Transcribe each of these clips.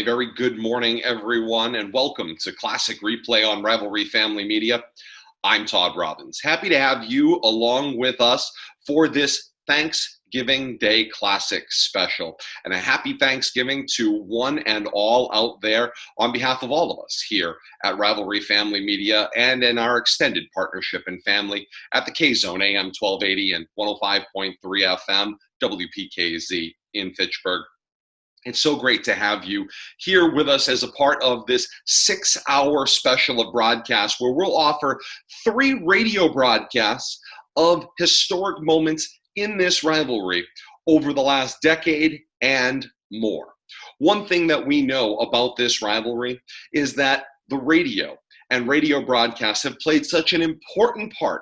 very good morning, everyone, and welcome to Classic Replay on Rivalry Family Media. I'm Todd Robbins. Happy to have you along with us for this Thanksgiving Day Classic special. And a happy Thanksgiving to one and all out there on behalf of all of us here at Rivalry Family Media and in our extended partnership and family at the K-Zone AM1280 and 105.3 FM WPKZ in Fitchburg. It's so great to have you here with us as a part of this 6-hour special of broadcasts where we'll offer 3 radio broadcasts of historic moments in this rivalry over the last decade and more. One thing that we know about this rivalry is that the radio and radio broadcasts have played such an important part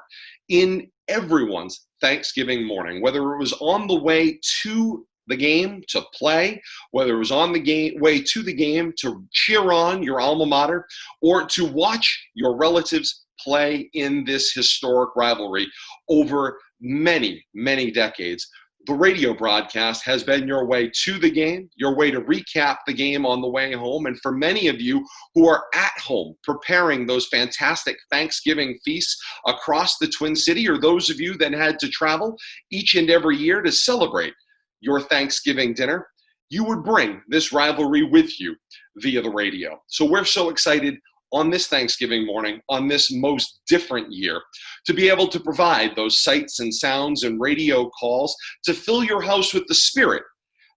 in everyone's Thanksgiving morning, whether it was on the way to the game to play, whether it was on the way to the game to cheer on your alma mater, or to watch your relatives play in this historic rivalry over many, many decades. The radio broadcast has been your way to the game, your way to recap the game on the way home, and for many of you who are at home preparing those fantastic Thanksgiving feasts across the Twin City, or those of you that had to travel each and every year to celebrate your Thanksgiving dinner, you would bring this rivalry with you via the radio. So we're so excited on this Thanksgiving morning, on this most different year, to be able to provide those sights and sounds and radio calls to fill your house with the spirit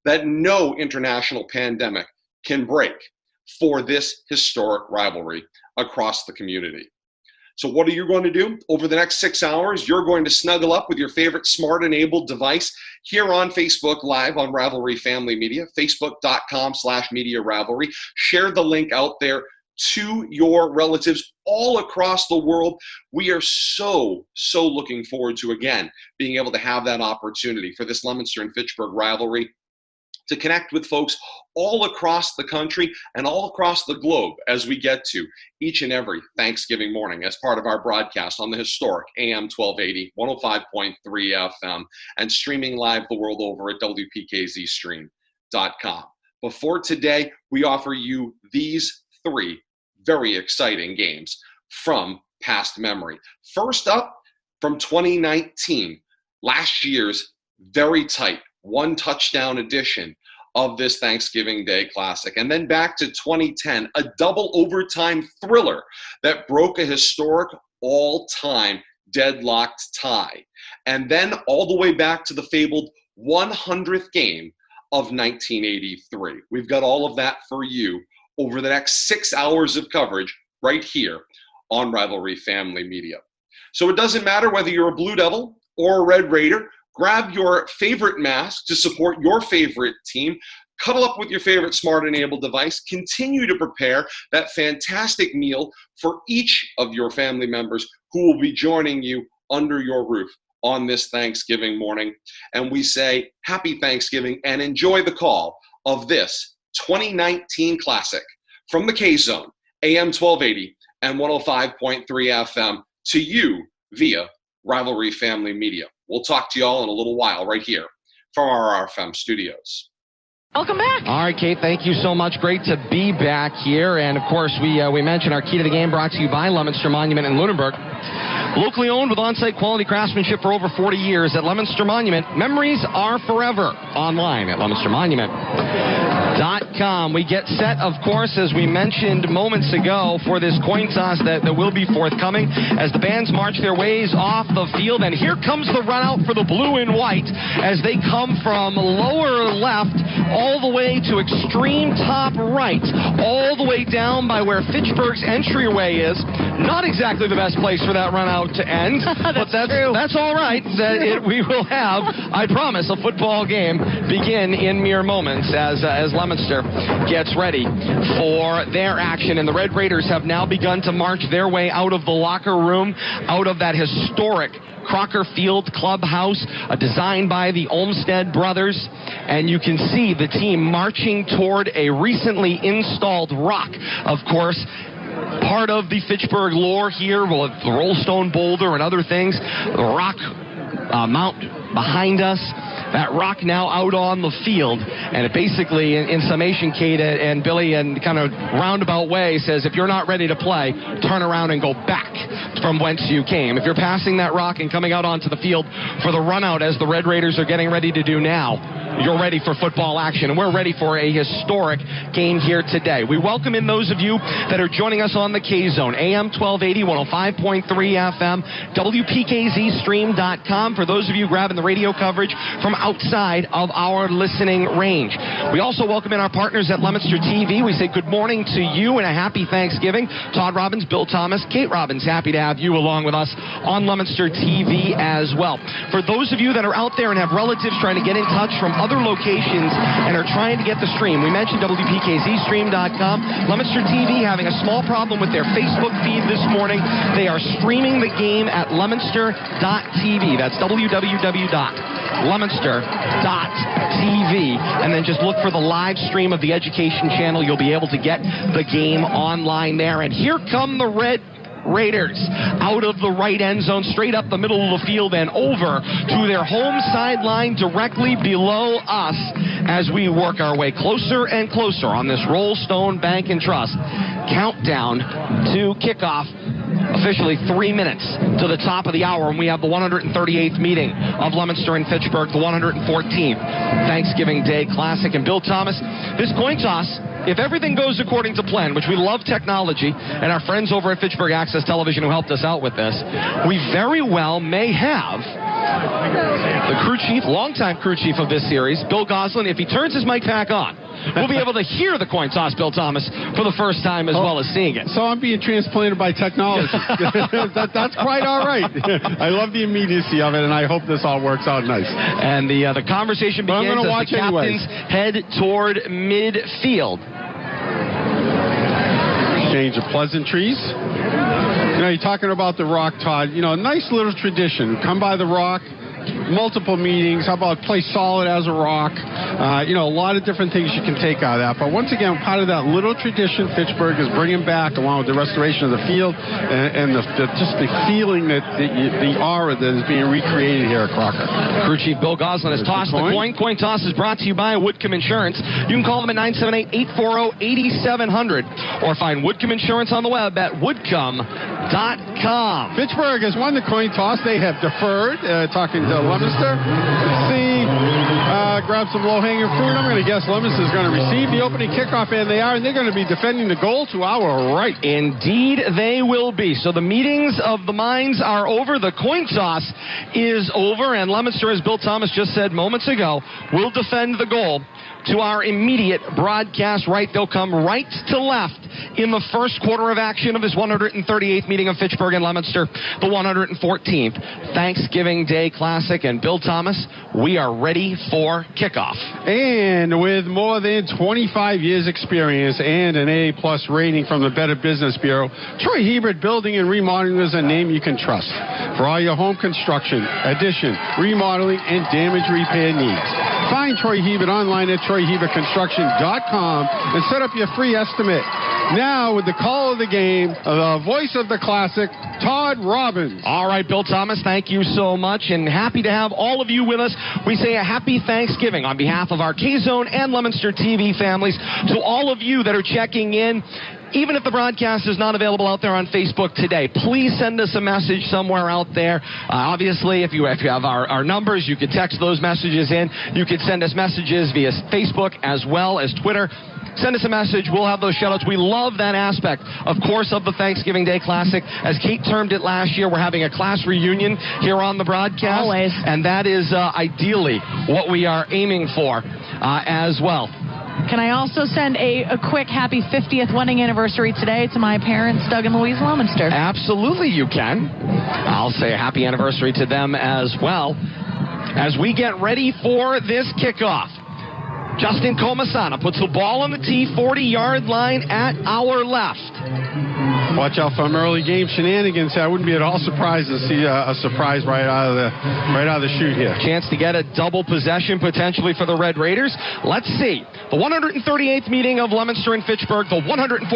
that no international pandemic can break for this historic rivalry across the community. So what are you going to do? Over the next 6 hours, you're going to snuggle up with your favorite smart-enabled device here on Facebook Live on Rivalry Family Media, facebook.com/Media Rivalry. Share the link out there to your relatives all across the world. We are so looking forward to, again, being able to have that opportunity for this Leominster and Fitchburg rivalry to connect with folks all across the country and all across the globe as we get to each and every Thanksgiving morning as part of our broadcast on the historic AM1280, 105.3 FM, and streaming live the world over at WPKZstream.com. Before today, we offer you these 3 very exciting games from past memory. First up, from 2019, last year's very tight 1-touchdown edition of this Thanksgiving Day Classic. And then back to 2010, a double overtime thriller that broke a historic all-time deadlocked tie. And then all the way back to the fabled 100th game of 1983. We've got all of that for you over the next 6 hours of coverage right here on Rivalry Family Media. So it doesn't matter whether you're a Blue Devil or a Red Raider. Grab your favorite mask to support your favorite team. Cuddle up with your favorite smart-enabled device. Continue to prepare that fantastic meal for each of your family members who will be joining you under your roof on this Thanksgiving morning. And we say happy Thanksgiving and enjoy the call of this 2019 Classic from the K-Zone, AM1280 and 105.3 FM to you via Rivalry Family Media. We'll talk to you all in a little while right here from our RFM studios. Welcome back. All right, Kate, thank you so much. Great to be back here. And, of course, we mentioned our key to the game brought to you by Leominster Monument in Lunenburg. Locally owned with on-site quality craftsmanship for over 40 years at Leominster Monument. Memories are forever. Online at LeominsterMonument.com. We get set, of course, as we mentioned moments ago, for this coin toss that will be forthcoming as the bands march their ways off the field. And here comes the run out for the blue and white as they come from lower left all the way to extreme top right, all the way down by where Fitchburg's entryway is. Not exactly the best place for that run out to end, but that's all right. We will have, I promise, a football game begin in mere moments as Leominster gets ready for their action. And the Red Raiders have now begun to march their way out of the locker room, out of that historic Crocker Field clubhouse, designed by the Olmsted brothers. And you can see the team marching toward a recently installed rock, of course, part of the Fitchburg lore here, with the Rollstone Boulder and other things, the rock mount behind us. That rock now out on the field, and it basically, in summation, Kate and Billy, and kind of roundabout way, says if you're not ready to play, turn around and go back from whence you came. If you're passing that rock and coming out onto the field for the run out, as the Red Raiders are getting ready to do now, you're ready for football action, and we're ready for a historic game here today. We welcome in those of you that are joining us on the K-Zone, AM1280, 105.3 FM, WPKZstream.com, for those of you grabbing the radio coverage from outside of our listening range. We also welcome in our partners at Leominster TV. We say good morning to you and a happy Thanksgiving. Todd Robbins, Bill Thomas, Kate Robbins, happy to have you along with us on Leominster TV as well. For those of you that are out there and have relatives trying to get in touch from other locations and are trying to get the stream, we mentioned WPKZstream.com. Leominster TV having a small problem with their Facebook feed this morning. They are streaming the game at Leominster.tv. That's www.Leominster.tv. And then just look for the live stream of the education channel. You'll be able to get the game online there. And here come the Red Raiders out of the right end zone, straight up the middle of the field and over to their home sideline directly below us as we work our way closer and closer on this Rollstone Bank and Trust countdown to kickoff. Officially 3 minutes to the top of the hour, and we have the 138th meeting of Leominster and Fitchburg, the 114th Thanksgiving Day Classic. And Bill Thomas, this coin toss, if everything goes according to plan, which we love technology, and our friends over at Fitchburg Access Television who helped us out with this, we very well may have the crew chief, longtime crew chief of this series, Bill Goslin. If he turns his mic back on, we'll be able to hear the coin toss, Bill Thomas, for the first time as well as seeing it. So I'm being transplanted by technology. That's quite all right. I love the immediacy of it, and I hope this all works out nice. And the conversation begins as the captains head toward midfield. Exchange of pleasantries. You know, you're talking about the rock, Todd. You know, a nice little tradition. Come by the rock. Multiple meetings. How about play solid as a rock? You know, a lot of different things you can take out of that. But once again, part of that little tradition Fitchburg is bringing back, along with the restoration of the field and just the feeling that the aura that is being recreated here at Crocker. Crew Chief Bill Goslin has tossed the coin. Coin toss is brought to you by Whitcomb Insurance. You can call them at 978-840-8700 or find Whitcomb Insurance on the web at Whitcomb.com. Fitchburg has won the coin toss. They have deferred. Talking to Leominster. Let's see. Grab some low-hanging fruit. I'm going to guess Leominster is going to receive the opening kickoff, and they are, and they're going to be defending the goal to our right. Indeed, they will be. So the meetings of the minds are over. The coin toss is over, and Leominster, as Bill Thomas just said moments ago, will defend the goal to our immediate broadcast right. They'll come right to left in the first quarter of action of this 138th meeting of Fitchburg and Leominster, the 114th Thanksgiving Day Classic. And Bill Thomas, we are ready for kickoff. And with more than 25 years experience and an A+ rating from the Better Business Bureau, Troy Hebert Building and Remodeling is a name you can trust for all your home construction, addition, remodeling, and damage repair needs. Find Troy Hebert online at TroyHebertConstruction.com and set up your free estimate. Now, with the call of the game, the voice of the classic, Todd Robbins. All right, Bill Thomas, thank you so much, and happy to have all of you with us. We say a happy Thanksgiving on behalf of our K-Zone and Leominster TV families to all of you that are checking in. Even if the broadcast is not available out there on Facebook today, please send us a message somewhere out there. Obviously, if you have our numbers, you can text those messages in. You can send us messages via Facebook as well as Twitter. Send us a message. We'll have those shout-outs. We love that aspect, of course, of the Thanksgiving Day Classic. As Kate termed it last year, we're having a class reunion here on the broadcast. Always. And that is ideally what we are aiming for as well. Can I also send a quick happy 50th wedding anniversary today to my parents, Doug and Louise Leominster? Absolutely, you can. I'll say a happy anniversary to them as well. As we get ready for this kickoff, Justin Comasana puts the ball on the tee, 40-yard line at our left. Watch out for early game shenanigans. I wouldn't be at all surprised to see a surprise right out of the chute here. Chance to get a double possession potentially for the Red Raiders. Let's see. The 138th meeting of Leominster and Fitchburg, the 114th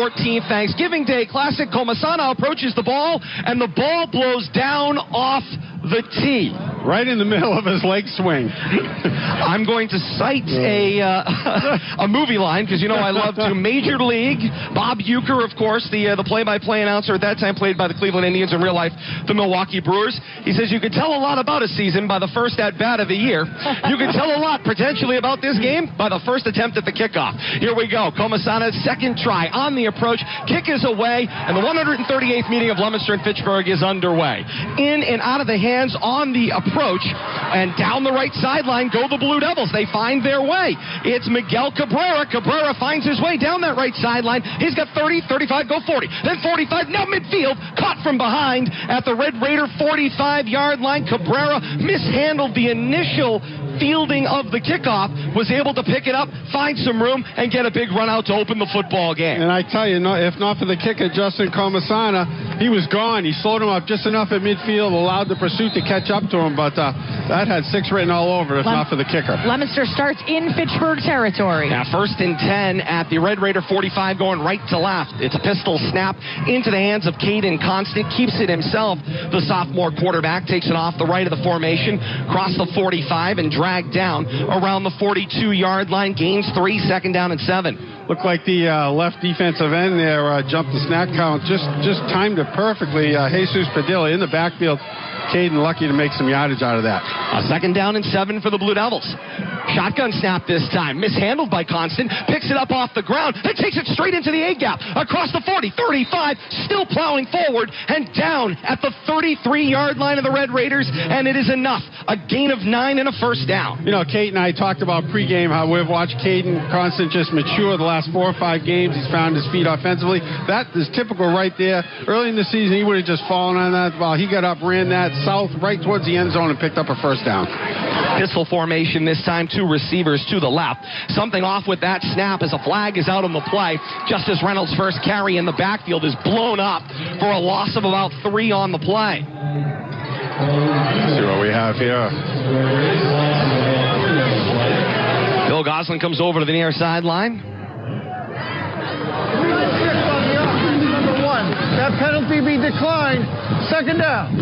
Thanksgiving Day Classic. Comasana approaches the ball, and the ball blows down off the tee. right in the middle of his leg swing. I'm going to cite a movie line because, I love to. Major League, Bob Uecker, of course, the play-by-play announcer at that time, played by the Cleveland Indians, in real life, the Milwaukee Brewers. He says, you could tell a lot about a season by the first at-bat of the year. You could tell a lot, potentially, about this game by the first attempt at the kickoff. Here we go. Comasana's second try on the approach. Kick is away, and the 138th meeting of Leominster and Fitchburg is underway. In and out of the hands on the approach, and down the right sideline go the Blue Devils. They find their way. It's Miguel Cabrera. Cabrera finds his way down that right sideline. He's got 30, 35, go 40. Then 45, now midfield, caught from behind at the Red Raider 45-yard line. Cabrera mishandled the initial fielding of the kickoff, was able to pick it up, find some room, and get a big run out to open the football game. And I tell you, if not for the kicker, Justin Comasana, he was gone. He slowed him up just enough at midfield, allowed the pursuit to catch up to him, but that had 6 written all over it, if not for the kicker. Leominster starts in Fitchburg territory. Now, 1st and 10 at the Red Raider 45, going right to left. It's a pistol snap into the hands of Caden Constant, keeps it himself. The sophomore quarterback takes it off the right of the formation, cross the 45, and dragged down around the 42-yard line, gains 3, 2nd down and 7. Looked like the left defensive end there jumped the snap count, just timed it perfectly. Jesus Padilla in the backfield. Caden lucky to make some yardage out of that. A 2nd down and 7 for the Blue Devils. Shotgun snap this time, mishandled by Constant, picks it up off the ground, and takes it straight into the A-gap, across the 40, 35, still plowing forward, and down at the 33-yard line of the Red Raiders, and it is enough. A gain of 9 and a 1st down. Kate and I talked about pregame how we've watched Caden Constant just mature the last 4 or 5 games. He's found his feet offensively. That is typical right there. Early in the season, he would have just fallen on that ball. He got up, ran that south right towards the end zone, and picked up a 1st down. Pistol formation this time, 2 receivers to the left. Something off with that snap as a flag is out on the play. Justice Reynolds' first carry in the backfield is blown up for a loss of about 3 on the play. Let's see what we have here. Bill Goslin comes over to the near sideline. Number 1. That penalty be declined. 2nd down.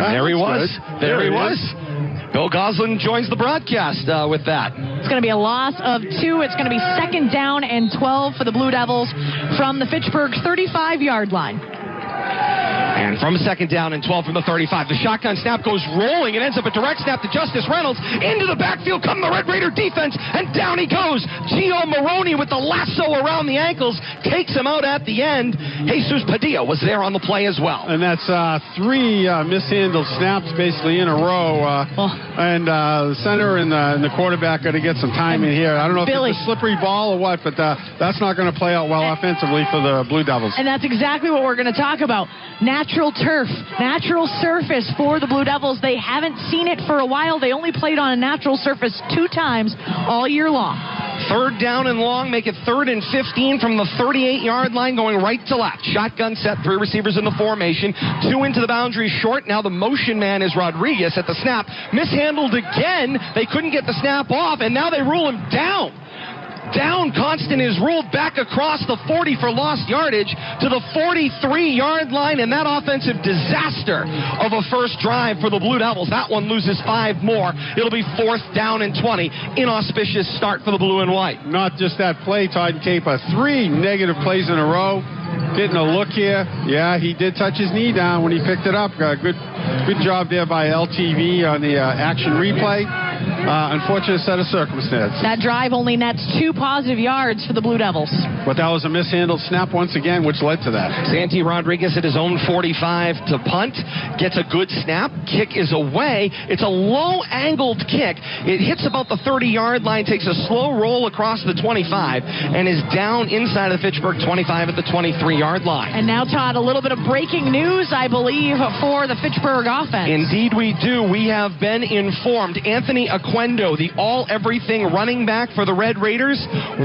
And there he was. There he was. Bill Goslin joins the broadcast with that. It's going to be a loss of 2. It's going to be 2nd down and 12 for the Blue Devils from the Fitchburg 35-yard line. And from 2nd down and 12 from the 35, the shotgun snap goes rolling and ends up a direct snap to Justice Reynolds. Into the backfield come the Red Raider defense, and down he goes. Gio Maroney with the lasso around the ankles takes him out at the end. Jesus Padilla was there on the play as well. And that's 3 mishandled snaps basically in a row. And the center and the quarterback got to get some time in here. I don't know if it's a slippery ball or what, but that's not going to play out well offensively for the Blue Devils. And that's exactly what we're going to talk about. Natural turf, natural surface for the Blue Devils. They haven't seen it for a while. They only played on a natural surface 2 times all year long. 3rd down and long, make it 3rd and 15 from the 38-yard line, going right to left. Shotgun set, 3 receivers in the formation, 2 into the boundary short. Now the motion man is Rodriguez at the snap. Mishandled again. They couldn't get the snap off, and now they rule him down. Constant is ruled back across the 40 for lost yardage to the 43-yard line, and that offensive disaster of a first drive for the Blue Devils. That one loses 5 more. It'll be 4th down and 20. Inauspicious start for the Blue and White. Not just that play, Todd Caper. 3 negative plays in a row. Getting a look here. Yeah, he did touch his knee down when he picked it up. Good job there by LTV on the action replay. Unfortunate set of circumstances. That drive only nets 2 positive yards for the Blue Devils. But that was a mishandled snap once again, which led to that. Santi Rodriguez at his own 45 to punt. Gets a good snap. Kick is away. It's a low-angled kick. It hits about the 30-yard line, takes a slow roll across the 25, and is down inside of the Fitchburg 25 at the 23-yard line. And now, Todd, a little bit of breaking news, I believe, for the Fitchburg offense. Indeed we do. We have been informed. Anthony Aquendo, the all-everything running back for the Red Raiders,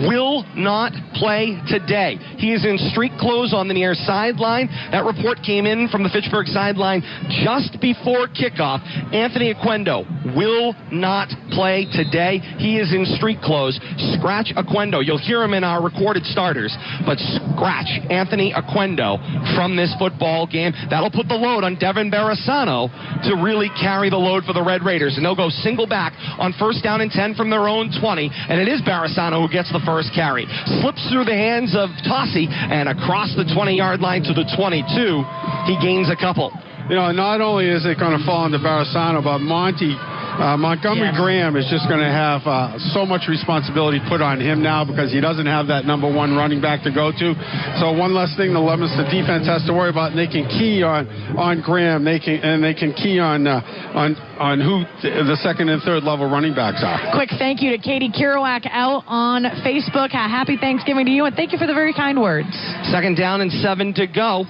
will not play today. He is in street clothes on the near sideline. That report came in from the Fitchburg sideline just before kickoff. Anthony Aquendo will not play today. He is in street clothes. Scratch Oquendo. You'll hear him in our recorded starters, but scratch Anthony Oquendo from this football game. That'll put the load on Devin Barasano to really carry the load for the Red Raiders, and they'll go single back on 1st down and 10 from their own 20, and it is Barasano who gets the first carry. Slips through the hands of Tossi, and across the 20-yard line to the 22, he gains a couple. You know, not only is it going to fall into Barasano, but Montgomery Graham is just going to have so much responsibility put on him now because he doesn't have that number one running back to go to. So one less thing the Leominster defense has to worry about, and they can key on Graham. They can key on who the second and third level running backs are. Quick thank you to Katie Kerouac out on Facebook. Happy Thanksgiving to you, and thank you for the very kind words. 2nd down and 7 to go.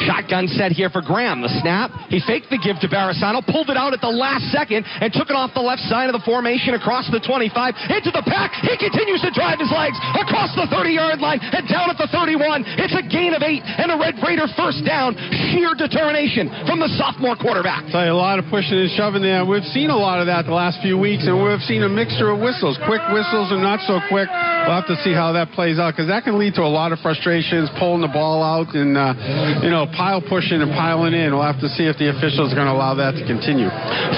Shotgun set here for Graham. The snap. He faked the give to Barasano, pulled it out at the last second, and took it off the left side of the formation across the 25, into the pack. He continues to drive his legs across the 30-yard line and down at the 31. It's a gain of 8 and a Red Raider first down. Sheer determination from the sophomore quarterback. I'll tell you, a lot of pushing and shoving there. We've seen a lot of that the last few weeks, and we've seen a mixture of whistles, quick whistles and not so quick. We'll have to see how that plays out because that can lead to a lot of frustrations, pulling the ball out and, pile pushing and piling in. We'll have to see if the officials are going to allow that to continue.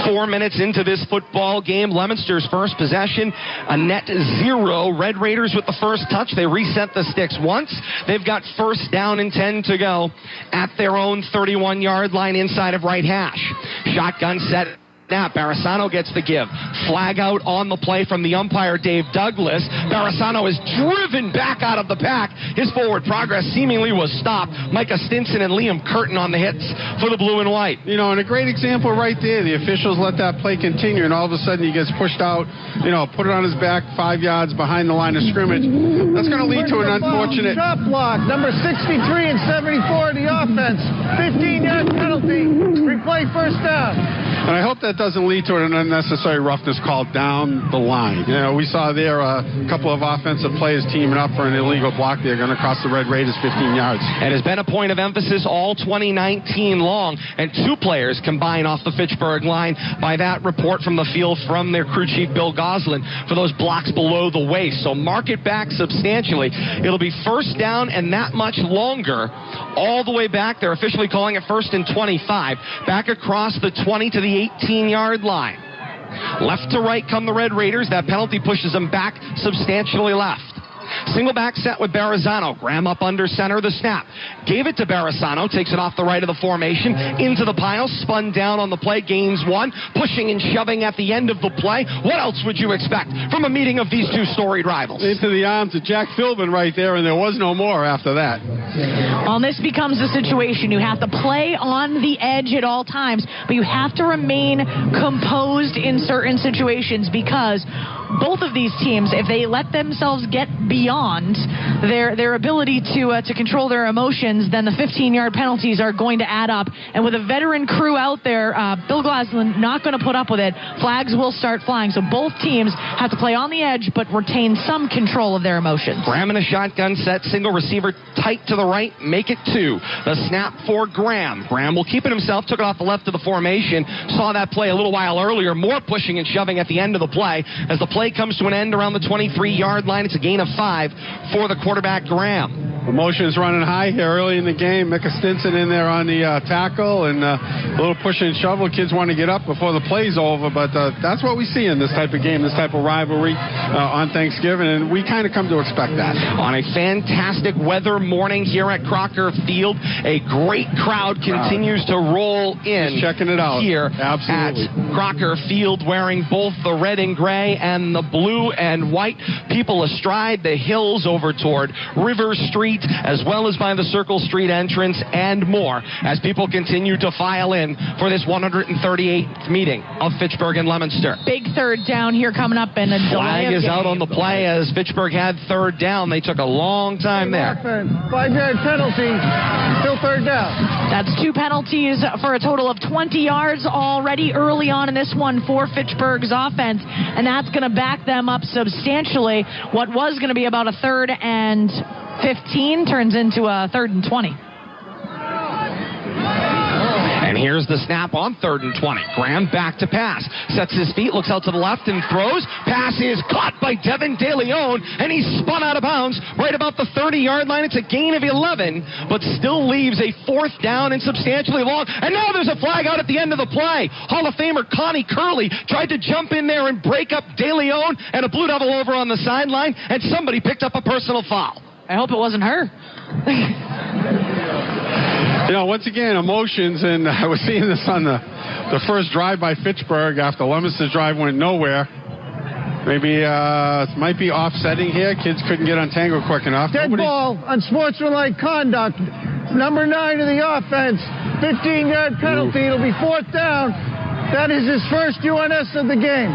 4 minutes into this football game, Leominster's first possession, a net 0. Red Raiders with the first touch. They reset the sticks once. They've got 1st down and 10 to go at their own 31-yard line inside of right hash. Shotgun set. Now Barasano gets the give. Flag out on the play from the umpire, Dave Douglas. Barasano is driven back out of the pack. His forward progress seemingly was stopped. Micah Stinson and Liam Curtin on the hits for the blue and white. You know, and a great example right there. The officials let that play continue, and all of a sudden he gets pushed out, put it on his back 5 yards behind the line of scrimmage. That's going to lead to an unfortunate... Drop block, number 63 and 74 the offense. 15-yard penalty. Replay 1st down. And I hope that doesn't lead to an unnecessary roughness call down the line. We saw there a couple of offensive players teaming up for an illegal block. They're going to cross the Red Raiders 15 yards. It has been a point of emphasis all 2019 long, and 2 players combine off the Fitchburg line by that report from the field from their crew chief, Bill Goslin, for those blocks below the waist. So mark it back substantially. It'll be 1st down and that much longer all the way back. They're officially calling it 1st and 25. Back across the 20 to the 18-yard line. Left to right come the Red Raiders. That penalty pushes them back substantially left. Single back set with Barasano. Graham up under center. The snap. Gave it to Barasano. Takes it off the right of the formation. Into the pile. Spun down on the play. Gains 1. Pushing and shoving at the end of the play. What else would you expect from a meeting of these 2 storied rivals? Into the arms of Jack Philbin right there, and there was no more after that. Well, this becomes a situation. You have to play on the edge at all times, but you have to remain composed in certain situations because both of these teams, if they let themselves get beyond their ability to control their emotions, then the 15-yard penalties are going to add up. And with a veteran crew out there, Bill Goslin not going to put up with it. Flags will start flying. So both teams have to play on the edge but retain some control of their emotions. Graham in a shotgun set, single receiver tight to the right, make it 2. The snap for Graham. Graham will keep it himself, took it off the left of the formation. Saw that play a little while earlier. More pushing and shoving at the end of the play. As the play comes to an end around the 23-yard line, it's a gain of 5 for the quarterback, Graham. Emotions running high here early in the game. Micah Stinson in there on the tackle and a little push and shovel. Kids want to get up before the play's over, but that's what we see in this type of game, this type of rivalry on Thanksgiving, and we kind of come to expect that. On a fantastic weather morning here at Crocker Field, a great crowd continues to roll in. Just checking it out here Absolutely. At Crocker Field, wearing both the red and gray and the blue and white. People astride the hills over toward River Street, as well as by the Circle Street entrance and more, as people continue to file in for this 138th meeting of Fitchburg and Leominster. Big 3rd down here coming up, and a flag is out on the play as Fitchburg had 3rd down. They took a long time there. 5-yard penalty, still 3rd down. That's 2 penalties for a total of 20 yards already early on in this one for Fitchburg's offense, and that's going to back them up substantially. What was going to be about a 3rd and 15 turns into a 3rd and 20. And here's the snap on 3rd and 20. Graham back to pass. Sets his feet, looks out to the left and throws. Pass is caught by Devin DeLeon, and he's spun out of bounds right about the 30-yard line. It's a gain of 11, but still leaves a 4th down and substantially long. And now there's a flag out at the end of the play. Hall of Famer Connie Curley tried to jump in there and break up DeLeon and a Blue Devil over on the sideline, and somebody picked up a personal foul. I hope it wasn't her. Once again, emotions, and I was seeing this on the first drive by Fitchburg after Leominster's drive went nowhere. Maybe it might be offsetting here. Kids couldn't get untangled quick enough. Dead ball, unsportsmanlike conduct. Number 9 of the offense, 15-yard penalty. It'll be 4th down. That is his first UNS of the game.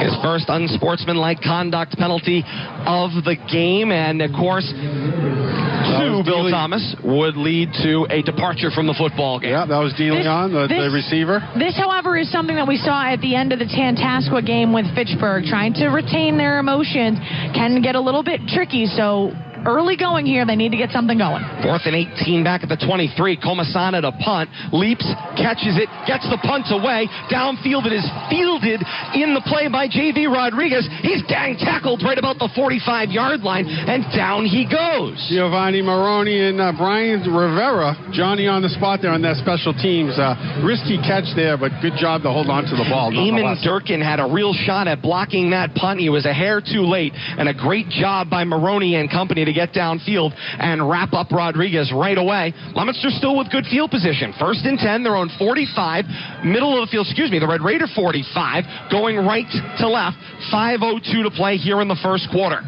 His first unsportsmanlike conduct penalty of the game, and of course, to Bill Thomas would lead to a departure from the football game. Yeah, that was DeLeon, the receiver. This, however, is something that we saw at the end of the Tantascwa game with Fitchburg. Trying to retain their emotions can get a little bit tricky, so early going here. They need to get something going. 4th and 18 back at the 23. Comasana to punt. Leaps, catches it, gets the punt away. Downfield, it is fielded in the play by J.V. Rodriguez. He's gang tackled right about the 45-yard line, and down he goes. Giovanni Maroney and Brian Rivera, Johnny on the spot there on that special teams. Risky catch there, but good job to hold on to the ball. Eamon Durkin had a real shot at blocking that punt. He was a hair too late, and a great job by Maroney and company to get downfield and wrap up Rodriguez right away. Leominster still with good field position. 1st and 10, their own 45. Middle of the field, the Red Raider 45, going right to left. 5:02 to play here in the first quarter.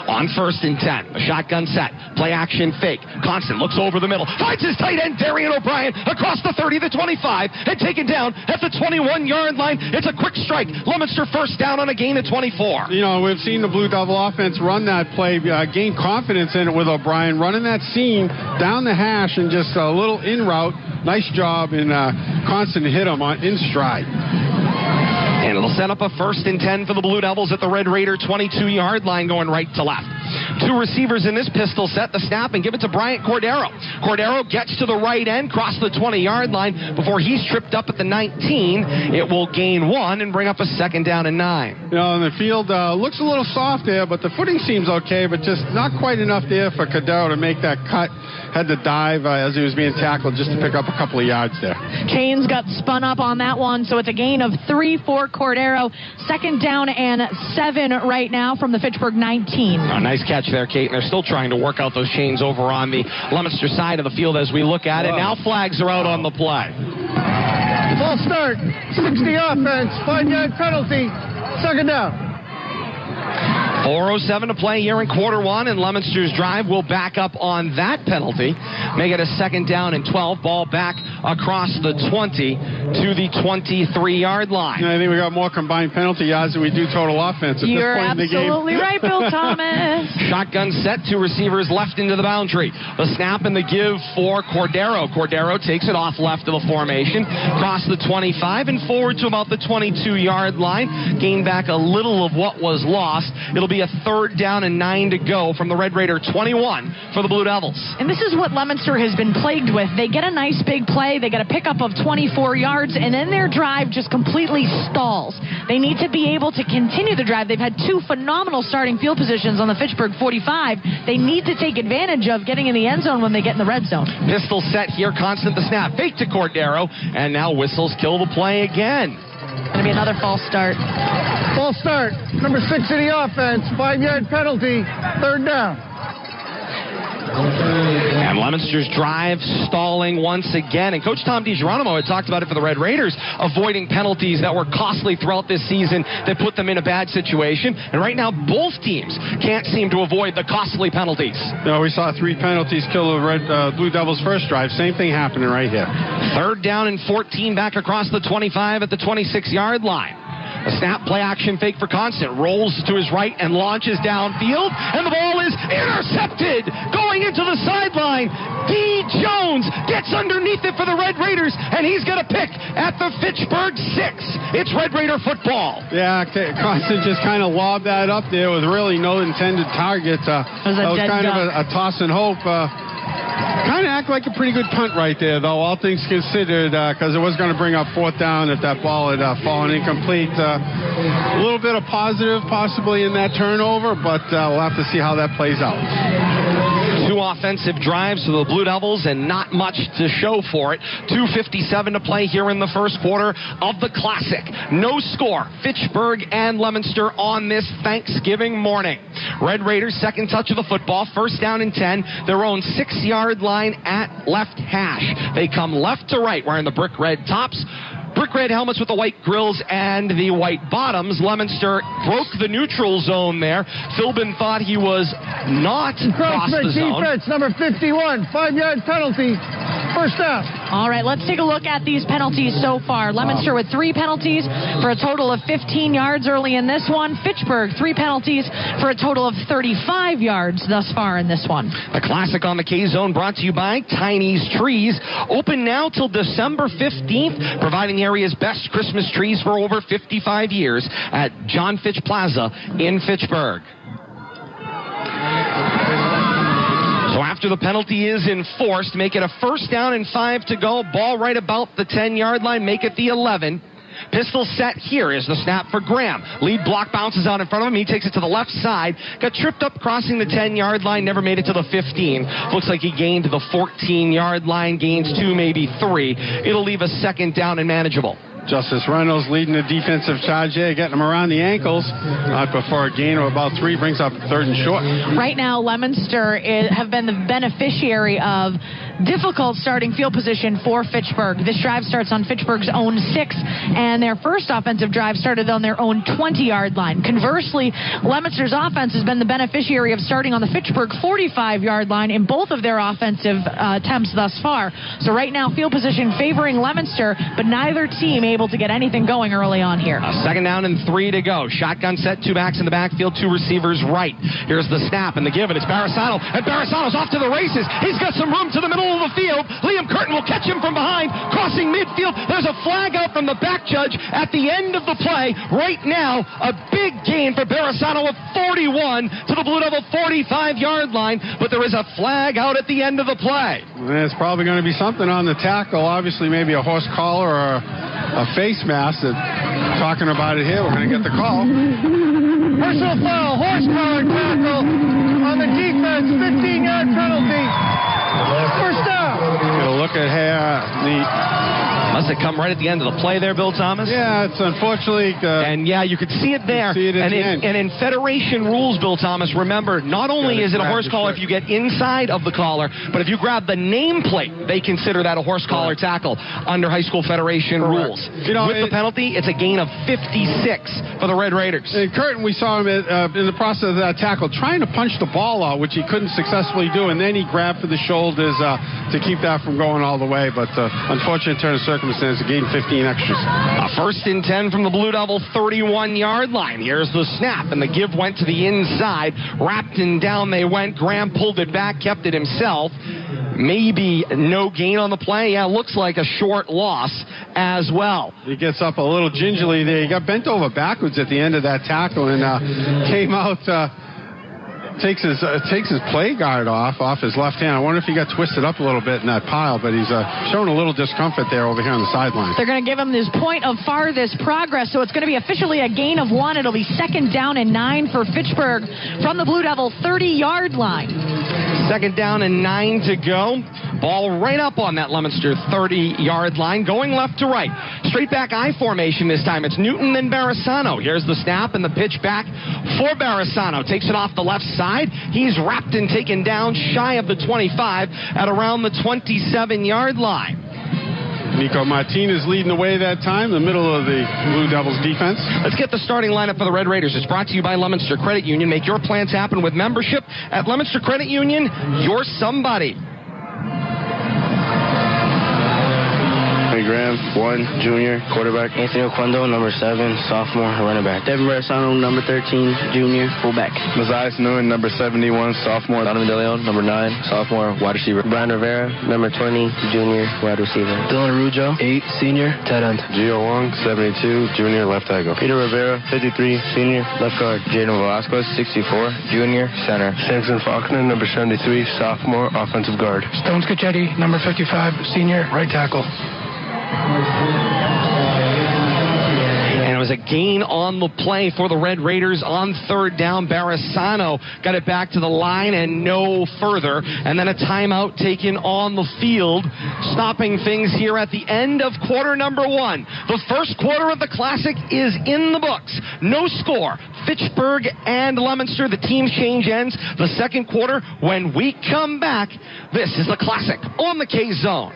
On 1st and 10, a shotgun set, play action fake. Constant looks over the middle, finds his tight end Darian O'Brien across the 30, the 25, and taken down at the 21-yard line. It's a quick strike. Leominster 1st down on a gain of 24. We've seen the Blue Devil offense run that play, gain confidence in it with O'Brien, running that seam down the hash and just a little in route. Nice job, and Constant hit him in stride. And it'll set up a 1st and 10 for the Blue Devils at the Red Raider 22-yard line, going right to left. 2 receivers in this pistol set. The snap and give it to Bryant Cordero. Cordero gets to the right end, cross the 20-yard line before he's tripped up at the 19. It will gain 1 and bring up a 2nd down and 9. And the field looks a little soft there, but the footing seems okay, but just not quite enough there for Cordero to make that cut. Had to dive as he was being tackled just to pick up a couple of yards there. Chains got spun up on that one, so it's a gain of 3 for Cordero. 2nd down and 7 right now from the Fitchburg 19. A nice catch there, Kate. And they're still trying to work out those chains over on the Leominster side of the field as we look at it. Now flags are out on the play. False start, 60 offense, 5-yard penalty, 2nd down. 4:07 to play here in quarter 1, and Leominster's drive will back up on that penalty. Make it a 2nd down and 12. Ball back across the 20 to the 23-yard line. I think we got more combined penalty yards than we do total offense at You're this point in the game. absolutely right, Bill Thomas. Shotgun set, 2 receivers left into the boundary. The snap and the give for Cordero. Cordero takes it off left of the formation, across the 25 and forward to about the 22-yard line. Gain back a little of what was lost. It'll be a 3rd down and 9 to go from the Red Raider 21 for the Blue Devils. And this is what Leominster has been plagued with. They get a nice big play, they get a pickup of 24 yards, and then their drive just completely stalls. They need to be able to continue the drive. They've had 2 phenomenal starting field positions on the Fitchburg 45. They need to take advantage of getting in the end zone when they get in the red zone. Pistol set here, Constant the snap, fake to Cordero, and now whistles kill the play again. Going to be another false start. False start, number 6 of the offense, 5-yard penalty, 3rd down. And Leominster's drive stalling once again. And Coach Tom DiGeronimo had talked about it for the Red Raiders, avoiding penalties that were costly throughout this season that put them in a bad situation. And right now, both teams can't seem to avoid the costly penalties. No, we saw 3 penalties kill the Blue Devils' first drive. Same thing happening right here. 3rd down and 14 back across the 25 at the 26-yard line. A snap, play action fake for Constant. Rolls to his right and launches downfield. And the ball is intercepted. Going into the sideline. D. Jones gets underneath it for the Red Raiders. And he's got a pick at the Fitchburg 6. It's Red Raider football. Yeah, Constant just kind of lobbed that up there with really no intended target. That was kind of a toss and hope. Kind of act like a pretty good punt right there, though, all things considered, because it was going to bring up fourth down if that ball had fallen incomplete. A little bit of positive possibly in that turnover, but we'll have to see how that plays out. 2 offensive drives for the Blue Devils and not much to show for it. 2:57 to play here in the first quarter of the Classic. No score. Fitchburg and Leominster on this Thanksgiving morning. Red Raiders, second touch of the football. First down and 10. Their own 6-yard line at left hash. They come left to right wearing the brick red tops. Brick red helmets with the white grills and the white bottoms. Leominster broke the neutral zone there. Philbin thought he was not across the zone. Defense, number 51, 5-yard penalty. First down. All right, let's take a look at these penalties so far. Leominster with 3 penalties for a total of 15 yards early in this one. Fitchburg, 3 penalties for a total of 35 yards thus far in this one. The Classic on the K-Zone brought to you by Tiny's Trees. Open now till December 15th, providing the area's best Christmas trees for over 55 years at John Fitch Plaza in Fitchburg. So after the penalty is enforced, make it a first down and 5 to go. Ball right about the 10-yard line. Make it the 11. Pistol set. Here is the snap for Graham. Lead block bounces out in front of him. He takes it to the left side. Got tripped up crossing the 10-yard line. Never made it to the 15. Looks like he gained the 14-yard line. Gains 2, maybe 3. It'll leave a second down and manageable. Justice Reynolds leading the defensive charge there, getting him around the ankles. Before a gain of about 3, brings up 3rd and short. Right now, Leominster have been the beneficiary of difficult starting field position for Fitchburg. This drive starts on Fitchburg's own 6, and their first offensive drive started on their own 20-yard line. Conversely, Leominster's offense has been the beneficiary of starting on the Fitchburg 45-yard line in both of their offensive attempts thus far. So right now, field position favoring Leominster, but neither team able to get anything going early on here. Second down and 3 to go. Shotgun set, 2 backs in the backfield, 2 receivers right. Here's the snap and the give, and it's Barasano, and Barasano's off to the races. He's got some room to the middle of the field. Liam Curtin will catch him from behind, crossing midfield. There's a flag out from the back judge at the end of the play. Right now, a big gain for Barasano of 41 to the Blue Devil 45-yard line, but there is a flag out at the end of the play. There's probably going to be something on the tackle. Obviously, maybe a horse collar or a face mask. Talking about it here, we're going to get the call. Personal foul, horse collar tackle on the defense, 15-yard penalty. First down. Get a look at here. Must have come right at the end of the play there, Bill Thomas. Yeah, it's unfortunately... and yeah, you could see it there. And in Federation rules, Bill Thomas, remember, not only is it a horse collar if you get inside of the collar, but if you grab the nameplate, they consider that a horse collar tackle under high school Federation rules. You know, with the penalty, it's a gain of 56 for the Red Raiders. In Curtin, we saw him in the process of that tackle trying to punch the ball out, which he couldn't successfully do, and then he grabbed for the shoulders to keep that from going all the way. But unfortunate turn of circumstances, gained 15 extras. A first and 10 from the Blue Devil 31-yard line. Here's the snap, and the give went to the inside. Wrapped and down they went. Graham pulled it back, kept it himself. Maybe no gain on the play. Yeah, looks like a short loss as well. He gets up a little gingerly there. He got bent over backwards at the end of that tackle and came out... Takes his play guard off his left hand. I wonder if he got twisted up a little bit in that pile, but he's showing a little discomfort there over here on the sideline. They're going to give him this point of farthest progress, so it's going to be officially a gain of 1. It'll be second down and 9 for Fitchburg from the Blue Devil 30-yard line. Second down and 9 to go. Ball right up on that Leominster 30-yard line, going left to right. Straight back I formation this time. It's Newton and Barasano. Here's the snap and the pitch back for Barasano. Takes it off the left side. He's wrapped and taken down shy of the 25 at around the 27-yard line. Nico Martinez leading the way that time, the middle of the Blue Devils defense. Let's get the starting lineup for the Red Raiders. It's brought to you by Leominster Credit Union. Make your plans happen with membership at Leominster Credit Union. You're somebody. Hey, Graham, boy, 1, junior, quarterback. Anthony Oquendo, number 7, sophomore, running back. Devin Beresano, number 13, junior, fullback. Mazias Nguyen, number 71, sophomore. Donovan DeLeon, number 9, sophomore, wide receiver. Brian Rivera, number 20, junior, wide receiver. Dylan Arujo, 8, senior, tight end. Gio Wong, 72, junior, left tackle. Peter Rivera, 53, senior, left guard. Jaden Velasquez, 64, junior, center. Samson Faulkner, number 73, sophomore, offensive guard. Stones Cacchetti, number 55, senior, right tackle. And it was a gain on the play for the Red Raiders on third down. Beresano got it back to the line and no further. And then a timeout taken on the field, stopping things here at the end of quarter number 1. The first quarter of the Classic is in the books. No score. Fitchburg and Leominster, the teams change ends. The second quarter, when we come back, this is the Classic on the K-Zone.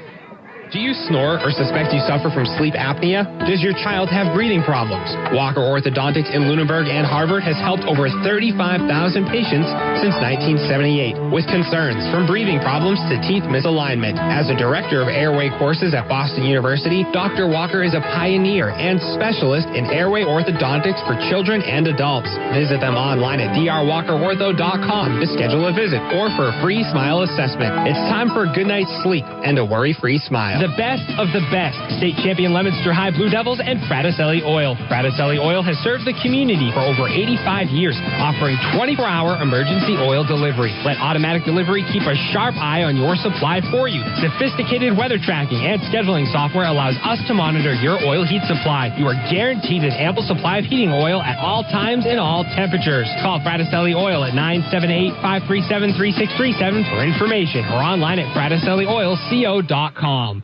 Do you snore or suspect you suffer from sleep apnea? Does your child have breathing problems? Walker Orthodontics in Lunenburg and Harvard has helped over 35,000 patients since 1978 with concerns from breathing problems to teeth misalignment. As a director of airway courses at Boston University, Dr. Walker is a pioneer and specialist in airway orthodontics for children and adults. Visit them online at drwalkerortho.com to schedule a visit or for a free smile assessment. It's time for a good night's sleep and a worry-free smile. The best of the best. State champion Leominster High Blue Devils and Fraticelli Oil. Fraticelli Oil has served the community for over 85 years, offering 24-hour emergency oil delivery. Let automatic delivery keep a sharp eye on your supply for you. Sophisticated weather tracking and scheduling software allows us to monitor your oil heat supply. You are guaranteed an ample supply of heating oil at all times and all temperatures. Call Fraticelli Oil at 978-537-3637 for information or online at FraticelliOilCO.com.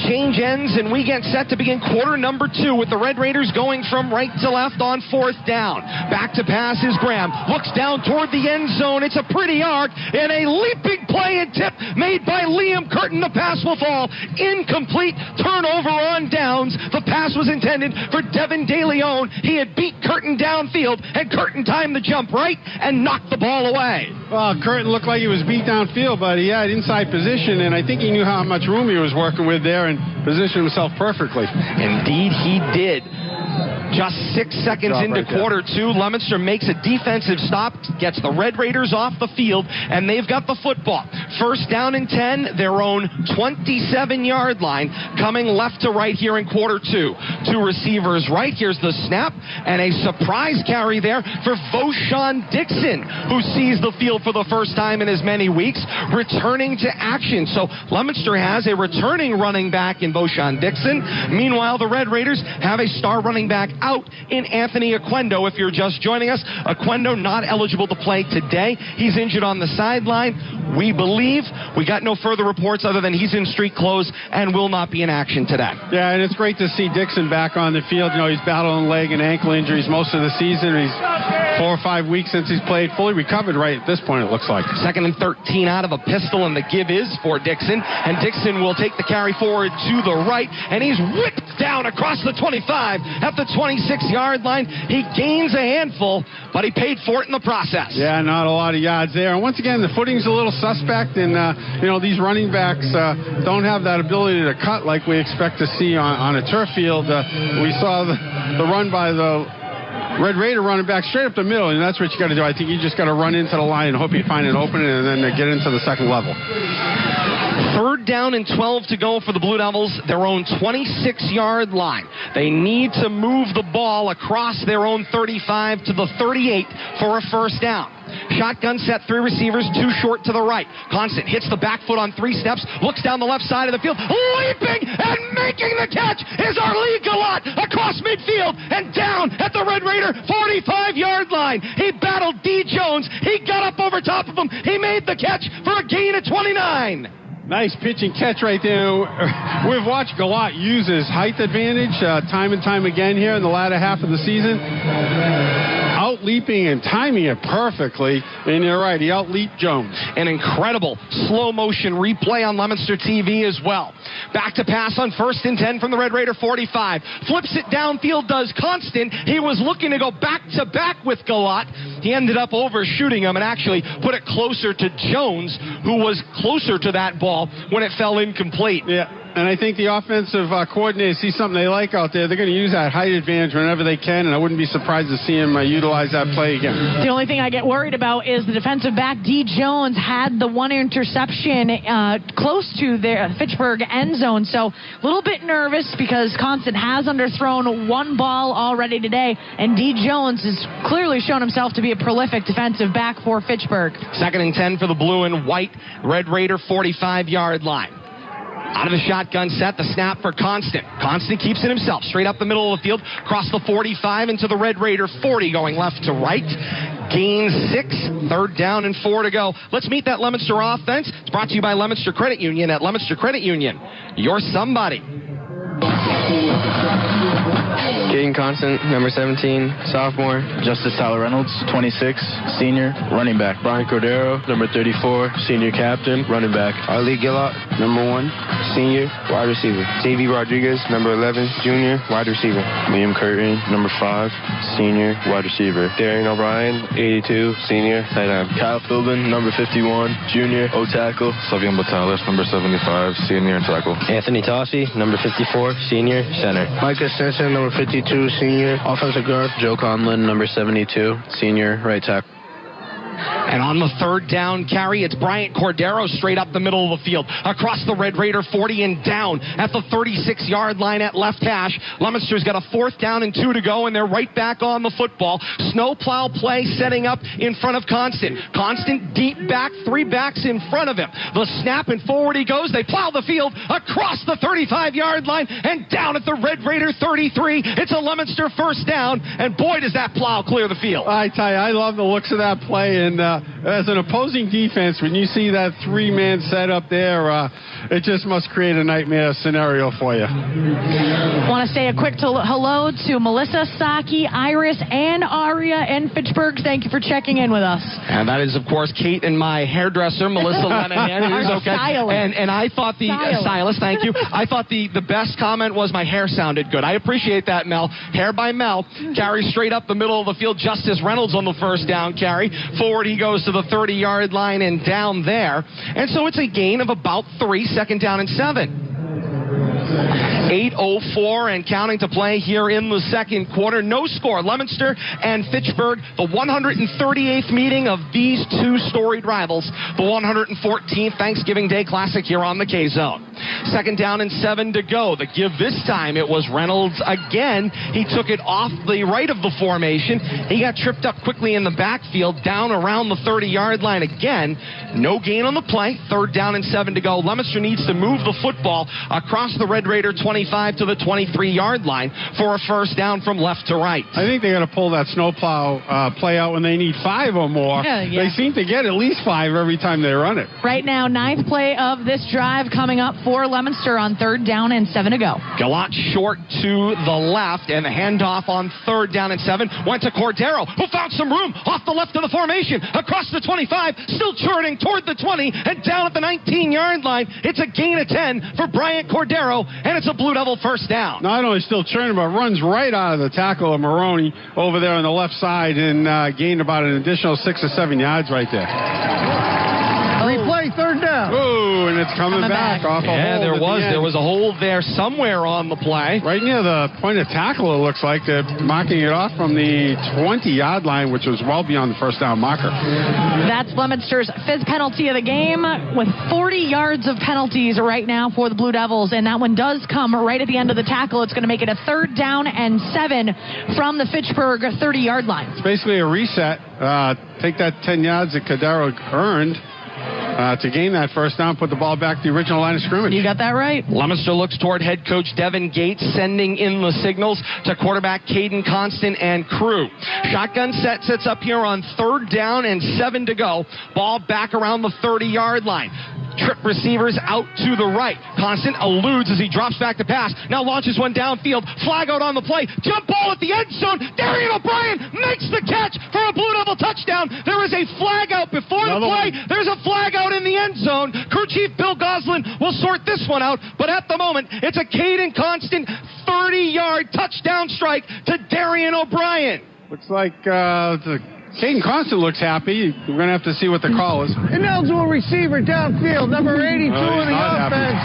Change ends and we get set to begin quarter number 2 with the Red Raiders going from right to left on fourth down. Back to pass is Graham. Looks down toward the end zone. It's a pretty arc and a leaping play and tip made by Liam Curtin. The pass will fall. Incomplete. Turnover on downs. The pass was intended for Devin DeLeon. He had beat Curtin downfield and Curtin timed the jump right and knocked the ball away. Well, Curtin looked like he was beat downfield, but he had inside position, and I think he knew how much room he was working with there and positioned himself perfectly. Indeed, he did. Just 6 seconds into quarter 2, Leominster makes a defensive stop, gets the Red Raiders off the field, and they've got the football. First down and 10, their own 27-yard line, coming left to right here in quarter 2. 2 receivers right. Here's the snap, and a surprise carry there for Voshan Dixon, who sees the field for the first time in as many weeks, returning to action. So Leominster has a returning running back in Voshan Dixon. Meanwhile, the Red Raiders have a star running back out in Anthony Oquendo. If you're just joining us, Oquendo not eligible to play today. He's injured on the sideline. We believe, we got no further reports other than he's in street clothes and will not be in action today. Yeah, and it's great to see Dixon back on the field. You know, he's battling leg and ankle injuries most of the season. He's 4 or 5 weeks since he's played, fully recovered right at this point, it looks like. Second and 13 out of a pistol, and the give is for Dixon. And Dixon will take the carry forward to the right, and he's whipped down across the 25 at the 26-yard line. He gains a handful, but he paid for it in the process. Yeah, not a lot of yards there. And once again, the footing's a little suspect, and you know, these running backs don't have that ability to cut like we expect to see on a turf field. We saw the run by the Red Raider running back straight up the middle, and that's what you got to do. I think you just got to run into the line and hope you find an opening, and then get into the second level. Third down and 12 to go for the Blue Devils, their own 26-yard line. They need to move the ball across their own 35 to the 38 for a first down. Shotgun set, 3 receivers, 2 short to the right. Constant hits the back foot on 3 steps, looks down the left side of the field, leaping and making the catch is Arlie Galat across midfield and down at the Red Raider 45-yard line. He battled D. Jones. He got up over top of him. He made the catch for a gain of 29. Nice pitch and catch right there. We've watched Galat use his height advantage time and time again here in the latter half of the season. out-leaping and timing it perfectly. And you're right, he out-leaped Jones. An incredible slow-motion replay on Leominster TV as well. Back to pass on 1st and 10 from the Red Raider 45. Flips it downfield, does Constant. He was looking to go back-to-back with Galat. He ended up overshooting him and actually put it closer to Jones, who was closer to that ball when it fell incomplete. Yeah. And I think the offensive coordinators see something they like out there. They're going to use that height advantage whenever they can, and I wouldn't be surprised to see him utilize that play again. The only thing I get worried about is the defensive back, D. Jones, had the one interception close to the Fitchburg end zone. So a little bit nervous because Constant has underthrown one ball already today, and D. Jones has clearly shown himself to be a prolific defensive back for Fitchburg. 2nd and 10 for the blue and white Red Raider 45-yard line. Out of the shotgun set, the snap for Constant. Constant keeps it himself, straight up the middle of the field, across the 45 into the Red Raider 40, going left to right. Gains 6, 3rd down and 4 to go. Let's meet that Leominster offense. It's brought to you by Leominster Credit Union. At Leominster Credit Union, you're somebody. Caden Constant, number 17, sophomore. Justice Tyler Reynolds, 26, senior, running back. Brian Cordero, number 34, senior captain, running back. Ali Gillot, number 1, senior, wide receiver. Davey Rodriguez, number 11, junior, wide receiver. Liam Curtin, number 5, senior, wide receiver. Darian O'Brien, 82, senior, tight end. Kyle Philbin, number 51, junior, O-tackle. Savion Batales, number 75, senior, and tackle. Anthony Tossi, number 54, senior, center. Micah Stinson, number 52, senior, offensive guard. Joe Conlon, number 72, senior, right tackle. And on the 3rd down carry, it's Bryant Cordero straight up the middle of the field, across the Red Raider 40 and down at the 36-yard line at left hash. Leominster's got a 4th down and 2 to go, and they're right back on the football. Snowplow play setting up in front of Constant. Constant deep back, 3 backs in front of him. The snap and forward he goes. They plow the field across the 35-yard line and down at the Red Raider 33. It's a Leominster 1st down, and boy, does that plow clear the field. I tell you, I love the looks of that play, and as an opposing defense, when you see that 3-man set up there, it just must create a nightmare scenario for you. Want to say a quick hello to Melissa, Saki, Iris, and Aria in Fitchburg. Thank you for checking in with us. And that is, of course, Kate and my hairdresser, Melissa Lenahan, who's okay. And I thought stylist, thank you. I thought the best comment was my hair sounded good. I appreciate that, Mel. Hair by Mel. Carries straight up the middle of the field. Justice Reynolds on the 1st down carry. Forward he goes to the 30-yard line and down there. And so it's a gain of about 3, 2nd down and 7. 8:04 and counting to play here in the 2nd quarter. No score. Leominster and Fitchburg, the 138th meeting of these two storied rivals. The 114th Thanksgiving Day Classic here on the K-Zone. 2nd down and 7 to go. The give this time, it was Reynolds again. He took it off the right of the formation. He got tripped up quickly in the backfield, down around the 30-yard line again. No gain on the play. 3rd down and 7 to go. Leominster needs to move the football across the Red Raider 25 to the 23-yard line for a 1st down from left to right. I think they got to pull that snowplow play out when they need 5 or more. Yeah. They seem to get at least 5 every time they run it. Right now, 9th play of this drive coming up for Leominster on 3rd down and 7 to go. Galat short to the left, and the handoff on 3rd down and 7 went to Cordero, who found some room off the left of the formation, across the 25, still churning toward the 20, and down at the 19-yard line. It's a gain of 10 for Bryant Cordero, and it's a Blue Devil 1st down. Not only still churning, but runs right out of the tackle of Maroney over there on the left side and gained about an additional 6 or 7 yards right there. Replay, 3rd down. Ooh, and it's coming back off a hold. Yeah, there was a hold there somewhere on the play. Right near the point of tackle, it looks like. They're marking it off from the 20-yard line, which was well beyond the 1st down marker. That's Leominster's 5th penalty of the game, with 40 yards of penalties right now for the Blue Devils, and that one does come right at the end of the tackle. It's going to make it a 3rd down and 7 from the Fitchburg 30-yard line. It's basically a reset. Take that 10 yards that Cordero earned to gain that 1st down, put the ball back to the original line of scrimmage. You got that right. Leominster looks toward head coach Devin Gates, sending in the signals to quarterback Caden Constant and crew. Shotgun set sits up here on 3rd down and 7 to go. Ball back around the 30-yard line. trip receivers out to the right. Constant eludes as he drops back to pass. Now launches one downfield. Flag out on the play. Jump ball at the end zone. Darian O'Brien makes the catch for a Blue Devil touchdown. There is a flag out before the play. There's a flag out in the end zone. Crew Chief Bill Goslin will sort this one out, but at the moment, it's a Caden Constant 30-yard touchdown strike to Darian O'Brien. Looks like Caden Constant looks happy. We're going to have to see what the call is. Ineligible receiver downfield, number 82 of the offense.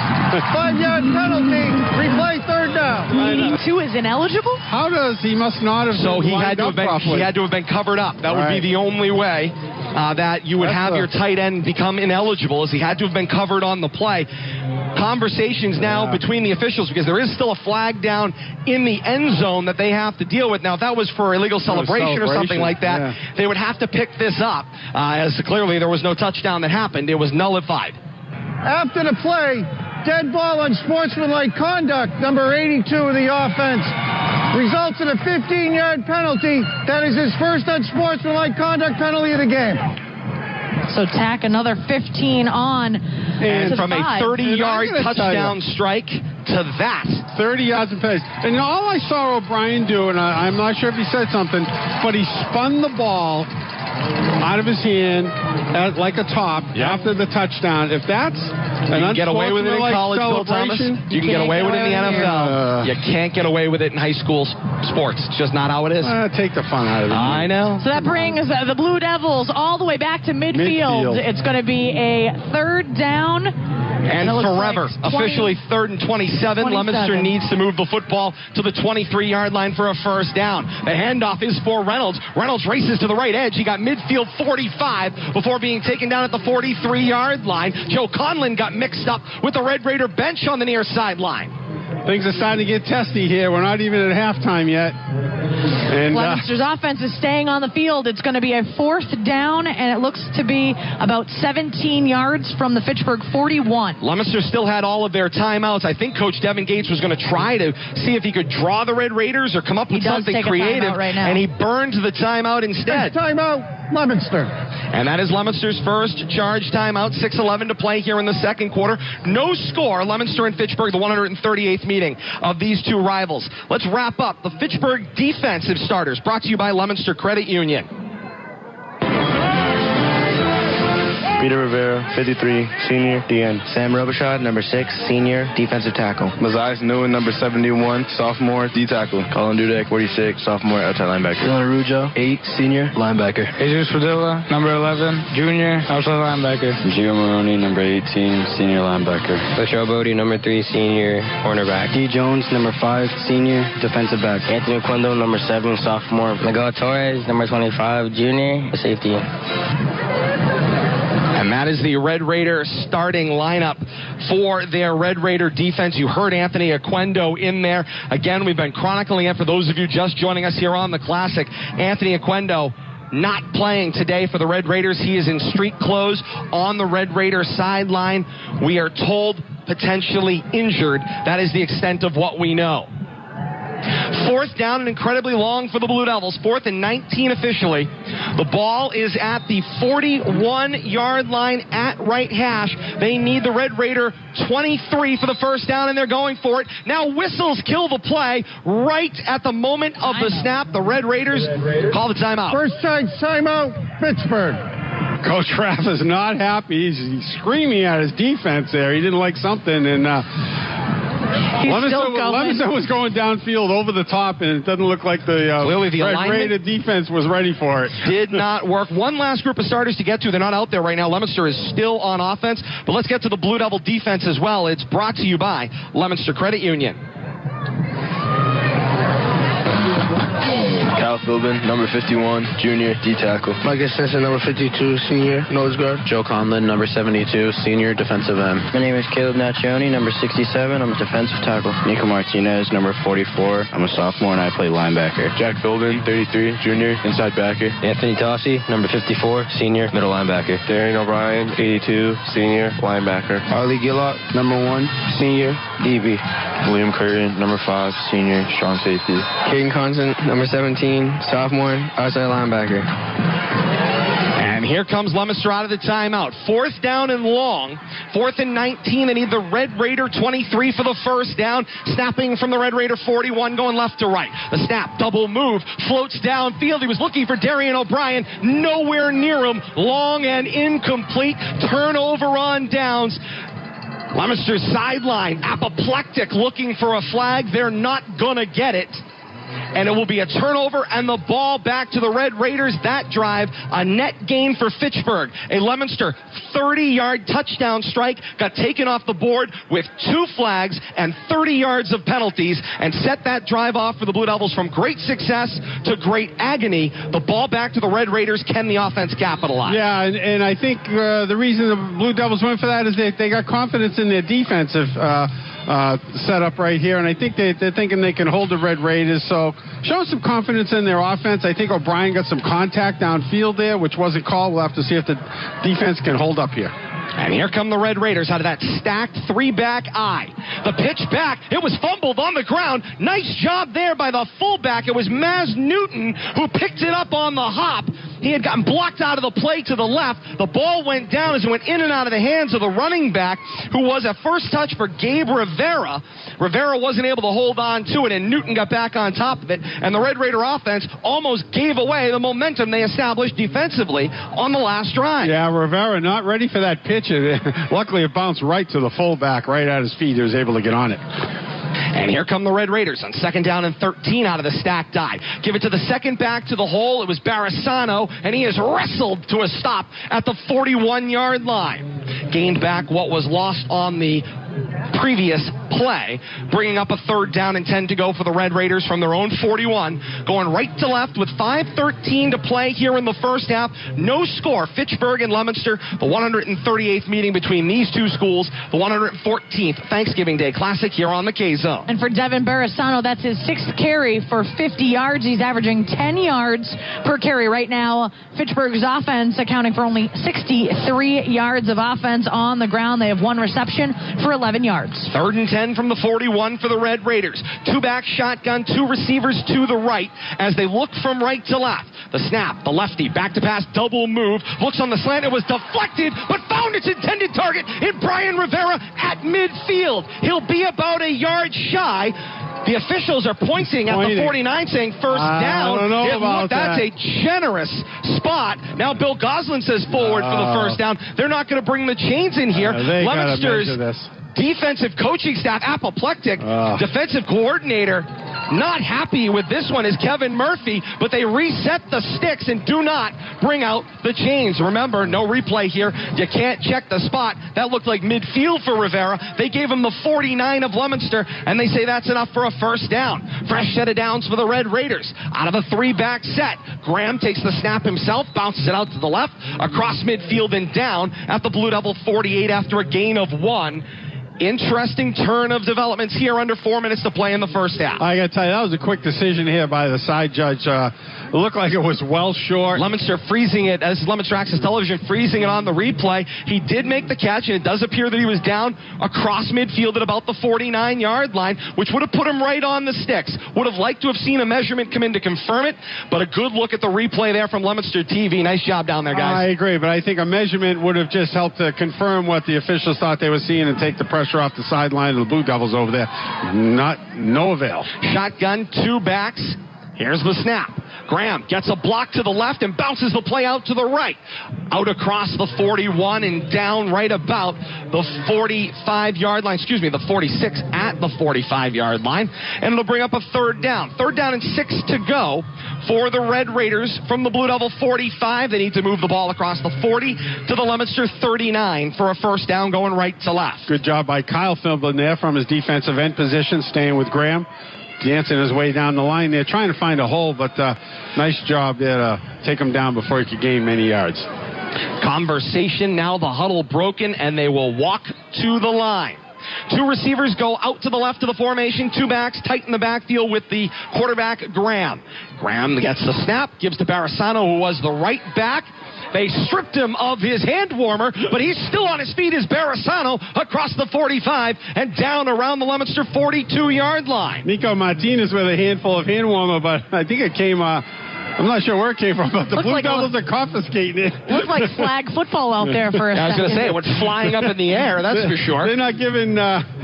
5-yard penalty. Replay third down. 82 is ineligible? How does he must not have So he had to have been covered up. That would be the only way that you would have your tight end become ineligible, is he had to have been covered on the play. Conversations now between the officials, because there is still a flag down in the end zone that they have to deal with. Now, if that was for illegal celebration or something like that, they would have to pick this up, as clearly there was no touchdown that happened. It was nullified. After the play, dead ball on sportsmanlike conduct, number 82 of the offense. Results in a 15-yard penalty. That is his first unsportsmanlike conduct penalty of the game. So tack another 15 on. And from a 30-yard touchdown strike to that. 30 yards of pace. And all I saw O'Brien do, and I'm not sure if he said something, but he spun the ball out of his hand like a top after the touchdown. If that's you can get away with it in college, Bill Thomas. You can get away with it in the NFL. You can't get away with it in high school sports. It's just not how it is. Take the fun out of it. I know. So that brings the Blue Devils all the way back to midfield. It's going to be a third down. And forever, officially 3rd and 27. Leominster needs to move the football to the 23-yard line for a first down. The handoff is for Reynolds. Reynolds races to the right edge. He got midfield 45 before being taken down at the 43-yard line. Joe Conlon got mixed up with the Red Raider bench on the near sideline. Things are starting to get testy here. We're not even at halftime yet. And Leominster's offense is staying on the field. It's going to be a fourth down, and it looks to be about 17 yards from the Fitchburg 41. Leominster still had all of their timeouts. I think Coach Devin Gates was going to try to see if he could draw the Red Raiders or come up with something creative, and he burned the timeout instead. Timeout, Leominster. And that is Leominster's first charge timeout. 6:11 to play here in the second quarter. No score. Leominster and Fitchburg, the 138th meeting of these two rivals. Let's wrap up the Fitchburg defensive starters, brought to you by Leominster Credit Union. Peter Rivera, 53, senior, DN. Sam Robichaud, number 6, senior, defensive tackle. Mazias Nguyen, number 71, sophomore, D tackle. Colin Dudek, 46, sophomore, outside linebacker. Dylan Arujo, 8, senior, linebacker. Jesus Padilla, number 11, junior, outside linebacker. Gio Maroney, number 18, senior, linebacker. Latrell Bodie, number 3, senior, cornerback. D. Jones, number 5, senior, defensive back. Anthony Oquendo, number 7, sophomore. Miguel Torres, number 25, junior, safety. And that is the Red Raider starting lineup for their Red Raider defense. You heard Anthony Oquendo in there. Again, we've been chronicling it for those of you just joining us here on the Classic. Anthony Oquendo not playing today for the Red Raiders. He is in street clothes on the Red Raider sideline. We are told potentially injured. That is the extent of what we know. Fourth down and incredibly long for the Blue Devils. 4th and 19 officially. The ball is at the 41-yard line at right hash. They need the Red Raider 23 for the first down, and they're going for it. Now whistles kill the play right at the moment of the snap. The Red Raiders call the timeout. First timeout, Fitchburg. Coach Raff is not happy. He's screaming at his defense there. He didn't like something, and Leominster was going downfield over the top, and it doesn't look like the Red Raider defense was ready for it. Did not work. One last group of starters to get to. They're not out there right now. Leominster is still on offense, but let's get to the Blue Devil defense as well. It's brought to you by Leominster Credit Union. Kyle Philbin, number 51, junior, D tackle. Mike Simpson, number 52, senior, nose guard. Joe Conlon, number 72, senior, defensive end. My name is Caleb Nachioni, number 67. I'm a defensive tackle. Nico Martinez, number 44. I'm a sophomore and I play linebacker. Jack Philbin, 33, junior, inside backer. Anthony Tossi, number 54, senior, middle linebacker. Darian O'Brien, 82, senior, linebacker. Harley Gillott, number 1, senior, DB. William Curry, number 5, senior, strong safety. Caden Constant, number 17, sophomore, outside linebacker. And here comes Leominster out of the timeout. 4th down and long. 4th and 19. They need the Red Raider 23 for the first down. Snapping from the Red Raider 41, going left to right. The snap, double move, floats downfield. He was looking for Darian O'Brien. Nowhere near him. Long and incomplete. Turnover on downs. Leominster's sideline, apoplectic, looking for a flag. They're not going to get it. And it will be a turnover and the ball back to the Red Raiders. That drive, a net gain for Fitchburg. A Leominster 30-yard touchdown strike got taken off the board with 2 flags and 30 yards of penalties and set that drive off for the Blue Devils from great success to great agony. The ball back to the Red Raiders. Can the offense capitalize? Yeah, and I think the reason the Blue Devils went for that is they got confidence in their defensive set up right here, and I think they're thinking they can hold the Red Raiders, so showing some confidence in their offense. I think O'Brien got some contact downfield there, which wasn't called. We'll have to see if the defense can hold up here. And here come the Red Raiders out of that stacked 3-back eye. The pitch back, it was fumbled on the ground. Nice job there by the fullback. It was Maz Newton who picked it up on the hop. He had gotten blocked out of the play to the left. The ball went down as it went in and out of the hands of the running back, who was a first touch for Gabe Rivera. Rivera wasn't able to hold on to it, and Newton got back on top of it. And the Red Raider offense almost gave away the momentum they established defensively on the last drive. Yeah, Rivera not ready for that pitch. Luckily, it bounced right to the fullback, right at his feet. He was able to get on it. And here come the Red Raiders on 2nd down and 13 out of the stacked eye. Give it to the second back to the hole. It was Barisano, and he is wrestled to a stop at the 41-yard line. Gained back what was lost on the previous play, bringing up a 3rd down and 10 to go for the Red Raiders from their own 41, going right to left with 5:13 to play here in the first half. No score. Fitchburg and Leominster, the 138th meeting between these two schools, the 114th Thanksgiving Day Classic here on the K-Zone. And for Devin Barisano, that's his 6th carry for 50 yards. He's averaging 10 yards per carry right now. Fitchburg's offense accounting for only 63 yards of offense on the ground. They have 1 reception for 11 yards. 3rd and 10 from the 41 for the Red Raiders. 2-back shotgun, 2 receivers to the right as they look from right to left. The snap, the lefty, back to pass, double move, looks on the slant. It was deflected, but found its intended target in Brian Rivera at midfield. He'll be about a yard shy. The officials are pointing at the 49 saying first down. I don't know about that's that. a generous spot. Now Bill Goslin says forward for the first down. They're not going to bring the chains in here. Leominster's defensive coaching staff, apoplectic, defensive coordinator, not happy with this one is Kevin Murphy, but they reset the sticks and do not bring out the chains. Remember, no replay here. You can't check the spot. That looked like midfield for Rivera. They gave him the 49 of Leominster, and they say that's enough for a first down. Fresh set of downs for the Red Raiders. Out of a 3-back set, Graham takes the snap himself, bounces it out to the left, across midfield and down at the Blue Devil 48 after a gain of 1. Interesting turn of developments here under 4 minutes to play in the first half. I got to tell you, that was a quick decision here by the side judge. It looked like it was well short. Leominster freezing it, as Leominster Access Television freezing it on the replay. He did make the catch, and it does appear that he was down across midfield at about the 49-yard line, which would have put him right on the sticks. Would have liked to have seen a measurement come in to confirm it, but a good look at the replay there from Leominster TV. Nice job down there, guys. I agree, but I think a measurement would have just helped to confirm what the officials thought they were seeing and take the pressure off the sideline of the Blue Devils over there. No avail. Shotgun, 2 backs. Here's the snap. Graham gets a block to the left and bounces the play out to the right. Out across the 41 and down right about the 45-yard line. The 46 at the 45-yard line. And it'll bring up a 3rd down. 3rd down and 6 to go for the Red Raiders from the Blue Devil 45. They need to move the ball across the 40 to the Leominster 39 for a first down going right to left. Good job by Kyle Philbin there from his defensive end position, staying with Graham. Dancing his way down the line there, trying to find a hole, but nice job there to take him down before he could gain many yards. Conversation, now the huddle broken, and they will walk to the line. 2 receivers go out to the left of the formation, 2 backs tight in the backfield with the quarterback, Graham. Graham gets the snap, gives to Barisano, who was the right back. They stripped him of his hand warmer, but he's still on his feet as Barisano across the 45 and down around the Leominster 42-yard line. Nico Martinez with a handful of hand warmer, but I think it came I'm not sure where it came from, but the Blue Devils are confiscating it. Looked like flag football out there for a second. I was going to say, it went flying up in the air, that's for sure. They're not giving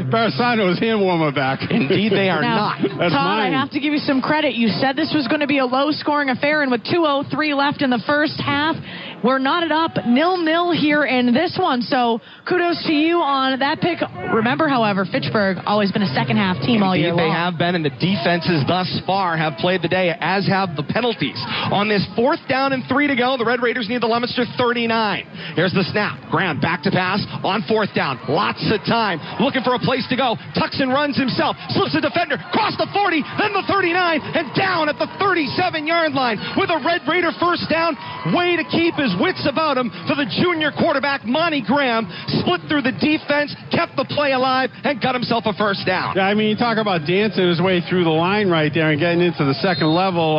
Barisano his hand warmer back. Indeed, they are now, not. That's Todd, mine. I have to give you some credit. You said this was going to be a low-scoring affair, and with 2:03 left in the first half, we're knotted up 0-0 here in this one. So kudos to you on that pick. Remember, however, Fitchburg always been a second-half team all year long. They have been, and the defenses thus far have played the day, as have the penalties. On this 4th down and 3 to go, the Red Raiders need the Leominster 39. Here's the snap. Graham back to pass on 4th down. Lots of time. Looking for a place to go. Tucks and runs himself. Slips a defender. Cross the 40, then the 39, and down at the 37-yard line with a Red Raider first down. Way to keep his wits about him for the junior quarterback, Monty Graham. Split through the defense, kept the play alive, and got himself a first down. Yeah, I mean, you talk about dancing his way through the line right there and getting into the second level.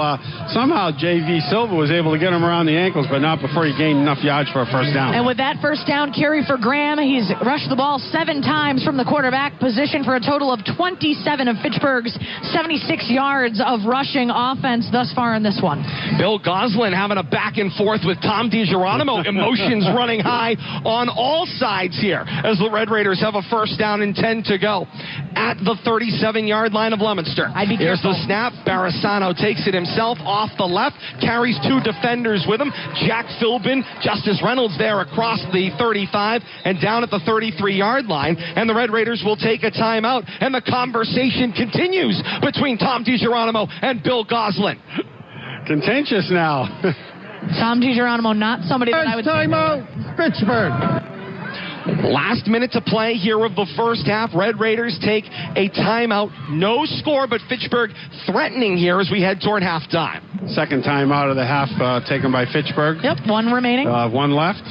Somehow J.V. Silva was able to get him around the ankles, but not before he gained enough yards for a first down. And with that first down carry for Graham, he's rushed the ball 7 times from the quarterback position for a total of 27 of Fitchburg's 76 yards of rushing offense thus far in this one. Bill Goslin having a back and forth with Tom DiGeronimo. Emotions running high on all sides here as the Red Raiders have a first down and 10 to go at the 37-yard line of Leominster. Here's the snap. Barisano takes it himself off the left, carries 2 defenders with him. Jack Philbin, Justice Reynolds there across the 35 and down at the 33-yard line. And the Red Raiders will take a timeout, and the conversation continues between Tom DiGeronimo and Bill Goslin. Contentious now. Tom DiGeronimo, not somebody that I would... Timeout, Fitchburg. Last minute to play here of the first half. Red Raiders take a timeout. No score, but Fitchburg threatening here as we head toward halftime. Second timeout of the half taken by Fitchburg. Yep, 1 remaining. 1 left.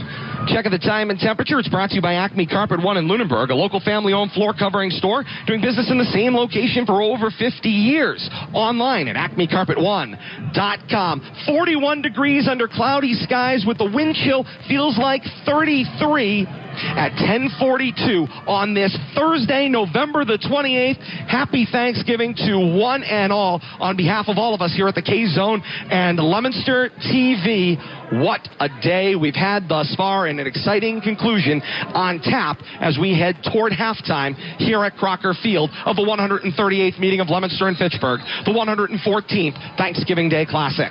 Check of the time and temperature. It's brought to you by Acme Carpet One in Lunenburg, a local family-owned floor covering store doing business in the same location for over 50 years. Online at acmecarpetone.com. 41 degrees under cloudy skies with the wind chill feels like 33 at 10:42 on this Thursday, November the 28th. Happy Thanksgiving to one and all on behalf of all of us here at the K-Zone and Leominster TV. What a day we've had thus far, and an exciting conclusion on tap as we head toward halftime here at Crocker Field of the 138th meeting of Leominster and Fitchburg, the 114th Thanksgiving Day Classic.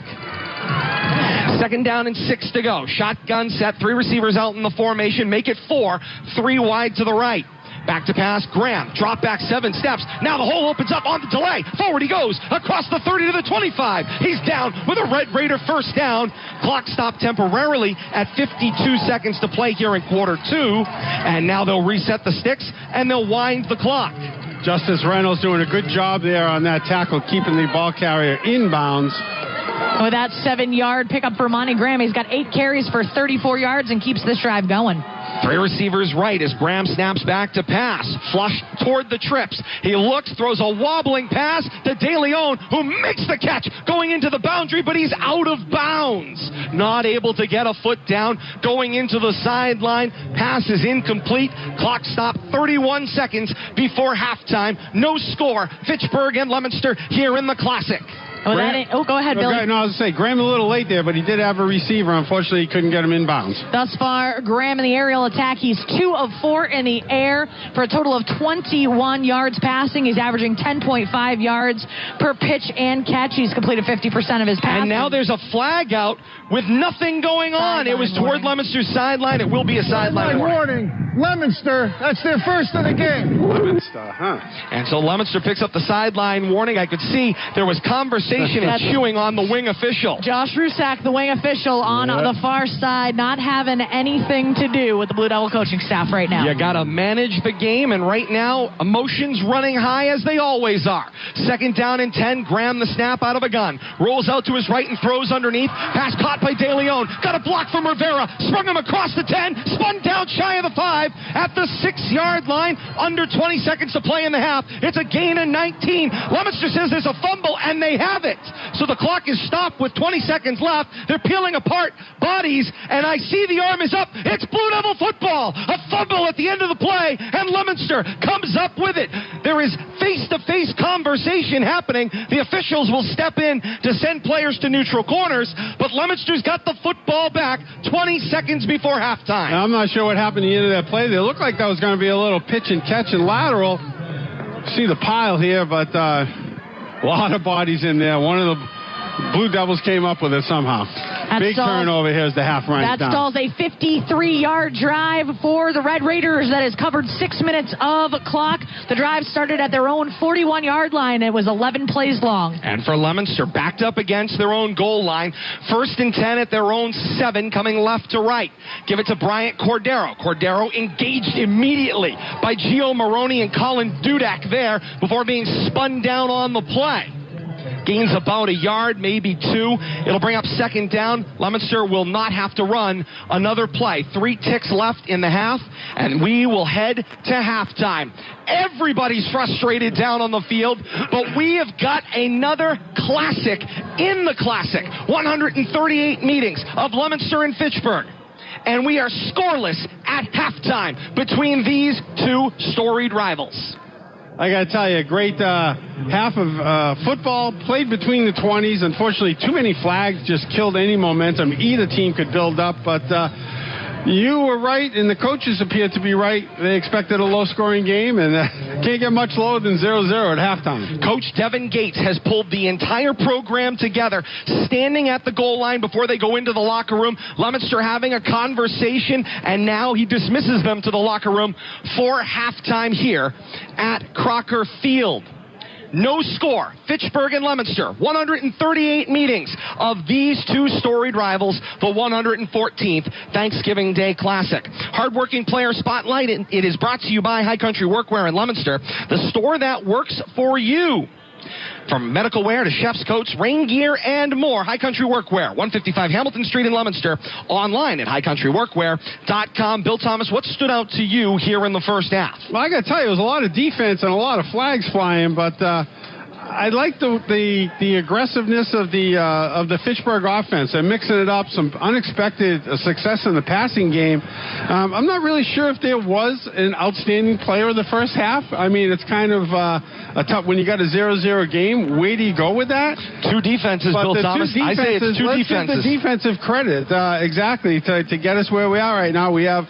Second down and 6 to go. Shotgun set, 3 receivers out in the formation. Make it 4, 3 wide to the right. Back to pass, Graham. Drop back 7 steps. Now the hole opens up on the delay. Forward he goes. Across the 30 to the 25. He's down with a Red Raider first down. Clock stopped temporarily at 52 seconds to play here in quarter 2. And now they'll reset the sticks and they'll wind the clock. Justice Reynolds doing a good job there on that tackle, keeping the ball carrier inbounds. With that 7-yard pickup for Monty Graham, he's got 8 carries for 34 yards and keeps this drive going. 3 receivers right as Graham snaps back to pass. Flush toward the trips. He looks, throws a wobbling pass to De Leon, who makes the catch going into the boundary, but he's out of bounds. Not able to get a foot down going into the sideline. Pass is incomplete. Clock stop 31 seconds before halftime. No score. Fitchburg and Leominster here in the Classic. Oh, go ahead, Billy. Okay, no, I was going to say, Graham a little late there, but he did have a receiver. Unfortunately, he couldn't get him inbounds. Thus far, Graham in the aerial attack, he's 2 of 4 in the air for a total of 21 yards passing. He's averaging 10.5 yards per pitch and catch. He's completed 50% of his passes. And now there's a flag out with nothing going on. It was toward Leominster's sideline. It will be a sideline warning. Leominster, that's their first of the game. Leominster, huh? And so Leominster picks up the sideline warning. I could see there was conversation and chewing on the wing official. Josh Rusak, the wing official on the far side, not having anything to do with the Blue Devil coaching staff right now. You got to manage the game, and right now, emotions running high as they always are. Second down and 10, Graham the snap out of a gun. Rolls out to his right and throws underneath. Pass caught by De Leon. Got a block from Rivera. Sprung him across the 10. Spun down shy of the 5. drive at the 6-yard line. Under 20 seconds to play in the half. It's a gain of 19. Leominster says there's a fumble, and they have it. So the clock is stopped with 20 seconds left. They're peeling apart bodies, and I see the arm is up. It's Blue Devil football. A fumble at the end of the play, and Leominster comes up with it. There is face-to-face conversation happening. The officials will step in to send players to neutral corners, but Leominster's got the football back 20 seconds before halftime. Now, I'm not sure what happened at the end of that play. It looked like that was going to be a little pitch and catch and lateral. See the pile here, but a lot of bodies in there. One of the Blue Devils came up with it somehow. Big turnover here as the half runs down. That stalls a 53-yard drive for the Red Raiders that has covered 6 minutes of clock. The drive started at their own 41-yard line. It was 11 plays long. And for Leominster, backed up against their own goal line. 1st and 10 at their own 7, coming left to right. Give it to Bryant Cordero. Cordero engaged immediately by Gio Maroney and Colin Dudak there before being spun down on the play. Gains about a yard, maybe 2. It'll bring up 2nd down. Leominster will not have to run another play. 3 ticks left in the half, and we will head to halftime. Everybody's frustrated down on the field, but we have got another classic in the classic. 138 meetings of Leominster and Fitchburg. And we are scoreless at halftime between these two storied rivals. I got to tell you, a great half of football played between the 20s. Unfortunately, too many flags just killed any momentum either team could build up. But you were right, and the coaches appeared to be right. They expected a low-scoring game, and can't get much lower than 0-0 at halftime. Coach Devin Gates has pulled the entire program together, standing at the goal line before they go into the locker room. Leominster having a conversation, and now he dismisses them to the locker room for halftime here at Crocker Field. No score. Fitchburg and Leominster. 138 meetings of these two storied rivals. The 114th Thanksgiving Day Classic. Hardworking player spotlight. It is brought to you by High Country Workwear in Leominster, the store that works for you. From medical wear to chef's coats, rain gear, and more, High Country Workwear, 155 Hamilton Street in Leominster. Online at highcountryworkwear.com. Bill Thomas, what stood out to you here in the first half? Well, I got to tell you, it was a lot of defense and a lot of flags flying, but I like the aggressiveness of the Fitchburg offense. They're mixing it up, some unexpected success in the passing game. I'm not really sure if there was an outstanding player in the first half. I mean, it's kind of a tough when you got a 0-0 game. Where do you go with that? Two defenses, Bill Thomas. I say it's two defenses. Let's give the defensive credit, exactly, to get us where we are right now. We have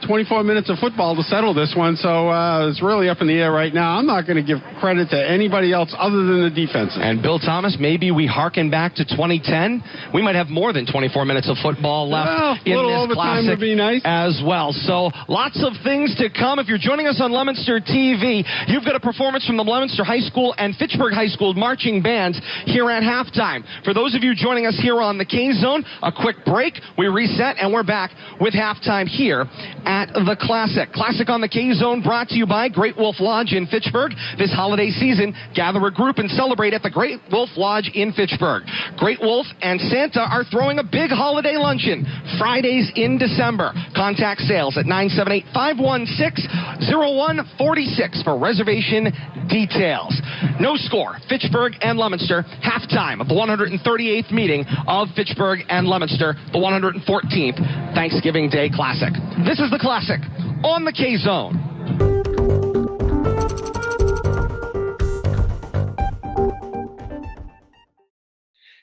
24 minutes of football to settle this one, so it's really up in the air right now. I'm not going to give credit to anybody else other than the defenses. And Bill Thomas, maybe we harken back to 2010. We might have more than 24 minutes of football left in this classic would be nice as well. So lots of things to come. If you're joining us on Leominster TV, you've got a performance from the Leominster High School and Fitchburg High School marching bands here at halftime. For those of you joining us here on the K-Zone, a quick break. We reset, and we're back with halftime here at the Classic. Classic on the K-Zone brought to you by Great Wolf Lodge in Fitchburg. This holiday season, gather a group and celebrate at the Great Wolf Lodge in Fitchburg. Great Wolf and Santa are throwing a big holiday luncheon Fridays in December. Contact sales at 978-516-0146 for reservation details. No score. Fitchburg and Leominster. Halftime of the 138th meeting of Fitchburg and Leominster, the 114th Thanksgiving Day Classic. This is the Classic on the K-Zone.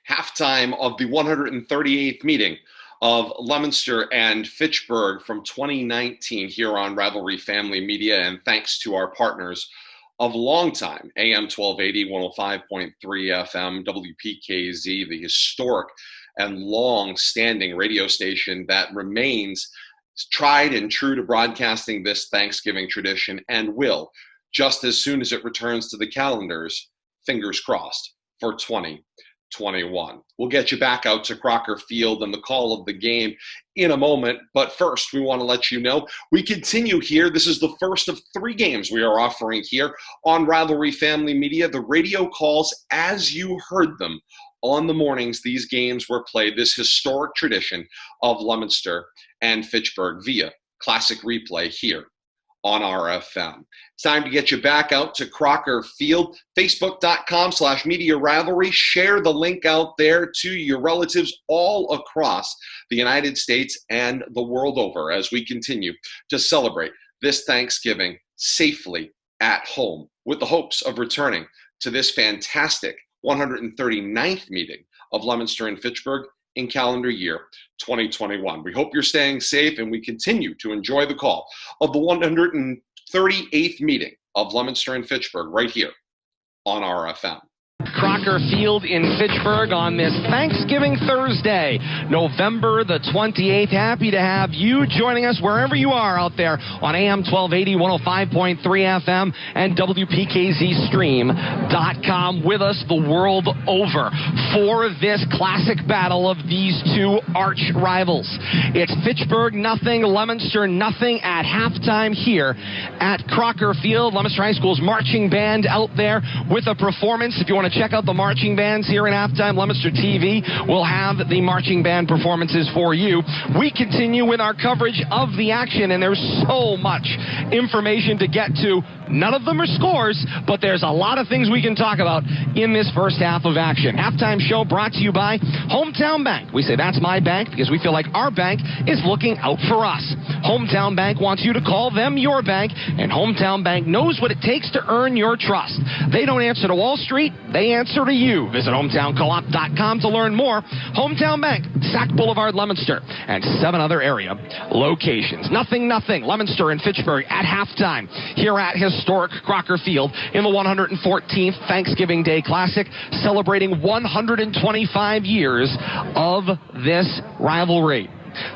Halftime of the 138th meeting of Leominster and Fitchburg from 2019 here on Rivalry Family Media, and thanks to our partners of long time, AM1280, 105.3 FM, WPKZ, the historic and long-standing radio station that remains tried and true to broadcasting this Thanksgiving tradition, and will, just as soon as it returns to the calendars, fingers crossed, for 2021. We'll get you back out to Crocker Field and the call of the game in a moment, but first we want to let you know we continue here. This is the first of 3 games we are offering here on Rivalry Family Media. The radio calls as you heard them on the mornings these games were played, this historic tradition of Leominster and Fitchburg via Classic Replay here on RFM. It's time to get you back out to Crocker Field, facebook.com/Media Rivalry. Share the link out there to your relatives all across the United States and the world over as we continue to celebrate this Thanksgiving safely at home with the hopes of returning to this fantastic 139th meeting of Leominster and Fitchburg in calendar year 2021. We hope you're staying safe, and we continue to enjoy the call of the 138th meeting of Leominster and Fitchburg right here on RFM. Crocker Field in Fitchburg on this Thanksgiving Thursday, November the 28th. Happy to have you joining us wherever you are out there on AM1280, 105.3 FM, and WPKZstream.com with us the world over for this classic battle of these two arch rivals. It's Fitchburg nothing, Leominster nothing at halftime here at Crocker Field. Leominster High School's marching band out there with a performance. If you want to check out the marching bands here in halftime, Leominster TV will have the marching band performances for you. We continue with our coverage of the action, and there's so much information to get to. None of them are scores, but there's a lot of things we can talk about in this first half of action. Halftime show brought to you by Hometown Bank. We say that's my bank because we feel like our bank is looking out for us. Hometown Bank wants you to call them your bank, and Hometown Bank knows what it takes to earn your trust. They don't answer to Wall Street, they answer to you. Visit hometowncoop.com to learn more. Hometown Bank, Sack Boulevard, Leominster, and 7 other area locations. Nothing, Leominster and Fitchburg at halftime here at historic Crocker Field in the 114th Thanksgiving Day Classic, celebrating 125 years of this rivalry.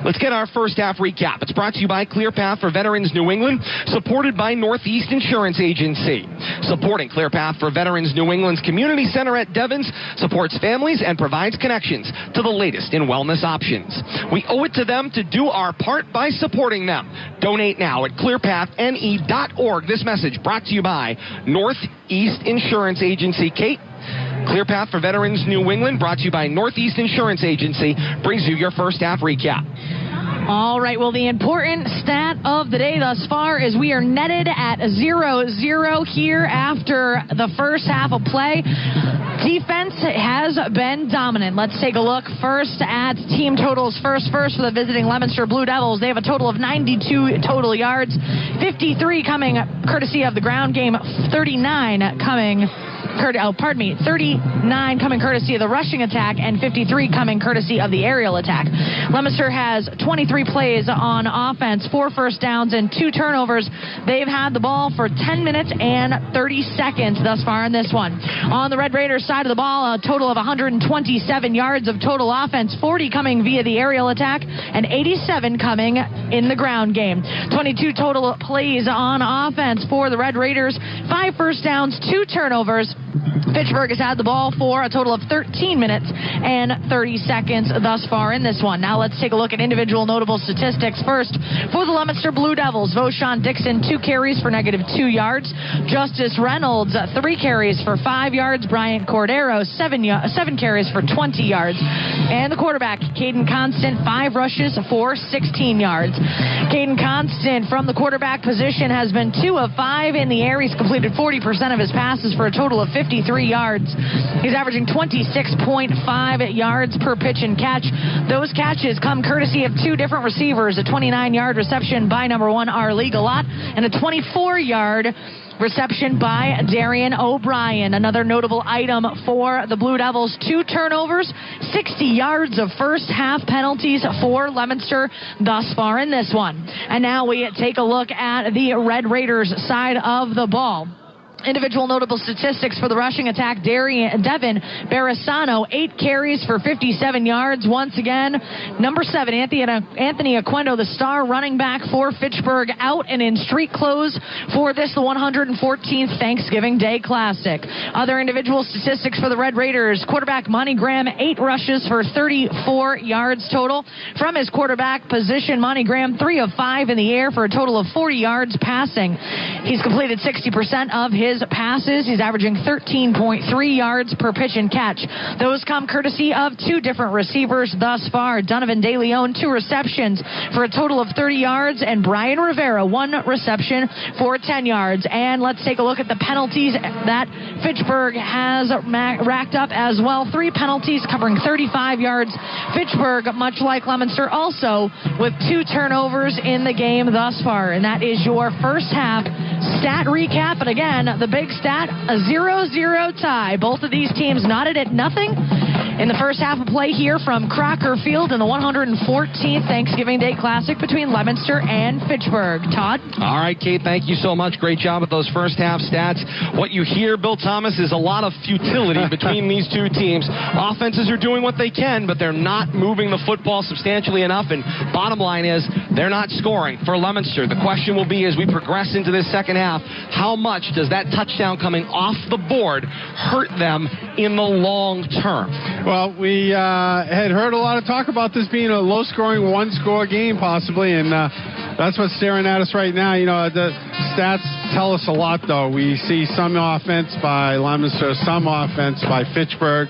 Let's get our first half recap. It's brought to you by ClearPath for Veterans New England, supported by Northeast Insurance Agency. Supporting ClearPath for Veterans New England's Community Center at Devens supports families and provides connections to the latest in wellness options. We owe it to them to do our part by supporting them. Donate now at clearpathne.org. This message brought to you by Northeast Insurance Agency. Kate? ClearPath for Veterans New England, brought to you by Northeast Insurance Agency, brings you your first half recap. All right, well, the important stat of the day thus far is we are netted at 0-0 here after the first half of play. Defense has been dominant. Let's take a look first at team totals first for the visiting Leominster Blue Devils. They have a total of 92 total yards, 53 coming courtesy of the ground game, 39 coming courtesy of the rushing attack, and 53 coming courtesy of the aerial attack. Leominster has 23 plays on offense, 4 first downs, and 2 turnovers. They've had the ball for 10 minutes and 30 seconds thus far in this one. On the Red Raiders side of the ball, a total of 127 yards of total offense, 40 coming via the aerial attack, and 87 coming in the ground game. 22 total plays on offense for the Red Raiders, 5 first downs, 2 turnovers. Fitchburg has had the ball for a total of 13 minutes and 30 seconds thus far in this one. Now let's take a look at individual notable statistics. First, for the Leominster Blue Devils, Voshawn Dixon, 2 carries for -2 yards. Justice Reynolds, 3 carries for 5 yards. Bryant Cordero, 7 carries for 20 yards. And the quarterback, Caden Constant, 5 rushes for 16 yards. Caden Constant from the quarterback position has been 2 of 5 in the air. He's completed 40% of his passes for a total of 53 yards. He's averaging 26.5 yards per pitch and catch. Those catches come courtesy of 2 different receivers, a 29-yard reception by number 1, Arlie Galat, and a 24-yard reception by Darian O'Brien. Another notable item for the Blue Devils, 2 turnovers, 60 yards of first half penalties for Leominster thus far in this one. And now we take a look at the Red Raiders side of the ball. Individual notable statistics for the rushing attack, Devin Barisano, 8 carries for 57 yards. Once again, number 7, Anthony Aquendo, the star running back for Fitchburg, out and in street clothes for this, the 114th Thanksgiving Day Classic. Other individual statistics for the Red Raiders, quarterback Monty Graham, 8 rushes for 34 yards total. From his quarterback position, Monty Graham, 3 of 5 in the air for a total of 40 yards passing. He's completed 60% of his his passes. He's averaging 13.3 yards per pitch and catch. Those come courtesy of 2 different receivers thus far. Donovan DeLeon, 2 receptions for a total of 30 yards, and Brian Rivera, 1 reception for 10 yards. And let's take a look at the penalties that Fitchburg has racked up as well. 3 penalties covering 35 yards. Fitchburg, much like Leominster, also with 2 turnovers in the game thus far. And that is your first half stat recap. And again, the big stat, a 0-0 tie. Both of these teams knotted at nothing in the first half of play here from Crocker Field in the 114th Thanksgiving Day Classic between Leominster and Fitchburg. Todd? All right, Kate, thank you so much. Great job with those first half stats. What you hear, Bill Thomas, is a lot of futility between these 2 teams. Offenses are doing what they can, but they're not moving the football substantially enough, and bottom line is they're not scoring for Leominster. The question will be, as we progress into this second half, how much does that touchdown coming off the board hurt them in the long term? Well, we had heard a lot of talk about this being a low-scoring, 1-score game possibly, and that's what's staring at us right now. You know, the stats tell us a lot, though. We see some offense by Leominster, some offense by Fitchburg,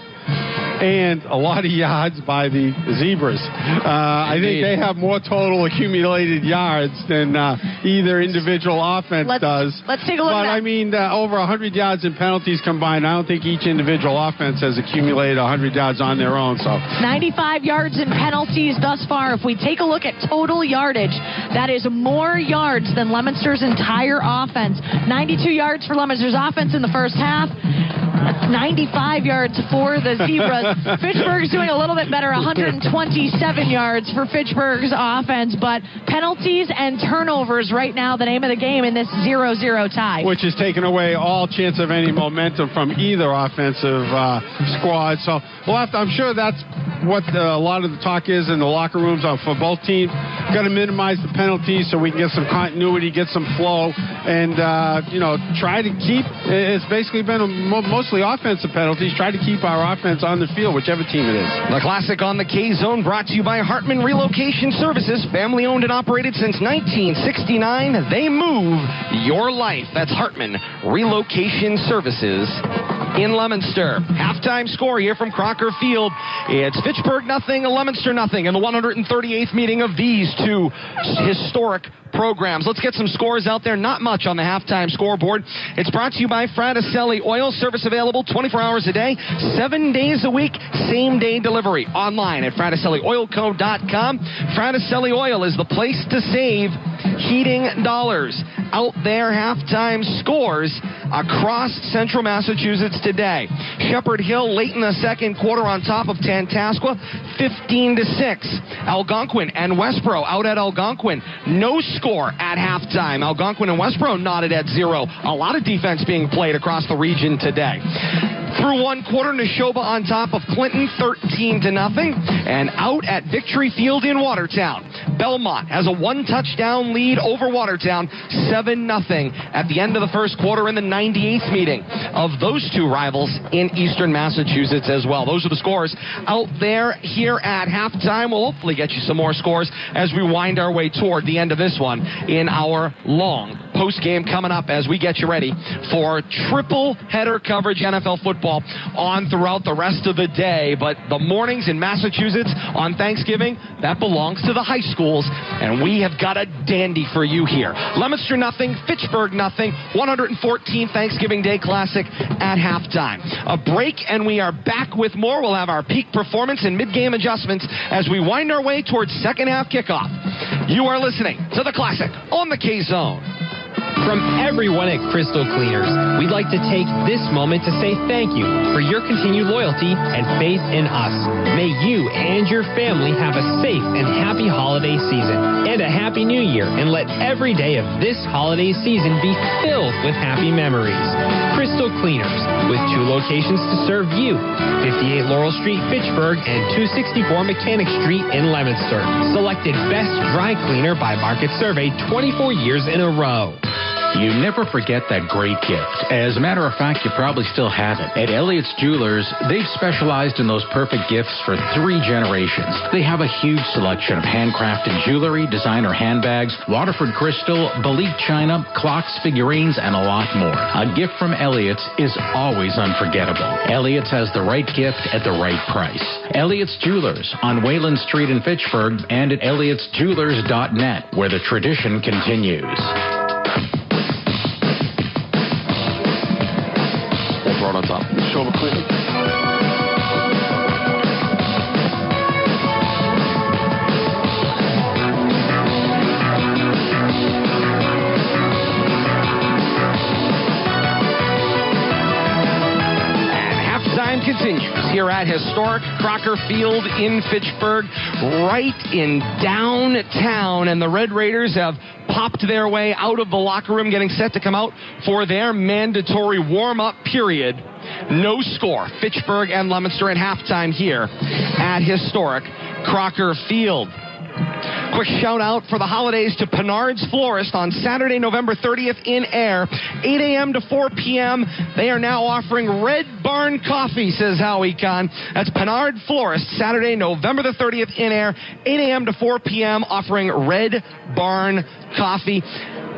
and a lot of yards by the Zebras. I think they have more total accumulated yards than either individual offense does. Let's take a look at that. But, I mean, over 100 yards in penalties combined. I don't think each individual offense has accumulated 100 yards on their own. So 95 yards in penalties thus far. If we take a look at total yardage, that is more yards than Leominster's entire offense. 92 yards for Leominster's offense in the first half. 95 yards for the Zebras. Fitchburg's doing a little bit better, 127 yards for Fitchburg's offense, but penalties and turnovers right now the name of the game in this 0-0 tie. Which has taken away all chance of any momentum from either offensive squad. So I'm sure that's what a lot of the talk is in the locker rooms for both teams. Got to minimize the penalties so we can get some continuity, get some flow, and try to keep. It's basically been mostly offensive penalties. Try to keep our offense on the field, whichever team it is. The Classic on the K-Zone brought to you by Hartman Relocation Services, family owned and operated since 1969. They move your life. That's Hartman Relocation Services in Leominster. Halftime score here from Crocker Field. It's Fitchburg 0, Leominster 0 in the 138th meeting of these 2 historic programs. Let's get some scores out there. Not much on the halftime scoreboard. It's brought to you by Fraticelli Oil. Service available 24 hours a day, 7 days a week, same-day delivery. Online at FraticelliOilCo.com. Fraticelli Oil is the place to save heating dollars. Out there, halftime scores across central Massachusetts today. Shepherd Hill late in the second quarter on top of Tantascwa, 15-6. Algonquin and Westboro out at Algonquin. No score at halftime. Algonquin and Westboro knotted at 0. A lot of defense being played across the region today. Through one quarter, Neshoba on top of Clinton, 13-0. And out at Victory Field in Watertown, Belmont has a 1-touchdown lead over Watertown, 7-0 at the end of the first quarter in the 98th meeting of those 2 rivals in eastern Massachusetts as well. Those are the scores out there here at halftime. We'll hopefully get you some more scores as we wind our way toward the end of this one in our long post-game coming up as we get you ready for triple header coverage NFL football on throughout the rest of the day. But the mornings in Massachusetts on Thanksgiving, that belongs to the high schools, and we have got a dandy for you here. Leominster 0, Fitchburg 0, 114th Thanksgiving Day Classic at halftime. A break, and we are back with more. We'll have our peak performance and mid-game adjustments as we wind our way towards second half kickoff. You are listening to The Classic on the K-Zone. From everyone at Crystal Cleaners, we'd like to take this moment to say thank you for your continued loyalty and faith in us. May you and your family have a safe and happy holiday season and a happy new year, and let every day of this holiday season be filled with happy memories. Crystal Cleaners, with 2 locations to serve you, 58 Laurel Street, Fitchburg, and 264 Mechanic Street in Leominster. Selected Best Dry Cleaner by Market Survey 24 years in a row. You never forget that great gift. As a matter of fact, you probably still have it. At Elliott's Jewelers, they've specialized in those perfect gifts for 3 generations. They have a huge selection of handcrafted jewelry, designer handbags, Waterford crystal, Belief china, clocks, figurines, and a lot more. A gift from Elliott's is always unforgettable. Elliott's has the right gift at the right price. Elliott's Jewelers on Wayland Street in Fitchburg and at elliott'sjewelers.net, where the tradition continues. On top. Shoulder clear. Continues here at historic Crocker Field in Fitchburg, right in downtown, and the Red Raiders have popped their way out of the locker room, getting set to come out for their mandatory warm-up period. No score, Fitchburg and Leominster at halftime here at historic Crocker Field. Quick shout out for the holidays to Penard's Florist on Saturday, November 30th in Air, 8 a.m. to 4 p.m. They are now offering Red Barn Coffee, says Howie Kahn. That's Penard Florist, Saturday, November the 30th in Air, 8 a.m. to 4 p.m. offering Red Barn Coffee.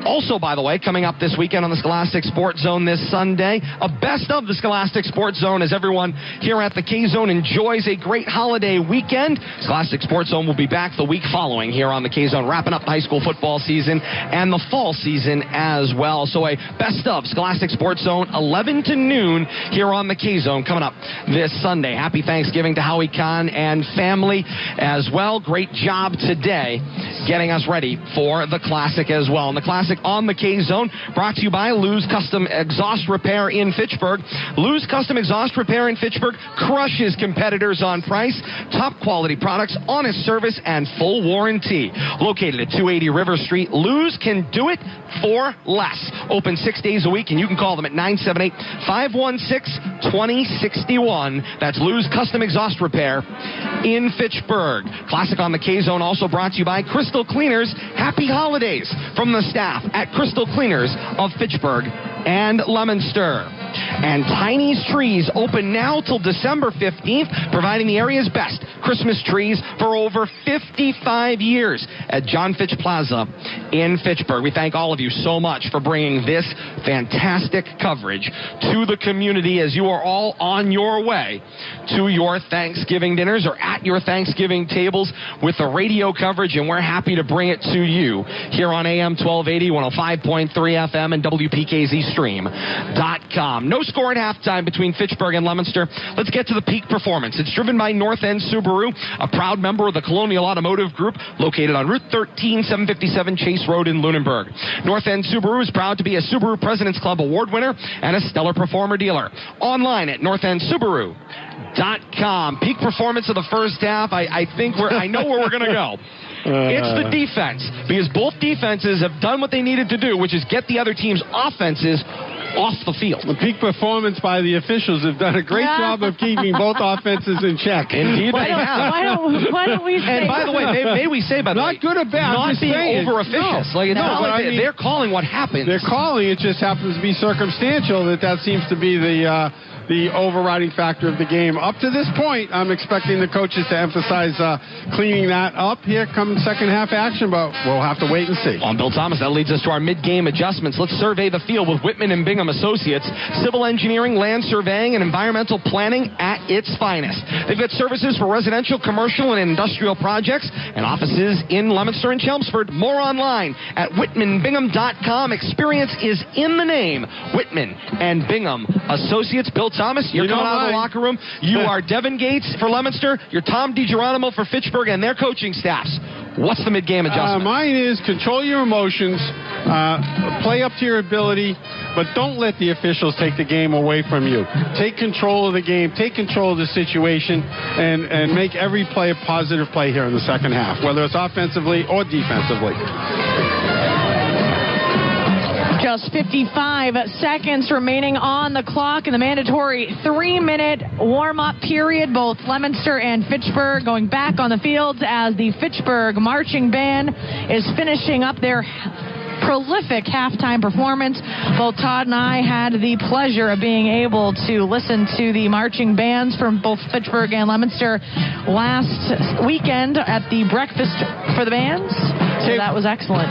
Also, by the way, coming up this weekend on the Scholastic Sports Zone this Sunday, a best of the Scholastic Sports Zone as everyone here at the K-Zone enjoys a great holiday weekend. Scholastic Sports Zone will be back the week following here on the K-Zone, wrapping up the high school football season and the fall season as well. So a best of Scholastic Sports Zone, 11 to noon here on the K-Zone coming up this Sunday. Happy Thanksgiving to Howie Kahn and family as well. Great job today getting us ready for the Classic as well. And the Classic on the K-Zone brought to you by Lou's Custom Exhaust Repair in Fitchburg. Lou's Custom Exhaust Repair in Fitchburg crushes competitors on price, top quality products, honest service, and full warranty. Located at 280 River Street, Lou's can do it for less. Open 6 days a week, and you can call them at 978-516-2061. That's Lou's Custom Exhaust Repair in Fitchburg. Classic on the K-Zone also brought to you by Crystal Cleaners. Happy holidays from the staff at Crystal Cleaners of Fitchburg and Leominster. And Tiny's Trees open now till December 15th, providing the area's best Christmas trees for over 55 years at John Fitch Plaza in Fitchburg. We thank all of you so much for bringing this fantastic coverage to the community as you are all on your way to your Thanksgiving dinners or at your Thanksgiving tables with the radio coverage, and we're happy to bring it to you here on AM1280, 105.3 FM, and WPKZstream.com. No score at halftime between Fitchburg and Leominster. Let's get to the peak performance. It's driven by North End Subaru, a proud member of the Colonial Automotive Group, located on Route 13, 757 Chase Road in Lunenburg. North End Subaru is proud to be a Subaru President's Club Award winner and a Stellar Performer dealer. Online at northendsubaru.com. Peak performance of the first half. I know where we're going to go. It's the defense, because both defenses have done what they needed to do, which is get the other team's offenses off the field. The peak performance by the officials have done a great job of keeping both offenses in check. Indeed, they have. Why don't we say? And by the way, may we say, by the way, not good or bad, not being over officious. They're calling what happens. They're calling. It just happens to be circumstantial that seems to be the overriding factor of the game. Up to this point, I'm expecting the coaches to emphasize cleaning that up. Here comes second half action, but we'll have to wait and see. On Bill Thomas, that leads us to our mid-game adjustments. Let's survey the field with Whitman and Bingham Associates. Civil engineering, land surveying, and environmental planning at its finest. They've got services for residential, commercial, and industrial projects, and offices in Leominster and Chelmsford. More online at whitmanbingham.com. Experience is in the name. Whitman and Bingham Associates. Bill Thomas, you're coming out of the locker room. You are Devin Gates for Leominster. You're Tom DiGeronimo for Fitchburg and their coaching staffs. What's the mid-game adjustment? Mine is control your emotions, play up to your ability, but don't let the officials take the game away from you. Take control of the game, take control of the situation, and make every play a positive play here in the second half, whether it's offensively or defensively. Just 55 seconds remaining on the clock in the mandatory 3-minute warm-up period. Both Leominster and Fitchburg going back on the fields as the Fitchburg marching band is finishing up their prolific halftime performance. Both Todd and I had the pleasure of being able to listen to the marching bands from both Fitchburg and Leominster last weekend at the Breakfast for the Bands. So that was excellent.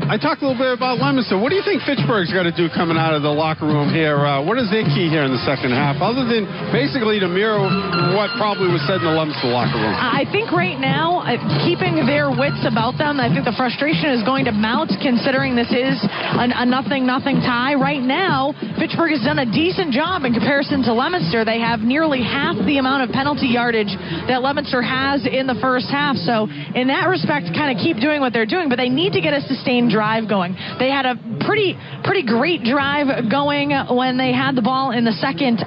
I talked a little bit about Leominster. What do you think Fitchburg's got to do coming out of the locker room here? What is their key here in the second half, other than basically to mirror what probably was said in the Leominster locker room? I think right now, keeping their wits about them, I think the frustration is going to mount considering this is a nothing tie. Right now, Fitchburg has done a decent job in comparison to Leominster. They have nearly half the amount of penalty yardage that Leominster has in the first half. So in that respect, kind of keep doing what they're doing, but they need to get a sustained drive going. They had a pretty great drive going when they had the ball in the second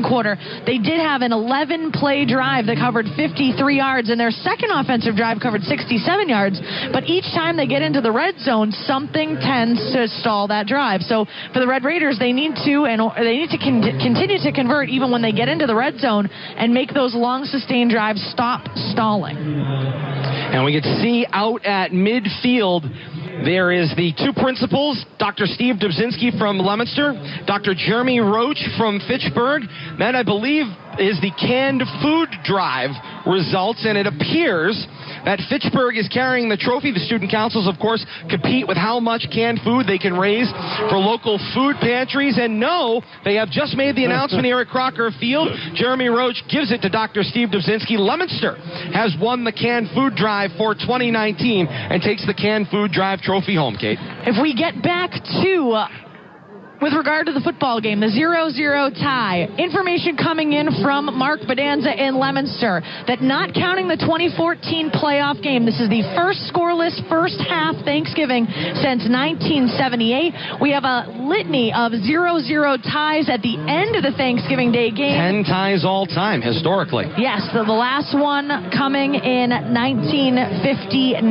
quarter. They did have an 11-play drive that covered 53 yards, and their second offensive drive covered 67 yards. But each time they get into the red zone, something tends to stall that drive. So for the Red Raiders, they need to continue to convert even when they get into the red zone and make those long sustained drives stop stalling. And we can see out at midfield, there is the two principals, Dr. Steve Dobzinski from Leominster, Dr. Jeremy Roach from Fitchburg. That, I believe, is the canned food drive results, and it appears that Fitchburg is carrying the trophy. The student councils, of course, compete with how much canned food they can raise for local food pantries. And no, they have just made the announcement here at Crocker Field. Jeremy Roach gives it to Dr. Steve Dobzinski. Leominster has won the canned food drive for 2019 and takes the canned food drive trophy home, Kate. If we get back to with regard to the football game, the 0-0 tie, information coming in from Mark Bedanza in Leominster that not counting the 2014 playoff game, this is the first scoreless first half Thanksgiving since 1978. We have a litany of 0-0 ties at the end of the Thanksgiving Day game. 10 ties all time, historically. Yes, the last one coming in 1959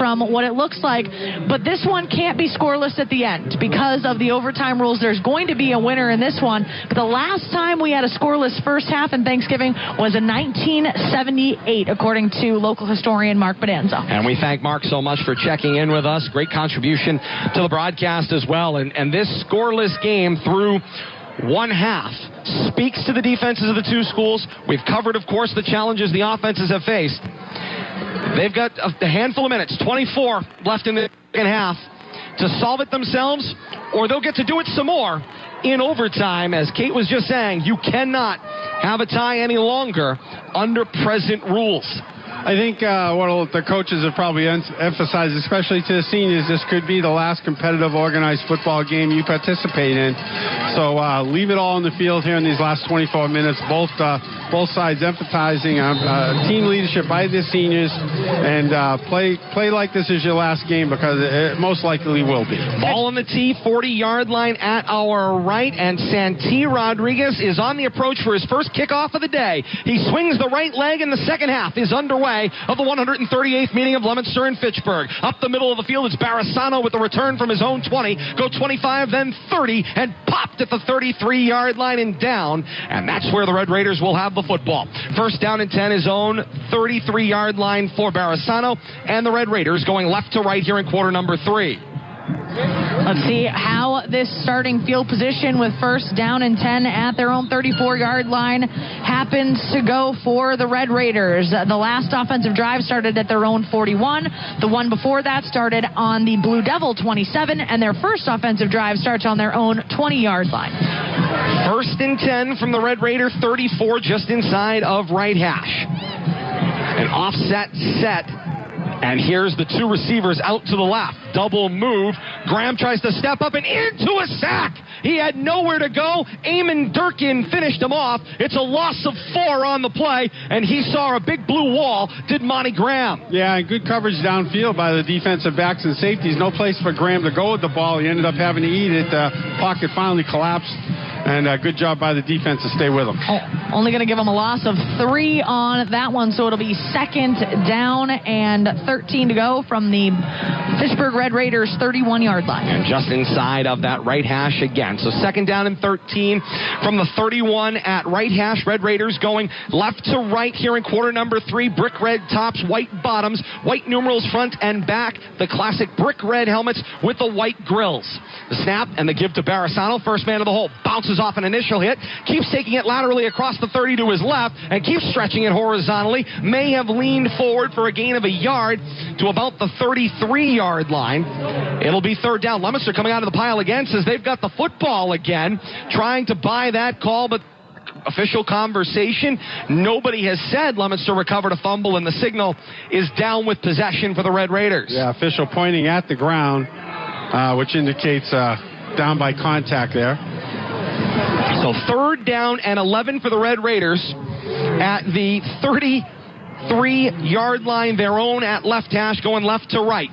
from what it looks like. But this one can't be scoreless at the end because of the overtime rules. There's going to be a winner in this one. But the last time we had a scoreless first half in Thanksgiving was in 1978, according to local historian Mark Bedanza. And we thank Mark so much for checking in with us. Great contribution to the broadcast as well. And this scoreless game through one half speaks to the defenses of the two schools. We've covered, of course, the challenges the offenses have faced. They've got a handful of minutes, 24 left in the second half, to solve it themselves, or they'll get to do it some more in overtime. As Kate was just saying, you cannot have a tie any longer under present rules. I think what the coaches have probably emphasized, especially to the seniors, this could be the last competitive organized football game you participate in. So leave it all on the field here in these last 24 minutes. Both sides emphasizing team leadership by the seniors, and play like this is your last game, because it most likely will be. Ball on the tee, 40-yard line at our right, and Santi Rodriguez is on the approach for his first kickoff of the day. He swings the right leg, and the second half is underway of the 138th meeting of Leominster and Fitchburg. Up the middle of the field is Barasano with the return from his own 20. Go 25, then 30, and popped at the 33-yard line and down. And that's where the Red Raiders will have the football. First down and 10, his own 33-yard line for Barasano. And the Red Raiders going left to right here in quarter number 3. Let's see how this starting field position with first down and 10 at their own 34-yard line happens to go for the Red Raiders. The last offensive drive started at their own 41. The one before that started on the Blue Devil 27, and their first offensive drive starts on their own 20-yard line. First and 10 from the Red Raider 34, just inside of right hash. An offset set. And here's the two receivers out to the left. Double move. Graham tries to step up and into a sack. He had nowhere to go. Eamon Durkin finished him off. It's a loss of 4 on the play, and he saw a big blue wall, did Monty Graham. Yeah, and good coverage downfield by the defensive backs and safeties. No place for Graham to go with the ball. He ended up having to eat it. The pocket finally collapsed And good job by the defense to stay with them. Only going to give them a loss of 3 on that one, so it'll be 2nd down and 13 to go from the Fitchburg Red Raiders 31-yard line. And just inside of that right hash again. So 2nd down and 13 from the 31 at right hash. Red Raiders going left to right here in quarter number 3. Brick red tops, white bottoms, white numerals front and back. The classic brick red helmets with the white grills. The snap and the give to Barasano. First man of the hole. Bounces off an initial hit. Keeps taking it laterally across the 30 to his left and keeps stretching it horizontally. May have leaned forward for a gain of a yard to about the 33-yard line. It'll be 3rd down. Leominster coming out of the pile again, says they've got the football again, trying to buy that call, but official conversation. Nobody has said Leominster recovered a fumble, and the signal is down with possession for the Red Raiders. Yeah, official pointing at the ground, which indicates down by contact there. So 3rd down and 11 for the Red Raiders at the 33-yard line, their own at left hash, going left to right.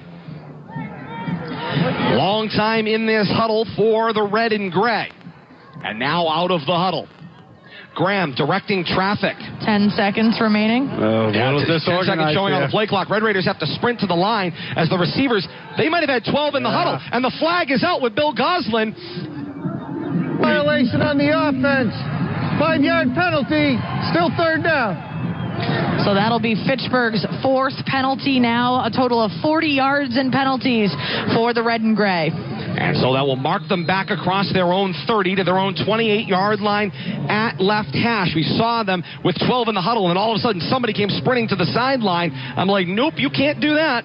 Long time in this huddle for the red and gray. And now out of the huddle. Graham directing traffic. 10 seconds remaining. 10 seconds showing on the play clock. Red Raiders have to sprint to the line as the receivers, they might have had 12 in the huddle. And the flag is out with Bill Goslin. Violation on the offense. 5-yard penalty. Still 3rd down. So that'll be Fitchburg's 4th penalty now. A total of 40 yards in penalties for the red and gray. And so that will mark them back across their own 30 to their own 28-yard line at left hash. We saw them with 12 in the huddle, and all of a sudden somebody came sprinting to the sideline. I'm like, nope, you can't do that.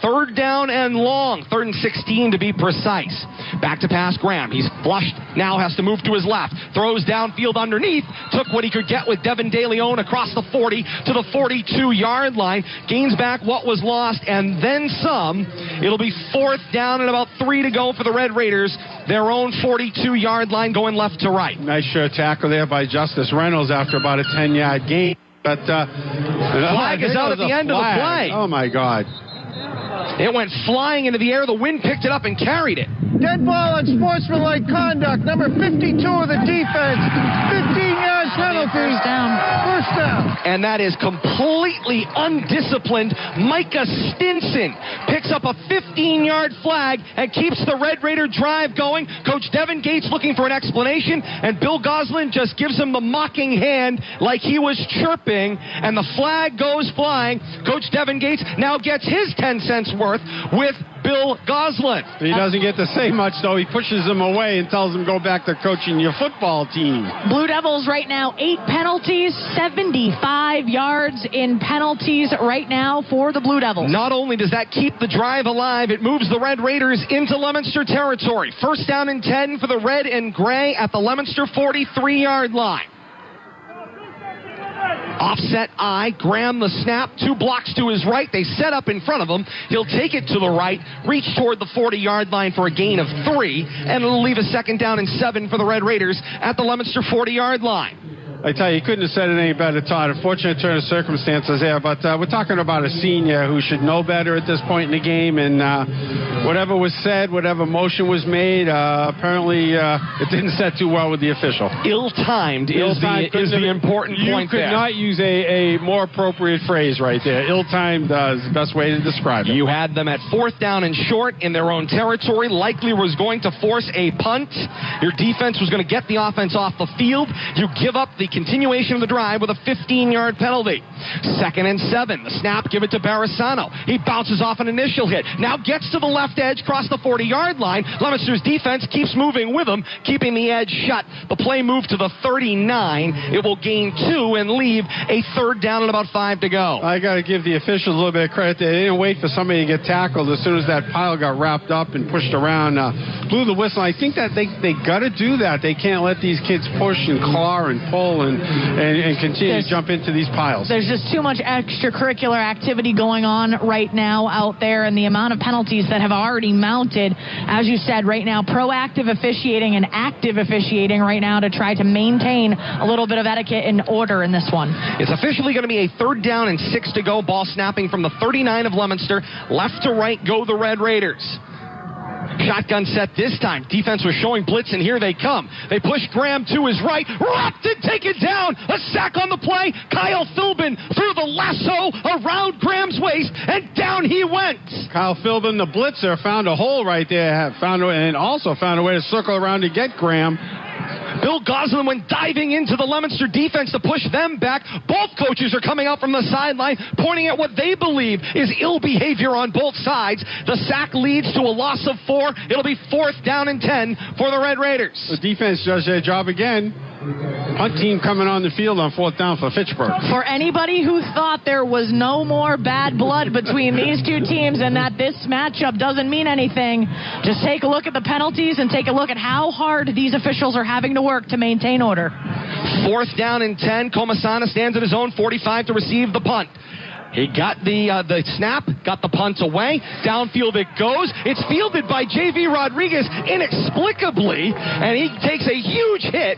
3rd down and long. 3rd and 16 to be precise. Back to pass Graham. He's flushed. Now has to move to his left. Throws downfield underneath. Took what he could get with Devin DeLeon across the 40 to the 42-yard line. Gains back what was lost and then some. It'll be 4th down and about 3 to go for the Red Raiders. Their own 42-yard line going left to right. Nice sure tackle there by Justice Reynolds after about a 10-yard gain. But flag is out at the end of the play. Oh, my God. It went flying into the air. The wind picked it up and carried it. Dead ball on sportsmanlike conduct. Number 52 of the defense. 15-yard penalty. First down. And that is completely undisciplined. Micah Stinson picks up a 15-yard flag and keeps the Red Raider drive going. Coach Devin Gates looking for an explanation, and Bill Goslin just gives him the mocking hand like he was chirping, and the flag goes flying. Coach Devin Gates now gets his 10 cents worth with Bill Goslin. He doesn't get to say much, though. He pushes him away and tells him, go back to coaching your football team. Blue Devils right now, 8 penalties, 75 yards in penalties right now for the Blue Devils. Not only does that keep the drive alive, it moves the Red Raiders into Leominster territory. 1st down and 10 for the red and gray at the Leominster 43-yard line. Offset eye, Graham the snap, 2 blocks to his right. They set up in front of him. He'll take it to the right, reach toward the 40-yard line for a gain of 3, and it'll leave a 2nd down and 7 for the Red Raiders at the Leominster 40-yard line. I tell you, you couldn't have said it any better, Todd. Unfortunate turn of circumstances there, but we're talking about a senior who should know better at this point in the game, and whatever was said, whatever motion was made, apparently it didn't set too well with the official. Ill-timed is the important point there. You could not use a more appropriate phrase right there. Ill-timed is the best way to describe it. You had them at 4th down and short in their own territory. Likely was going to force a punt. Your defense was going to get the offense off the field. You give up the continuation of the drive with a 15-yard penalty. 2nd and 7. The snap, give it to Barasano. He bounces off an initial hit. Now gets to the left edge, cross the 40-yard line. Leominster's defense keeps moving with him, keeping the edge shut. The play moved to the 39. It will gain 2 and leave a 3rd down and about 5 to go. I got to give the officials a little bit of credit. They didn't wait for somebody to get tackled. As soon as that pile got wrapped up and pushed around, blew the whistle. I think that they got to do that. They can't let these kids push and claw and pull and continue to jump into these piles. There's just too much extracurricular activity going on right now out there, and the amount of penalties that have already mounted. As you said, right now, proactive officiating and active officiating right now to try to maintain a little bit of etiquette and order in this one. It's officially going to be a 3rd down and 6 to go. Ball snapping from the 39 of Leominster. Left to right go the Red Raiders. Shotgun set this time. Defense was showing blitz, and here they come. They push Graham to his right. Wrapped and taken down. A sack on the play. Kyle Philbin threw the lasso around Graham's waist, and down he went. Kyle Philbin, the blitzer, found a hole right there, and also found a way to circle around to get Graham. Bill Goslin went diving into the Leominster defense to push them back. Both coaches are coming out from the sideline, pointing at what they believe is ill behavior on both sides. The sack leads to a loss of 4. It'll be 4th down and 10 for the Red Raiders. The defense does their job again. Punt team coming on the field on 4th down for Fitchburg. For anybody who thought there was no more bad blood between these two teams and that this matchup doesn't mean anything, just take a look at the penalties and take a look at how hard these officials are having to work to maintain order. 4th down and 10. Comasana stands at his own 45 to receive the punt. He got the snap, got the punt away. Downfield it goes. It's fielded by J.V. Rodriguez inexplicably, and he takes a huge hit.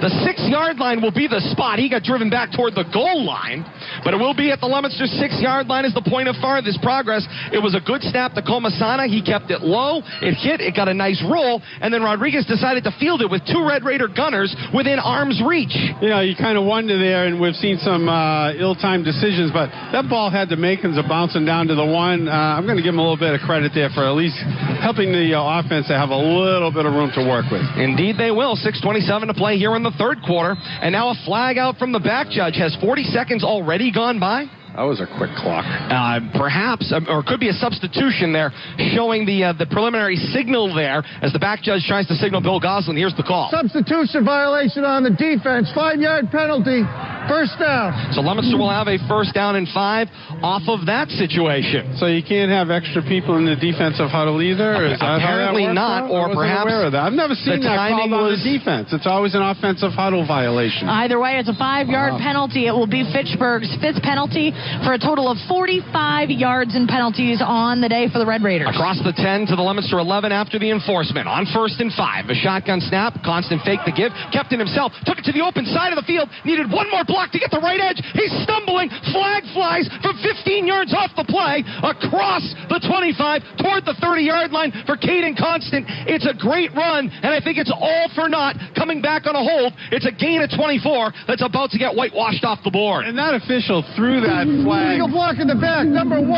The 6-yard line will be the spot. He got driven back toward the goal line, but it will be at the Leominster 6-yard line as the point of farthest progress. It was a good snap to Comasana. He kept it low. It hit. It got a nice roll, and then Rodriguez decided to field it with 2 Red Raider gunners within arm's reach. You know, you kind of wonder there, and we've seen some ill-timed decisions, but that ball had the makings of bouncing down to the 1. I'm going to give him a little bit of credit there for at least helping the offense to have a little bit of room to work with. Indeed they will. 6:27 to play here in the third quarter, and now a flag out from the back judge. Has 40 seconds already gone by? That was a quick clock. Perhaps, or it could be a substitution there, showing the preliminary signal there as the back judge tries to signal Bill Goslin. Here's the call. Substitution violation on the defense. 5-yard penalty. First down. So Leominster will have a 1st down and 5 off of that situation. So you can't have extra people in the defensive huddle either? Is that apparently how that not, or perhaps aware of that. I've never seen that called on the defense. It's always an offensive huddle violation. Either way, it's a 5-yard penalty. It will be Fitchburg's 5th penalty for a total of 45 yards in penalties on the day for the Red Raiders. Across the 10 to the Leominster 11 after the enforcement. On 1st and 5, a shotgun snap, constant fake to give. Captain himself took it to the open side of the field, needed one more block to get the right edge. He's stumbling. Flag flies from 15 yards off the play, across the 25 toward the 30-yard line for Caden Constant. It's a great run, and I think it's all for naught coming back on a hold. It's a gain of 24 that's about to get whitewashed off the board. And that official threw that flag. Illegal block in the back, number 1.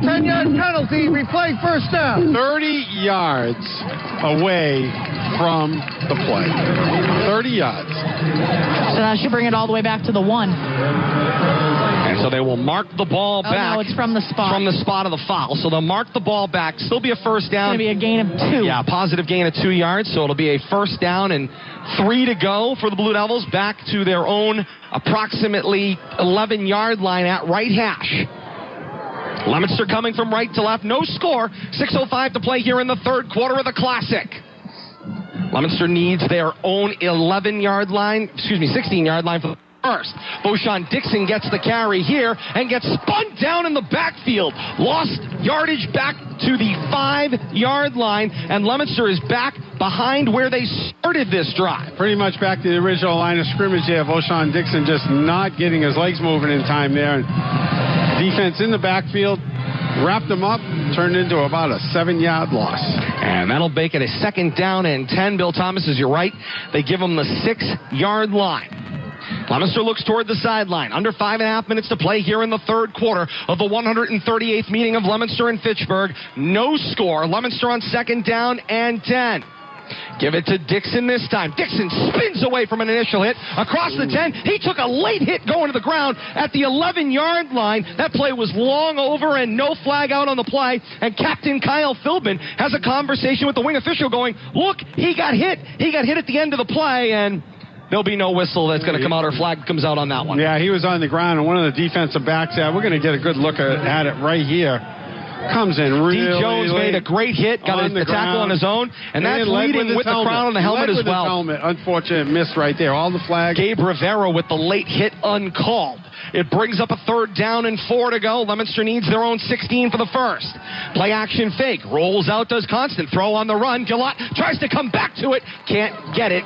10-yard penalty, replay 1st down. 30 yards away from the play. 30 yards. So that should bring it all the way back to the 1. And so they will mark the ball back. No, it's from the spot. From the spot of the foul. So they'll mark the ball back. Still be a 1st down. It's going to be a gain of 2. Yeah, positive gain of 2 yards. So it'll be a 1st down and 3 to go for the Blue Devils, back to their own approximately 11-yard line at right hash. Leominster coming from right to left. No score. 6:05 to play here in the third quarter of the Classic. Leominster needs their own 16-yard line for the first. Beauchamp Dixon gets the carry here and gets spun down in the backfield. Lost yardage back to the 5-yard line, and Leominster is back behind where they started this drive. Pretty much back to the original line of scrimmage there. Beauchamp Dixon just not getting his legs moving in time there. And defense in the backfield wrapped them up, turned into about a 7-yard loss. And that'll make it a 2nd down and 10. Bill Thomas is, you're right. They give him the 6-yard line. Leominster looks toward the sideline. Under 5.5 minutes to play here in the third quarter of the 138th meeting of Leominster and Fitchburg. No score. Leominster on 2nd down and 10. Give it to Dixon this time. Dixon spins away from an initial hit across the 10. He took a late hit going to the ground at the 11-yard line. That play was long over and no flag out on the play. And Captain Kyle Philbin has a conversation with the wing official going, look, he got hit. He got hit at the end of the play, and there'll be no whistle that's going to come out or flag comes out on that one. Yeah, he was on the ground, and one of the defensive backs, we're going to get a good look at it right here. Comes in really D. Jones made a great hit, got the tackle on his own, and that's leading with the crown and the helmet as well. Helmet. Unfortunate miss right there. All the flags. Gabe Rivera with the late hit uncalled. It brings up a 3rd down and 4 to go. Leominster needs their own 16 for the first. Play action fake. Rolls out, does Constant. Throw on the run. Gillott tries to come back to it. Can't get it.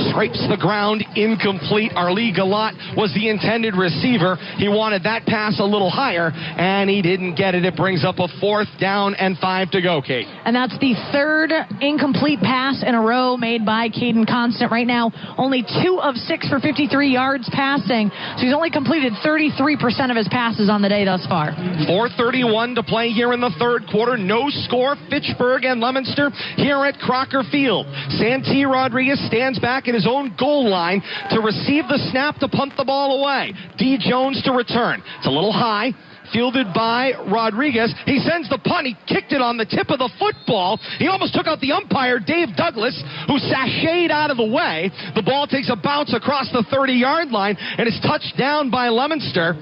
Scrapes the ground. Incomplete. Arlie Gillott was the intended receiver. He wanted that pass a little higher, and he didn't get it. It brings up a 4th down and 5 to go, Kate. And that's the third incomplete pass in a row made by Caden Constant. Right now, only 2 of 6 for 53 yards passing. So he's only completed 33% of his passes on the day thus far. 4:31 to play here in the third quarter. No score. Fitchburg and Leominster here at Crocker Field. Santee Rodriguez stands back at his own goal line to receive the snap to punt the ball away. D. Jones to return. It's a little high. Fielded by Rodriguez. He sends the punt. He kicked it on the tip of the football. He almost took out the umpire, Dave Douglas, who sashayed out of the way. The ball takes a bounce across the 30-yard line and is touched down by Leominster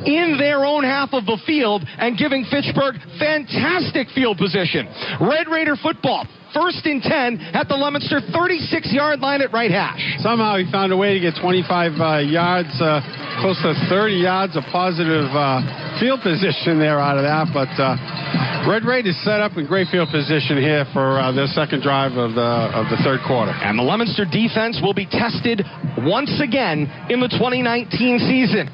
in their own half of the field and giving Fitchburg fantastic field position. Red Raider football. 1st and 10 at the Leominster 36-yard line at right hash. Somehow he found a way to get 25 yards, close to 30 yards of positive field position there out of that. But Red Raiders set up in great field position here for their second drive of the third quarter. And the Leominster defense will be tested once again in the 2019 season.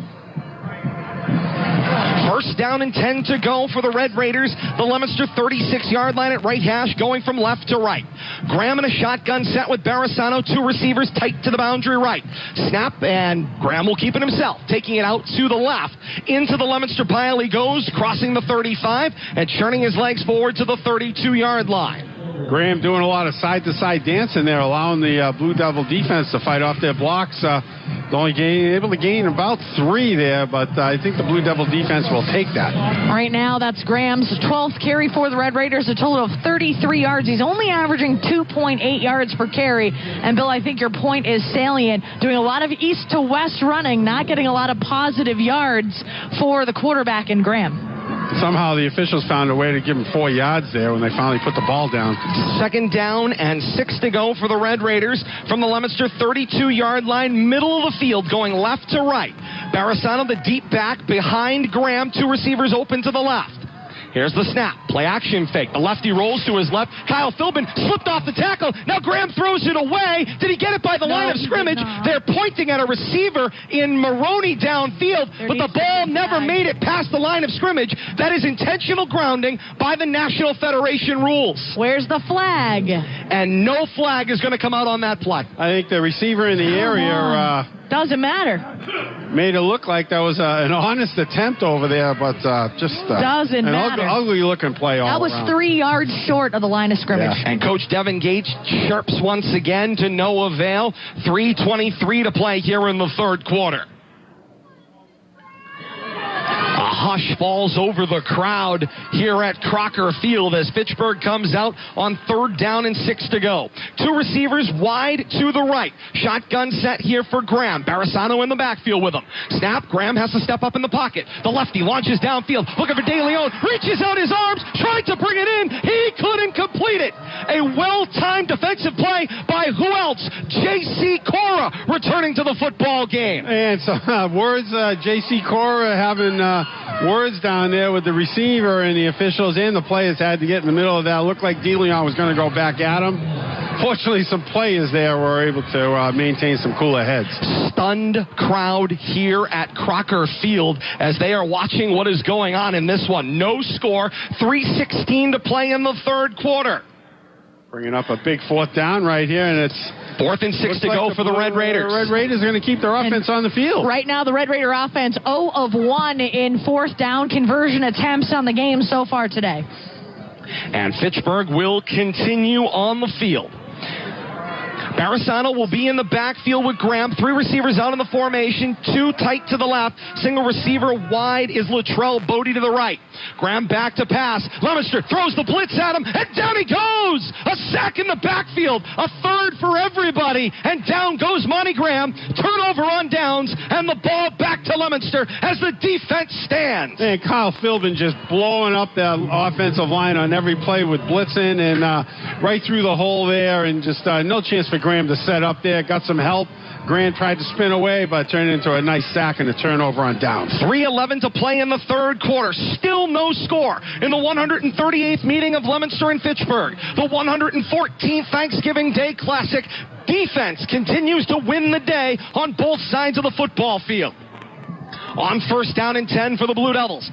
1st down and 10 to go for the Red Raiders. The Leominster 36-yard line at right hash, going from left to right. Graham in a shotgun set with Barisano, 2 receivers tight to the boundary right. Snap, and Graham will keep it himself, taking it out to the left. Into the Leominster pile he goes, crossing the 35 and churning his legs forward to the 32-yard line. Graham doing a lot of side-to-side dancing there, allowing the Blue Devil defense to fight off their blocks. Only able to gain about 3 there, but I think the Blue Devil defense will take that. Right now, that's Graham's 12th carry for the Red Raiders, a total of 33 yards. He's only averaging 2.8 yards per carry. And, Bill, I think your point is salient. Doing a lot of east to west running, not getting a lot of positive yards for the quarterback in Graham. Somehow the officials found a way to give him 4 yards there when they finally put the ball down. 2nd down and 6 to go for the Red Raiders from the Leominster 32-yard line, middle of the field, going left to right. Barisano, the deep back behind Graham, 2 receivers open to the left. Here's the snap. Play action fake. The lefty rolls to his left. Kyle Philbin slipped off the tackle. Now Graham throws it away. Did he get it by the line of scrimmage? They're pointing at a receiver in Maroney downfield, but the ball never made it past the line of scrimmage. That is intentional grounding by the National Federation rules. Where's the flag? And no flag is going to come out on that play. I think the receiver in the area doesn't matter. Made it look like that was an honest attempt over there, but just doesn't matter. Ugly looking play all around. That was around. 3 yards short of the line of scrimmage. Yeah. And Coach Devin Gage chirps once again to no avail. 3:23 to play here in the third quarter. A hush falls over the crowd here at Crocker Field as Fitchburg comes out on 3rd down and 6 to go. 2 receivers wide to the right. Shotgun set here for Graham. Barisano in the backfield with him. Snap. Graham has to step up in the pocket. The lefty launches downfield. Looking for De Leon. Reaches out his arms. Tried to bring it in. He couldn't complete it. A well-timed defensive play by who else? J.C. Cora returning to the football game. And some words, J.C. Cora having words down there with the receiver, and the officials and the players had to get in the middle of that. Looked like De Leon was going to go back at him. Fortunately, some players there were able to maintain some cooler heads. Stunned crowd here at Crocker Field as they are watching what is going on in this one. No score, 3:16 to play in the third quarter. Bringing up a big 4th down right here, and it's 4th and 6 to go for the Red Raiders. The Red Raiders are going to keep their offense on the field. Right now, the Red Raider offense 0 of 1 in 4th down conversion attempts on the game so far today. And Fitchburg will continue on the field. Barisano will be in the backfield with Graham. 3 receivers out in the formation. 2 tight to the left. Single receiver wide is Latrell Bodie to the right. Graham back to pass. Leominster throws the blitz at him, and down he goes. A sack in the backfield. A 3rd for everybody. And down goes Monty Graham. Turnover on downs, and the ball back to Leominster as the defense stands. And Kyle Philbin just blowing up that offensive line on every play with blitzing and right through the hole there, and just no chance for Graham to set up there. Got some help. Graham tried to spin away, but turned into a nice sack and a turnover on downs. 3:11 to play in the third quarter. Still no score in the 138th meeting of Leominster and Fitchburg. The 114th Thanksgiving Day Classic. Defense continues to win the day on both sides of the football field. On 1st down and 10 for the Blue Devils.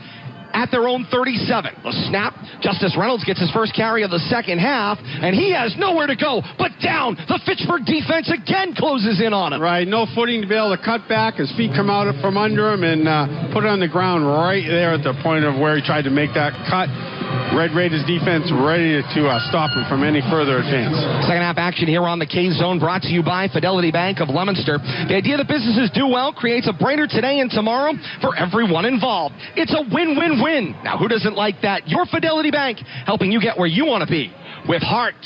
at their own 37. The snap, Justice Reynolds gets his first carry of the second half, and he has nowhere to go but down. The Fitchburg defense again closes in on him. Right, no footing to be able to cut back. His feet come out from under him and put it on the ground right there at the point of where he tried to make that cut. Red Raiders defense ready to stop him from any further advance. Second half action here on the K-Zone, brought to you by Fidelity Bank of Leominster. The idea that businesses do well creates a brighter today and tomorrow for everyone involved. It's a win-win-win. Now, who doesn't like that? Your Fidelity Bank, helping you get where you want to be. With heart.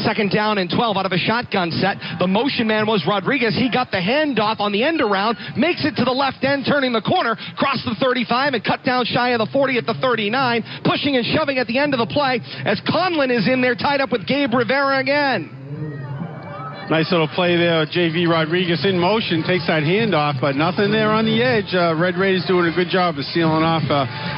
Second down and 12 out of a shotgun set. The motion man was Rodriguez. He got the handoff on the end around, makes it to the left end, turning the corner, cross the 35 and cut down shy of the 40 at the 39, pushing and shoving at the end of the play as Conlon is in there tied up with Gabe Rivera again. Nice little play there. JV Rodriguez in motion, takes that handoff, but nothing there on the edge. Red Raiders doing a good job of sealing off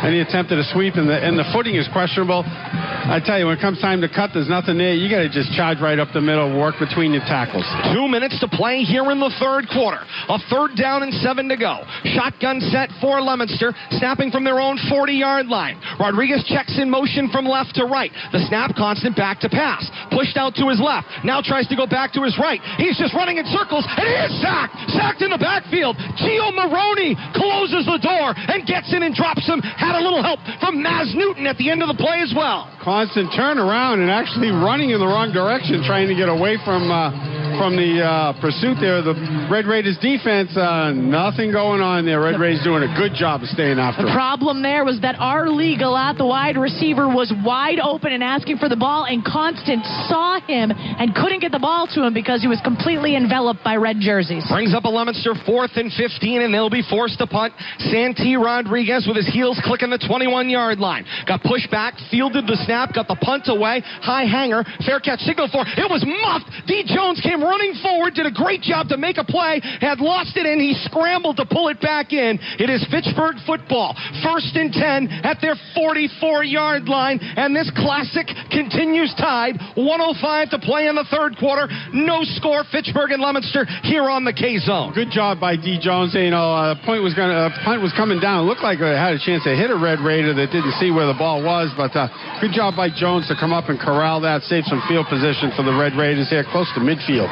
any attempt at a sweep, and the footing is questionable. I tell you, when it comes time to cut, there's nothing there. You got to just charge right up the middle, work between your tackles. 2 minutes to play here in the third quarter. A third down and 7 to go. Shotgun set for Leominster, snapping from their own 40-yard line. Rodriguez checks in motion from left to right. The snap constant back to pass. Pushed out to his left. Now tries to go back to his right. He's just running in circles, and he is sacked. Sacked in the backfield. Gio Maroney closes the door and gets in and drops him. Had a little help from Maz Newton at the end of the play as well. Constant turnaround and actually running in the wrong direction, trying to get away from the pursuit there. The Red Raiders defense, nothing going on there. Red Raiders doing a good job of staying after The him. problem there was that our Galat, the wide receiver, was wide open and asking for the ball, and Constant saw him and couldn't get the ball to him because he was completely enveloped by red jerseys. Brings up a Leominster 4th and 15, and they'll be forced to punt. Santee Rodriguez with his heels clicking the 21-yard line. Got pushed back, fielded the snap, got the punt away. High hanger, fair catch signal for. It was muffed. D. Jones came running forward, did a great job to make a play, had lost it, and he scrambled to pull it back in. It is Fitchburg football. 1st and 10 at their 44-yard line, and this classic continues tied. 1:05 to play in the third quarter. No score, Fitchburg and Leominster here on the K-Zone. Good job by D. Jones. Punt was coming down. It looked like it had a chance to hit a Red Raider that didn't see where the ball was, but good job by Jones to come up and corral that, save some field position for the Red Raiders here close to midfield.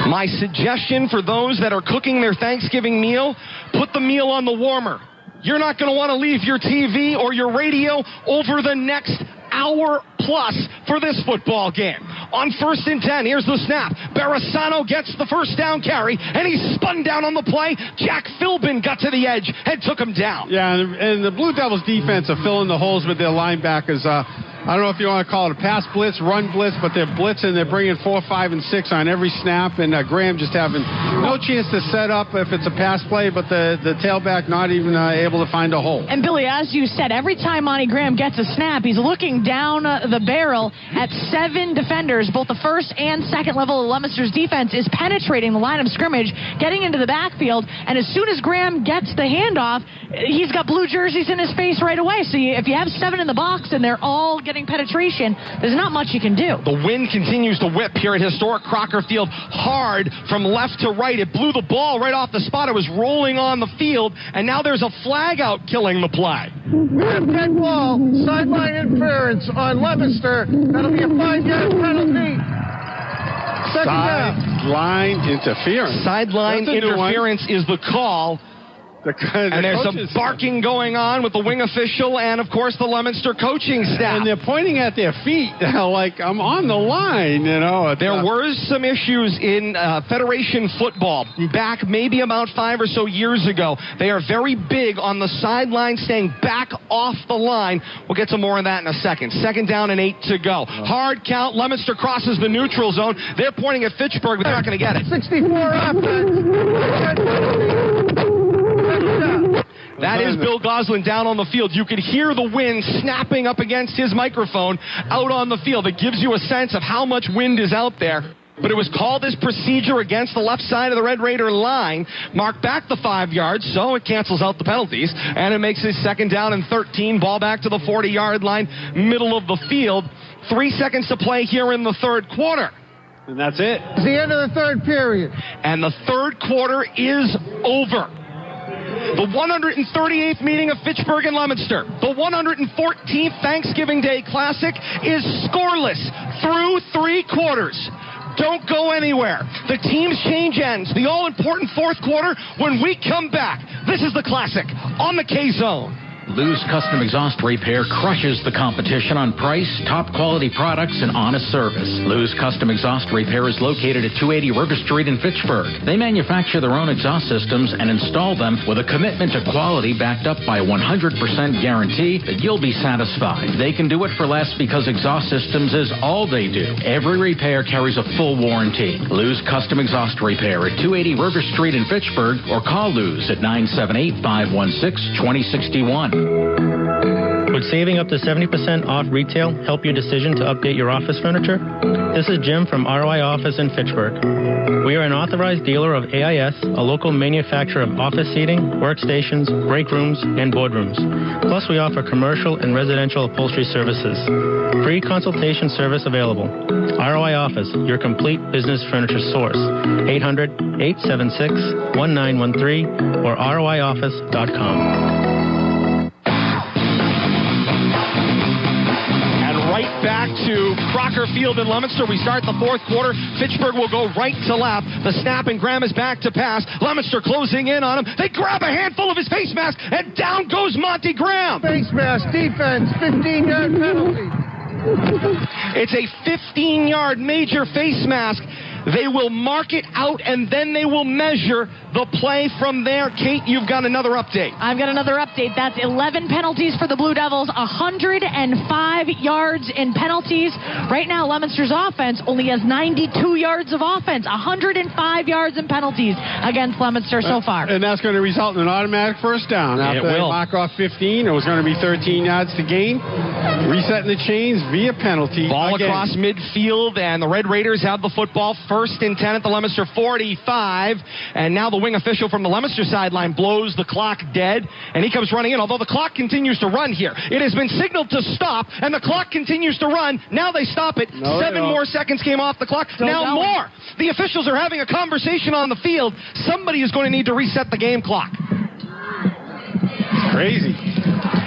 My suggestion for those that are cooking their Thanksgiving meal, put the meal on the warmer. You're not going to want to leave your TV or your radio over the next hour plus for this football game. On 1st and 10, here's the snap. Barasano gets the first down carry, and he spun down on the play. Jack Philbin got to the edge and took him down. Yeah, and the Blue Devils defense are filling the holes with their linebackers. I don't know if you want to call it a pass blitz, run blitz, but they're blitzing. They're bringing 4, 5, and 6 on every snap, and Graham just having no chance to set up if it's a pass play, but the tailback not even able to find a hole. And Billy, as you said, every time Monty Graham gets a snap, he's looking down the barrel at 7 defenders. Both the first and second level of Leominster's defense is penetrating the line of scrimmage, getting into the backfield, and as soon as Graham gets the handoff, he's got blue jerseys in his face right away. So if you have 7 in the box and they're all getting penetration, there's not much you can do. The wind continues to whip here at historic Crocker Field, hard from left to right. It blew the ball right off the spot. It was rolling on the field, and now there's a flag out killing the play. Dead ball, sideline interference on Leominster. That'll be a 5-yard penalty. Second down. Sideline interference. Sideline interference is the call. And there's some barking going on with the wing official and, of course, the Leominster coaching staff. And they're pointing at their feet like, I'm on the line, you know. There were some issues in Federation football back maybe about 5 or so years ago. They are very big on the sideline staying back off the line. We'll get to more of that in a second. 2nd down and 8 to go. Hard count. Leominster crosses the neutral zone. They're pointing at Fitchburg, but they're not going to get it. 64 offense. That is Bill Goslin down on the field. You could hear the wind snapping up against his microphone out on the field. It gives you a sense of how much wind is out there. But it was called this procedure against the left side of the Red Raider line. Marked back the 5 yards, so it cancels out the penalties. And it makes his 2nd down and 13. Ball back to the 40-yard line, middle of the field. 3 seconds to play here in the third quarter. And that's it. It's the end of the third period. And the third quarter is over. The 138th meeting of Fitchburg and Leominster. The 114th Thanksgiving Day Classic is scoreless through 3 quarters. Don't go anywhere. The teams change ends. The all-important 4th quarter when we come back. This is the Classic on the K-Zone. Lou's Custom Exhaust Repair crushes the competition on price, top quality products, and honest service. Lou's Custom Exhaust Repair is located at 280 River Street in Fitchburg. They manufacture their own exhaust systems and install them with a commitment to quality backed up by a 100% guarantee that you'll be satisfied. They can do it for less because exhaust systems is all they do. Every repair carries a full warranty. Lou's Custom Exhaust Repair at 280 River Street in Fitchburg, or call Lou's at 978-516-2061. Would saving up to 70% off retail help your decision to update your office furniture? This is Jim from ROI Office in Fitchburg. We are an authorized dealer of AIS, a local manufacturer of office seating, workstations, break rooms, and boardrooms. Plus, we offer commercial and residential upholstery services. Free consultation service available. ROI Office, your complete business furniture source. 800-876-1913 or roioffice.com. Back to Crocker Field in Leominster. We start the 4th quarter. Fitchburg will go right to left. The snap, and Graham is back to pass. Leominster closing in on him. They grab a handful of his face mask, and down goes Monty Graham. Face mask defense, 15-yard penalty. It's a 15-yard major face mask. They will mark it out, and then they will measure the play from there. Kate, you've got another update. I've got another update. That's 11 penalties for the Blue Devils, 105 yards in penalties. Right now, Leominster's offense only has 92 yards of offense, 105 yards in penalties against Leominster so far. And that's going to result in an automatic first down. After they mark off 15, it was going to be 13 yards to gain. Resetting the chains via penalty. Ball across midfield, and the Red Raiders have the football. First and 10 at the Leominster 45, and now the wing official from the Leominster sideline blows the clock dead, and he comes running in, although the clock continues to run here. It has been signaled to stop, and the clock continues to run. Now they stop it. 7 more seconds came off the clock. Now more. The officials are having a conversation on the field. Somebody is going to need to reset the game clock. Crazy.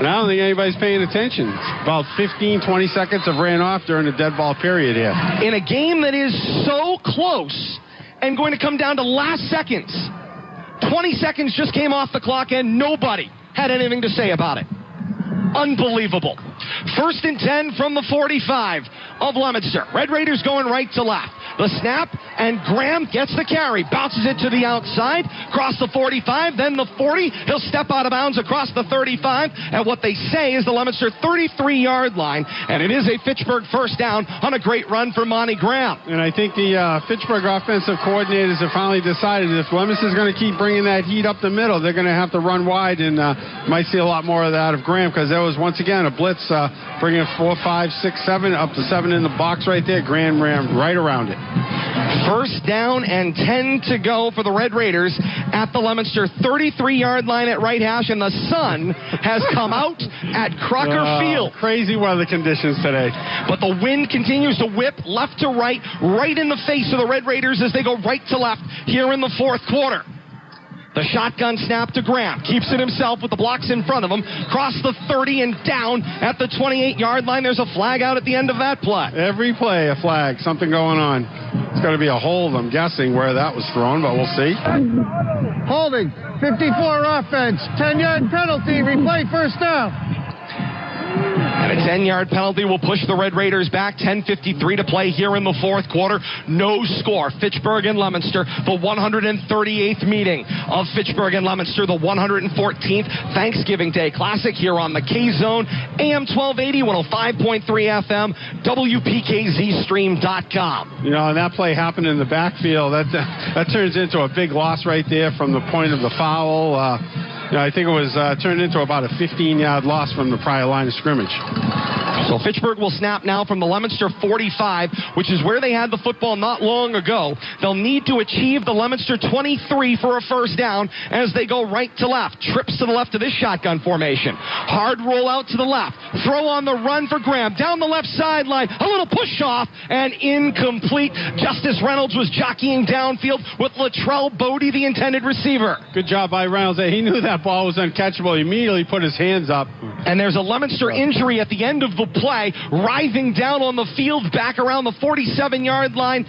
And I don't think anybody's paying attention. About 15, 20 seconds have ran off during the dead ball period here. In a game that is so close and going to come down to last seconds, 20 seconds just came off the clock and nobody had anything to say about it. Unbelievable. First and 10 from the 45 of Leominster. Red Raiders going right to left. The snap, and Graham gets the carry. Bounces it to the outside, across the 45, then the 40. He'll step out of bounds across the 35 at what they say is the Leominster 33-yard line. And it is a Fitchburg first down on a great run for Monty Graham. And I think the Fitchburg offensive coordinators have finally decided if Leominster's going to keep bringing that heat up the middle, they're going to have to run wide, and might see a lot more of that of Graham, because there was once again a blitz bringing 4, 5, 6, 7, up to 7 in the box right there. Graham ran right around it. First down and 10 to go for the Red Raiders at the Leominster 33-yard line at right hash, and the sun has come out at Crocker Field. Crazy weather conditions today. But the wind continues to whip left to right, right in the face of the Red Raiders as they go right to left here in the 4th quarter. The shotgun snap to Graham. Keeps it himself with the blocks in front of him. Cross the 30 and down at the 28-yard line. There's a flag out at the end of that play. Every play a flag. Something going on. It's going to be a hold, I'm guessing, where that was thrown, but we'll see. Holding. 54 offense. 10-yard penalty. Replay first down. And a 10-yard penalty will push the Red Raiders back. 10:53 to play here in the 4th quarter. No score. Fitchburg and Leominster, the 138th meeting of Fitchburg and Leominster, the 114th Thanksgiving Day Classic here on the K-Zone, AM1280, 105.3 FM, WPKZstream.com. You know, and that play happened in the backfield. That turns into a big loss right there from the point of the foul. I think it was turned into about a 15-yard loss from the prior line of scrimmage. So Fitchburg will snap now from the Leominster 45, which is where they had the football not long ago. They'll need to achieve the Leominster 23 for a first down as they go right to left. Trips to the left of this shotgun formation. Hard roll out to the left. Throw on the run for Graham. Down the left sideline. A little push off and incomplete. Justice Reynolds was jockeying downfield with Latrell Bodie, the intended receiver. Good job by Reynolds. He knew that ball was uncatchable. He immediately put his hands up. And there's a Leominster injury at the end of the play, writhing down on the field back around the 47-yard line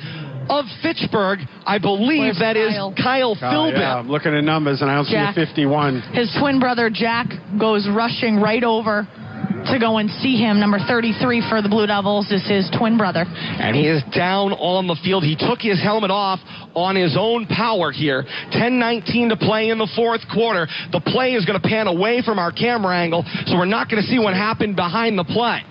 of Fitchburg. I believe that is Kyle Philbin. Yeah, I'm looking at numbers, and I don't see a 51. His twin brother, Jack, goes rushing right over to go and see him. Number 33 for the Blue Devils is his twin brother. And he is down on the field. He took his helmet off on his own power here. 10:19 to play in the fourth quarter. The play is going to pan away from our camera angle, so we're not going to see what happened behind the play.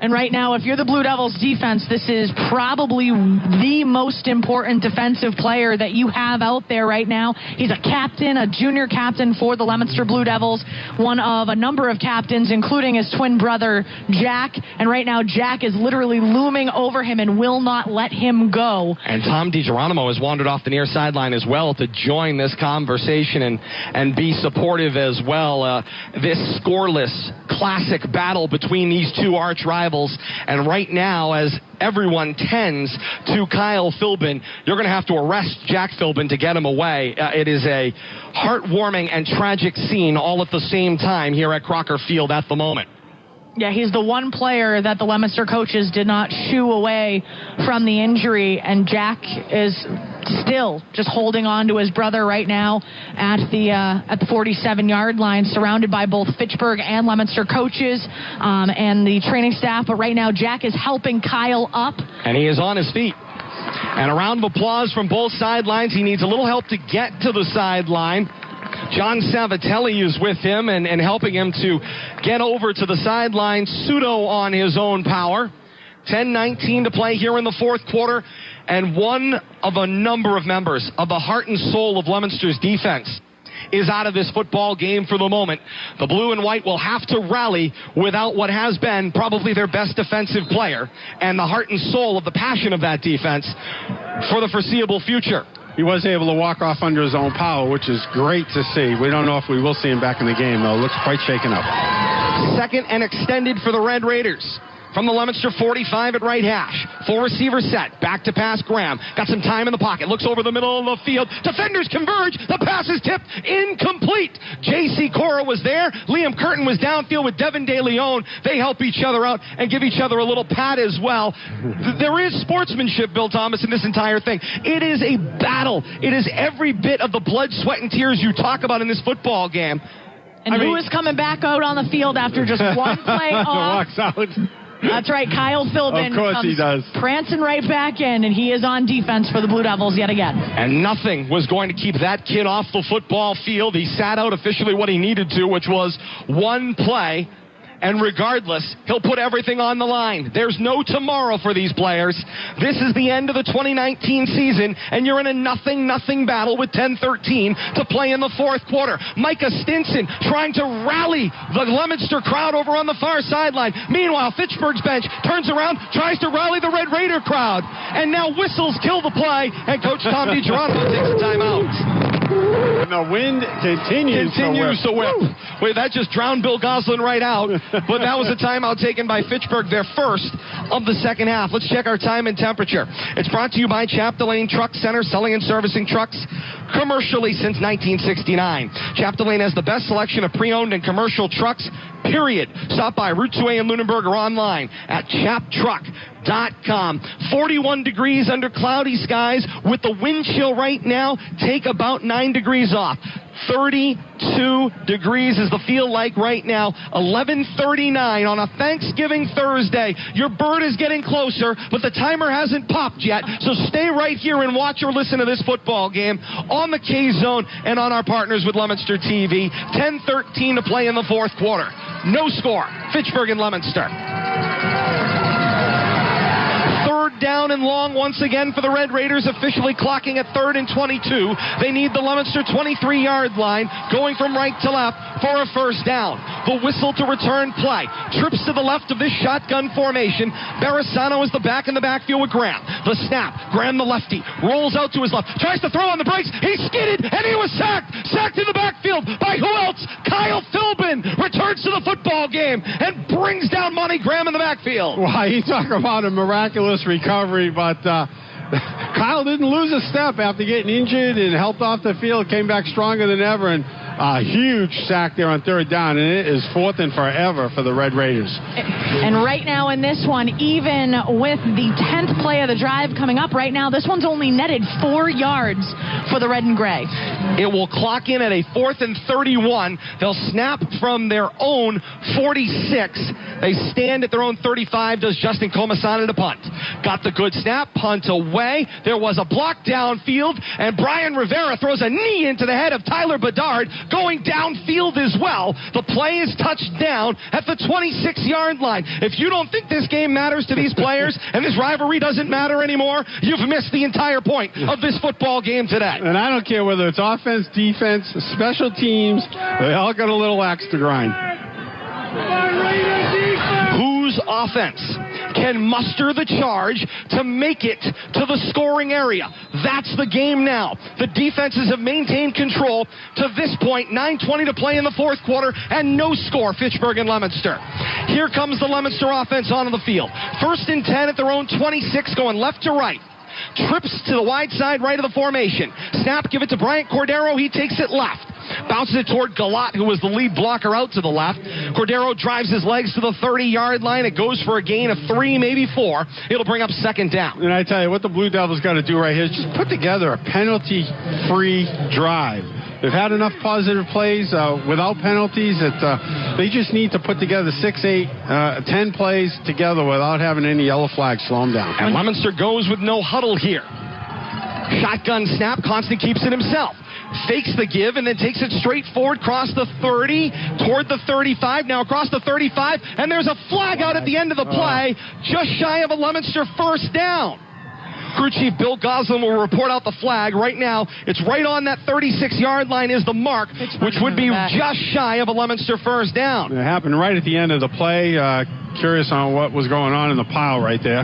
And right now, if you're the Blue Devils defense, this is probably the most important defensive player that you have out there right now. He's a captain, a junior captain for the Leominster Blue Devils, one of a number of captains, including his twin brother, Jack. And right now, Jack is literally looming over him and will not let him go. And Tom DiGeronimo has wandered off the near sideline as well to join this conversation and be supportive as well. This scoreless classic battle between these two arch rivals. And right now, as everyone tends to Kyle Philbin, you're going to have to arrest Jack Philbin to get him away. It is a heartwarming and tragic scene all at the same time here at Crocker Field at the moment. Yeah, he's the one player that the Leominster coaches did not shoo away from the injury, and Jack is still just holding on to his brother right now at the 47-yard line, surrounded by both Fitchburg and Leominster coaches and the training staff. But right now, Jack is helping Kyle up. And he is on his feet. And a round of applause from both sidelines. He needs a little help to get to the sideline. John Savatelli is with him and helping him to get over to the sideline, pseudo on his own power. 10:19 to play here in the fourth quarter, and one of a number of members of the heart and soul of Leominster's defense is out of this football game for the moment. The blue and white will have to rally without what has been probably their best defensive player and the heart and soul of the passion of that defense for the foreseeable future. He was able to walk off under his own power, which is great to see. We don't know if we will see him back in the game, though. Looks quite shaken up. Second and extended for the Red Raiders. From the Leominster 45 at right hash. Full receiver set. Back to pass Graham. Got some time in the pocket. Looks over the middle of the field. Defenders converge. The pass is tipped. Incomplete. J.C. Cora was there. Liam Curtin was downfield with Devin De Leon. They help each other out and give each other a little pat as well. There is sportsmanship, Bill Thomas, in this entire thing. It is a battle. It is every bit of the blood, sweat, and tears you talk about in this football game. And who is coming back out on the field after just one play off? Walks out. That's right, Kyle Philbin. Of course he does. Prancing right back in, and he is on defense for the Blue Devils yet again. And nothing was going to keep that kid off the football field. He sat out officially what he needed to, which was one play. And regardless, he'll put everything on the line. There's no tomorrow for these players. This is the end of the 2019 season, and you're in a nothing battle with 10-13 to play in the fourth quarter. Micah Stinson trying to rally the Leominster crowd over on the far sideline. Meanwhile, Fitchburg's bench turns around, tries to rally the Red Raider crowd. And now whistles kill the play, and Coach Tom DiGeronimo takes a timeout. And the wind continues to whip. Wait, that just drowned Bill Goslin right out. But that was a timeout taken by Fitchburg, their first of the second half. Let's check our time and temperature. It's brought to you by Chapdelaine Truck Center, selling and servicing trucks commercially since 1969. Chapdelaine has the best selection of pre-owned and commercial trucks, period. Stop by Route 2A in Lunenburg or online at chaptruck.com. 41 degrees under cloudy skies with the wind chill right now. Take about 9 degrees off. 32 degrees is the feel like right now. 11:39 on a Thanksgiving Thursday. Your bird is getting closer, but the timer hasn't popped yet. So stay right here and watch or listen to this football game on the K-Zone and on our partners with Leominster TV. 10:13 to play in the fourth quarter. No score. Fitchburg and Leominster. Third down and long once again for the Red Raiders, officially clocking at 3rd and 22. They need the Leominster 23-yard line, going from right to left for a first down. The whistle to return play. Trips to the left of this shotgun formation. Barisano is the back in the backfield with Graham. The snap. Graham the lefty. Rolls out to his left. Tries to throw on the brakes. He skidded and he was sacked. Sacked in the backfield by who else? Kyle Philbin returns to the football game and brings down Monty Graham in the backfield. Well, you talk about a miraculous recovery, but Kyle didn't lose a step after getting injured and helped off the field, came back stronger than ever, and a huge sack there on third down, and it is fourth and forever for the Red Raiders. And right now in this one, even with the 10th play of the drive coming up right now, this one's only netted 4 yards for the Red and Gray. It will clock in at a 4th and 31. They'll snap from their own 46. They stand at their own 35. Does Justin Comasana to punt. Got the good snap, punt away. There was a block downfield, and Brian Rivera throws a knee into the head of Tyler Bedard, going downfield as well. The play is touched down at the 26-yard line. If you don't think this game matters to these players and this rivalry doesn't matter anymore, you've missed the entire point of this football game today. And I don't care whether it's offense, defense, special teams, they all got a little axe to grind. Whose offense can muster the charge to make it to the scoring area? That's the game now. The defenses have maintained control to this point. 9:20 to play in the fourth quarter and no score, Fitchburg and Leominster. Here comes the Leominster offense onto the field. 1st and 10 at their own 26, going left to right. Trips to the wide side right of the formation. Snap, give it to Bryant Cordero. He takes it left. Bounces it toward Galat, who was the lead blocker, out to the left. Cordero drives his legs to the 30-yard line. It goes for a gain of 3, maybe 4. It'll bring up 2nd down. And I tell you, what the Blue Devils got to do right here is just put together a penalty-free drive. They've had enough positive plays without penalties. They just need to put together 6, 8, 10 plays together without having any yellow flags slow them down. And Leominster goes with no huddle here. Shotgun snap. Constant keeps it himself. Fakes the give and then takes it straight forward, across the 30, toward the 35, now across the 35, and there's a flag out at the end of the play, just shy of a Leominster first down. Crew Chief Bill Goslin will report out the flag right now. It's right on that 36-yard line is the mark, which would be just shy of a Leominster first down. It happened right at the end of the play. Curious on what was going on in the pile right there.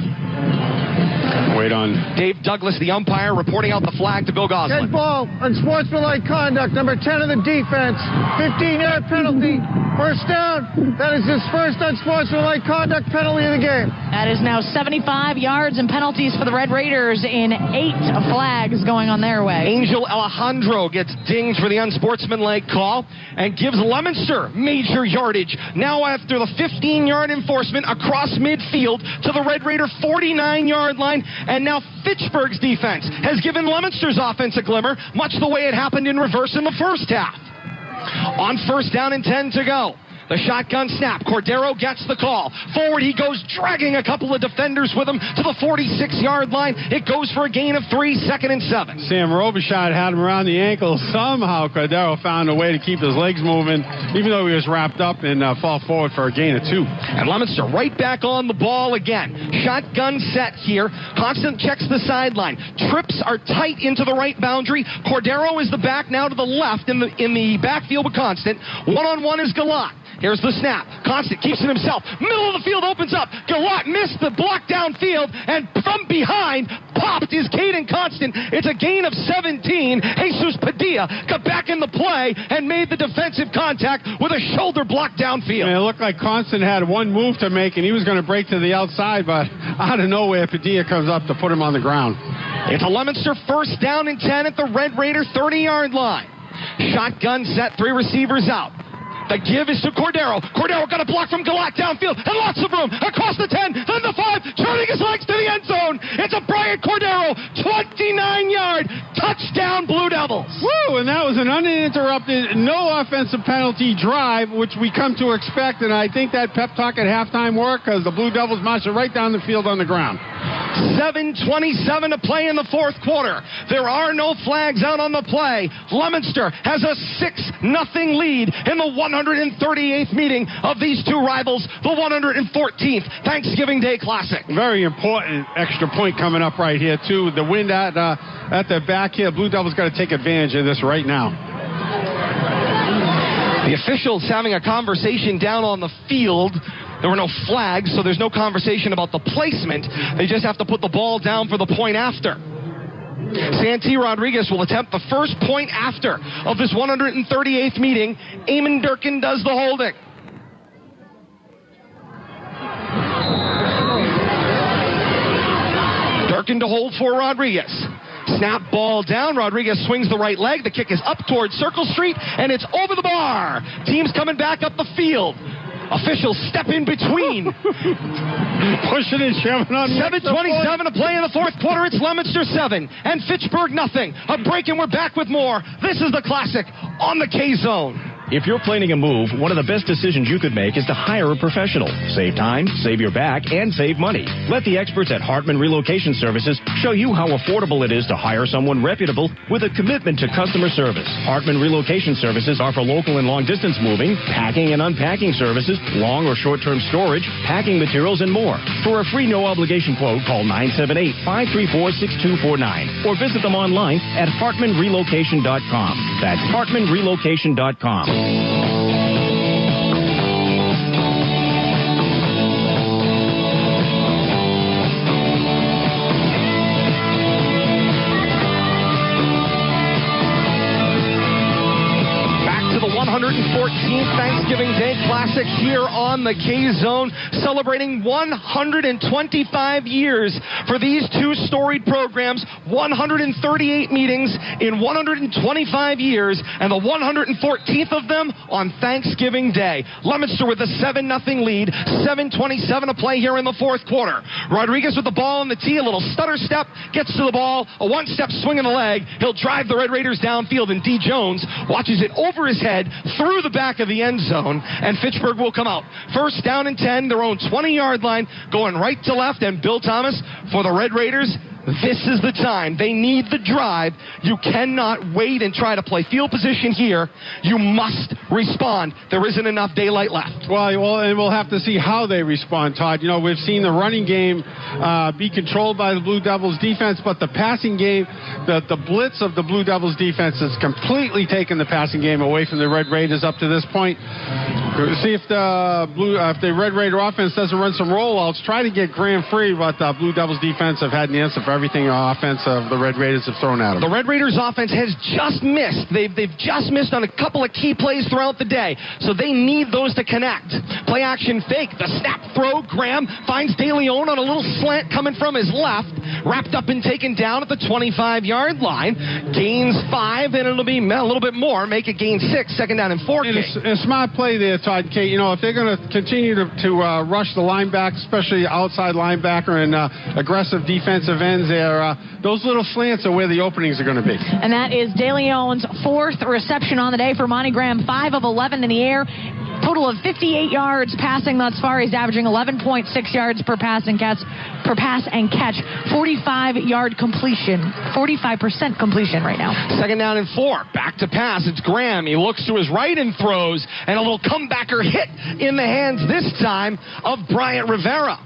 Wait on. Dave Douglas, the umpire, reporting out the flag to Bill Goslin. Dead ball, unsportsmanlike conduct, number 10 of the defense. 15-yard penalty. First down. That is his first unsportsmanlike conduct penalty of the game. That is now 75 yards and penalties for the Red Raiders in 8 flags going on their way. Angel Alejandro gets dinged for the unsportsmanlike call and gives Leominster major yardage. Now after the 15-yard enforcement across midfield to the Red Raider 49-yard line. And now Fitchburg's defense has given Leominster's offense a glimmer, much the way it happened in reverse in the first half. On 1st down and 10 to go. The shotgun snap. Cordero gets the call. Forward he goes, dragging a couple of defenders with him to the 46-yard line. It goes for a gain of 3, 2nd and 7. Sam Robichaud had him around the ankle. Somehow Cordero found a way to keep his legs moving, even though he was wrapped up, and fall forward for a gain of 2. And Leominster right back on the ball again. Shotgun set here. Constant checks the sideline. Trips are tight into the right boundary. Cordero is the back now to the left in the backfield with Constant. One-on-one is Galat. Here's the snap. Constant keeps it himself. Middle of the field opens up. Galat missed the block downfield, and from behind popped is Caden Constant. It's a gain of 17. Jesus Padilla got back in the play and made the defensive contact with a shoulder block downfield. It looked like Constant had one move to make, and he was going to break to the outside, but out of nowhere, Padilla comes up to put him on the ground. It's a Leominster 1st down and 10 at the Red Raider 30-yard line. Shotgun set, 3 receivers out. The give is to Cordero. Cordero got a block from Galat downfield and lots of room across the 10, then the 5, turning his legs to the end zone. It's a Bryant Cordero 29-yard touchdown, Blue Devils. Woo! And that was an uninterrupted, no offensive penalty drive, which we come to expect. And I think that pep talk at halftime worked because the Blue Devils marched right down the field on the ground. 7:27 to play in the fourth quarter. There are no flags out on the play. Leominster has a 6-0 lead in the 138th meeting of these two rivals, the 114th Thanksgiving Day Classic. Very important extra point coming up right here, too. The wind at the back here. Blue Devils got to take advantage of this right now. The officials having a conversation down on the field. There were no flags, so there's no conversation about the placement. They just have to put the ball down for the point after. Santee Rodriguez will attempt the first point after of this 138th meeting. Eamon Durkin does the holding. Durkin to hold for Rodriguez. Snap ball down. Rodriguez swings the right leg. The kick is up towards Circle Street, and it's over the bar. Team's coming back up the field. Officials step in between. Pushing and shoving on. 7:27 to play in the fourth quarter. It's Leominster 7 and Fitchburg nothing. A break and we're back with more. This is the Classic on the K-Zone. If you're planning a move, one of the best decisions you could make is to hire a professional. Save time, save your back, and save money. Let the experts at Hartman Relocation Services show you how affordable it is to hire someone reputable with a commitment to customer service. Hartman Relocation Services offer local and long-distance moving, packing and unpacking services, long or short-term storage, packing materials, and more. For a free no-obligation quote, call 978-534-6249 or visit them online at hartmanrelocation.com. That's hartmanrelocation.com. Back to the 114th Thanksgiving Day Classic here on the K-Zone, celebrating 125 years for these two storied programs, 138 meetings in 125 years, and the 114th of them on Thanksgiving Day. Leominster with a 7-0 lead, 7:27 to play here in the fourth quarter. Rodriguez with the ball on the tee, a little stutter step, gets to the ball, a one-step swing in the leg. He'll drive the Red Raiders downfield, and D. Jones watches it over his head through the back of the end zone, and Fitchburg will come out. First down and 10, their own 20-yard line, going right to left, and Bill Thomas for the Red Raiders. This is the time. They need the drive. You cannot wait and try to play field position here. You must respond. There isn't enough daylight left. Well, and we'll have to see how they respond, Todd. You know, we've seen the running game be controlled by the Blue Devils defense, but the passing game, the blitz of the Blue Devils defense has completely taken the passing game away from the Red Raiders up to this point. See if the Red Raider offense doesn't run some rollouts. Try to get Graham free, but the Blue Devils defense have had an answer for everything offensive the Red Raiders have thrown at them. The Red Raiders offense has just missed. They've just missed on a couple of key plays throughout the day, so they need those to connect. Play action fake, the snap throw. Graham finds De Leon on a little slant coming from his left, wrapped up and taken down at the 25-yard line. Gains 5, and it'll be a little bit more. Make it gain 6, second down and 4. And a smart play there, Todd K. You know, if they're going to continue to rush the linebacker, especially outside linebacker and aggressive defensive ends there, those little slants are where the openings are going to be. And that is De Leon's 4th reception on the day for Monty Graham, 5 of 11 in the air. Total of 58 yards passing thus far. He's averaging 11.6 yards per pass and catch. 45-yard completion. 45% completion right now. Second down and 4. Back to pass. It's Graham. He looks to his right and throws, and a little comebacker hit in the hands this time of Bryant Rivera.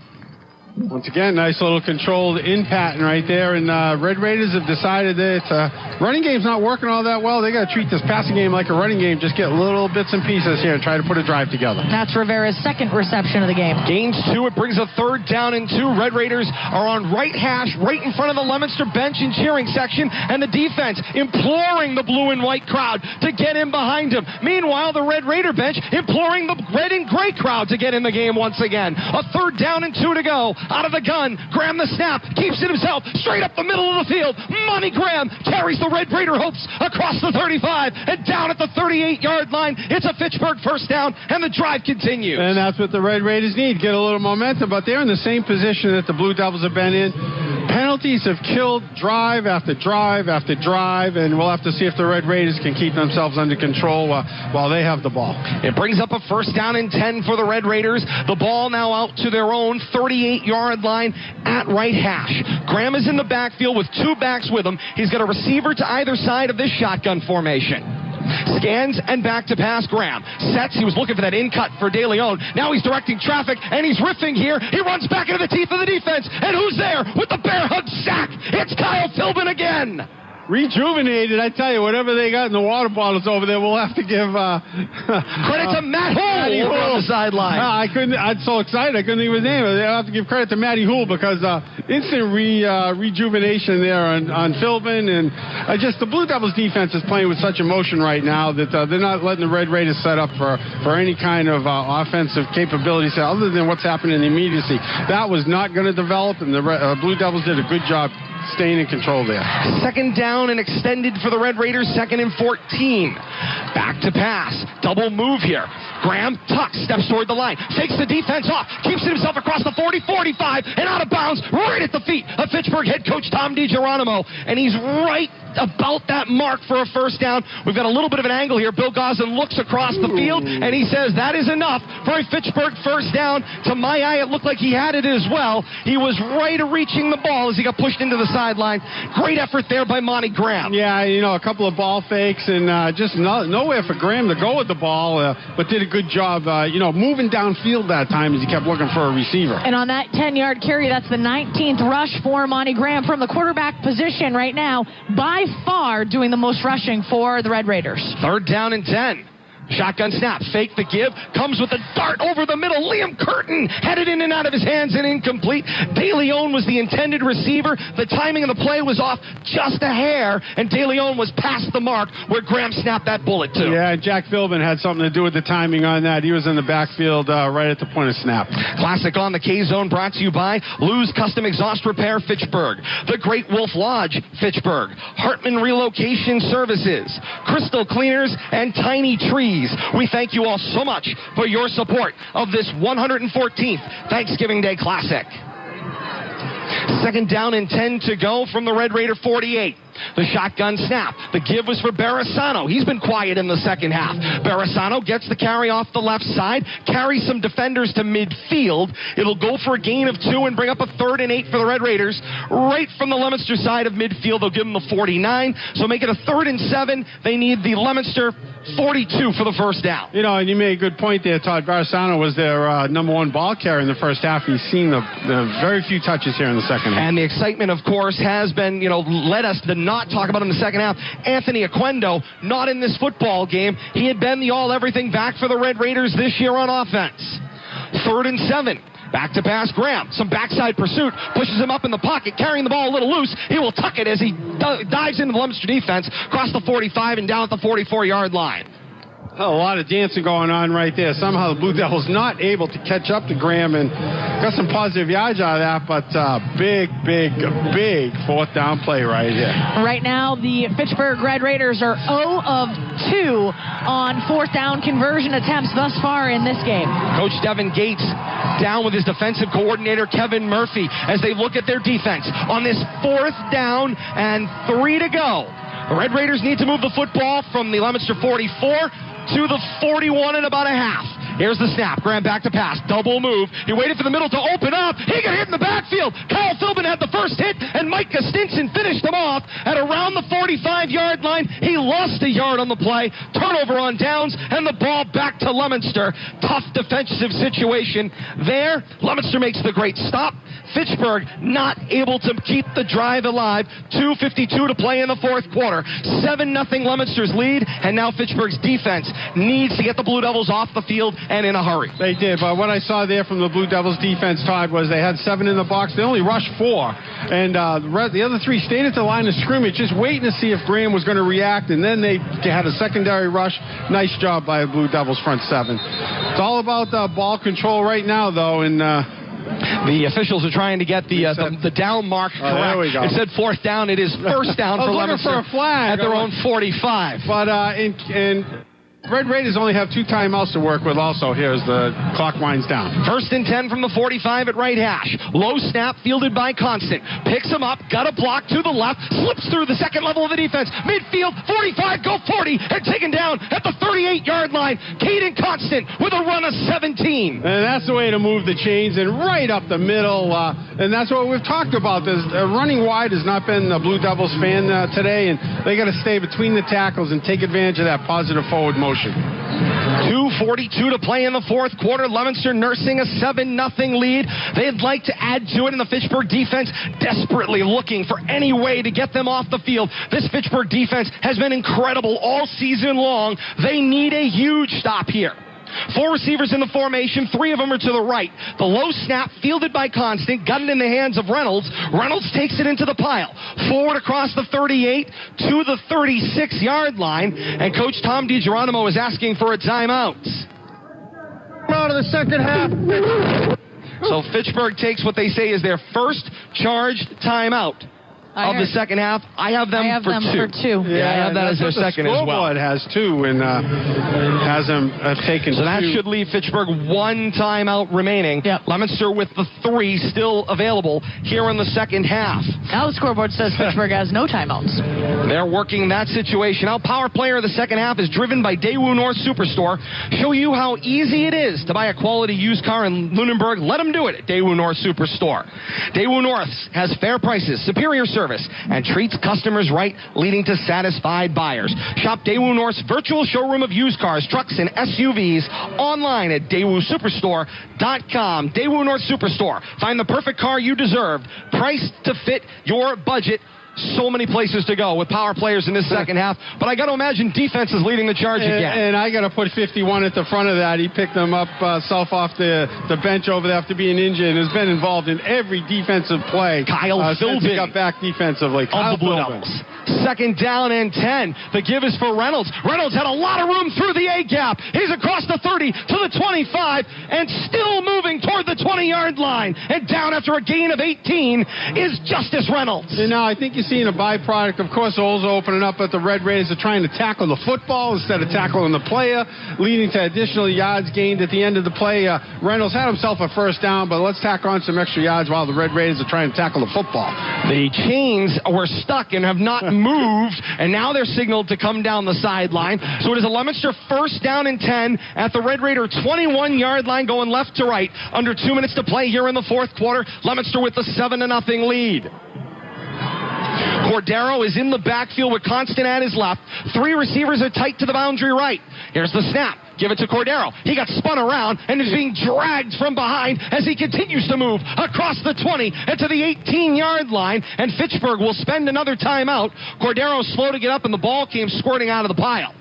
Once again, nice little controlled in pattern right there, and Red Raiders have decided that running game's not working all that well. They got to treat this passing game like a running game, just get little bits and pieces here and try to put a drive together. That's Rivera's 2nd reception of the game. Gains 2, it brings a 3rd down and 2. Red Raiders are on right hash, right in front of the Leominster bench and cheering section, and the defense imploring the blue and white crowd to get in behind him. Meanwhile, the Red Raider bench imploring the red and gray crowd to get in the game once again. A 3rd down and 2 to go. Out of the gun, Graham the snap, keeps it himself, straight up the middle of the field. Monty Graham carries the Red Raider hopes across the 35 and down at the 38-yard line. It's a Fitchburg first down, and the drive continues. And that's what the Red Raiders need, get a little momentum, but they're in the same position that the Blue Devils have been in. Penalties have killed drive after drive after drive, and we'll have to see if the Red Raiders can keep themselves under control while they have the ball. It brings up a first down and 10 for the Red Raiders. The ball now out to their own 38-yard line at right hash. Graham is in the backfield with 2 backs with him. He's got a receiver to either side of this shotgun formation. Scans and back to pass. Graham sets. He was looking for that in cut for De Leon. Now he's directing traffic, and he's riffing here. He runs back into the teeth of the defense. And who's there with the bear hug sack? It's Kyle Philbin again. rejuvenated. I tell you, whatever they got in the water bottles over there, we'll have to give credit to Matt Hoole on the sideline. I'm so excited I couldn't think of his name. I'll have to give credit to Matty Hoole because instant rejuvenation there on Philbin, and just the Blue Devils defense is playing with such emotion right now that they're not letting the Red Raiders set up for any kind of offensive capabilities other than what's happening in the immediacy. That was not going to develop, and the Blue Devils did a good job staying in control there. Second down and extended for the Red Raiders, 2nd and 14. Back to pass. Double move here. Graham tucks, steps toward the line, takes the defense off, keeps it himself across the 40, 45, and out of bounds, right at the feet of Fitchburg head coach Tom DiGeronimo. And he's right about that mark for a first down. We've got a little bit of an angle here. Bill Goslin looks across the field, and he says that is enough for a Fitchburg first down. To my eye, it looked like he had it as well. He was right reaching the ball as he got pushed into the sideline. Great effort there by Monty Graham. Yeah, a couple of ball fakes and just nowhere for Graham to go with the ball, but did a good job, moving downfield that time as he kept looking for a receiver. And on that 10-yard carry, that's the 19th rush for Monty Graham from the quarterback position right now, by far doing the most rushing for the Red Raiders. 3rd down and 10. Shotgun snap, fake the give, comes with a dart over the middle. Liam Curtin headed in and out of his hands and incomplete. De Leon was the intended receiver. The timing of the play was off just a hair, and De Leon was past the mark where Graham snapped that bullet to. Yeah, Jack Philbin had something to do with the timing on that. He was in the backfield right at the point of snap. Classic on the K-Zone brought to you by Lou's Custom Exhaust Repair, Fitchburg. The Great Wolf Lodge, Fitchburg. Hartman Relocation Services. Crystal Cleaners and Tiny Trees. We thank you all so much for your support of this 114th Thanksgiving Day Classic. 2nd down and 10 to go from the Red Raider 48. The shotgun snap. The give was for Barasano. He's been quiet in the second half. Barasano gets the carry off the left side, carries some defenders to midfield. It'll go for a gain of 2 and bring up a 3rd and 8 for the Red Raiders. Right from the Leominster side of midfield, they'll give them the 49. So make it a 3rd and 7. They need the Leominster 42 for the first down. And you made a good point there, Todd. Barasano was their number 1 ball carrier in the first half. He's seen the very few touches here in the second half. And the excitement, of course, has been, led us to not talk about in the second half. Anthony Oquendo, not in this football game. He had been the all-everything back for the Red Raiders this year on offense. 3rd and 7. Back to pass, Graham. Some backside pursuit. Pushes him up in the pocket, carrying the ball a little loose. He will tuck it as he dives into the Leominster defense, across the 45 and down at the 44-yard line. A lot of dancing going on right there. Somehow the Blue Devils not able to catch up to Graham and got some positive yards out of that, but big 4th down play right here. Right now, the Fitchburg Red Raiders are 0 of 2 on 4th down conversion attempts thus far in this game. Coach Devin Gates down with his defensive coordinator, Kevin Murphy, as they look at their defense on this 4th down and 3 to go. The Red Raiders need to move the football from the Leominster 44 to the 41 and about a half. Here's the snap. Graham back to pass. Double move. He waited for the middle to open up. He got hit in the backfield. Kyle Philbin had the first hit, and Micah Stinson finished him off at around the 45-yard line. He lost a yard on the play. Turnover on downs, and the ball back to Leominster. Tough defensive situation there. Leominster makes the great stop. Fitchburg not able to keep the drive alive. 2:52 to play in the 4th quarter. 7-0 Leominster's lead, and now Fitchburg's defense needs to get the Blue Devils off the field and in a hurry. They did, but what I saw there from the Blue Devils defense, Todd, was they had 7 in the box. They only rushed 4, and the other 3 stayed at the line of scrimmage, just waiting to see if Graham was going to react, and then they had a secondary rush. Nice job by the Blue Devils front 7. It's all about ball control right now, though, and the officials are trying to get the down mark correct. There we go. It said 4th down. It is first down for Leominster for a flag at their own 45. But Red Raiders only have 2 timeouts to work with also here as the clock winds down. 1st and 10 from the 45 at right hash. Low snap fielded by Constant. Picks him up, got a block to the left, slips through the second level of the defense. Midfield, 45, go 40, and taken down at the 38-yard line. Caden Constant with a run of 17. And that's the way to move the chains, and right up the middle. And that's what we've talked about. Running wide has not been the Blue Devils fan today, and they got to stay between the tackles and take advantage of that positive forward motion. situation. 2:42 to play in the fourth quarter. Leominster nursing a 7-0 lead. They'd like to add to it, and the Fitchburg defense desperately looking for any way to get them off the field. This Fitchburg defense has been incredible all season long. They need a huge stop here. 4 receivers in the formation, 3 of them are to the right. The low snap fielded by Constant, got it in the hands of Reynolds. Reynolds takes it into the pile. Forward across the 38 to the 36-yard line, and Coach Tom DiGeronimo is asking for a timeout. Out of the second half. So Fitchburg takes what they say is their first charged timeout of the second half. I have them for two. Yeah, I have that as their second as well. Scoreboard has 2 and has them taken 2. So that should leave Fitchburg 1 timeout remaining. Yep. Leominster with the 3 still available here in the second half. Now the scoreboard says Fitchburg has no timeouts. They're working that situation out. Power player of the second half is driven by Daewoo North Superstore. Show you how easy it is to buy a quality used car in Lunenburg. Let them do it at Daewoo North Superstore. Daewoo North has fair prices, superior service, and treats customers right, leading to satisfied buyers. Shop Daewoo North's virtual showroom of used cars, trucks, and SUVs online at DaewooSuperstore.com. Daewoo North Superstore. Find the perfect car you deserve, priced to fit your budget. So many places to go with power players in this second half, but I got to imagine defense is leading the charge again. And I got to put 51 at the front of that. He picked them up self off the bench over there after being injured and has been involved in every defensive play. Kyle Philbin. He got back defensively. Kyle Philbin. Second down and 10. The give is for Reynolds. Reynolds had a lot of room through the A gap. He's across the 30 to the 25 and still moving toward the 20-yard line. And down after a gain of 18 is Justice Reynolds. And now I think you're seeing a byproduct. Of course, holes are opening up, but the Red Raiders are trying to tackle the football instead of tackling the player, leading to additional yards gained at the end of the play. Reynolds had himself a first down, but let's tack on some extra yards while the Red Raiders are trying to tackle the football. The chains were stuck and have not moved, and now they're signaled to come down the sideline. So it is a Leominster first down and 10 at the Red Raider 21-yard line, going left to right. Under 2 minutes to play here in the fourth quarter. Leominster with the 7-0 lead. Cordero is in the backfield with Constant at his left. 3 receivers are tight to the boundary right. Here's the snap. Give it to Cordero. He got spun around and is being dragged from behind as he continues to move across the 20 and to the 18-yard line, and Fitchburg will spend another timeout. Cordero slow to get up, and the ball came squirting out of the pile.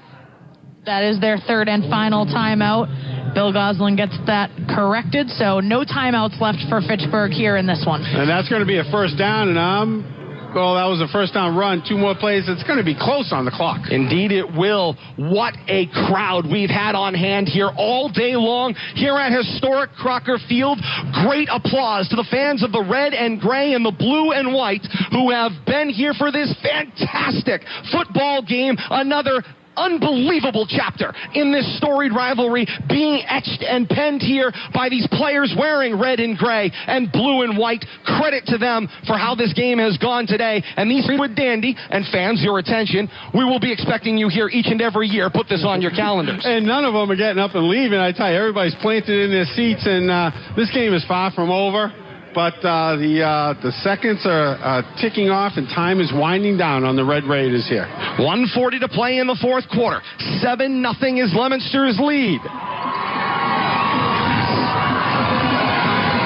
That is their third and final timeout. Bill Goslin gets that corrected, so no timeouts left for Fitchburg here in this one. And that's going to be a first down, and well, that was a first down run. 2 more plays. It's going to be close on the clock. Indeed it will. What a crowd we've had on hand here all day long here at historic Crocker Field. Great applause to the fans of the red and gray and the blue and white who have been here for this fantastic football game. Another unbelievable chapter in this storied rivalry being etched and penned here by these players wearing red and gray and blue and white. Credit to them for how this game has gone today. And these with Dandy and fans, your attention. We will be expecting you here each and every year. Put this on your calendars. And none of them are getting up and leaving. I tell you, everybody's planted in their seats, and this game is far from over. But the seconds are ticking off, and time is winding down on the Red Raiders here. 1:40 to play in the fourth quarter. 7-0 is Leominster's lead.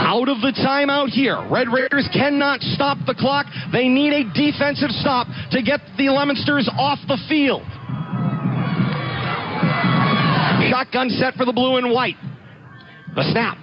Out of the timeout here. Red Raiders cannot stop the clock. They need a defensive stop to get the Leominsters off the field. Shotgun set for the blue and white. The snap.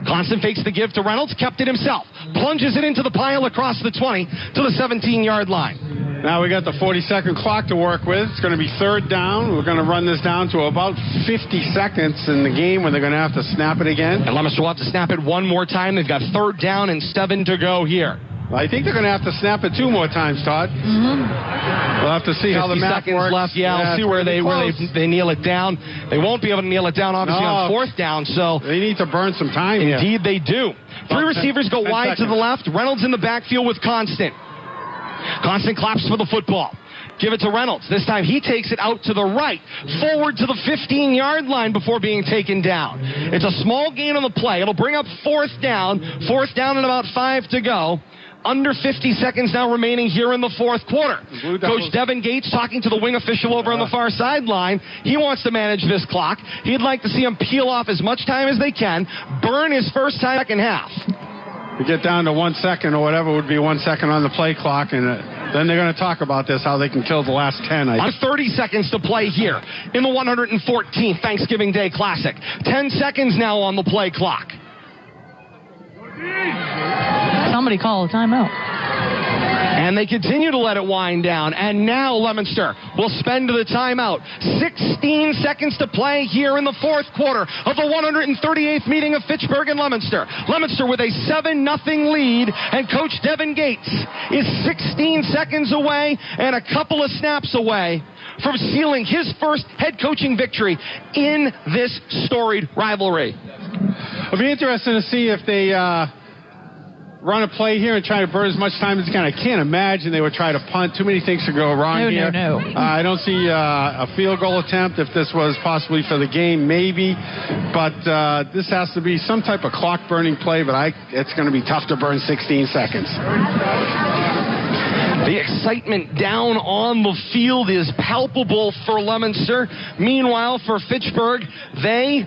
Constant fakes the give to Reynolds, kept it himself. Plunges it into the pile across the 20 to the 17-yard line. Now we got the 40-second clock to work with. It's going to be third down. We're going to run this down to about 50 seconds in the game when they're going to have to snap it again. And Leominster will have to snap it one more time. They've got third down and 7 to go here. I think they're going to have to snap it 2 more times, Todd. We'll have to see how the math works. Left. Yeah, I'll see where they kneel it down. They won't be able to kneel it down, obviously, on fourth down. So they need to burn some time. Indeed, they do. 3 receivers go wide to the left. Reynolds in the backfield with Constant. Constant claps for the football. Give it to Reynolds. This time he takes it out to the right, forward to the 15-yard line before being taken down. It's a small gain on the play. It'll bring up fourth down. Fourth down and about 5 to go. Under 50 seconds now remaining here in the fourth quarter. Coach Devin Gates talking to the wing official over on the far sideline. He wants to manage this clock. He'd like to see him peel off as much time as they can, burn his first time second half. We get down to 1 second or whatever would be 1 second on the play clock, and then they're going to talk about this, how they can kill the last 10. 30 seconds to play here in the 114th Thanksgiving Day Classic. 10 seconds now on the play clock. Somebody call a timeout. And they continue to let it wind down. And now Leominster will spend the timeout. 16 seconds to play here in the fourth quarter of the 138th meeting of Fitchburg and Leominster. Leominster with a 7-0 lead. And Coach Devin Gates is 16 seconds away and a couple of snaps away from sealing his first head coaching victory in this storied rivalry. It'll be interesting to see if they run a play here and try to burn as much time as they can. I can't imagine they would try to punt. Too many things could go wrong here. No. I don't see a field goal attempt. If this was possibly for the game, maybe. But this has to be some type of clock-burning play, but it's going to be tough to burn 16 seconds. The excitement down on the field is palpable for Leominster. Meanwhile, for Fitchburg, they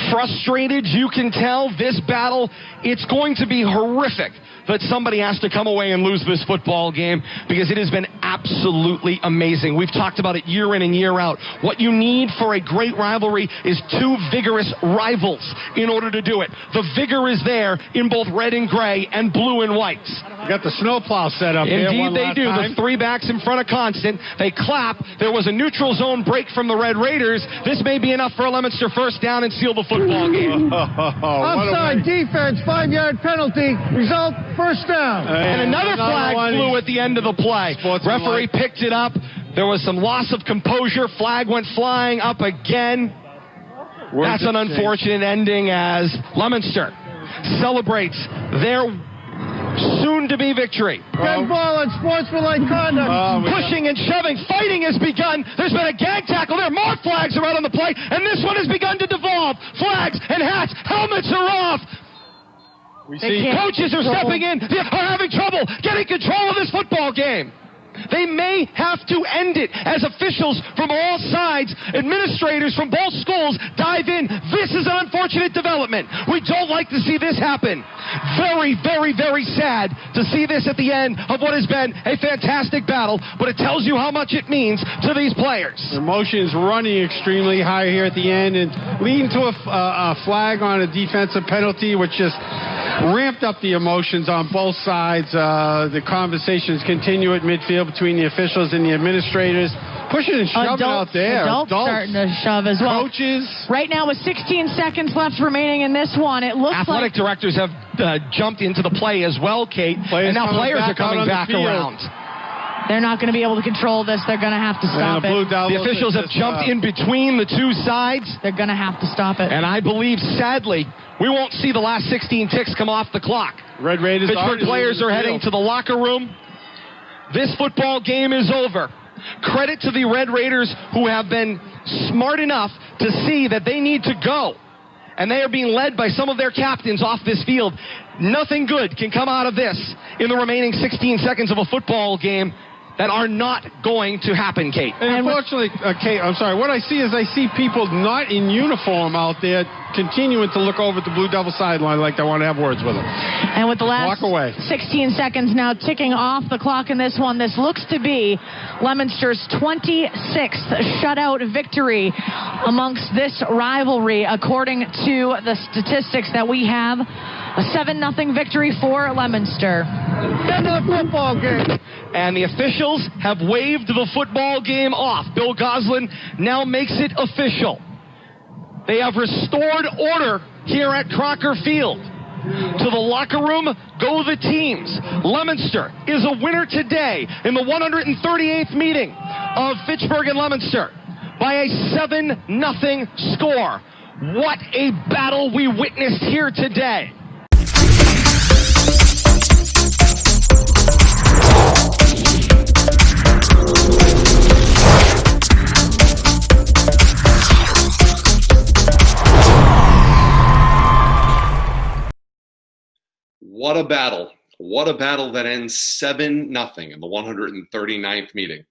frustrated, you can tell. This battle, it's going to be horrific that somebody has to come away and lose this football game, because it has been absolutely amazing. We've talked about it year in and year out. What you need for a great rivalry is two vigorous rivals in order to do it. The vigor is there in both red and gray and blue and white. You got the snowplow set up here. Indeed they do. The three backs in front of Constant. They clap. There was a neutral zone break from the Red Raiders. This may be enough for a Leominster first down and seal the football game. Offside defense, 5-yard penalty. Result, first down. And another flag flew at the end of the play. Referee picked it up. There was some loss of composure. Flag went flying up again. That's an unfortunate ending as Leominster celebrates their soon-to-be victory. Dead ball and sportsmanlike conduct. Pushing and shoving. Fighting has begun. There's been a gag tackle there. More flags are out on the play, and this one has begun to devolve. Flags and hats. Helmets are off. Coaches are stepping in. They are having trouble getting control of this football game. They may have to end it as officials from all sides, administrators from both schools dive in. This is an unfortunate development. We don't like to see this happen. Very, very, very sad to see this at the end of what has been a fantastic battle, but it tells you how much it means to these players. Emotions running extremely high here at the end and leading to a flag on a defensive penalty, which just ramped up the emotions on both sides. The conversations continue at midfield between the officials and the administrators, pushing and shoving out there. Adults starting to shove as well. Coaches. Right now with 16 seconds left remaining in this one, it looks Athletic directors have jumped into the play as well, Kate. And now players are coming back around. They're not going to be able to control this. They're going to have to stop it. The officials have jumped in between the two sides. They're going to have to stop it. And I believe, sadly, we won't see the last 16 ticks come off the clock. Red Raiders. Pittsburgh players are heading to the locker room. This football game is over. Credit to the Red Raiders, who have been smart enough to see that they need to go. And they are being led by some of their captains off this field. Nothing good can come out of this in the remaining 16 seconds of a football game that are not going to happen, Kate. And unfortunately, Kate, I'm sorry, what I see is I see people not in uniform out there continuing to look over at the Blue Devil sideline like they want to have words with them. And with the last 16 seconds now ticking off the clock in this one, this looks to be Leominster's 26th shutout victory amongst this rivalry, according to the statistics that we have. A 7-0 victory for Leominster. End of the football game. And the officials have waved the football game off. Bill Goslin now makes it official. They have restored order here at Crocker Field. To the locker room go the teams. Leominster is a winner today in the 138th meeting of Fitchburg and Leominster by a 7-0 score. What a battle we witnessed here today. What a battle. What a battle that ends 7-0 in the 139th meeting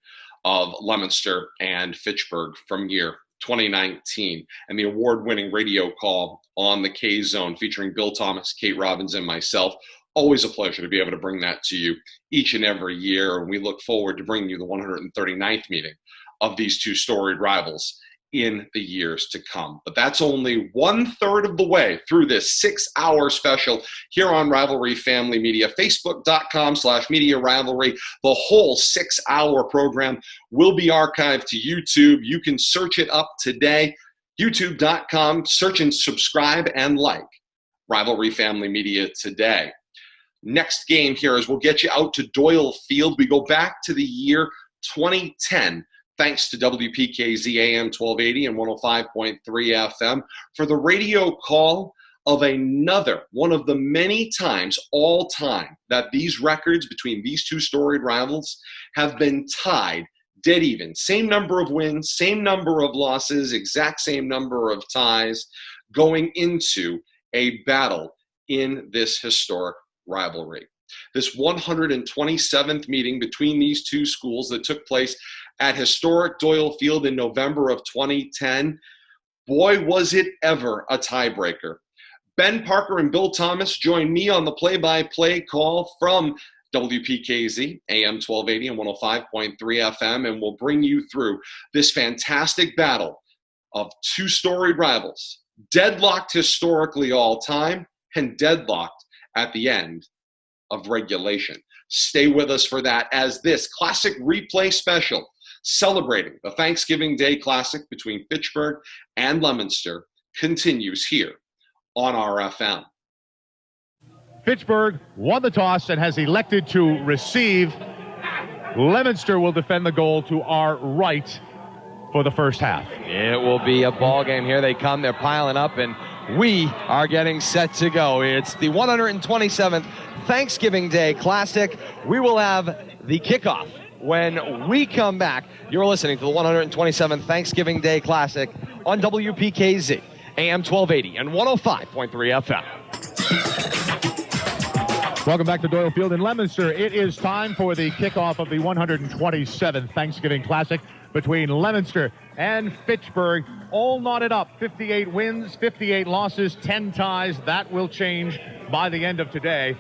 of Leominster and Fitchburg from year 2019, and the award-winning radio call on the K-Zone featuring Bill Thomas, Kate Robbins, and myself. Always a pleasure to be able to bring that to you each and every year, and we look forward to bringing you the 139th meeting of these two storied rivals in the years to come. But that's only 1/3 of the way through this 6-hour special here on Rivalry Family Media. Facebook.com/Media Rivalry. The whole 6-hour program will be archived to YouTube. You can search it up today. YouTube.com, search and subscribe and like Rivalry Family Media today. Next game here is we'll get you out to Doyle Field. We go back to the year 2010. Thanks to WPKZ AM1280 and 105.3 FM for the radio call of another one of the many times all time that these records between these two storied rivals have been tied dead even. Same number of wins, same number of losses, exact same number of ties going into a battle in this historic rivalry. This 127th meeting between these two schools that took place at historic Doyle Field in November of 2010. Boy, was it ever a tiebreaker. Ben Parker and Bill Thomas join me on the play-by-play call from WPKZ, AM1280 and 105.3 FM, and we'll bring you through this fantastic battle of two storied rivals, deadlocked historically all time and deadlocked at the end of regulation. Stay with us for that as this classic replay special celebrating the Thanksgiving Day Classic between Fitchburg and Leominster continues here on RFM. Fitchburg won the toss and has elected to receive. Leominster will defend the goal to our right for the first half. It will be a ball game. Here they come. They're piling up, and we are getting set to go. It's the 127th Thanksgiving Day Classic. We will have the kickoff when we come back. You're listening to the 127th Thanksgiving Day Classic on WPKZ, AM1280 and 105.3 FM. Welcome back to Doyle Field in Leominster. It is time for the kickoff of the 127th Thanksgiving Classic between Leominster and Fitchburg. All knotted up, 58 wins, 58 losses, 10 ties. That will change by the end of today.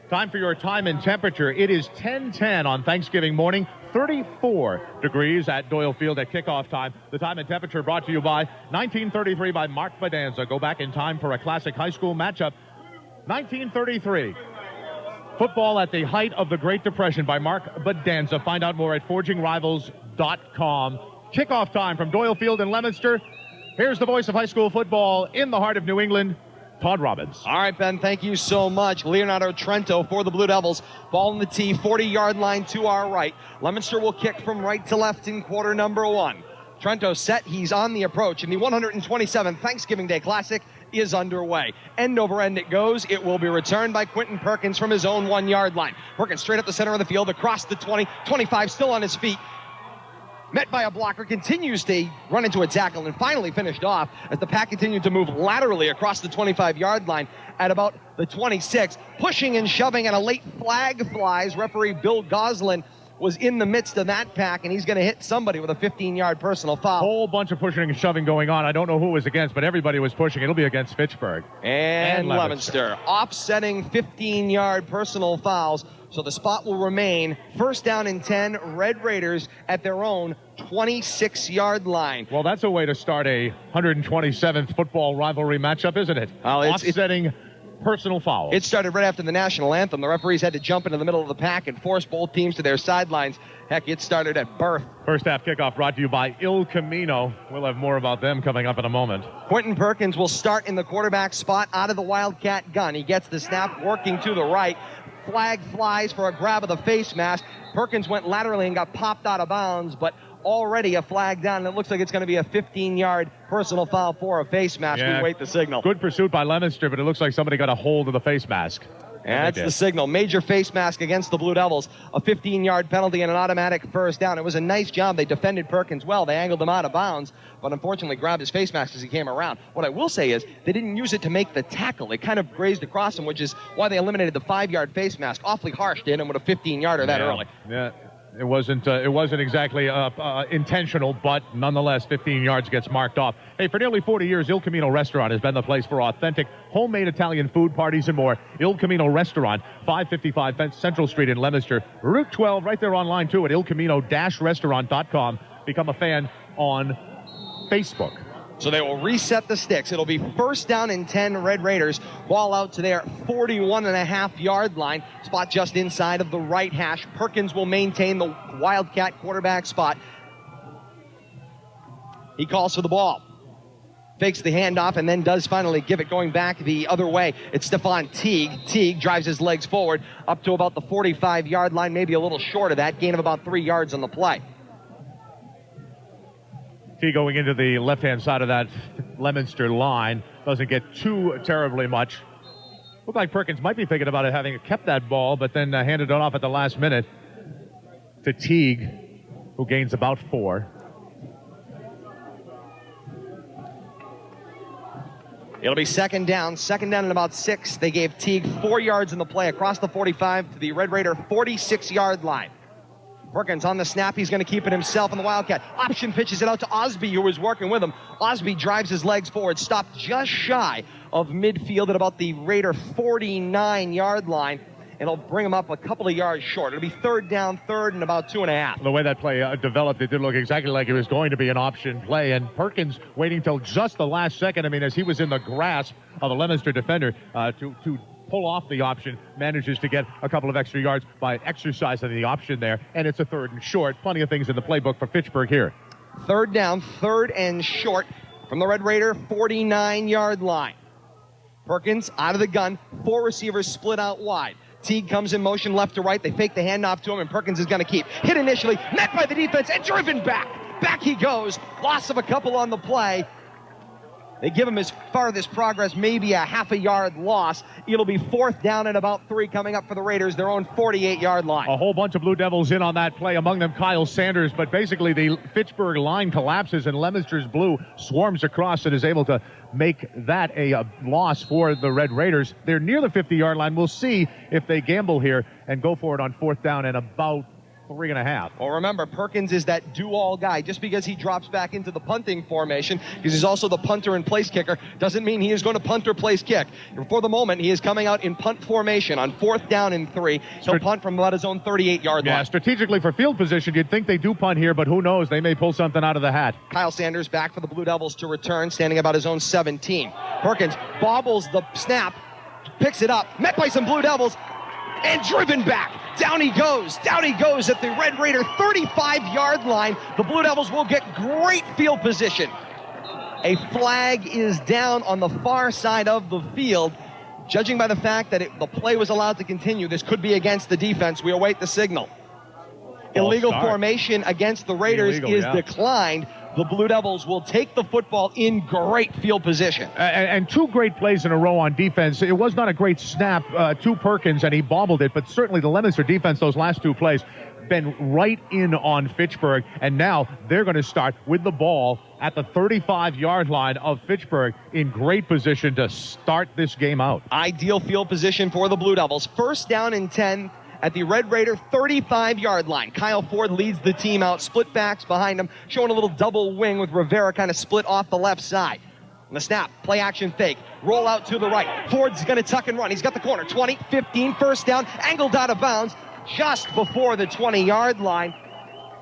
Time for your time and temperature. It is 10:10 on Thanksgiving morning, 34 degrees at Doyle Field at kickoff time. The time and temperature brought to you by 1933 by Mark Bedanza. Go back in time for a classic high school matchup. 1933. Football at the height of the Great Depression by Mark Bedanza. Find out more at forgingrivals.com. Kickoff time from Doyle Field in Leominster. Here's the voice of high school football in the heart of New England, Todd Robbins. All right, Ben, thank you so much. Leonardo Trento for the Blue Devils. Ball in the tee, 40-yard line to our right. Leominster will kick from right to left in quarter number one. Trento set, he's on the approach, and the 127th Thanksgiving Day Classic is underway. End over end it goes. It will be returned by Quentin Perkins from his own 1-yard line. Perkins straight up the center of the field, across the 20, 25, still on his feet. Met by a blocker, continues to run into a tackle, and finally finished off as the pack continued to move laterally across the 25-yard line at about the 26. Pushing and shoving, and a late flag flies. Referee Bill Goslin was in the midst of that pack, and he's going to hit somebody with a 15-yard personal foul. Whole bunch of pushing and shoving going on. I don't know who it was against, but everybody was pushing. It'll be against Fitchburg. And Leominster. Offsetting 15-yard personal fouls. So the spot will remain first down and 10, Red Raiders at their own 26-yard line. Well, that's a way to start a 127th football rivalry matchup, isn't it? Offsetting personal foul. It started right after the national anthem. The referees had to jump into the middle of the pack and force both teams to their sidelines. Heck, it started at birth. First half kickoff brought to you by Il Camino. We'll have more about them coming up in a moment. Quentin Perkins will start in the quarterback spot out of the Wildcat gun. He gets the snap working to the right. Flag flies for a grab of the face mask. Perkins went laterally and got popped out of bounds, but already a flag down, and it looks like it's going to be a 15-yard personal foul for a face mask. We wait the signal. Good pursuit by Leominster, but it looks like somebody got a hold of the face mask. And that's the signal. Major face mask against the Blue Devils. A 15-yard penalty and an automatic first down. It was a nice job. They defended Perkins well. They angled him out of bounds, but unfortunately grabbed his face mask as he came around. What I will say is they didn't use it to make the tackle. It kind of grazed across him, which is why they eliminated the 5-yard face mask. Awfully harsh to hit him with a 15-yarder that early. Yeah. It wasn't exactly intentional, but nonetheless, 15 yards gets marked off. Hey, for nearly 40 years, Il Camino Restaurant has been the place for authentic, homemade Italian food, parties, and more. Il Camino Restaurant, 555 Central Street in Leominster. Route 12, right there online, too, at ilcamino-restaurant.com. Become a fan on Facebook. So they will reset the sticks. It'll be first down and 10, Red Raiders. Ball out to their 41.5-yard line. Spot just inside of the right hash. Perkins will maintain the Wildcat quarterback spot. He calls for the ball. Fakes the handoff and then does finally give it going back the other way. It's Stephon Teague. Teague drives his legs forward up to about the 45-yard line, maybe a little short of that. Gain of about 3 yards on the play. Going into the left-hand side of that Leominster line. Doesn't get too terribly much. Looked like Perkins might be thinking about it, having kept that ball, but then handed it off at the last minute to Teague, who gains about 4. It'll be second down and about 6. They gave Teague 4 yards in the play across the 45 to the Red Raider 46-yard line. Perkins on the snap. He's going to keep it himself in the Wildcat. Option pitches it out to Osby, who was working with him. Osby drives his legs forward, stopped just shy of midfield at about the Raider 49-yard line. It'll bring him up a couple of yards short. It'll be third down, third and about 2.5. The way that play developed, it did look exactly like it was going to be an option play. And Perkins waiting till just the last second. I mean, as he was in the grasp of a Leominster defender to pull off the option, manages to get a couple of extra yards by exercising the option there, and it's a third and short. Plenty of things in the playbook for Fitchburg here. Third down, third and short from the Red Raider 49-yard line. Perkins out of the gun, 4 receivers split out wide. Teague comes in motion left to right. They fake the handoff to him, and Perkins is going to keep. Hit initially, met by the defense, and driven back. Back he goes. Loss of a couple on the play. They give him his farthest progress, maybe a half a yard loss. It'll be fourth down and about 3 coming up for the Raiders, their own 48-yard line. A whole bunch of Blue Devils in on that play, among them Kyle Sanders, but basically the Fitchburg line collapses and Leominster's blue swarms across and is able to make that a loss for the Red Raiders. They're near the 50-yard line. We'll see if they gamble here and go for it on fourth down and about 3.5. Well, remember, Perkins is that do-all guy. Just because he drops back into the punting formation, because he's also the punter and place kicker, doesn't mean he is going to punt or place kick. For the moment, he is coming out in punt formation on fourth down and 3. He'll punt from about his own 38-yard line. Yeah, strategically for field position, you'd think they do punt here, but who knows? They may pull something out of the hat. Kyle Sanders back for the Blue Devils to return, standing about his own 17. Perkins bobbles the snap, picks it up, met by some Blue Devils, and driven back. Down he goes at the Red Raider 35-yard line. The Blue Devils will get great field position. A flag is down on the far side of the field. Judging by the fact that the play was allowed to continue, this could be against the defense. We await the signal. Illegal formation against the Raiders is declined. The Blue Devils will take the football in great field position. And 2 great plays in a row on defense. It was not a great snap to Perkins, and he bobbled it, but certainly the Leominster defense, those last 2 plays, been right in on Fitchburg, and now they're going to start with the ball at the 35-yard line of Fitchburg in great position to start this game out. Ideal field position for the Blue Devils. First down and 10 at the Red Raider 35-yard line. Kyle Ford leads the team out, split backs behind him, showing a little double wing with Rivera kind of split off the left side. On the snap, play action fake, roll out to the right. Ford's going to tuck and run. He's got the corner, 20, 15, first down, angled out of bounds just before the 20-yard line.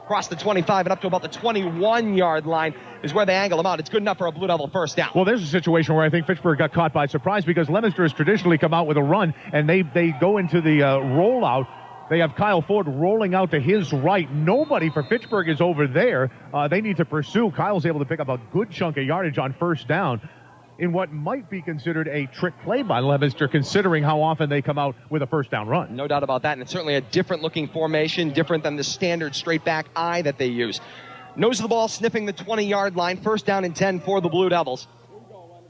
Across the 25 and up to about the 21-yard line is where they angle him out. It's good enough for a Blue Devil first down. Well, there's a situation where I think Fitchburg got caught by surprise because Leominster has traditionally come out with a run, and they go into the rollout. They have Kyle Ford rolling out to his right. Nobody for Fitchburg is over there. They need to pursue. Kyle's able to pick up a good chunk of yardage on first down in what might be considered a trick play by Leominster, considering how often they come out with a first down run. No doubt about that, and it's certainly a different looking formation, different than the standard straight back eye that they use. Nose of the ball sniffing the 20-yard line, first down and 10 for the Blue Devils.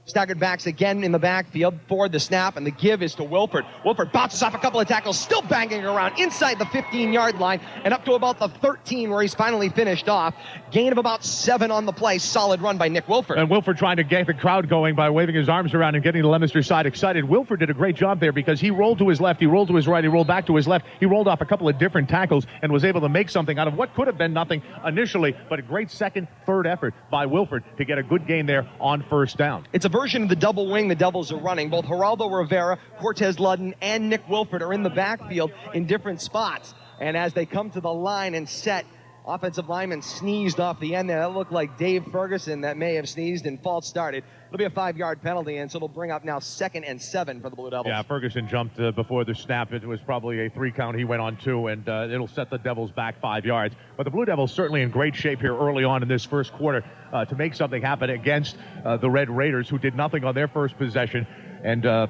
Staggered backs again in the backfield. Ford the snap, and the give is to Wilford. Wilford bounces off a couple of tackles, still banging around inside the 15-yard line and up to about the 13 where he's finally finished off. Gain of about 7 on the play. Solid run by Nick Wilford. And Wilford trying to get the crowd going by waving his arms around and getting the Leominster side excited. Wilford did a great job there because he rolled to his left, he rolled to his right, he rolled back to his left. He rolled off a couple of different tackles and was able to make something out of what could have been nothing initially, but a great second, third effort by Wilford to get a good gain there on first down. It's a version of the double wing the Devils are running. Both Geraldo Rivera, Cortez Ludden, and Nick Wilford are in the backfield in different spots. And as they come to the line and set, offensive lineman sneezed off the end there. That looked like Dave Ferguson that may have sneezed and false started. It'll be a 5-yard penalty, and so it'll bring up now 2nd and 7 for the Blue Devils. Yeah, Ferguson jumped before the snap. It was probably a 3 count. He went on 2, and it'll set the Devils back 5 yards. But the Blue Devils certainly in great shape here early on in this first quarter to make something happen against the Red Raiders, who did nothing on their first possession. And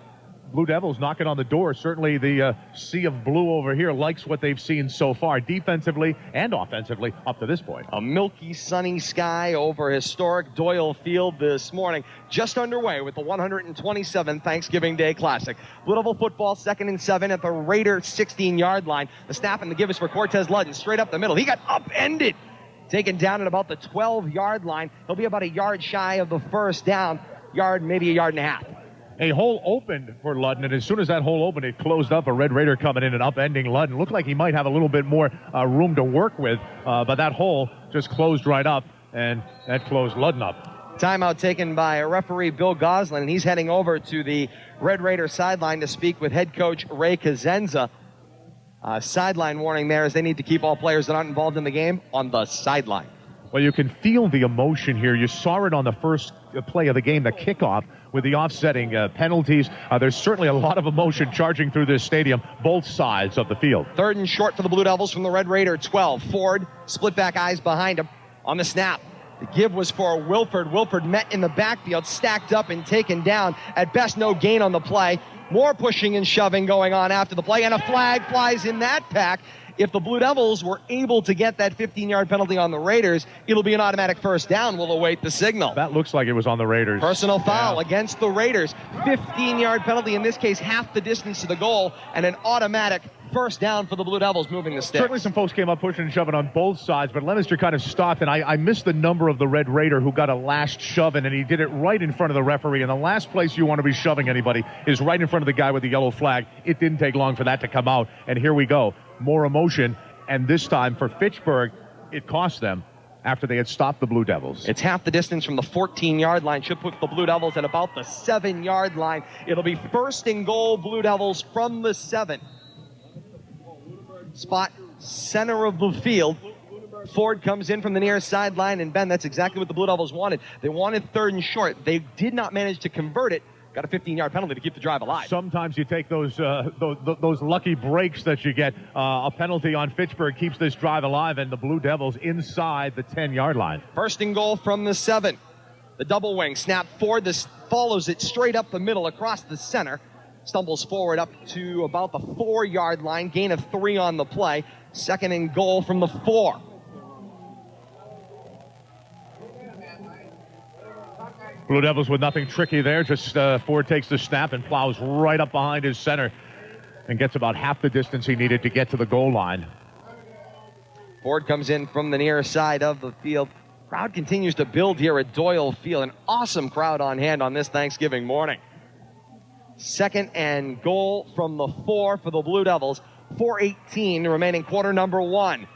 Blue Devils knocking on the door. Certainly the sea of blue over here likes what they've seen so far, defensively and offensively, up to this point. A milky, sunny sky over historic Doyle Field this morning. Just underway with the 127th Thanksgiving Day Classic. Blue Devil football, 2nd and 7 at the Raider 16-yard line. The snap and the give is for Cortez Ludden, straight up the middle. He got upended, taken down at about the 12-yard line. He'll be about a yard shy of the first down, maybe a yard and a half. A hole opened for Ludden, and as soon as that hole opened, it closed up. A Red Raider coming in and upending Ludden. Looked like he might have a little bit more room to work with, but that hole just closed right up, and that closed Ludden up. Timeout taken by referee Bill Goslin, and he's heading over to the Red Raider sideline to speak with head coach Ray Kazenza. Sideline warning there as they need to keep all players that aren't involved in the game on the sideline. Well, you can feel the emotion here. You saw it on the first play of the game, the kickoff, with the offsetting penalties. There's certainly a lot of emotion charging through this stadium, both sides of the field. 3rd and short for the Blue Devils from the Red Raider 12. Ford, split back eyes behind him on the snap. The give was for Wilford. Wilford met in the backfield, stacked up and taken down. At best, no gain on the play. More pushing and shoving going on after the play, and a flag flies in that pack. If the Blue Devils were able to get that 15-yard penalty on the Raiders, it'll be an automatic first down. We'll await the signal. That looks like it was on the Raiders. Personal foul against the Raiders. 15-yard penalty, in this case, half the distance to the goal, and an automatic first down for the Blue Devils moving the sticks. Certainly some folks came up pushing and shoving on both sides, but Leominster kind of stopped, and I missed the number of the Red Raider who got a last shoving, and he did it right in front of the referee. And the last place you want to be shoving anybody is right in front of the guy with the yellow flag. It didn't take long for that to come out, and here we go. More emotion, and this time for Fitchburg, it cost them after they had stopped the Blue Devils. It's half the distance from the 14-yard line. Should put the Blue Devils at about the 7-yard line. It'll be 1st and goal, Blue Devils from the 7. Spot center of the field. Ford comes in from the near sideline, and Ben, that's exactly what the Blue Devils wanted. They wanted 3rd and short. They did not manage to convert it. Got a 15-yard penalty to keep the drive alive. Sometimes you take those lucky breaks that you get. A penalty on Fitchburg keeps this drive alive, and the Blue Devils inside the 10-yard line. 1st and goal from the 7. The double wing snap Ford. This follows it straight up the middle across the center. Stumbles forward up to about the 4-yard line. Gain of 3 on the play. 2nd and goal from the 4. Blue Devils with nothing tricky there. Just Ford takes the snap and plows right up behind his center and gets about half the distance he needed to get to the goal line. Ford comes in from the near side of the field. Crowd continues to build here at Doyle Field. An awesome crowd on hand on this Thanksgiving morning. 2nd and goal from the 4 for the Blue Devils. 4:18 remaining, quarter number 1.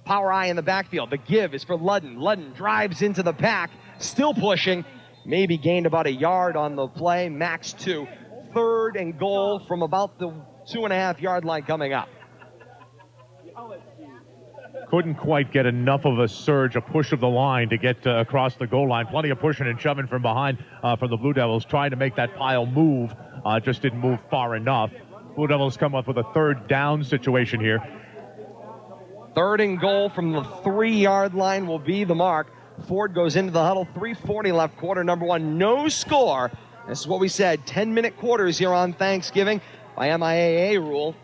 Power eye in the backfield. The give is for Ludden. Ludden drives into the pack, still pushing. Maybe gained about a yard on the play, max 2. 3rd and goal from about the 2.5-yard line coming up. Couldn't quite get enough of a surge, a push of the line to get across the goal line. Plenty of pushing and shoving from behind from the Blue Devils, trying to make that pile move. Just didn't move far enough. Blue Devils come up with a 3rd down situation here. 3rd and goal from the 3-yard line will be the mark. Ford goes into the huddle, 3:40 left, quarter number 1, no score. This is what we said, 10-minute quarters here on Thanksgiving by MIAA rule.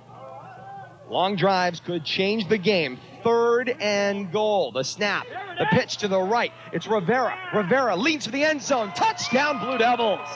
Long drives could change the game. 3rd and goal. The snap. The pitch to the right. It's Rivera. Rivera leads for the end zone. Touchdown, Blue Devils.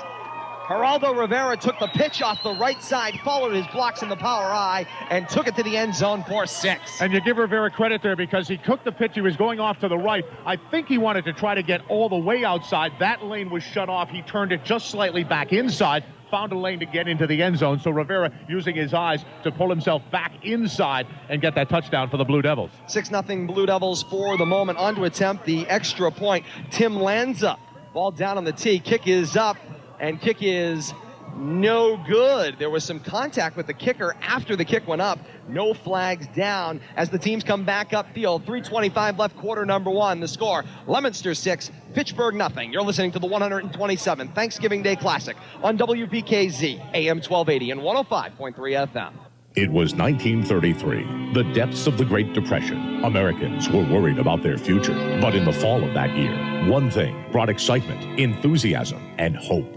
Geraldo Rivera took the pitch off the right side, followed his blocks in the power I, and took it to the end zone for 6. And you give Rivera credit there because he took the pitch. He was going off to the right. I think he wanted to try to get all the way outside. That lane was shut off. He turned it just slightly back inside, found a lane to get into the end zone. So Rivera using his eyes to pull himself back inside and get that touchdown for the Blue Devils. 6-0 Blue Devils for the moment. On to attempt the extra point. Tim Lanza, ball down on the tee. Kick is up. And kick is no good. There was some contact with the kicker after the kick went up. No flags down as the teams come back upfield. 3:25 left, quarter number 1. The score, Leominster 6, Fitchburg nothing. You're listening to the 127th Thanksgiving Day Classic on WPKZ, AM1280 and 105.3 FM. It was 1933, the depths of the Great Depression. Americans were worried about their future. But in the fall of that year, one thing brought excitement, enthusiasm, and hope.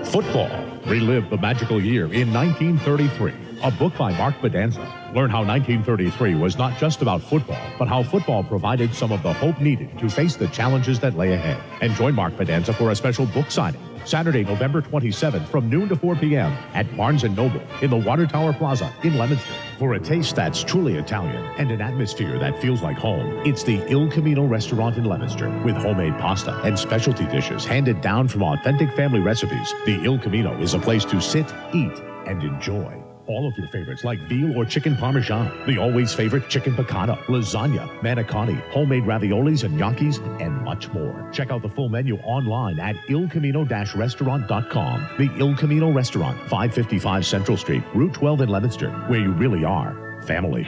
Football. Relive the magical year in 1933. A book by Mark Bedanza. Learn how 1933 was not just about football, but how football provided some of the hope needed to face the challenges that lay ahead. And join Mark Bedanza for a special book signing. Saturday, November 27th from noon to 4 p.m. at Barnes & Noble in the Water Tower Plaza in Leominster. For a taste that's truly Italian and an atmosphere that feels like home, it's the Il Camino restaurant in Leominster with homemade pasta and specialty dishes handed down from authentic family recipes. The Il Camino is a place to sit, eat, and enjoy. All of your favorites like veal or chicken parmesan, the always favorite chicken piccata, lasagna, manicotti, homemade raviolis and gnocchis, and much more. Check out the full menu online at ilcamino-restaurant.com. The Il Camino Restaurant, 555 Central Street, Route 12 in Leominster, where you really are family.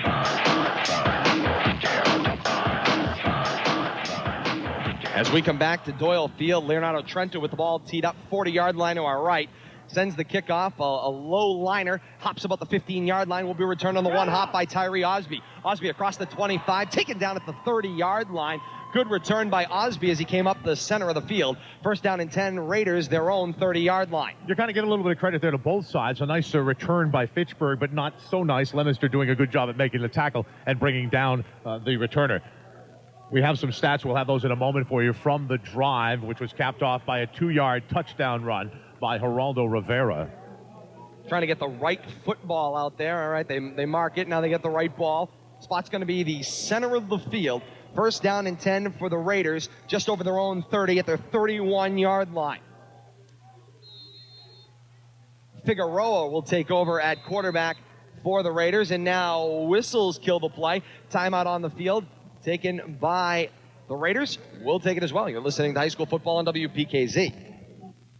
As we come back to Doyle Field, Leonardo Trento with the ball teed up 40-yard line to our right. Sends the kickoff, a low liner, hops about the 15-yard line, will be returned on the one hop by Tyree Osby. Osby across the 25, taken down at the 30-yard line. Good return by Osby as he came up the center of the field. First down and 10, Raiders, their own 30-yard line. You're kind of getting a little bit of credit there to both sides. A nice return by Fitchburg, but not so nice. Leominster doing a good job at making the tackle and bringing down the returner. We have some stats. We'll have those in a moment for you from the drive, which was capped off by a 2-yard touchdown run by Geraldo Rivera. Trying to get the right football out there. All right, they mark it. Now they get the right ball. Spot's going to be the center of the field. First down and 10 for the Raiders, just over their own 30 at their 31-yard line. Figueroa will take over at quarterback for the Raiders, and now whistles kill the play. Timeout on the field taken by the Raiders. We'll take it as well. You're listening to High School Football on WPKZ.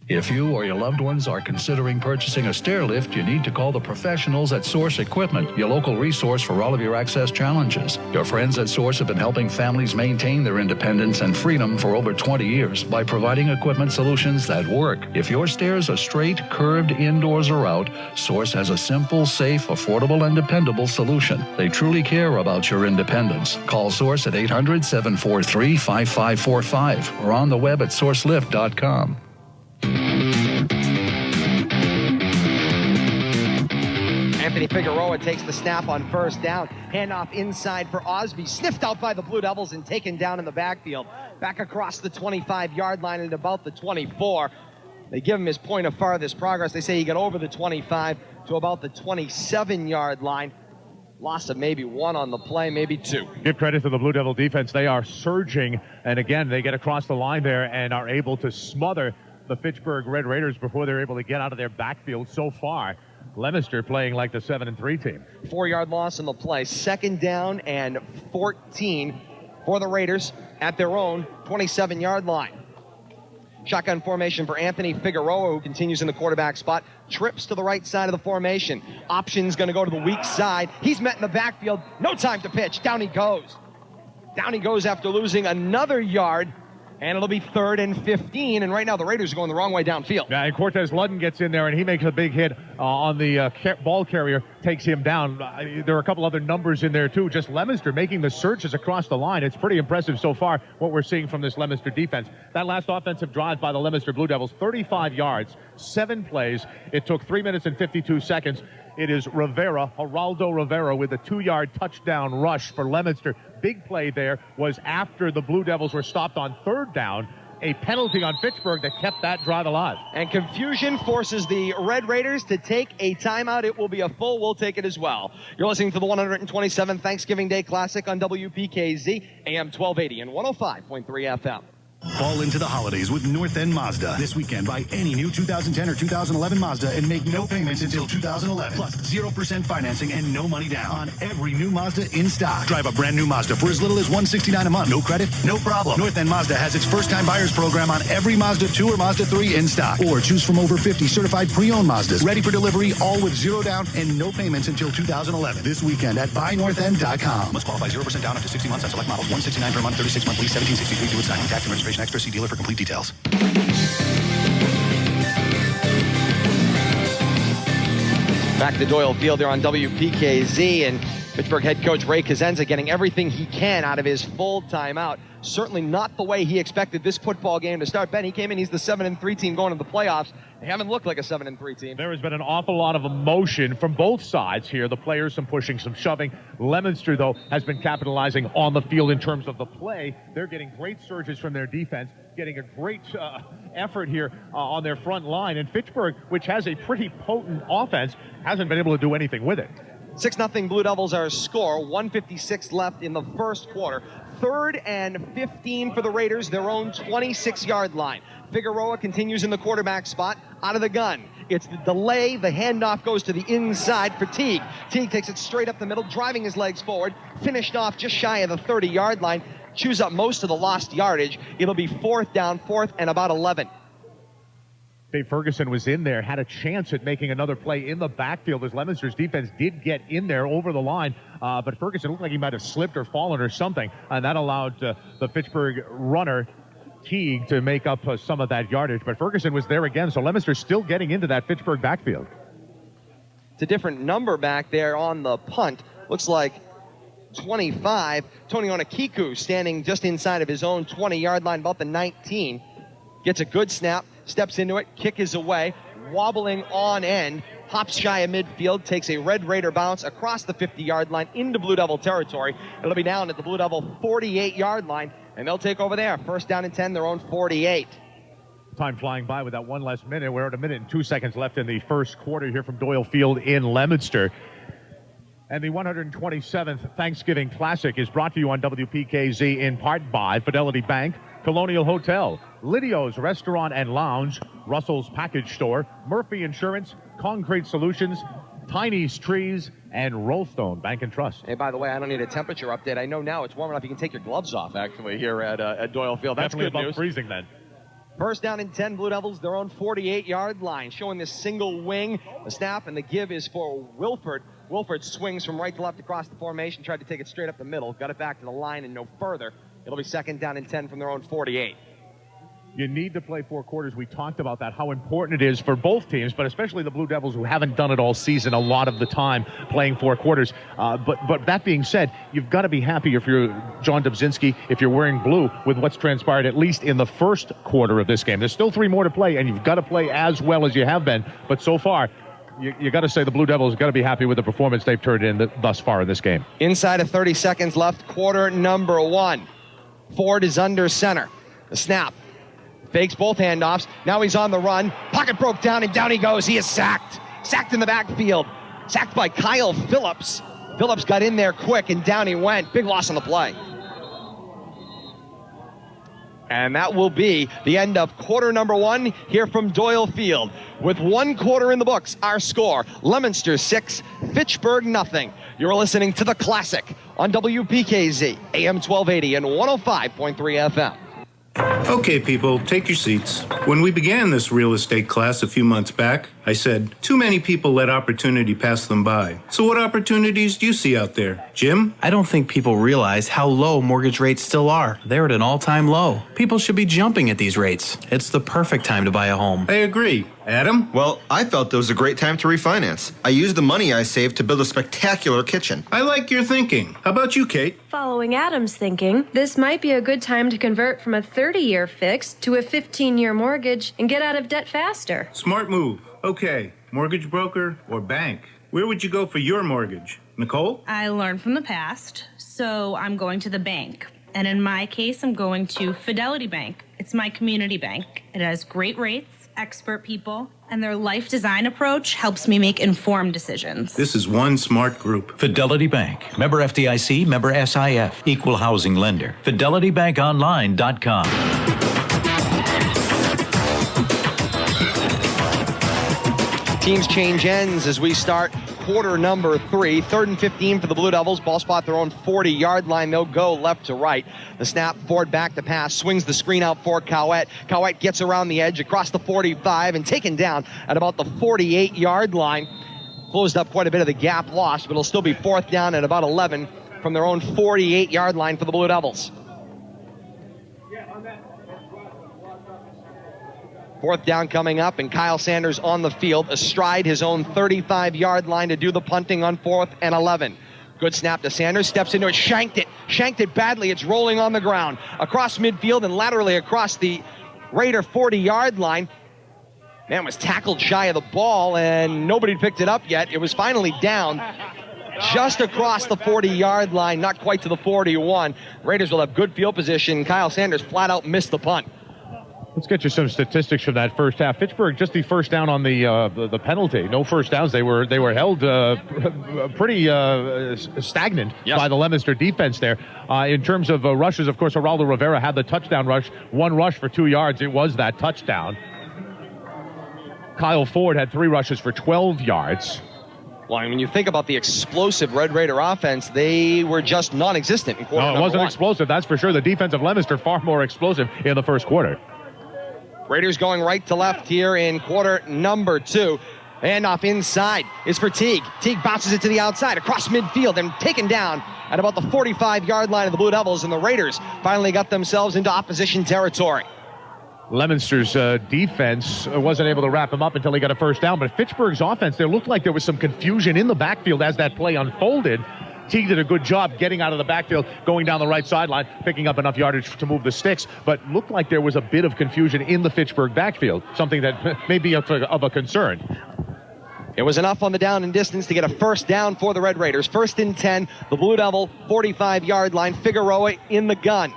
If you or your loved ones are considering purchasing a stair lift, you need to call the professionals at Source Equipment, your local resource for all of your access challenges. Your friends at Source have been helping families maintain their independence and freedom for over 20 years by providing equipment solutions that work. If your stairs are straight, curved, indoors, or out, Source has a simple, safe, affordable, and dependable solution. They truly care about your independence. Call Source at 800-743-5545 or on the web at sourcelift.com. Anthony Figueroa takes the snap on first down. Handoff inside for Osby. Sniffed out by the Blue Devils and taken down in the backfield. Back across the 25-yard line at about the 24. They give him his point of farthest progress. They say he got over the 25 to about the 27-yard line. Loss of maybe one on the play, maybe two. Give credit to the Blue Devil defense. They are surging, and again, they get across the line there and are able to smother the Fitchburg Red Raiders before they're able to get out of their backfield. So far, Leominster playing like the 7-3 team. 4-yard loss on the play. Second down and 14 for the Raiders at their own 27-yard line. Shotgun formation for Anthony Figueroa, who continues in the quarterback spot. Trips to the right side of the formation. Option's going to go to the weak side. He's met in the backfield. No time to pitch. Down he goes. Down he goes after losing another yard. And it'll be 3rd and 15. And right now the Raiders are going the wrong way downfield. Yeah, and Cortez Ludden gets in there, and he makes a big hit on the ball carrier, takes him down. There are a couple other numbers in there, too. Just Leominster making the searches across the line. It's pretty impressive so far what we're seeing from this Leominster defense. That last offensive drive by the Leominster Blue Devils, 35 yards, 7 plays. It took 3 minutes and 52 seconds. It is Geraldo Rivera with a 2-yard touchdown rush for Leominster. Big play there was after the Blue Devils were stopped on 3rd down. A penalty on Fitchburg that kept that drive alive. And confusion forces the Red Raiders to take a timeout. It will be a full. We'll take it as well. You're listening to the 127th Thanksgiving Day Classic on WPKZ, AM1280 and 105.3 FM. Fall into the holidays with North End Mazda. This weekend, buy any new 2010 or 2011 Mazda and make no payments until 2011. Plus 0% financing and no money down on every new Mazda in stock. Drive a brand new Mazda for as little as $169 a month. No credit? No problem. North End Mazda has its first-time buyers program on every Mazda 2 or Mazda 3 in stock. Or choose from over 50 certified pre-owned Mazdas. Ready for delivery, all with 0 down and no payments until 2011. This weekend at buynorthend.com. Must qualify 0% down up to 60 months on select models. $169 per month, 36 month lease, $1,763 due at signing. Tax and registration extra. See dealer for complete details. Back to Doyle Field there on WPKZ, and Fitchburg head coach Ray Kazenza getting everything he can out of his full timeout. Certainly not the way he expected this football game to start. Ben, he came in, he's the 7-3 team going to the playoffs. They haven't looked like a 7-3 team. There has been an awful lot of emotion from both sides here. The players, some pushing, some shoving. Leominster, though, has been capitalizing on the field in terms of the play. They're getting great surges from their defense, getting a great effort here on their front line. And Fitchburg, which has a pretty potent offense, hasn't been able to do anything with it. 6-0 Blue Devils are score. 1:56 left in the first quarter. 3rd and 15 for the Raiders, their own 26-yard line. Figueroa continues in the quarterback spot, out of the gun. It's the delay. The handoff goes to the inside for Teague. Teague takes it straight up the middle, driving his legs forward, finished off just shy of the 30-yard line, chews up most of the lost yardage. It'll be 4th down, 4th and about 11. Dave Ferguson was in there, had a chance at making another play in the backfield as Leominster's defense did get in there over the line. But Ferguson looked like he might have slipped or fallen or something, and that allowed the Fitchburg runner, Teague, to make up some of that yardage. But Ferguson was there again, so Leominster's still getting into that Fitchburg backfield. It's a different number back there on the punt. Looks like 25. Tony Onakiku standing just inside of his own 20-yard line, about the 19. Gets a good snap, steps into it, kick is away, wobbling on end, hops shy of midfield, takes a Red Raider bounce across the 50-yard line into Blue Devil territory. It'll be down at the Blue Devil 48-yard line, and they'll take over there. 1st down and 10, their own 48. Time flying by with that one less minute. We're at 1 minute and 2 seconds left in the first quarter here from Doyle Field in Leominster. And the 127th Thanksgiving Classic is brought to you on WPKZ in part by Fidelity Bank, Colonial Hotel, Lidio's Restaurant and Lounge, Russell's Package Store, Murphy Insurance, Concrete Solutions, Tiny's Trees, and Rollstone Bank and Trust. Hey, by the way, I don't need a temperature update. I know now it's warm enough you can take your gloves off, actually, here at Doyle Field. That's definitely good above news. Freezing then. 1st down and 10, Blue Devils, their own 48-yard line, showing this single wing. The snap and the give is for Wilford. Wilford swings from right to left across the formation, tried to take it straight up the middle, got it back to the line and no further. It'll be 2nd down and 10 from their own 48. You need to play 4 quarters. We talked about that, how important it is for both teams, but especially the Blue Devils, who haven't done it all season a lot of the time, playing 4 quarters. But that being said, you've got to be happy if you're John Dobzinski, if you're wearing blue, with what's transpired, at least in the first quarter of this game. There's still 3 more to play, and you've got to play as well as you have been. But so far, you got to say the Blue Devils got to be happy with the performance they've turned in thus far in this game. Inside of 30 seconds left, quarter number 1. Ford is under center. The snap. Fakes both handoffs. Now he's on the run. Pocket broke down, and down he goes. He is sacked. Sacked in the backfield. Sacked by Kyle Phillips. Phillips got in there quick, and down he went. Big loss on the play. And that will be the end of quarter number 1 here from Doyle Field. With 1 quarter in the books, our score, Leominster 6, Fitchburg nothing. You're listening to The Classic on WPKZ, AM1280 and 105.3 FM. Okay, people, take your seats. When we began this real estate class a few months back, I said, too many people let opportunity pass them by. So what opportunities do you see out there? Jim? I don't think people realize how low mortgage rates still are. They're at an all-time low. People should be jumping at these rates. It's the perfect time to buy a home. I agree. Adam? Well, I felt it was a great time to refinance. I used the money I saved to build a spectacular kitchen. I like your thinking. How about you, Kate? Following Adam's thinking, this might be a good time to convert from a 30-year fix to a 15-year mortgage and get out of debt faster. Smart move. Okay, mortgage broker or bank? Where would you go for your mortgage? Nicole? I learned from the past, so I'm going to the bank. And in my case, I'm going to Fidelity Bank. It's my community bank. It has great rates, expert people, and their life design approach helps me make informed decisions. This is one smart group. Fidelity Bank. Member FDIC, member SIF. Equal housing lender. FidelityBankOnline.com. Teams change ends as we start quarter number 3. 3rd and 15 for the Blue Devils. Ball spot their own 40-yard line. They'll go left to right. The snap, Ford back to pass, swings the screen out for Cowett. Cowett gets around the edge across the 45 and taken down at about the 48-yard line. Closed up quite a bit of the gap lost, but it'll still be 4th down at about 11 from their own 48-yard line for the Blue Devils. 4th down coming up, and Kyle Sanders on the field astride his own 35-yard line to do the punting on 4th and 11. Good snap to Sanders, steps into it, shanked it badly. It's rolling on the ground across midfield and laterally across the Raider 40-yard line. Man was tackled shy of the ball, and nobody picked it up yet. It was finally down just across the 40-yard line, not quite to the 41. Raiders will have good field position. Kyle Sanders flat out missed the punt. Let's get you some statistics from that first half. Fitchburg just the first down on the penalty. No first downs. They were held pretty stagnant by the Leominster defense there. In terms of rushes, of course, Geraldo Rivera had the touchdown rush. 1 rush for 2 yards. It was that touchdown. Kyle Ford had 3 rushes for 12 yards. Well, when you think about the explosive Red Raider offense, they were just non-existent in quarter number 1. No, it wasn't explosive, that's for sure. The defense of Leominster far more explosive in the first quarter. Raiders going right to left here in quarter number 2. And off inside is for Teague. Teague bounces it to the outside across midfield and taken down at about the 45-yard line of the Blue Devils. And the Raiders finally got themselves into opposition territory. Leominster's defense wasn't able to wrap him up until he got a first down. But Fitchburg's offense, there looked like there was some confusion in the backfield as that play unfolded. Teague did a good job getting out of the backfield, going down the right sideline, picking up enough yardage to move the sticks, but looked like there was a bit of confusion in the Fitchburg backfield, something that may be of a concern. It was enough on the down and distance to get a first down for the Red Raiders. 1st and 10, the Blue Devil 45-yard line. Figueroa in the gun.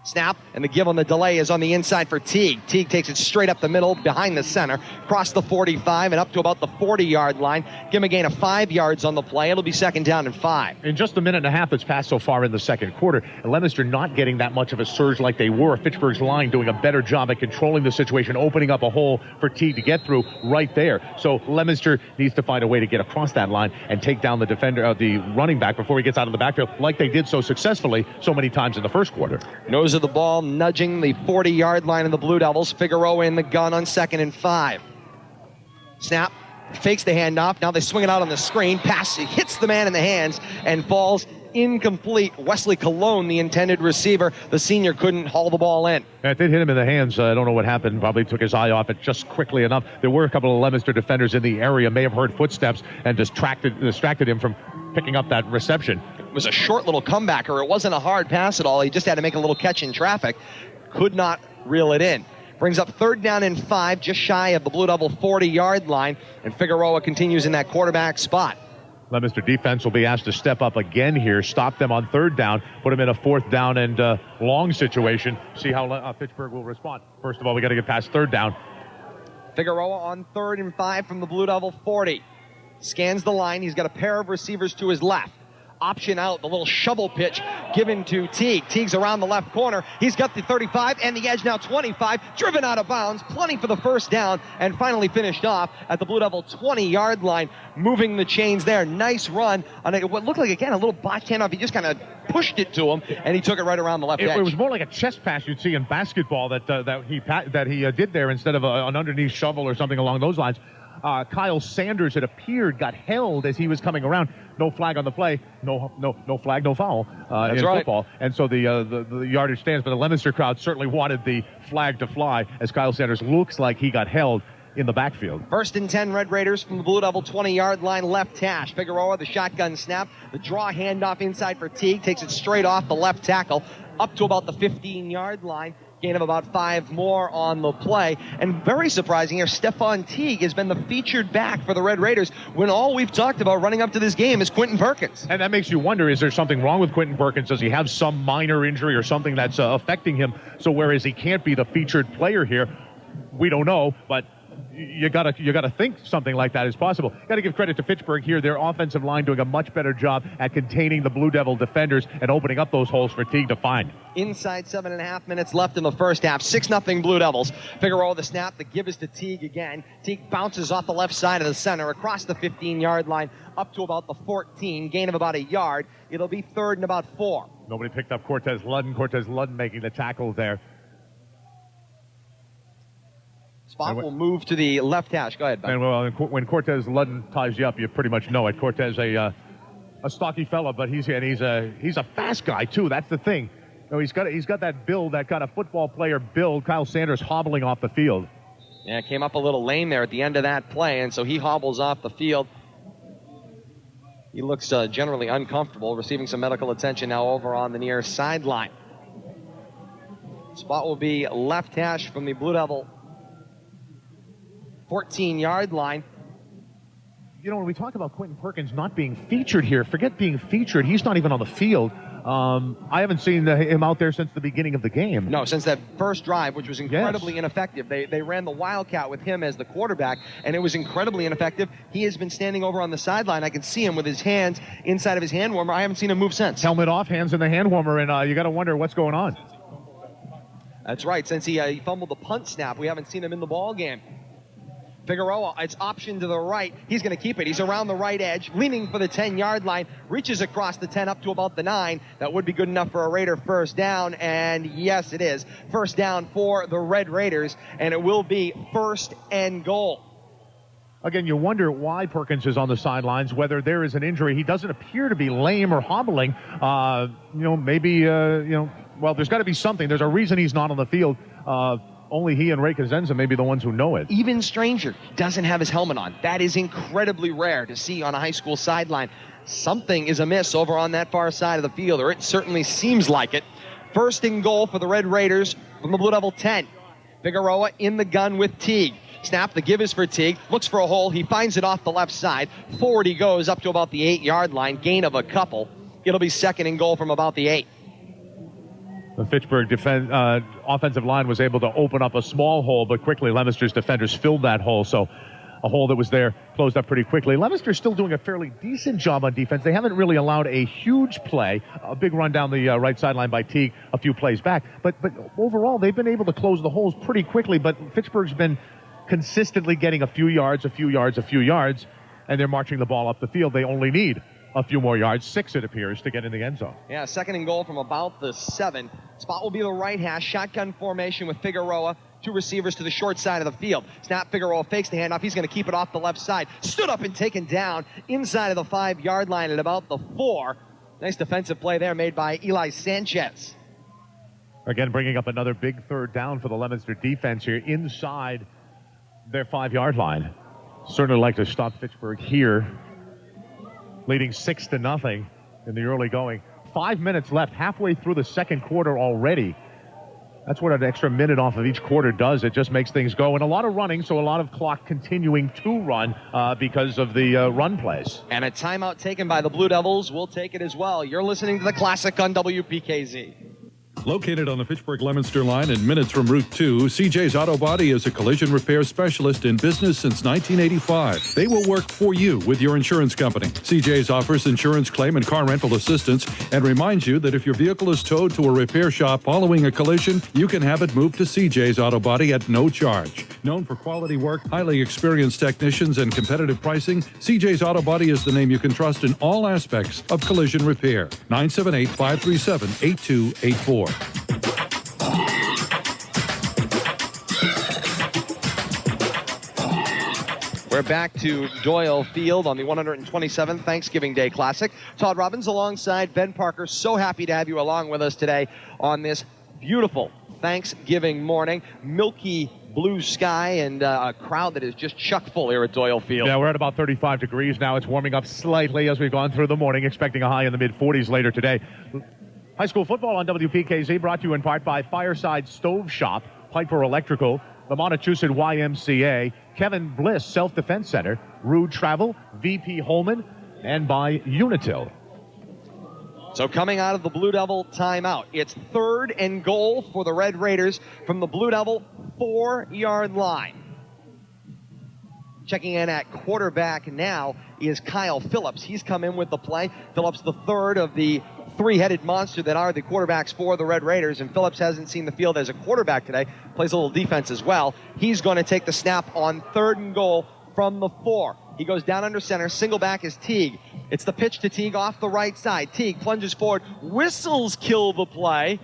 Snap, and the give on the delay is on the inside for Teague. Teague takes it straight up the middle, behind the center, across the 45 and up to about the 40-yard line. Give him a gain of 5 yards on the play. It'll be 2nd down and 5. In just a minute and a half that's passed so far in the second quarter, Leominster not getting that much of a surge like they were. Fitchburg's line doing a better job at controlling the situation, opening up a hole for Teague to get through right there. So Leominster needs to find a way to get across that line and take down the defender, the running back, before he gets out of the backfield, like they did so successfully so many times in the first quarter. Nose of the ball nudging the 40-yard line of the Blue Devils. Figueroa in the gun on 2nd and 5. Snap, fakes the handoff. Now they swing it out on the screen. Pass hits the man in the hands and falls incomplete. Wesley Colon, the intended receiver, the senior, couldn't haul the ball in. It did hit him in the hands. I don't know what happened. Probably took his eye off it just quickly enough. There were a couple of Leominster defenders in the area, may have heard footsteps and distracted him from picking up that reception. It was a short little comebacker. It wasn't a hard pass at all. He just had to make a little catch in traffic. Could not reel it in. Brings up 3rd down and 5, just shy of the Blue Devil 40-yard line, and Figueroa continues in that quarterback spot. Leominster defense will be asked to step up again here, stop them on 3rd down, put them in a 4th down and long situation, see how Fitchburg will respond. First of all, we got to get past 3rd down. Figueroa on 3rd and 5 from the Blue Devil 40. Scans the line. He's got a pair of receivers to his left. Option out, the little shovel pitch given to Teague. Teague's around the left corner. He's got the 35 and the edge now 25. Driven out of bounds, plenty for the first down, and finally finished off at the Blue Devil 20-yard line, moving the chains there. Nice run on what looked like, again, a little botch handoff. He just kind of pushed it to him, and he took it right around the left edge. It was more like a chest pass you'd see in basketball that he did there instead of an underneath shovel or something along those lines. Kyle Sanders, it appeared, got held as he was coming around. No flag on the play. No flag, no foul in football. And so the yardage stands, but the Leominster crowd certainly wanted the flag to fly as Kyle Sanders looks like he got held in the backfield. 1st and 10, Red Raiders from the Blue Devil 20-yard line, left hash. Figueroa, the shotgun snap. The draw handoff inside for Teague. Takes it straight off the left tackle up to about the 15-yard line. Gain of about 5 more on the play. And very surprising here, Stephon Teague has been the featured back for the Red Raiders when all we've talked about running up to this game is Quentin Perkins. And that makes you wonder, is there something wrong with Quentin Perkins? Does he have some minor injury or something that's affecting him? So whereas he can't be the featured player here, we don't know, but you gotta think something like that is possible. Got to give credit to Fitchburg here. Their offensive line doing a much better job at containing the Blue Devil defenders and opening up those holes for Teague to find. Inside 7.5 minutes left in the first half. 6-0 Blue Devils. Figueroa the snap. The give is to Teague again. Teague bounces off the left side of the center across the 15-yard line up to about the 14. Gain of about a yard. It'll be 3rd and about 4. Nobody picked up Cortez Ludden. Cortez Ludden making the tackle there. Spot will move to the left hash. Go ahead, Ben. And well, when Cortez Ludden ties you up, you pretty much know it. Cortez, a stocky fella, but he's a fast guy too. That's the thing. You know, he's got that build, that kind of football player build. Kyle Sanders hobbling off the field. Yeah, came up a little lame there at the end of that play, and so he hobbles off the field. He looks generally uncomfortable, receiving some medical attention now over on the near sideline. Spot will be left hash from the Blue Devil 14-yard line. You know, when we talk about Quentin Perkins not being featured here, forget being featured. He's not even on the field. I haven't seen him out there since the beginning of the game. No, since that first drive, which was incredibly ineffective. They ran the Wildcat with him as the quarterback, and it was incredibly ineffective. He has been standing over on the sideline. I can see him with his hands inside of his hand warmer. I haven't seen him move since. Helmet off, hands in the hand warmer, and you got to wonder what's going on. That's right. Since he fumbled the punt snap, we haven't seen him in the ball game. Figueroa, it's option to the right. He's going to keep it. He's around the right edge, leaning for the 10-yard line, reaches across the 10 up to about the 9. That would be good enough for a Raider first down, and yes, it is. First down for the Red Raiders, and it will be 1st and goal. Again, you wonder why Perkins is on the sidelines, whether there is an injury. He doesn't appear to be lame or hobbling. Maybe, well, there's got to be something. There's a reason he's not on the field. Only he and Ray Kazenza may be the ones who know it. Even stranger, doesn't have his helmet on. That is incredibly rare to see on a high school sideline. Something is amiss over on that far side of the field, or it certainly seems like it. 1st and goal for the Red Raiders from the Blue Devil 10. Figueroa in the gun with Teague. Snap, the give is for Teague. Looks for a hole. He finds it off the left side. Forward he goes up to about the 8-yard line. Gain of a couple. It'll be 2nd and goal from about the 8. The Fitchburg offensive line was able to open up a small hole, but quickly Leominster's defenders filled that hole. So a hole that was there closed up pretty quickly. Leominster's still doing a fairly decent job on defense. They haven't really allowed a huge play, a big run down the right sideline by Teague a few plays back. But overall, they've been able to close the holes pretty quickly. But Fitchburg's been consistently getting a few yards, and they're marching the ball up the field. They only need a few more yards, 6 it appears, to get in the end zone. Yeah, 2nd and goal from about the 7. Spot will be the right hash, shotgun formation with Figueroa, 2 receivers to the short side of the field. Snap, Figueroa fakes the handoff. He's going to keep it off the left side. Stood up and taken down inside of the 5-yard line at about the 4. Nice defensive play there made by Eli Sanchez. Again, bringing up another big 3rd down for the Leominster defense here inside their 5-yard line. Certainly like to stop Fitchburg here, leading 6-0 in the early going. 5 minutes left, halfway through the 2nd quarter already. That's what an extra minute off of each quarter does. It just makes things go. And a lot of running, so a lot of clock continuing to run because of the run plays. And a timeout taken by the Blue Devils. We'll take it as well. You're listening to The Classic on WPKZ. Located on the Fitchburg-Leominster line and minutes from Route 2, CJ's Auto Body is a collision repair specialist in business since 1985. They will work for you with your insurance company. CJ's offers insurance claim and car rental assistance and reminds you that if your vehicle is towed to a repair shop following a collision, you can have it moved to CJ's Auto Body at no charge. Known for quality work, highly experienced technicians, and competitive pricing, CJ's Auto Body is the name you can trust in all aspects of collision repair. 978-537-8284. We're back to Doyle Field on the 127th Thanksgiving Day Classic. Todd Robbins alongside Ben Parker. So happy to have you along with us today on this beautiful Thanksgiving morning. Milky blue sky and a crowd that is just chock full here at Doyle Field. Yeah, we're at about 35 degrees now. It's warming up slightly as we've gone through the morning, expecting a high in the mid-40s later today. High school football on WPKZ, brought to you in part by Fireside Stove Shop, Piper Electrical, the Montachusett YMCA, Kevin Bliss Self-Defense Center, Rude Travel, VP Holman, and by Unitil. So coming out of the Blue Devil timeout, it's 3rd and goal for the Red Raiders from the Blue Devil 4-yard line. Checking in at quarterback now is Kyle Phillips. He's come in with the play. Phillips, the third of the three-headed monster that are the quarterbacks for the Red Raiders, and Phillips hasn't seen the field as a quarterback today. Plays a little defense as well. He's going to take the snap on 3rd and goal from the 4. He goes down under center. Single back is Teague. It's the pitch to Teague off the right side. Teague plunges forward. Whistles kill the play.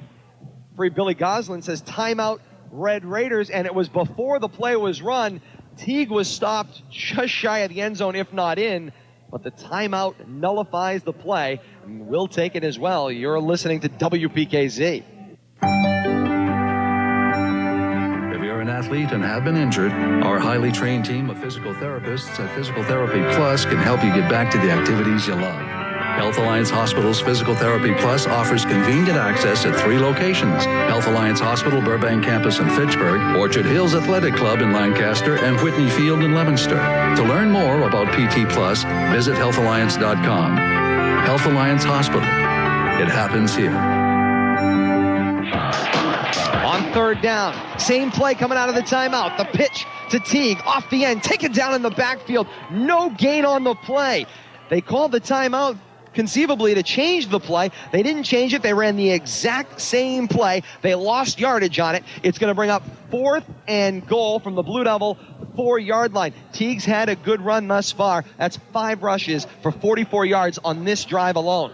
Free Billy Goslin says timeout Red Raiders, and it was before the play was run. Teague was stopped just shy of the end zone, if not in, but the timeout nullifies the play. And we'll take it as well. You're listening to WPKZ. If you're an athlete and have been injured, our highly trained team of physical therapists at Physical Therapy Plus can help you get back to the activities you love. Health Alliance Hospital's Physical Therapy Plus offers convenient access at 3 locations: Health Alliance Hospital, Burbank Campus in Fitchburg, Orchard Hills Athletic Club in Lancaster, and Whitney Field in Leominster. To learn more about PT Plus, visit healthalliance.com. Health Alliance Hospital. It happens here. On 3rd down, same play coming out of the timeout. The pitch to Teague off the end, taken down in the backfield. No gain on the play. They called the timeout conceivably to change the play. They didn't change it. They ran the exact same play. They lost yardage on it. It's going to bring up 4th and goal from the Blue Devil 4-yard line. Teague's had a good run thus far. That's 5 rushes for 44 yards on this drive alone.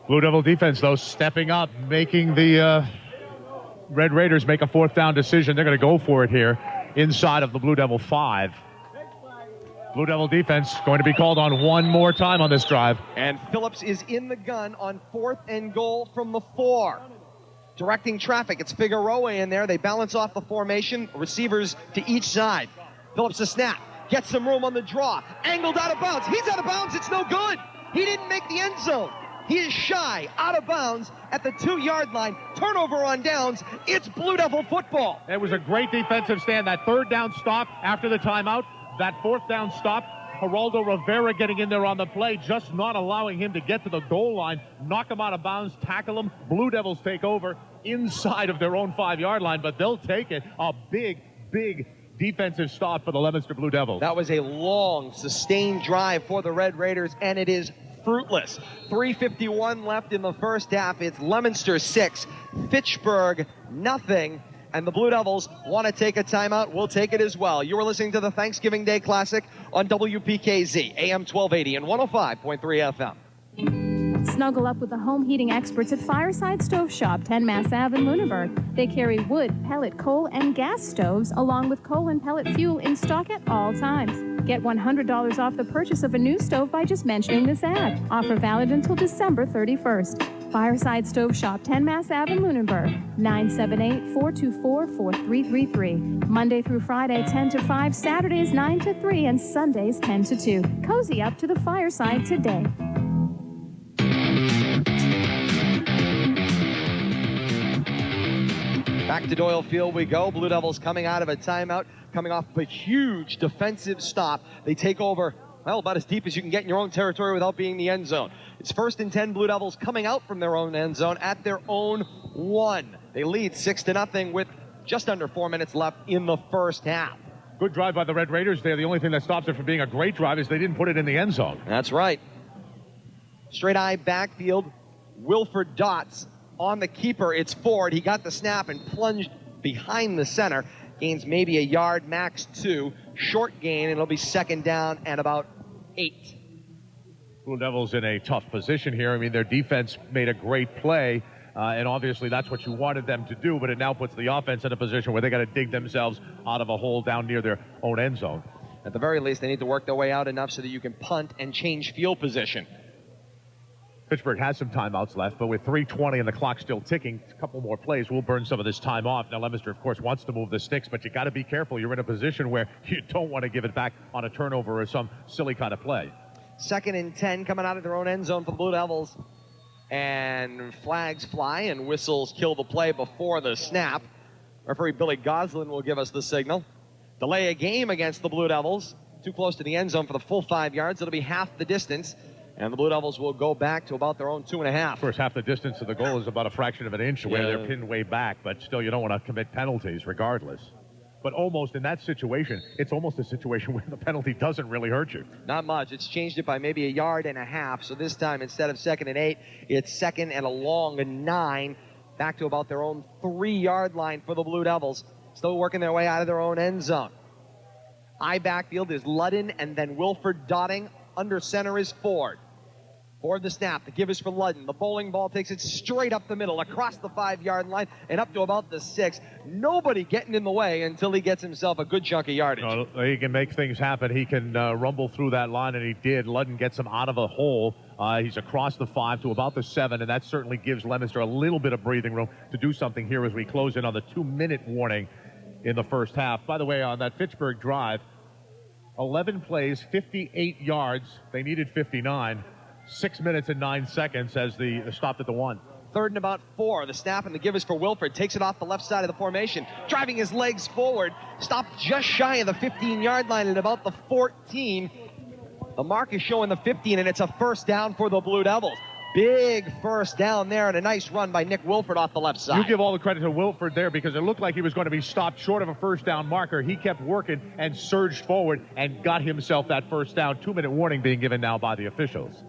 Blue Devil defense, though, stepping up, making the Red Raiders make a 4th down decision. They're going to go for it here inside of the Blue Devil 5. Blue Devil defense going to be called on one more time on this drive. And Phillips is in the gun on 4th and goal from the 4. Directing traffic, it's Figueroa in there. They balance off the formation, receivers to each side. Phillips a snap, gets some room on the draw, angled out of bounds. He's out of bounds, it's no good. He didn't make the end zone. He is shy, out of bounds at the 2-yard line. Turnover on downs. It's Blue Devil football. It was a great defensive stand. That 3rd down stop after the timeout. That 4th down stop, Geraldo Rivera getting in there on the play, just not allowing him to get to the goal line, knock him out of bounds, tackle him. Blue Devils take over inside of their own 5-yard line, but they'll take it. A big, big defensive stop for the Leominster Blue Devils. That was a long, sustained drive for the Red Raiders, and it is fruitless. 3:51 left in the first half. It's Leominster 6, Fitchburg nothing. And the Blue Devils want to take a timeout. We'll take it as well. You are listening to the Thanksgiving Day Classic on WPKZ, AM1280 and 105.3 FM. Snuggle up with the home heating experts at Fireside Stove Shop, 10 Mass Ave in Lunenburg. They carry wood, pellet, coal, and gas stoves, along with coal and pellet fuel in stock at all times. Get $100 off the purchase of a new stove by just mentioning this ad. Offer valid until December 31st. Fireside Stove Shop, 10 Mass Ave in Lunenburg, 978-424-4333. Monday through Friday, 10 to 5, Saturdays, 9 to 3, and Sundays, 10 to 2. Cozy up to the Fireside today. Back to Doyle Field we go. Blue Devils coming out of a timeout, coming off a huge defensive stop. They take over, well, about as deep as you can get in your own territory without being in the end zone. It's 1st and 10 Blue Devils coming out from their own end zone at their own 1. They lead 6-0 with just under 4 minutes left in the first half. Good drive by the Red Raiders there. The only thing that stops it from being a great drive is they didn't put it in the end zone. That's right. Straight eye backfield, Wilford Dots on the keeper. It's Ford. He got the snap and plunged behind the center. Gains maybe a yard, max 2. Short gain, and it'll be 2nd down and about 8. Blue Devils in a tough position here. I mean, their defense made a great play, and obviously that's what you wanted them to do, but it now puts the offense in a position where they got to dig themselves out of a hole down near their own end zone. At the very least, they need to work their way out enough so that you can punt and change field position. Fitchburg has some timeouts left, but with 3:20 and the clock still ticking, a couple more plays will burn some of this time off. Now, Leominster, of course, wants to move the sticks, but you got to be careful. You're in a position where you don't want to give it back on a turnover or some silly kind of play. 2nd and 10 coming out of their own end zone for the Blue Devils. And flags fly and whistles kill the play before the snap. Referee Billy Goslin will give us the signal. Delay a game against the Blue Devils. Too close to the end zone for the full 5 yards. It'll be half the distance. And the Blue Devils will go back to about their own 2.5. Of course, half the distance to the goal is about a fraction of an inch where they're pinned way back, but still you don't want to commit penalties regardless. But almost in that situation, it's almost a situation where the penalty doesn't really hurt you. Not much. It's changed it by maybe 1.5 yards. So this time, instead of 2nd and 8, it's 2nd and a long 9. Back to about their own 3-yard line for the Blue Devils. Still working their way out of their own end zone. High backfield is Ludden and then Wilford dotting. Under center is Ford. Ford the snap. The give is for Ludden. The bowling ball takes it straight up the middle, across the 5-yard line, and up to about the 6. Nobody getting in the way until he gets himself a good chunk of yardage. He can make things happen. He can rumble through that line, and he did. Ludden gets him out of a hole. He's across the 5 to about the 7, and that certainly gives Leominster a little bit of breathing room to do something here as we close in on the 2-minute warning in the first half. By the way, on that Fitchburg drive, 11 plays, 58 yards. They needed 59. 6 minutes and 9 seconds as the stopped at the 1. 3rd and about 4. The snap and the give is for Wilford. Takes it off the left side of the formation. Driving his legs forward. Stopped just shy of the 15-yard line at about the 14. The mark is showing the 15, and it's a first down for the Blue Devils. Big first down there, and a nice run by Nick Wilford off the left side. You give all the credit to Wilford there because it looked like he was going to be stopped short of a first down marker. He kept working and surged forward and got himself that first down. 2-minute warning being given now by the officials.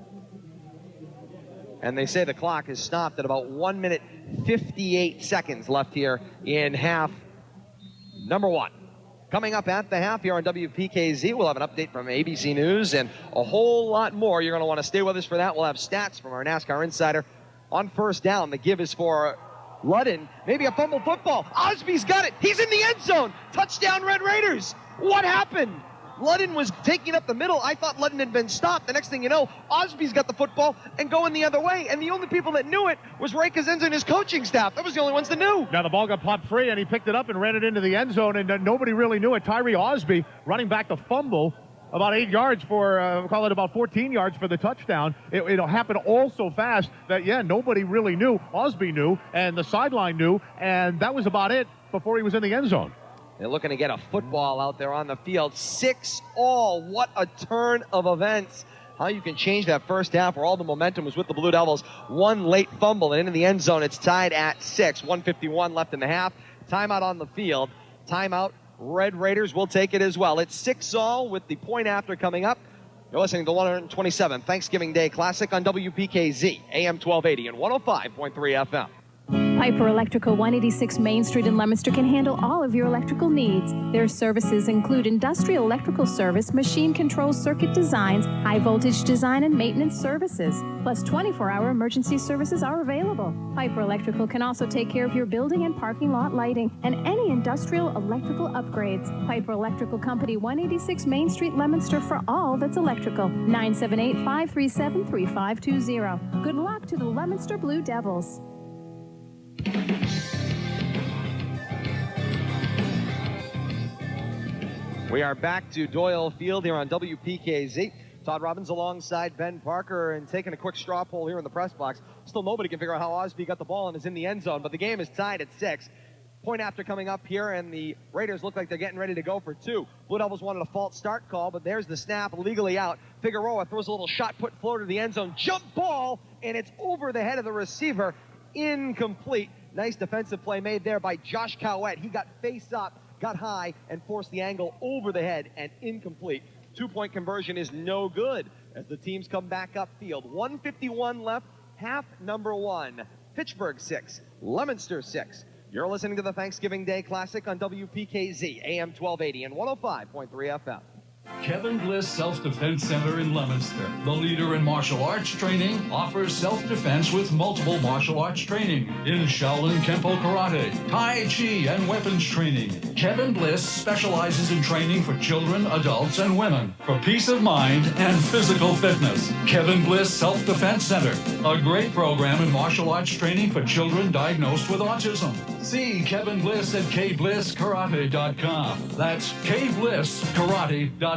And they say the clock is stopped at about 1 minute 58 seconds left here in half number 1. Coming up at the half here on WPKZ, we'll have an update from ABC News and a whole lot more. You're going to want to stay with us for that. We'll have stats from our NASCAR insider on first down. The give is for Ludden. Maybe a fumble football. Osby's got it. He's in the end zone. Touchdown, Red Raiders. What happened? Ludden was taking up the middle. I thought Ludden had been stopped. The next thing you know, Osby's got the football and going the other way. And the only people that knew it was Ray Kazenza and his coaching staff. That was the only ones that knew. Now the ball got popped free, and he picked it up and ran it into the end zone, and nobody really knew it. Tyree Osby running back the fumble. About 8 yards for, call it about 14 yards for the touchdown. It happened all so fast that, nobody really knew. Osby knew, and the sideline knew, and that was about it before he was in the end zone. They're looking to get a football out there on the field. 6-all. What a turn of events. How you can change that first half where all the momentum was with the Blue Devils. One late fumble and into the end zone. It's tied at 6. 1:51 left in the half. Timeout on the field. Timeout. Red Raiders will take it as well. It's 6-all with the point after coming up. You're listening to 127 Thanksgiving Day Classic on WPKZ, AM1280 and 105.3 FM. Piper Electrical 186 Main Street in Leominster can handle all of your electrical needs. Their services include industrial electrical service, machine control circuit designs, high voltage design and maintenance services. Plus 24-hour emergency services are available. Piper Electrical can also take care of your building and parking lot lighting and any industrial electrical upgrades. Piper Electrical Company 186 Main Street, Leominster for all that's electrical. 978-537-3520. Good luck to the Leominster Blue Devils. We are back to Doyle Field here on WPKZ. Todd Robbins alongside Ben Parker and taking a quick straw poll here in the press box. Still nobody can figure out how Osby got the ball and is in the end zone, but the game is tied at 6. Point after coming up here, and the Raiders look like they're getting ready to go for 2. Blue Devils wanted a false start call, but there's the snap legally out. Figueroa throws a little shot put floater to the end zone. Jump ball, and it's over the head of the receiver. Incomplete. Nice defensive play made there by Josh Cowett. He got face up, got high, and forced the angle over the head, and incomplete. 2-point conversion is no good as the teams come back upfield. 1:51 left, half number 1. Fitchburg 6, Leominster 6. You're listening to the Thanksgiving Day Classic on WPKZ, AM1280 and 105.3 FM. Kevin Bliss Self-Defense Center in Leominster, the leader in martial arts training, offers self-defense with multiple martial arts training in Shaolin Kempo Karate, Tai Chi, and weapons training. Kevin Bliss specializes in training for children, adults, and women for peace of mind and physical fitness. Kevin Bliss Self-Defense Center, a great program in martial arts training for children diagnosed with autism. See Kevin Bliss at kblisskarate.com. That's kblisskarate.com.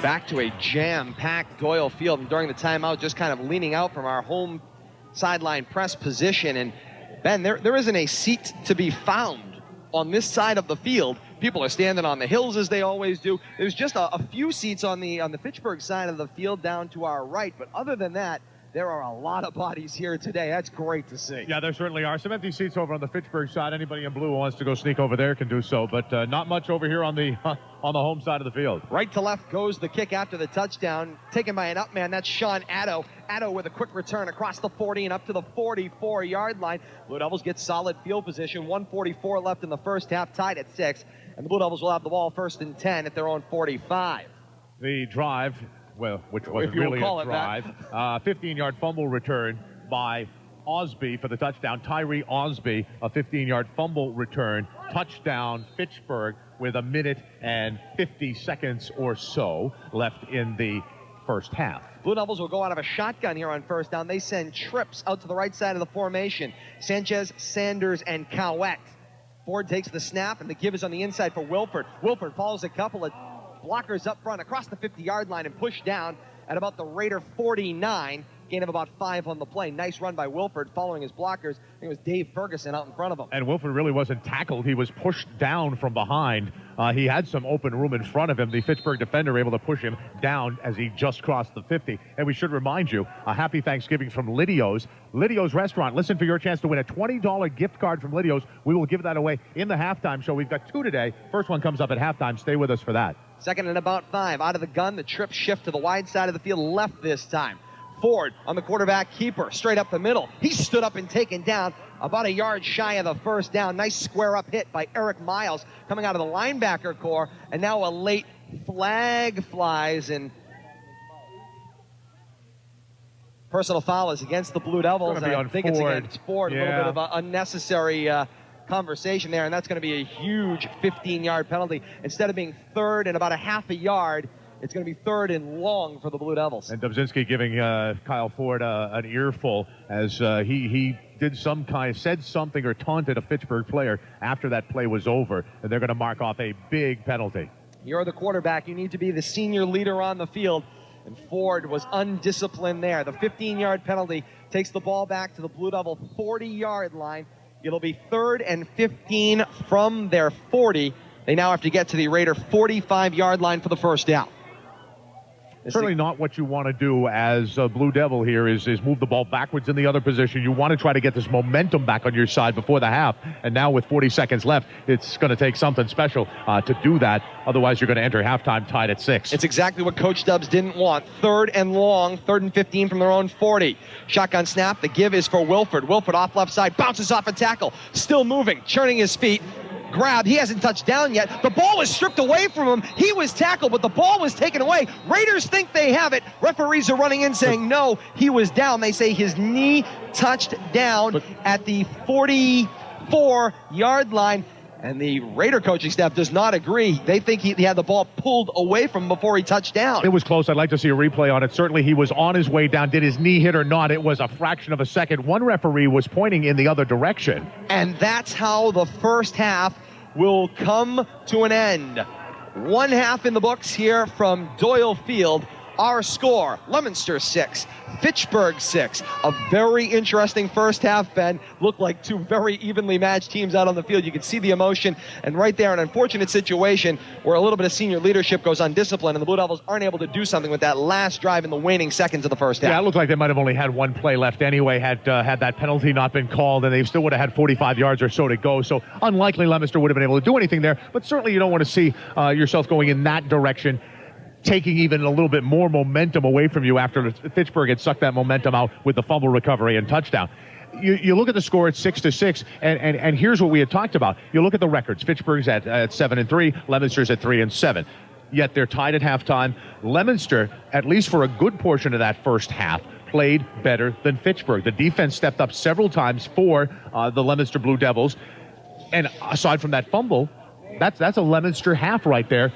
back to a jam-packed Doyle Field, and during the timeout, just kind of leaning out from our home sideline press position. And Ben, there isn't a seat to be found on this side of the field. People are standing on the hills as they always do. There's just a few seats on the Fitchburg side of the field down to our right, but other than that, there are a lot of bodies here today. That's great to see. Yeah, there certainly are. Some empty seats over on the Fitchburg side. Anybody in blue who wants to go sneak over there can do so, but not much over here on the home side of the field. Right to left goes the kick after the touchdown, taken by an up man. That's Sean Addo. Addo with a quick return across the 40 and up to the 44-yard line. Blue Devils get solid field position. 1:44 left in the first half, tied at 6, and the Blue Devils will have the ball 1st and 10 at their own 45. The drive, well, which wasn't really a drive. 15-yard fumble return by Osby for the touchdown. Tyree Osby, a 15-yard fumble return. Touchdown, Fitchburg, with 1 minute and 50 seconds or so left in the first half. Blue Devils will go out of a shotgun here on first down. They send trips out to the right side of the formation. Sanchez, Sanders, and Cowett. Ford takes the snap, and the give is on the inside for Wilford. Wilford follows a couple of blockers up front across the 50-yard line and pushed down at about the Raider 49. Gain of about 5 on the play. Nice run by Wilford following his blockers. I think it was Dave Ferguson out in front of him. And Wilford really wasn't tackled. He was pushed down from behind. He had some open room in front of him. The Fitchburg defender able to push him down as he just crossed the 50. And we should remind you, a happy Thanksgiving from Lidio's. Lidio's Restaurant. Listen for your chance to win a $20 gift card from Lidio's. We will give that away in the halftime show. We've got 2 today. First one comes up at halftime. Stay with us for that. 2nd and about 5. Out of the gun, the trip shift to the wide side of the field, left this time. Ford on the quarterback keeper, straight up the middle. He stood up and taken down about a yard shy of the first down. Nice square up hit by Eric Miles coming out of the linebacker core. And now a late flag flies, and personal foul is against the Blue Devils. And I think it's against Ford. Yeah. A little bit of unnecessary conversation there, and that's going to be a huge 15-yard penalty. Instead of being 3rd and about a half a yard, it's going to be 3rd and long for the Blue Devils. And Dobzinski giving Kyle Ford an earful as he did said something or taunted a Fitchburg player after that play was over, and they're going to mark off a big penalty. You're the quarterback. You need to be the senior leader on the field, and Ford was undisciplined there. The 15-yard penalty takes the ball back to the Blue Devil 40-yard line. It'll be 3rd and 15 from their 40. They now have to get to the Raider 45-yard line for the first down. Certainly not what you want to do as a Blue Devil here is move the ball backwards in the other position. You want to try to get this momentum back on your side before the half. And now with 40 seconds left, it's going to take something special to do that. Otherwise, you're going to enter halftime tied at 6. It's exactly what Coach Stubbs didn't want. 3rd and long, 3rd and 15 from their own 40. Shotgun snap. The give is for Wilford. Wilford off left side, bounces off a tackle. Still moving, churning his feet. Grabbed. He hasn't touched down yet. The ball was stripped away from him. He was tackled, but the ball was taken away. Raiders think they have it. Referees are running in saying, no, he was down. They say his knee touched down at the 44-yard line. And the Raider coaching staff does not agree. They think he had the ball pulled away from him before he touched down. It was close. I'd like to see a replay on it. Certainly he was on his way down. Did his knee hit or not? It was a fraction of a second. One referee was pointing in the other direction. And that's how the first half will come to an end. 1 half in the books here from Doyle Field. Our score, Leominster 6, Fitchburg 6. A very interesting first half, Ben. Looked like 2 very evenly matched teams out on the field. You could see the emotion, and right there, an unfortunate situation where a little bit of senior leadership goes undisciplined, and the Blue Devils aren't able to do something with that last drive in the waning seconds of the first half. Yeah, it looked like they might have only had 1 play left anyway, had that penalty not been called, and they still would have had 45 yards or so to go. So unlikely Leominster would have been able to do anything there, but certainly you don't want to see yourself going in that direction, taking even a little bit more momentum away from you after Fitchburg had sucked that momentum out with the fumble recovery and touchdown. You look at the score at 6-6, and here's what we had talked about. You look at the records. Fitchburg's at 7-3, Leominster's at 3-7. Yet they're tied at halftime. Leominster, at least for a good portion of that first half, played better than Fitchburg. The defense stepped up several times for the Leominster Blue Devils. And aside from that fumble, that's a Leominster half right there.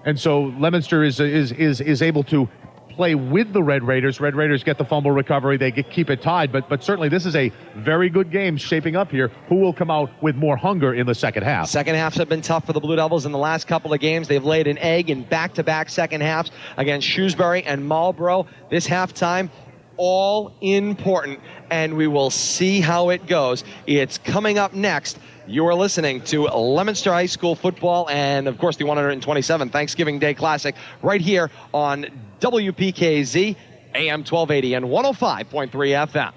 And so Leominster is able to play with the Red Raiders. Red Raiders get the fumble recovery. They keep it tied. But certainly this is a very good game shaping up here. Who will come out with more hunger in the second half? Second halves have been tough for the Blue Devils in the last couple of games. They've laid an egg in back-to-back second halves against Shrewsbury and Marlborough. This halftime, all important, and we will see how it goes. It's coming up next. You are listening to Leominster High School football and, of course, the 127th Thanksgiving Day Classic right here on WPKZ, AM1280 and 105.3 FM.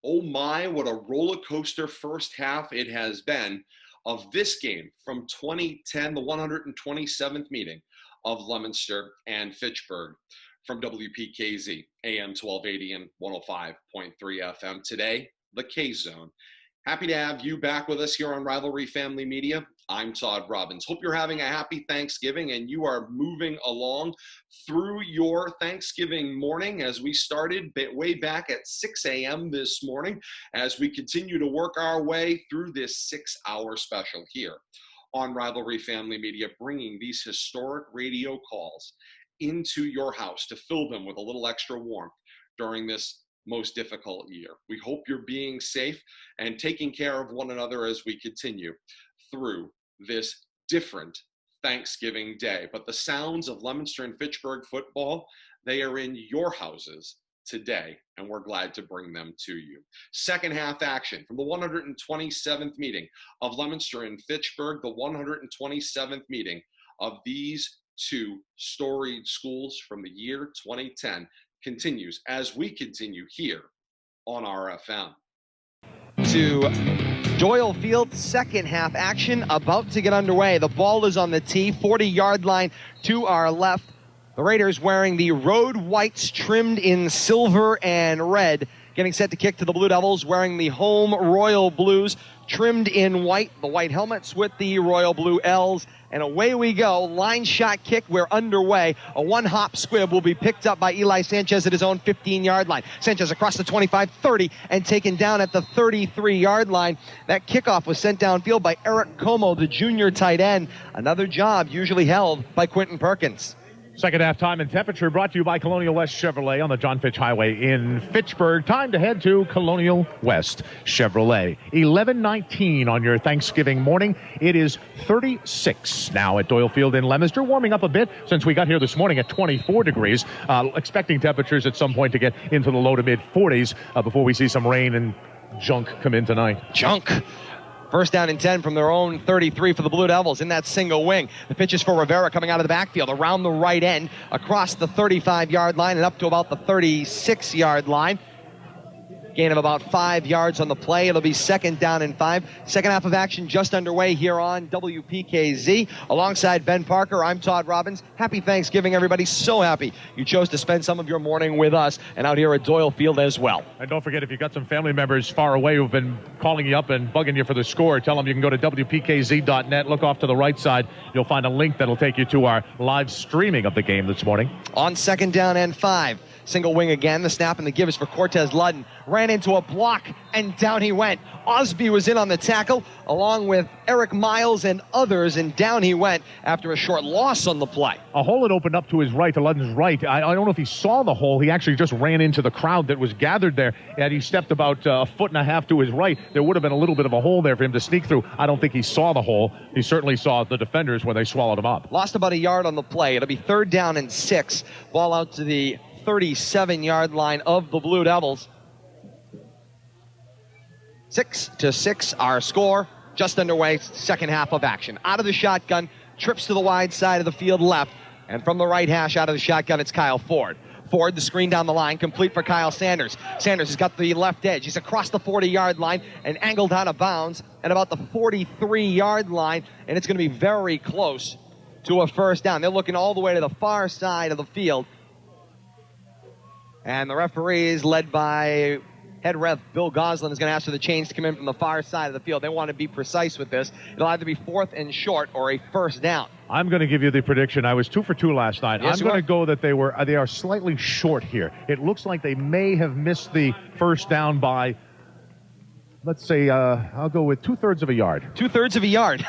Oh my, what a roller coaster first half it has been of this game from 2010, the 127th meeting of Leominster and Fitchburg. From WPKZ, AM 1280 and 105.3 FM. Today, the K-Zone. Happy to have you back with us here on Rivalry Family Media. I'm Todd Robbins. Hope you're having a happy Thanksgiving and you are moving along through your Thanksgiving morning as we started way back at 6 a.m. this morning as we continue to work our way through this 6-hour special here on Rivalry Family Media, bringing these historic radio calls into your house to fill them with a little extra warmth during this most difficult year. We hope you're being safe and taking care of one another as we continue through this different Thanksgiving Day. But the sounds of Leominster and Fitchburg football, they are in your houses today, and we're glad to bring them to you. Second half action from the 127th meeting of Leominster and Fitchburg, the 127th meeting of these two storied schools from the year 2010 continues as we continue here on RFM. To Doyle Field, second half action about to get underway. The ball is on the tee, 40-yard line to our left. The Raiders wearing the road whites trimmed in silver and red. Getting set to kick to the Blue Devils wearing the home royal blues trimmed in white. The white helmets with the royal blue L's. And away we go. Line shot kick. We're underway. A one-hop squib will be picked up by Eli Sanchez at his own 15-yard line. Sanchez across the 25, 30, and taken down at the 33-yard line. That kickoff was sent downfield by Eric Como, the junior tight end. Another job usually held by Quentin Perkins. Second half time and temperature brought to you by Colonial West Chevrolet on the John Fitch Highway in Fitchburg. Time to head to Colonial West Chevrolet. 11:19 on your Thanksgiving morning. It is 36 now at Doyle Field in Leominster. Warming up a bit since we got here this morning at 24 degrees. Expecting temperatures at some point to get into the low to mid 40s before we see some rain and junk come in tonight. Junk. First down and 10 from their own 33 for the Blue Devils in that single wing. The pitch is for Rivera coming out of the backfield around the right end, across the 35-yard line and up to about the 36-yard line. Gain of about 5 yards on the play. It'll be second down and 5. Second half of action just underway here on WPKZ. Alongside Ben Parker, I'm Todd Robbins. Happy Thanksgiving, everybody. So happy you chose to spend some of your morning with us and out here at Doyle Field as well. And don't forget, if you've got some family members far away who've been calling you up and bugging you for the score, tell them you can go to WPKZ.net. Look off to the right side. You'll find a link that'll take you to our live streaming of the game this morning. On second down and 5. Single wing again. The snap and the give is for Cortez Ludden. Ran into a block, and down he went. Osby was in on the tackle, along with Eric Miles and others, and down he went after a short loss on the play. A hole had opened up to his right, to Ludden's right. I don't know if he saw the hole. He actually just ran into the crowd that was gathered there, and he stepped about a foot and a half to his right. There would have been a little bit of a hole there for him to sneak through. I don't think he saw the hole. He certainly saw the defenders when they swallowed him up. Lost about a yard on the play. It'll be third down and 6. Ball out to the 37-yard line of the Blue Devils. 6-6 our score. Just underway, second half of action. Out of the shotgun, trips to the wide side of the field left, and from the right hash out of the shotgun, it's Kyle Ford. Ford, the screen down the line, complete for Kyle Sanders. Sanders has got the left edge. He's across the 40-yard line and angled out of bounds at about the 43-yard line, and it's going to be very close to a first down. They're looking all the way to the far side of the field. And the referees, led by head ref Bill Goslin, is going to ask for the chains to come in from the far side of the field. They want to be precise with this. It'll either be fourth and short or a first down. I'm going to give you the prediction. I was 2 for 2 last night. Yes, I'm going to go that they are slightly short here. It looks like they may have missed the first down by let's say, I'll go with 2/3 of a yard. 2/3 of a yard.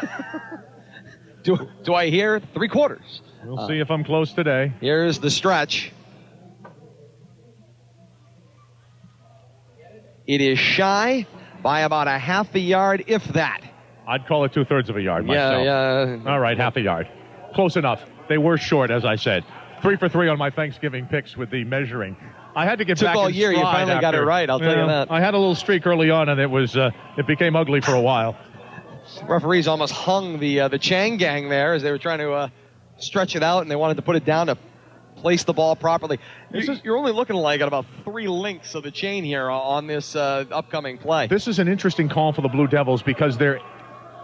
Do I hear 3/4? We'll see if I'm close today. Here's the stretch. It is shy by about a half a yard, if that. I'd call it 2/3 of a yard myself. Yeah. All right, half a yard. Close enough. They were short, as I said. 3 for 3 on my Thanksgiving picks with the measuring. I had to get back all in year. You stride finally got it right, I'll tell you that. I had a little streak early on, and it became ugly for a while. Referees almost hung the Chang gang there as they were trying to stretch it out, and they wanted to put it down to place the ball properly. You're only looking like at about 3 links of the chain here on this upcoming play. This is an interesting call for the Blue Devils because they're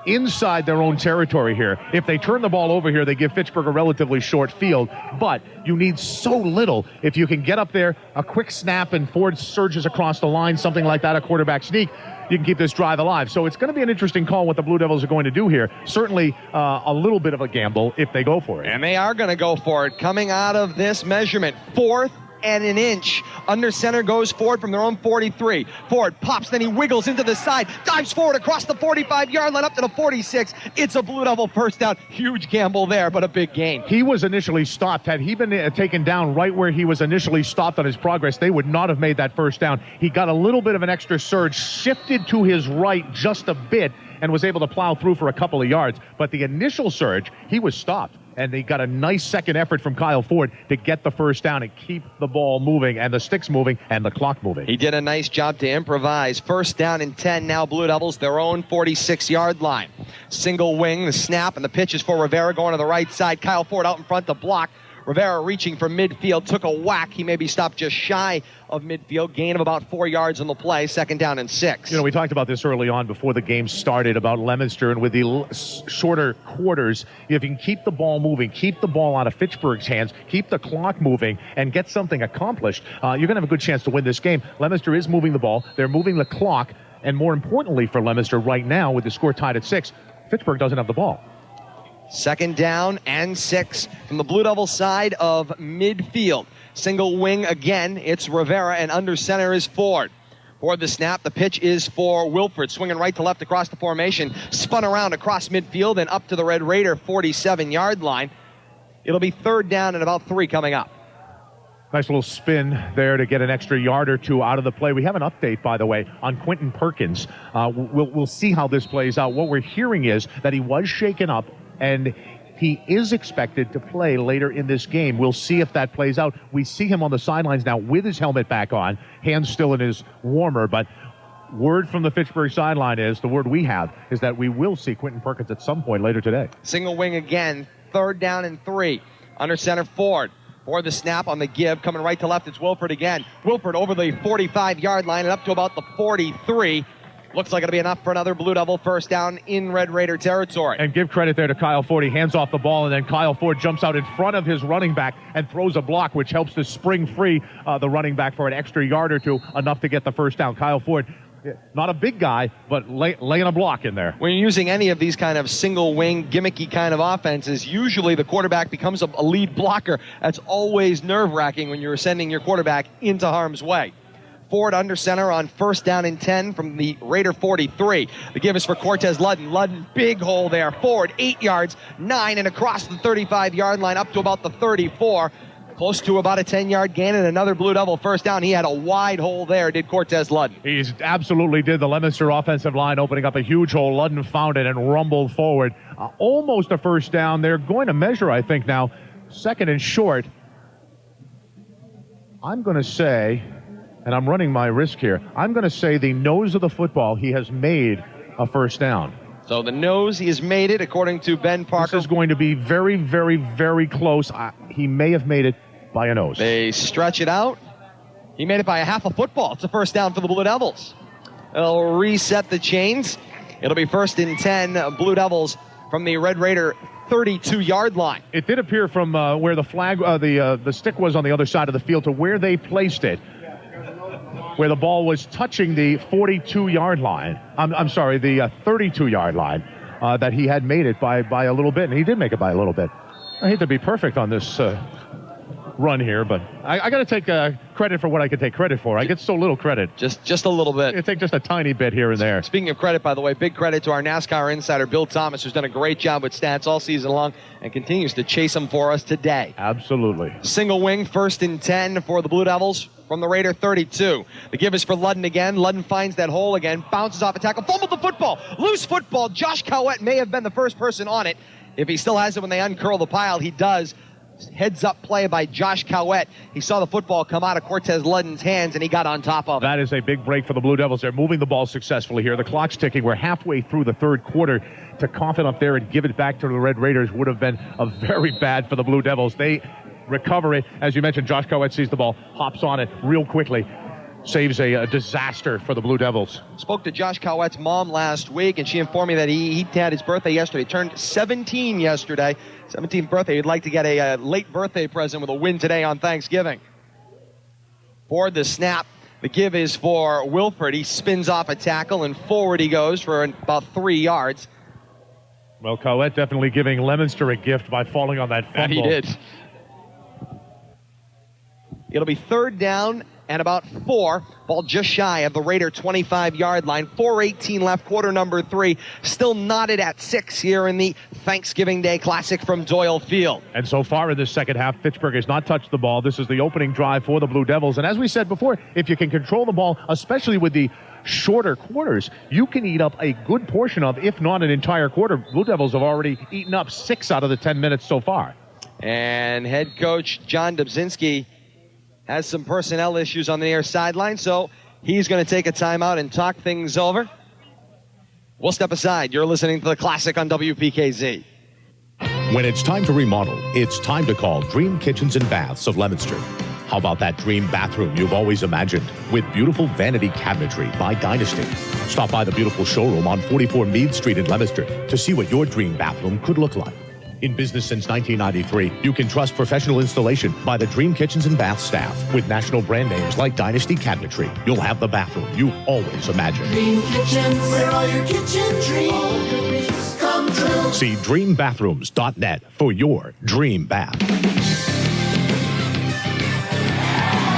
inside their own territory here. If they turn the ball over here, they give Fitchburg a relatively short field, but you need so little. If you can get up there, a quick snap and Ford surges across the line, something like that, a quarterback sneak, you can keep this drive alive. So it's going to be an interesting call what the Blue Devils are going to do here. Certainly a little bit of a gamble if they go for it. And they are going to go for it. Coming out of this measurement, 4th and an inch. Under center goes Ford from their own 43. Ford pops, then he wiggles into the side, dives forward across the 45-yard line up to the 46. It's a Blue Devil first down. Huge gamble there, but a big gain. He was initially stopped. Had he been taken down right where he was initially stopped on his progress, they would not have made that first down. He got a little bit of an extra surge, shifted to his right just a bit, and was able to plow through for a couple of yards. But the initial surge, he was stopped. And they got a nice second effort from Kyle Ford to get the first down and keep the ball moving and the sticks moving and the clock moving. He did a nice job to improvise. First down and 10 now, Blue Devils, their own 46-yard line. Single wing, the snap, and the pitch is for Rivera going to the right side. Kyle Ford out in front to block. Rivera reaching for midfield, took a whack. He may be stopped just shy of midfield. Gain of about 4 yards on the play. Second down and 6. You know, we talked about this early on before the game started about Leominster, and with the shorter quarters, if you can keep the ball moving, keep the ball out of Fitchburg's hands, keep the clock moving, and get something accomplished, you're going to have a good chance to win this game. Leominster is moving the ball. They're moving the clock, and more importantly for Leominster right now, with the score tied at 6, Fitchburg doesn't have the ball. Second down and 6 from the Blue Devil side of midfield. Single wing again. It's Rivera, and under center is Ford. For the snap, the pitch is for Wilford, swinging right to left across the formation, spun around across midfield and up to the Red Raider 47-yard line. It'll be third down and about 3 coming up. Nice little spin there to get an extra yard or 2 out of the play. We have an update, by the way, on Quentin Perkins. We'll see how this plays out. What we're hearing is that he was shaken up, and he is expected to play later in this game. We'll see if that plays out. We see him on the sidelines now with his helmet back on, hands still in his warmer, but word from the Fitchburg sideline is, the word we have, is that we will see Quentin Perkins at some point later today. Single wing again, third down and 3. Under center, Ford. For the snap on the give, coming right to left, it's Wilford again. Wilford over the 45-yard line and up to about the 43. Looks like it'll be enough for another Blue Devil first down in Red Raider territory. And give credit there to Kyle Ford. He hands off the ball, and then Kyle Ford jumps out in front of his running back and throws a block, which helps to spring free the running back for an extra yard or 2, enough to get the first down. Kyle Ford, not a big guy, but laying a block in there. When you're using any of these kind of single wing, gimmicky kind of offenses, usually the quarterback becomes a lead blocker. That's always nerve-wracking when you're sending your quarterback into harm's way. Ford under center on first down and 10 from the Raider 43. The give is for Cortez Ludden. Ludden, big hole there. Ford, 8 yards, 9, and across the 35-yard line up to about the 34. Close to about a 10-yard gain and another Blue Devil first down. He had a wide hole there, did Cortez Ludden. He absolutely did. The Leominster offensive line opening up a huge hole. Ludden found it and rumbled forward. Almost a first down. They're going to measure, I think, now. Second and short. I'm going to say, and I'm running my risk here, I'm going to say the nose of the football, he has made a first down. So the nose, he has made it, according to Ben Parker. This is going to be very, very, very close. He may have made it by a nose. They stretch it out. He made it by a half a football. It's a first down for the Blue Devils. They'll reset the chains. It'll be first and 10 Blue Devils from the Red Raider 32-yard line. It did appear from where the flag, the stick was on the other side of the field to where they placed it, where the ball was touching the 42-yard line. I'm sorry, the 32-yard line, that he had made it by a little bit, and he did make it by a little bit. I hate to be perfect on this run here, but I got to take credit for what I can take credit for. I get so little credit. Just a little bit. I take just a tiny bit here and there. Speaking of credit, by the way, big credit to our NASCAR insider, Bill Thomas, who's done a great job with stats all season long and continues to chase them for us today. Absolutely. Single wing, 1st and 10 for the Blue Devils from the Raider 32. The give is for Ludden again. Ludden finds that hole again, bounces off a tackle, fumbled the football. Loose football. Josh Cowett may have been the first person on it. If he still has it when they uncurl the pile, he does. Heads-up play by Josh Cowett. He saw the football come out of Cortez Ludden's hands, and he got on top of it. That is a big break for the Blue Devils. They're moving the ball successfully here. The clock's ticking. We're halfway through the third quarter. To cough it up there and give it back to the Red Raiders would have been very bad for the Blue Devils. They recover it. As you mentioned, Josh Cowett sees the ball, hops on it real quickly. Saves a disaster for the Blue Devils. Spoke to Josh Cowett's mom last week, and she informed me that he had his birthday yesterday. Turned 17 yesterday. 17th birthday. He'd like to get a late birthday present with a win today on Thanksgiving. For the snap, the give is for Wilford. He spins off a tackle, and forward he goes for about 3 yards. Well, Cowett definitely giving Leominster a gift by falling on that fumble. He did. It'll be 3rd down and about 4. Ball just shy of the Raider 25-yard line. 4:18 left, quarter number 3. Still knotted at 6 here in the Thanksgiving Day Classic from Doyle Field. And so far in this second half, Fitchburg has not touched the ball. This is the opening drive for the Blue Devils. And as we said before, if you can control the ball, especially with the shorter quarters, you can eat up a good portion of, if not an entire quarter. Blue Devils have already eaten up 6 out of the 10 minutes so far. And head coach John Dubzinski has some personnel issues on the near sideline, so he's going to take a timeout and talk things over. We'll step aside. You're listening to the Classic on WPKZ. When it's time to remodel, it's time to call Dream Kitchens and Baths of Leominster. How about that dream bathroom you've always imagined with beautiful vanity cabinetry by Dynasty? Stop by the beautiful showroom on 44 Meade Street in Leominster to see what your dream bathroom could look like. In business since 1993, you can trust professional installation by the Dream Kitchens and Bath staff. With national brand names like Dynasty Cabinetry, you'll have the bathroom you've always imagined. Dream Kitchens, where all your kitchen dreams come true. See dreambathrooms.net for your dream bath.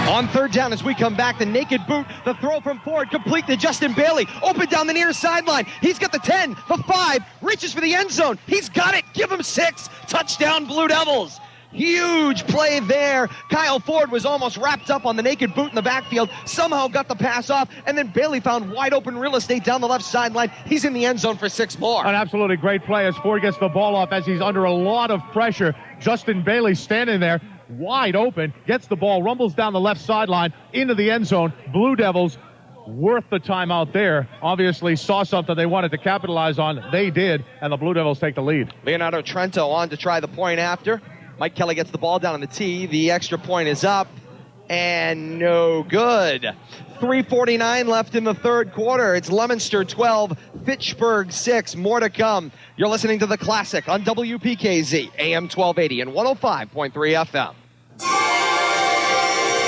On 3rd down as we come back, the naked boot, the throw from Ford, complete to Justin Bailey. Open down the near sideline. He's got the 10, the 5, reaches for the end zone. He's got it. Give him 6. Touchdown, Blue Devils. Huge play there. Kyle Ford was almost wrapped up on the naked boot in the backfield, somehow got the pass off, and then Bailey found wide open real estate down the left sideline. He's in the end zone for 6 more. An absolutely great play as Ford gets the ball off as he's under a lot of pressure. Justin Bailey standing there, wide open, gets the ball, rumbles down the left sideline into the end zone. Blue Devils worth the timeout there. Obviously saw something they wanted to capitalize on. They did, and the Blue Devils take the lead. Leonardo Trento on to try the point after. Mike Kelly gets the ball down on the tee. The extra point is up, and no good. 3:49 left in the third quarter. It's Leominster 12, Fitchburg 6. More to come. You're listening to The Classic on WPKZ, AM 1280 and 105.3 FM.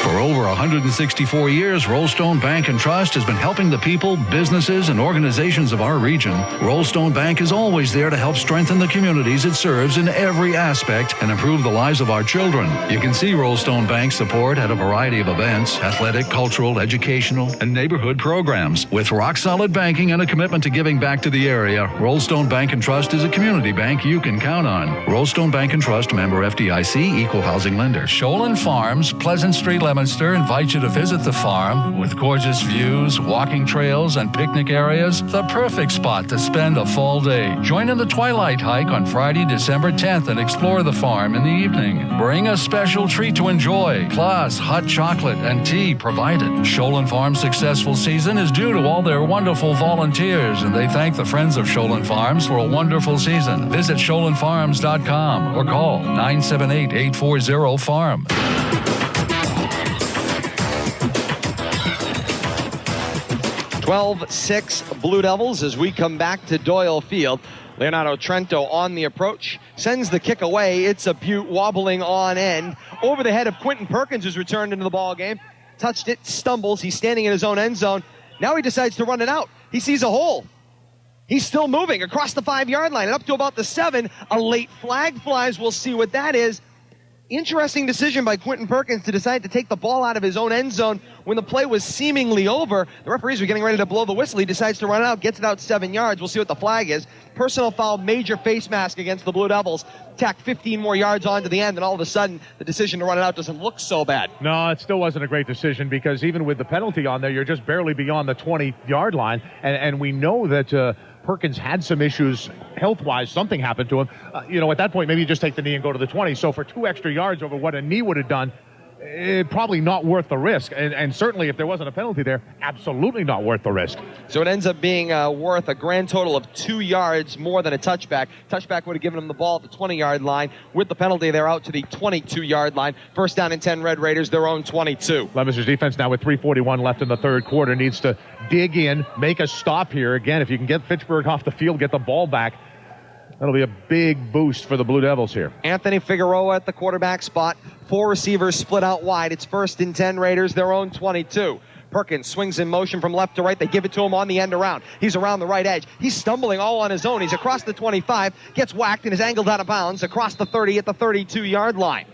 For over 164 years, Rollstone Bank and Trust has been helping the people, businesses, and organizations of our region. Rollstone Bank is always there to help strengthen the communities it serves in every aspect and improve the lives of our children. You can see Rollstone Bank's support at a variety of events, athletic, cultural, educational, and neighborhood programs. With rock-solid banking and a commitment to giving back to the area, Rollstone Bank and Trust is a community bank you can count on. Rollstone Bank and Trust, member FDIC, equal housing lender. Sholen Farms, Pleasant Street, Leominster, invites you to visit the farm with gorgeous views, walking trails, and picnic areas. The perfect spot to spend a fall day. Join in the Twilight Hike on Friday, December 10th and explore the farm in the evening. Bring a special treat to enjoy, plus hot chocolate and tea provided. Sholen Farm's successful season is due to all their wonderful volunteers, and they thank the friends of Sholen Farms for a wonderful season. Visit SholenFarms.com or call 978-840-FARM. 12-6 Blue Devils as we come back to Doyle Field. Leonardo Trento on the approach, sends the kick away. It's a Butte wobbling on end. Over the head of Quentin Perkins, who's returned into the ball game. Touched it, stumbles. He's standing in his own end zone. Now he decides to run it out. He sees a hole. He's still moving across the 5-yard line and up to about the 7. A late flag flies. We'll see what that is. Interesting decision by Quentin Perkins to decide to take the ball out of his own end zone when the play was seemingly over. The referees were getting ready to blow the whistle. He decides to run out, gets it out 7 yards. We'll see what the flag is. Personal foul, major face mask against the Blue Devils. Tack 15 more yards on to the end, and all of a sudden, the decision to run it out doesn't look so bad. No, it still wasn't a great decision because even with the penalty on there, you're just barely beyond the 20-yard line, and we know that Perkins had some issues health-wise. Something happened to him. At that point, maybe you just take the knee and go to the 20. So for 2 extra yards over what a knee would have done, probably not worth the risk. And certainly if there wasn't a penalty there, absolutely not worth the risk. So it ends up being worth a grand total of 2 yards more than a touchback. Touchback would have given them the ball at the 20-yard line. With the penalty, they're out to the 22-yard line. First down and 10, Red Raiders, their own 22. Leominster's defense now with 3:41 left in the third quarter needs to dig in, make a stop here. Again, if you can get Fitchburg off the field, get the ball back, that'll be a big boost for the Blue Devils here. Anthony Figueroa at the quarterback spot. 4 receivers split out wide. It's first and 10, Raiders, their own 22. Perkins swings in motion from left to right. They give it to him on the end around. He's around the right edge. He's stumbling all on his own. He's across the 25, gets whacked and is angled out of bounds across the 30 at the 32-yard line.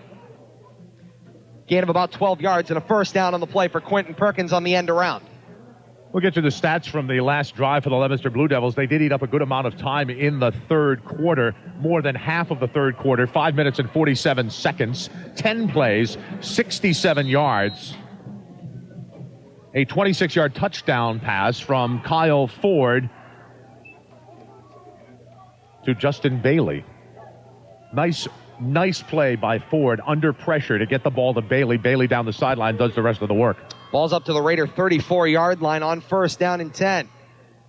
Gain of about 12 yards and a first down on the play for Quentin Perkins on the end around. We'll get to the stats from the last drive for the Leominster Blue Devils. They did eat up a good amount of time in the third quarter, more than half of the third quarter, 5 minutes and 47 seconds, 10 plays, 67 yards. A 26-yard touchdown pass from Kyle Ford to Justin Bailey. Nice play by Ford under pressure to get the ball to Bailey. Bailey down the sideline does the rest of the work. Ball's up to the Raider 34-yard line on first down and 10.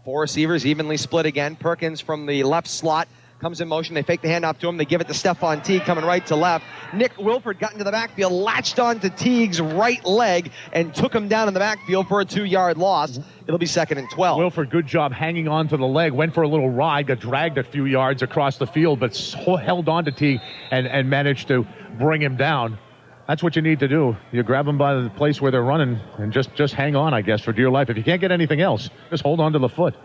4 receivers evenly split again. Perkins from the left slot comes in motion. They fake the handoff to him. They give it to Stephon Teague coming right to left. Nick Wilford got into the backfield, latched onto Teague's right leg, and took him down in the backfield for a 2-yard loss. It'll be second and 12. Wilford, good job hanging on to the leg. Went for a little ride, got dragged a few yards across the field, but held on to Teague and managed to bring him down. That's what you need to do. You grab them by the place where they're running and just hang on, I guess, for dear life. If you can't get anything else, just hold on to the foot.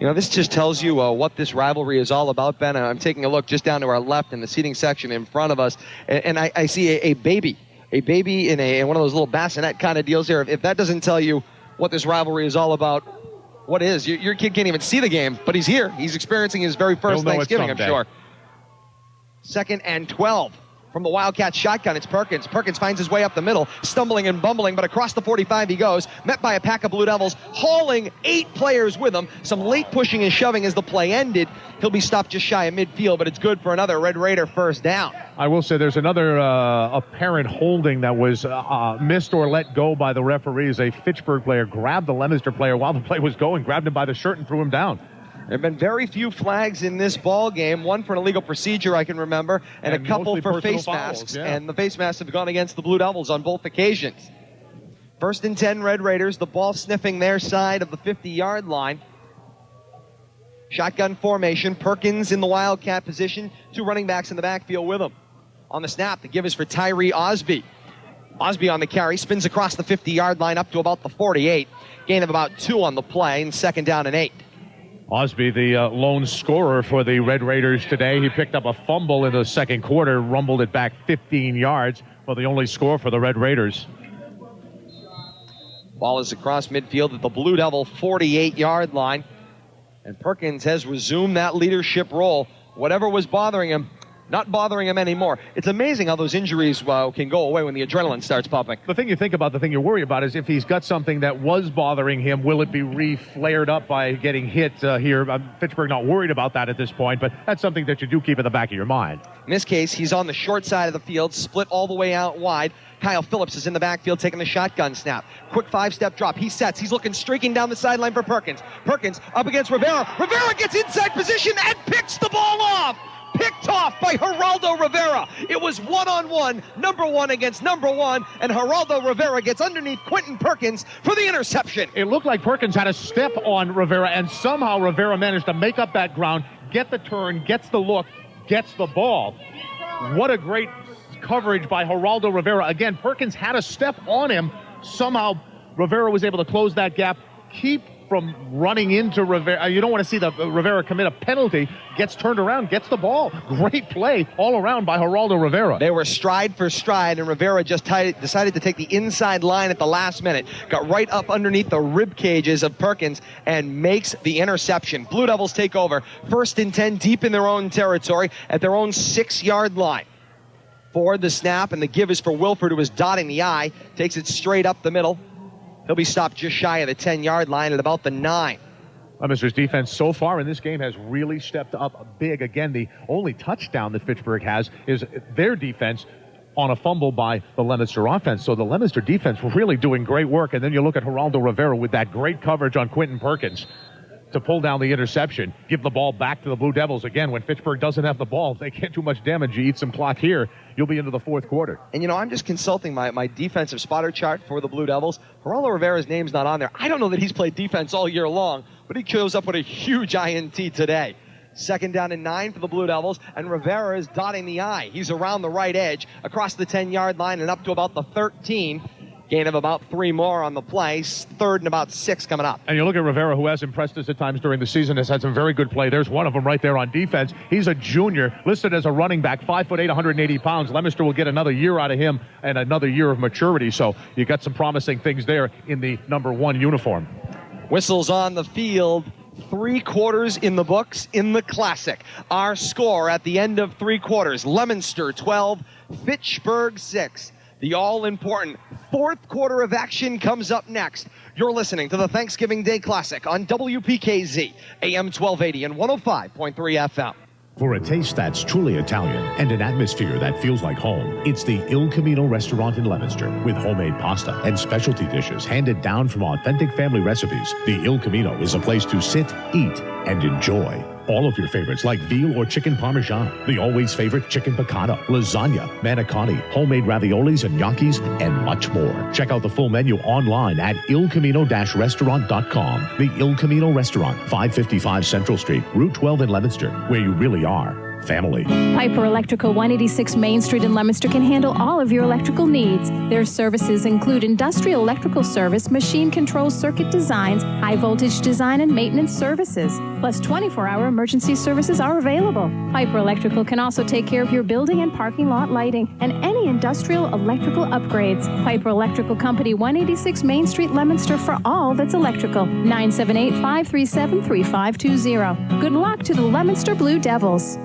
This just tells you what this rivalry is all about, Ben. I'm taking a look just down to our left in the seating section in front of us, and I see a baby in one of those little bassinet kind of deals here. If that doesn't tell you what this rivalry is all about, what is? Your kid can't even see the game, but he's here. He's experiencing his very first Thanksgiving, I'm sure. Second and 12. From the Wildcat shotgun, it's Perkins. Perkins finds his way up the middle, stumbling and bumbling, but across the 45 he goes, met by a pack of Blue Devils, hauling 8 players with him. Some late pushing and shoving as the play ended. He'll be stopped just shy of midfield, but it's good for another Red Raider first down. I will say there's another apparent holding that was missed or let go by the referees. A Fitchburg player grabbed the Leominster player while the play was going, grabbed him by the shirt and threw him down. There have been very few flags in this ball game. One for an illegal procedure, I can remember, and a couple for face masks. Yeah. And the face masks have gone against the Blue Devils on both occasions. First and 10, Red Raiders. The ball sniffing their side of the 50-yard line. Shotgun formation. Perkins in the Wildcat position. 2 running backs in the backfield with him. On the snap, the give is for Tyree Osby. Osby on the carry. Spins across the 50-yard line up to about the 48. Gain of about 2 on the play, and second down and 8. Osby, the lone scorer for the Red Raiders today. He picked up a fumble in the second quarter, rumbled it back 15 yards. Well, the only score for the Red Raiders. Ball is across midfield at the Blue Devil 48-yard line. And Perkins has resumed that leadership role. Whatever was bothering him, not bothering him anymore. It's amazing how those injuries can go away when the adrenaline starts pumping. The thing you think about, the thing you worry about is if he's got something that was bothering him, will it be re-flared up by getting hit here? Fitchburg not worried about that at this point, but that's something that you do keep in the back of your mind. In this case, he's on the short side of the field, split all the way out wide. Kyle Phillips is in the backfield taking the shotgun snap. Quick 5-step drop. He sets. He's looking, streaking down the sideline for Perkins. Perkins up against Rivera. Rivera gets inside position and picks the ball off. Picked off by Geraldo Rivera. It was one-on-one, number 1 against number 1, and Geraldo Rivera gets underneath Quentin Perkins for the interception. It looked like Perkins had a step on Rivera, and somehow Rivera managed to make up that ground, get the turn, gets the look, gets the ball. What a great coverage by Geraldo Rivera. Again, Perkins had a step on him. Somehow Rivera was able to close that gap, keep from running into Rivera. You don't want to see the Rivera commit a penalty. Gets turned around, gets the ball. Great play all around by Geraldo Rivera. They were stride for stride, and Rivera just decided to take the inside line at the last minute. Got right up underneath the rib cages of Perkins and makes the interception. Blue Devils take over. 1st and 10 deep in their own territory at their own 6-yard line. Forward the snap, and the give is for Wilford, who is dotting the I. Takes it straight up the middle. He'll be stopped just shy of the 10-yard line at about the 9. Leominster's defense so far in this game has really stepped up big. Again, the only touchdown that Fitchburg has is their defense on a fumble by the Leominster offense. So the Leominster defense really doing great work. And then you look at Geraldo Rivera with that great coverage on Quentin Perkins to pull down the interception, give the ball back to the Blue Devils. Again, when Fitchburg doesn't have the ball, they can't do much damage. You eat some clock here, you'll be into the 4th quarter. And, you know, I'm just consulting my defensive spotter chart for the Blue Devils. Geraldo Rivera's name's not on there. I don't know that he's played defense all year long, but he shows up with a huge INT today. 2nd down and 9 for the Blue Devils, and Rivera is dotting the I. He's around the right edge, across the 10-yard line, and up to about the 13. Gain of about 3 more on the play. 3rd and about 6 coming up. And you look at Rivera, who has impressed us at times during the season, has had some very good play. There's one of them right there on defense. He's a junior, listed as a running back, 5'8", 180 pounds. Leominster will get another year out of him and another year of maturity. So you got some promising things there in the number 1 uniform. Whistles on the field. 3 quarters in the books in the Classic. Our score at the end of 3 quarters: Leominster 12, Fitchburg 6. The all-important 4th quarter of action comes up next. You're listening to the Thanksgiving Day Classic on WPKZ, AM1280 and 105.3 FM. For a taste that's truly Italian and an atmosphere that feels like home, it's the Il Camino restaurant in Leominster. With homemade pasta and specialty dishes handed down from authentic family recipes, the Il Camino is a place to sit, eat, and enjoy. All of your favorites like veal or chicken parmesan, the always favorite chicken piccata, lasagna, manicotti, homemade raviolis and gnocchis, and much more. Check out the full menu online at ilcamino-restaurant.com. The Il Camino Restaurant, 555 Central Street, Route 12 in Leominster, where you really are family. Piper Electrical, 186 Main Street in Leominster, can handle all of your electrical needs. Their services include industrial electrical service, machine control circuit designs, high voltage design, and maintenance services. Plus 24-hour emergency services are available. Piper Electrical can also take care of your building and parking lot lighting and any industrial electrical upgrades. Piper Electrical Company, 186 Main Street, Leominster, for all that's electrical. 978-537-3520. Good luck to the Leominster Blue Devils.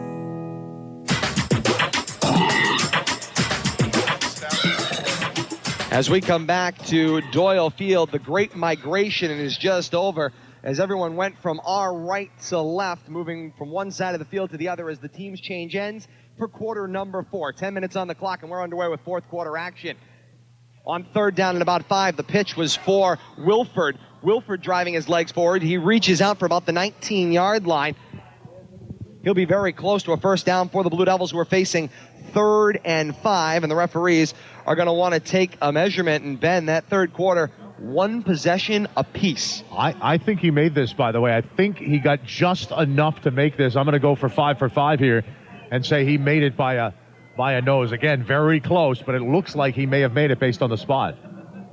As we come back to Doyle Field, the Great Migration is just over as everyone went from our right to left, moving from one side of the field to the other as the teams change ends for quarter number 4. 10 minutes on the clock, and we're underway with 4th quarter action. On 3rd down and about 5, the pitch was for Wilford. Wilford driving his legs forward. He reaches out for about the 19-yard line. He'll be very close to a 1st down for the Blue Devils, who are facing 3rd and 5, and the referees are going to want to take a measurement. And Ben, that 3rd quarter, 1 possession apiece. I think he made this, by the way. I think he got just enough to make this. I'm going to go for 5 for 5 here and say he made it by a nose. Again, very close, but it looks like he may have made it based on the spot.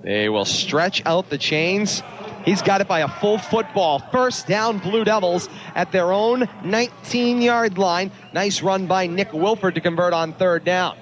They will stretch out the chains. He's got it by a full football. 1st down, Blue Devils at their own 19-yard line. Nice run by Nick Wilford to convert on 3rd down.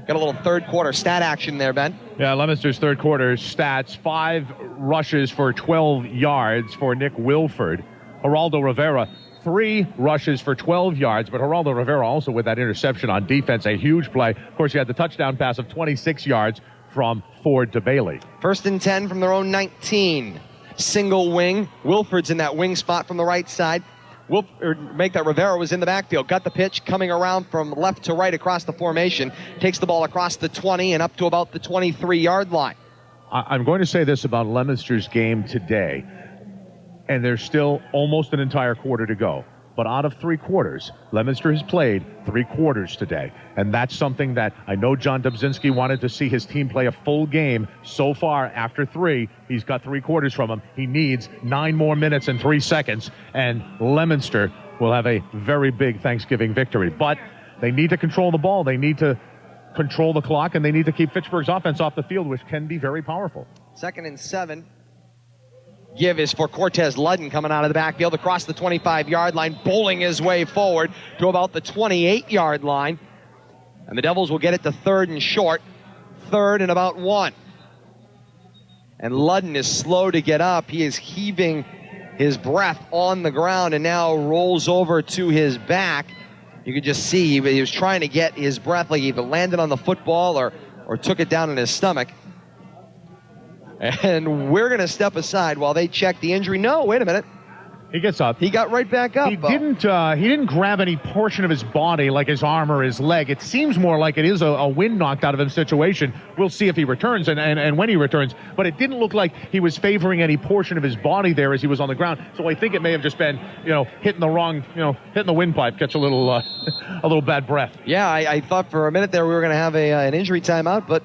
Got a little 3rd quarter stat action there, Ben. Yeah, Leominster's 3rd quarter stats: 5 rushes for 12 yards for Nick Wilford. Geraldo Rivera, 3 rushes for 12 yards, but Geraldo Rivera also with that interception on defense, a huge play. Of course, he had the touchdown pass of 26 yards from Ford to Bailey. 1st and 10 from their own 19. Single wing. Wilford's in that wing spot from the right side. Rivera was in the backfield. Got the pitch coming around from left to right across the formation. Takes the ball across the 20 and up to about the 23-yard line. I'm going to say this about Leominster's game today, and there's still almost an entire quarter to go. But out of 3 quarters, Leominster has played 3 quarters today. And that's something that I know John Dobzinski wanted to see his team play a full game. So far, after 3, he's got 3 quarters from him. He needs 9 more minutes and 3 seconds. And Leominster will have a very big Thanksgiving victory. But they need to control the ball. They need to control the clock, and they need to keep Fitchburg's offense off the field, which can be very powerful. 2nd and 7. Give is for Cortez Ludden coming out of the backfield across the 25-yard line, bowling his way forward to about the 28-yard line. And the Devils will get it to 3rd and short, 3rd and about 1. And Ludden is slow to get up. He is heaving his breath on the ground and now rolls over to his back. You can just see he was trying to get his breath, like he either landed on the football or took it down in his stomach. And we're going to step aside while they check the injury. No, wait a minute. He gets up. He got right back up. He didn't grab any portion of his body, like his arm or his leg. It seems more like it is a wind knocked out of him situation. We'll see if he returns and when he returns. But it didn't look like he was favoring any portion of his body there as he was on the ground. So I think it may have just been, hitting the windpipe, catch a little bad breath. Yeah, I thought for a minute there we were going to have an injury timeout, but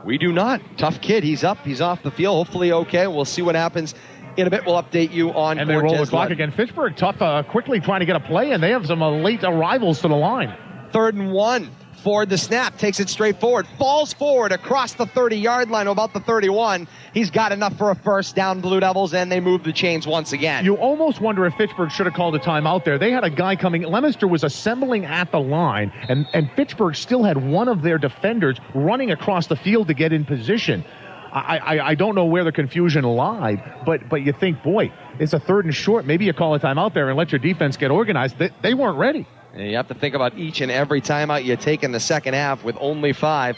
we do not. Tough kid. He's up. He's off the field. Hopefully okay. We'll see what happens. In a bit, we'll update you on and they roll the clock again. Fitchburg tough, quickly trying to get a play, and they have some late arrivals to the line. 3rd and 1. Ford the snap, takes it straight forward, falls forward across the 30-yard line, about the 31. He's got enough for a first down, Blue Devils, and they move the chains once again. You almost wonder if Fitchburg should have called a timeout there. They had a guy coming. Leominster was assembling at the line, and Fitchburg still had one of their defenders running across the field to get in position. I don't know where the confusion lied, but you think, boy, it's a 3rd and short. Maybe you call a timeout there and let your defense get organized. They weren't ready. And you have to think about each and every timeout you take in the second half with only 5.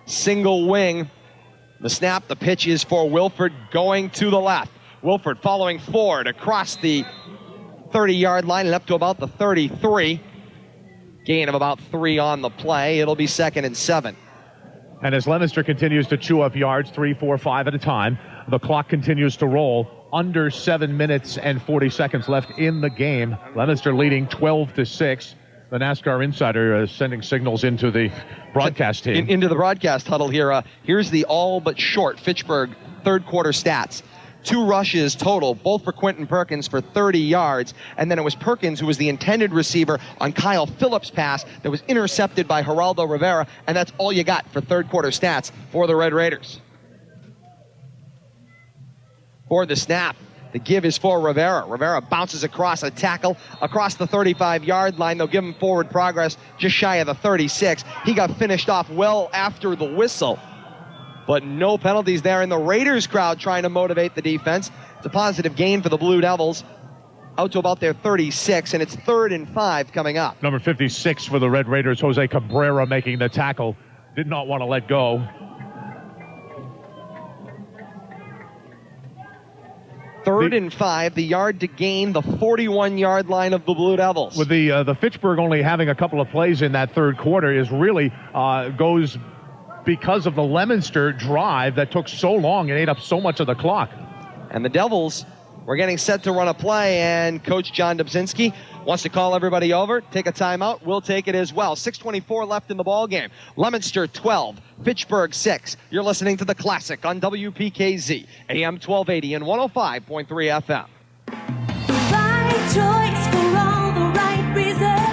Single wing. The snap, the pitch is for Wilford going to the left. Wilford following Ford across the 30-yard line and up to about the 33. Gain of about 3 on the play. It'll be 2nd and 7. And as Leominster continues to chew up yards, 3, 4, 5 at a time, the clock continues to roll. Under 7 minutes and 40 seconds left in the game. Leominster leading 12-6. The NASCAR Insider is sending signals into the broadcast team. Into the broadcast huddle here. Here's the all but short Fitchburg third quarter stats. 2 rushes total, both for Quentin Perkins for 30 yards. And then it was Perkins who was the intended receiver on Kyle Phillips' pass that was intercepted by Geraldo Rivera. And that's all you got for third quarter stats for the Red Raiders. For the snap, the give is for Rivera. Rivera bounces across a tackle across the 35-yard line. They'll give him forward progress just shy of the 36. He got finished off well after the whistle. But no penalties there in the Raiders crowd trying to motivate the defense. It's a positive gain for the Blue Devils out to about their 36, and it's 3rd and 5 coming up. Number 56 for the Red Raiders, Jose Cabrera making the tackle. Did not want to let go. 3rd and 5, the yard to gain, the 41-yard line of the Blue Devils. With the Fitchburg only having a couple of plays in that third quarter is really goes because of the Leominster drive that took so long and ate up so much of the clock. And the Devils were getting set to run a play, and Coach John Dobzinski wants to call everybody over, take a timeout. We'll take it as well. 6:24 left in the ball game. Leominster 12, Fitchburg 6. You're listening to The Classic on WPKZ, AM 1280 and 105.3 FM. Right choice for all the right reasons.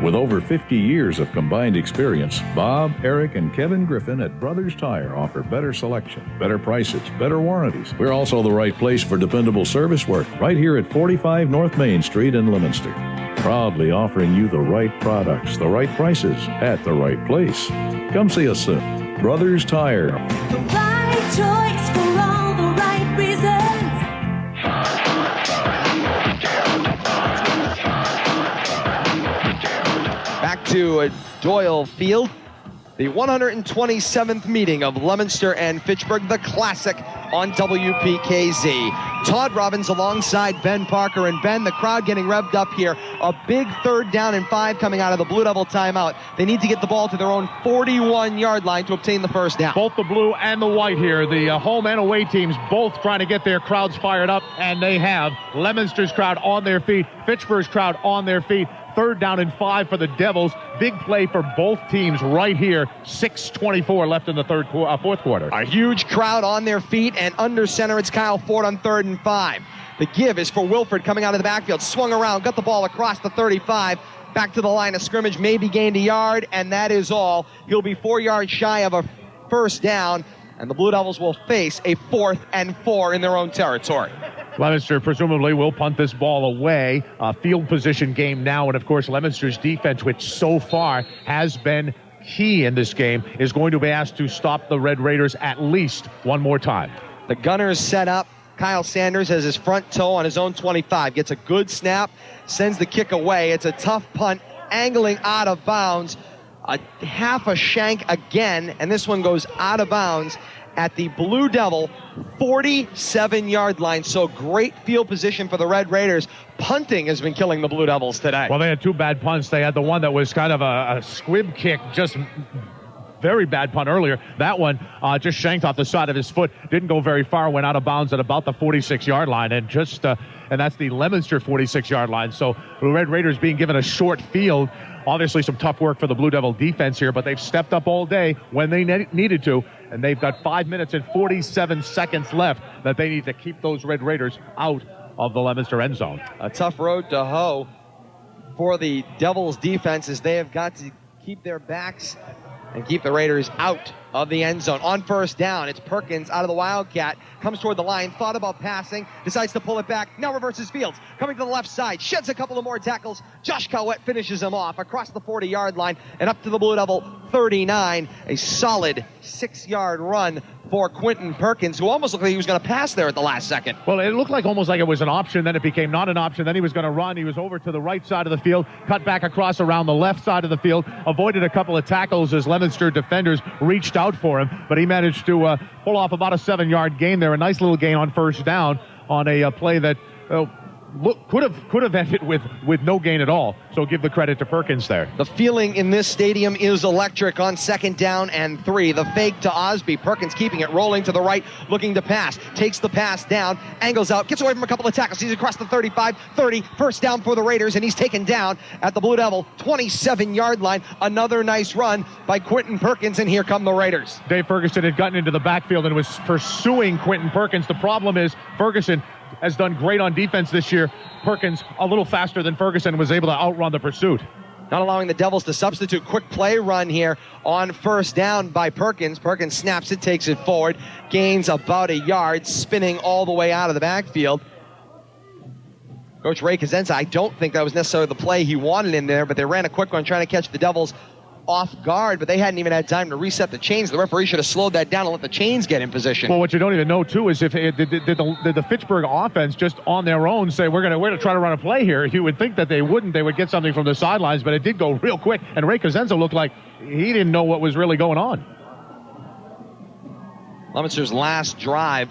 With over 50 years of combined experience, Bob, Eric, and Kevin Griffin at Brothers Tire offer better selection, better prices, better warranties. We're also the right place for dependable service work, right here at 45 North Main Street in Leominster. Proudly offering you the right products, the right prices, at the right place. Come see us soon. Brothers Tire. The right choice for all the right reasons. Back to Doyle Field, the 127th meeting of Leominster and Fitchburg, the Classic on WPKZ. Todd Robbins alongside Ben Parker, and Ben, the crowd getting revved up here. A big 3rd down and 5 coming out of the Blue Devil timeout. They need to get the ball to their own 41-yard line to obtain the first down. Both the blue and the white here, the home and away teams both trying to get their crowds fired up, and they have. Leominster's crowd on their feet, Fitchburg's crowd on their feet. 3rd down and 5 for the Devils. Big play for both teams right here. 6:24 left in the fourth quarter. A huge crowd on their feet, and under center it's Kyle Ford on 3rd and 5. The give is for Wilford coming out of the backfield. Swung around, got the ball across the 35. Back to the line of scrimmage, maybe gained a yard, and that is all. He'll be 4 yards shy of a first down. and the Blue Devils will face a 4th and 4 in their own territory. Leominster presumably will punt this ball away. Field position game now, and of course Leominster's defense, which so far has been key in this game, is going to be asked to stop the Red Raiders at least one more time. The Gunners set up. Kyle Sanders has his front toe on his own 25, gets a good snap, sends the kick away. It's a tough punt, angling out of bounds. Half a shank again, and this one goes out of bounds at the Blue Devil 47-yard line. So great field position for the Red Raiders. Punting has been killing the Blue Devils today. Well, they had two bad punts. They had the one that was kind of a squib kick, just very bad punt earlier. That one just shanked off the side of his foot. Didn't go very far, went out of bounds at about the 46-yard line, and that's the Leominster 46-yard line. So the Red Raiders being given a short field. Obviously some tough work for the Blue Devil defense here, but they've stepped up all day when they needed to, and they've got 5 minutes and 47 seconds left that they need to keep those Red Raiders out of the Leominster end zone. A tough road to hoe for the Devils defense, as they have got to keep their backs and keep the Raiders out of the end zone. On first down, it's Perkins out of the Wildcat, comes toward the line, thought about passing, decides to pull it back, now reverses fields, coming to the left side, sheds a couple of more tackles. Josh Cowett finishes him off across the 40-yard line and up to the Blue Devil 39. A solid 6-yard run for Quentin Perkins, who almost looked like he was going to pass there at the last second. Well, it looked like almost like it was an option, then it became not an option, then he was going to run. He was over to the right side of the field, cut back across around the left side of the field, avoided a couple of tackles as Leominster defenders reached out for him, but he managed to pull off about a 7-yard gain there. A nice little gain on first down on a play that could have ended with no gain at all. So give the credit to Perkins there. The feeling in this stadium is electric on 2nd down and 3. The fake to Osby. Perkins keeping it rolling to the right, looking to pass. Takes the pass down, angles out, gets away from a couple of tackles. He's across the 35, 30. First down for the Raiders, and he's taken down at the Blue Devil 27-yard line. Another nice run by Quentin Perkins, and here come the Raiders. Dave Ferguson had gotten into the backfield and was pursuing Quentin Perkins. The problem is Ferguson has done great on defense this year. Perkins, a little faster than Ferguson, was able to outrun the pursuit. Not allowing the Devils to substitute. Quick play run here on first down by Perkins. Perkins snaps it, takes it forward, gains about a yard, spinning all the way out of the backfield. Coach Ray Kazenza, I don't think that was necessarily the play he wanted in there, but they ran a quick one trying to catch the Devils off guard, but they hadn't even had time to reset the chains. The referee should have slowed that down and let the chains get in position. Well, what you don't even know too is if did the Fitchburg offense just on their own say we're gonna try to run a play here. You would think that they wouldn't. They would get something from the sidelines, but it did go real quick. And Ray Kazenza looked like he didn't know what was really going on. Leominster's last drive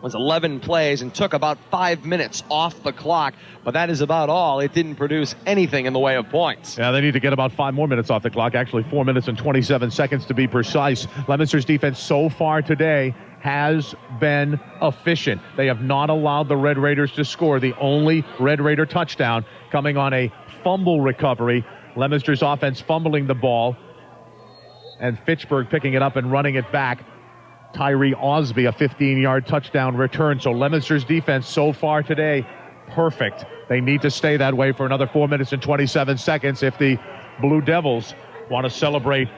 was 11 plays and took about 5 minutes off the clock, but that is about all. It didn't produce anything in the way of points. Yeah, they need to get about 5 more minutes off the clock, actually 4 minutes and 27 seconds to be precise. Leominster's defense so far today has been efficient. They have not allowed the Red Raiders to score. The only Red Raider touchdown coming on a fumble recovery. Leominster's offense fumbling the ball, and Fitchburg picking it up and running it back. Tyree Osby, a 15-yard touchdown return. So Leominster's defense so far today, perfect. They need to stay that way for another 4 minutes and 27 seconds if the Blue Devils want to celebrate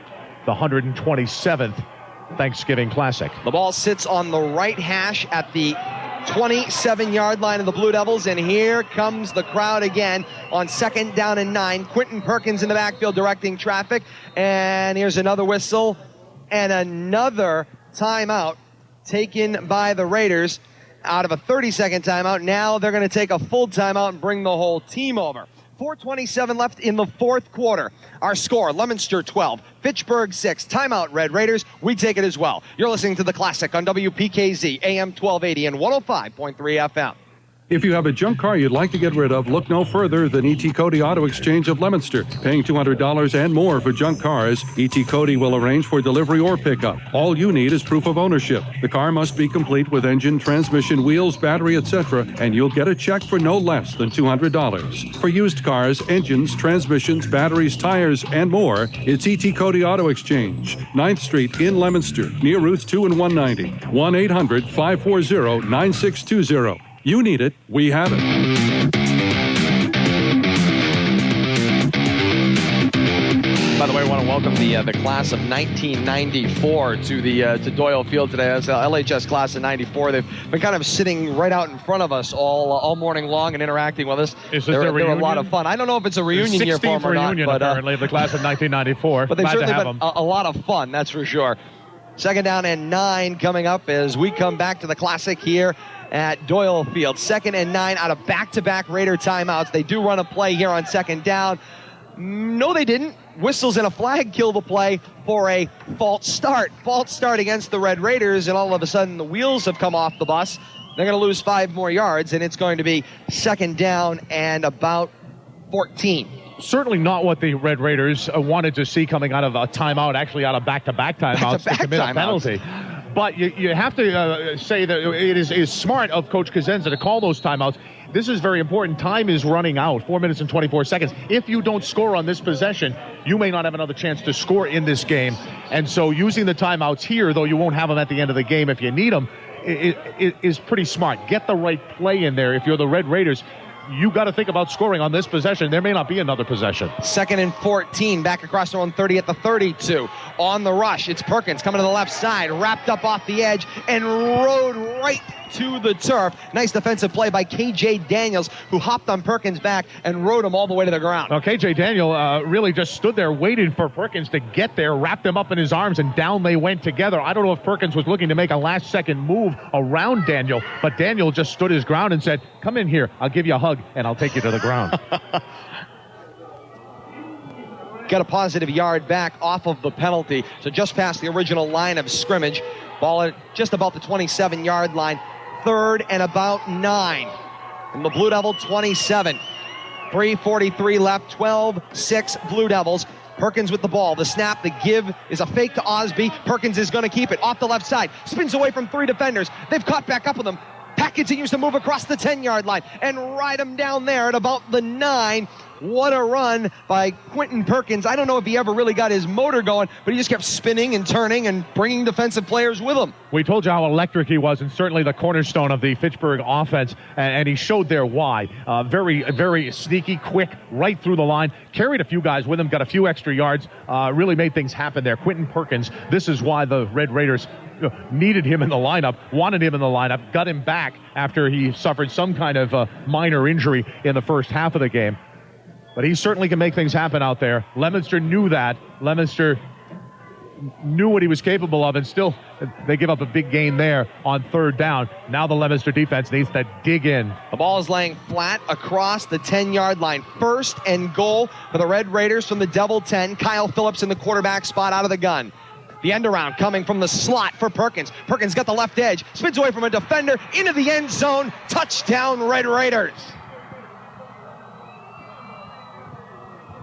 the 127th Thanksgiving Classic. The ball sits on the right hash at the 27-yard line of the Blue Devils, and here comes the crowd again on 2nd down and 9. Quentin Perkins in the backfield directing traffic, and here's another whistle and another timeout taken by the Raiders out of a 30-second timeout. Now they're going to take a full timeout and bring the whole team over. 4:27 left in the fourth quarter. Our score, Leominster 12, Fitchburg 6. Timeout, Red Raiders. We take it as well. You're listening to The Classic on WPKZ, AM1280 and 105.3 FM. If you have a junk car you'd like to get rid of, look no further than E.T. Cody Auto Exchange of Leominster. Paying $200 and more for junk cars, E.T. Cody will arrange for delivery or pickup. All you need is proof of ownership. The car must be complete with engine, transmission, wheels, battery, etc., and you'll get a check for no less than $200. For used cars, engines, transmissions, batteries, tires, and more, it's E.T. Cody Auto Exchange, 9th Street in Leominster, near routes 2 and 190. 1-800-540-9620. You need it, we have it. By the way, I want to welcome the class of 1994 to Doyle Field today. That's the LHS class of 94. They've been kind of sitting right out in front of us all morning long and interacting with us. They're a lot of fun. I don't know if it's a reunion here for them or not. But, apparently, the class of 1994. But they've certainly been a lot of fun, that's for sure. 2nd down and 9 coming up as we come back to the Classic here at Doyle Field. 2nd and 9 out of back-to-back Raider timeouts. They do run a play here on 2nd down. No, they didn't. Whistles and a flag kill the play for a false start. False start against the Red Raiders, and all of a sudden the wheels have come off the bus. They're going to lose 5 more yards, and it's going to be 2nd down and about 14. Certainly not what the Red Raiders wanted to see coming out of a timeout, actually out of back-to-back timeouts to commit a penalty. But you have to say that it is smart of Coach Cosenza to call those timeouts. This is very important. Time is running out, 4 minutes and 24 seconds. If you don't score on this possession, you may not have another chance to score in this game. And so using the timeouts here, though you won't have them at the end of the game if you need them, it is pretty smart. Get the right play in there. If you're the Red Raiders, you got to think about scoring on this possession. There may not be another possession. 2nd and 14, back across their own 30 at the 32. On the rush, it's Perkins coming to the left side, wrapped up off the edge, and rode right to the turf. Nice defensive play by K.J. Daniels, who hopped on Perkins' back and rode him all the way to the ground. Well, K.J. Daniel really just stood there waiting for Perkins to get there, wrapped him up in his arms, and down they went together. I don't know if Perkins was looking to make a last-second move around Daniel, but Daniel just stood his ground and said, "Come in here, I'll give you a hug, and I'll take you to the ground." Got a positive yard back off of the penalty, so just past the original line of scrimmage. Ball at just about the 27-yard line. 3rd and about 9. And the Blue Devil 27. 3:43 left, 12-6 Blue Devils. Perkins with the ball. The snap, the give is a fake to Osby. Perkins is going to keep it off the left side. Spins away from 3 defenders. They've caught back up with him. Pack continues to move across the 10-yard line and ride him down there at about the 9. What a run by Quentin Perkins. I don't know if he ever really got his motor going, but he just kept spinning and turning and bringing defensive players with him. We told you how electric he was, and certainly the cornerstone of the Fitchburg offense, and he showed there why. Very, very sneaky, quick, right through the line. Carried a few guys with him, got a few extra yards, really made things happen there. Quentin Perkins, this is why the Red Raiders needed him in the lineup, wanted him in the lineup, got him back after he suffered some kind of minor injury in the first half of the game. But he certainly can make things happen out there. Leominster knew that. Leominster knew what he was capable of, and still they give up a big gain there on 3rd down. Now the Leominster defense needs to dig in. The ball is laying flat across the 10-yard line. 1st and goal for the Red Raiders from the Devil 10. Kyle Phillips in the quarterback spot out of the gun. The end around coming from the slot for Perkins. Perkins got the left edge, spins away from a defender, into the end zone. Touchdown, Red Raiders.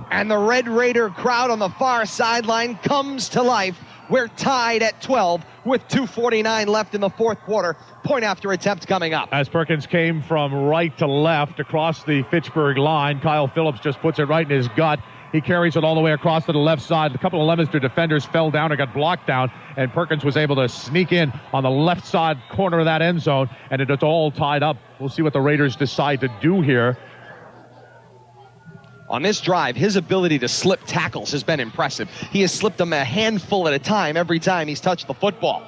And the Red Raider crowd on the far sideline comes to life. We're tied at 12 with 2:49 left in the 4th quarter. Point after attempt coming up. As Perkins came from right to left across the Fitchburg line, Kyle Phillips just puts it right in his gut. He carries it all the way across to the left side. A couple of Leominster defenders fell down or got blocked down, and Perkins was able to sneak in on the left side corner of that end zone, and it's all tied up. We'll see what the Raiders decide to do here. On this drive, his ability to slip tackles has been impressive. He has slipped them a handful at a time every time he's touched the football.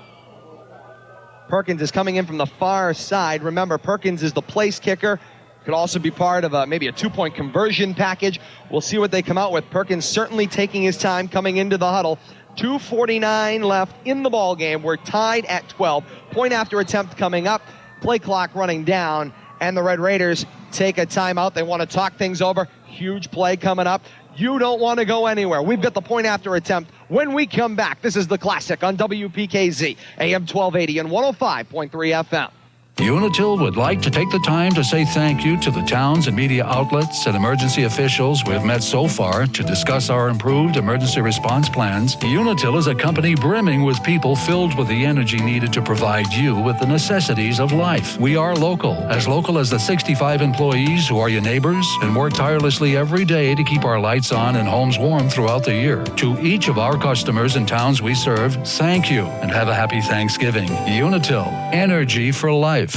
Perkins is coming in from the far side. Remember, Perkins is the place kicker. Could also be part of maybe a 2-point conversion package. We'll see what they come out with. Perkins certainly taking his time coming into the huddle. 2:49 left in the ball game. We're tied at 12. Point after attempt coming up. Play clock running down. And the Red Raiders take a timeout. They want to talk things over. Huge play coming up. You don't want to go anywhere. We've got the point after attempt when we come back. This is The Classic on WPKZ, AM 1280 and 105.3 FM. Unitil would like to take the time to say thank you to the towns and media outlets and emergency officials we've met so far to discuss our improved emergency response plans. Unitil is a company brimming with people filled with the energy needed to provide you with the necessities of life. We are local as the 65 employees who are your neighbors and work tirelessly every day to keep our lights on and homes warm throughout the year. To each of our customers and towns we serve, thank you and have a happy Thanksgiving. Unitil, energy for life.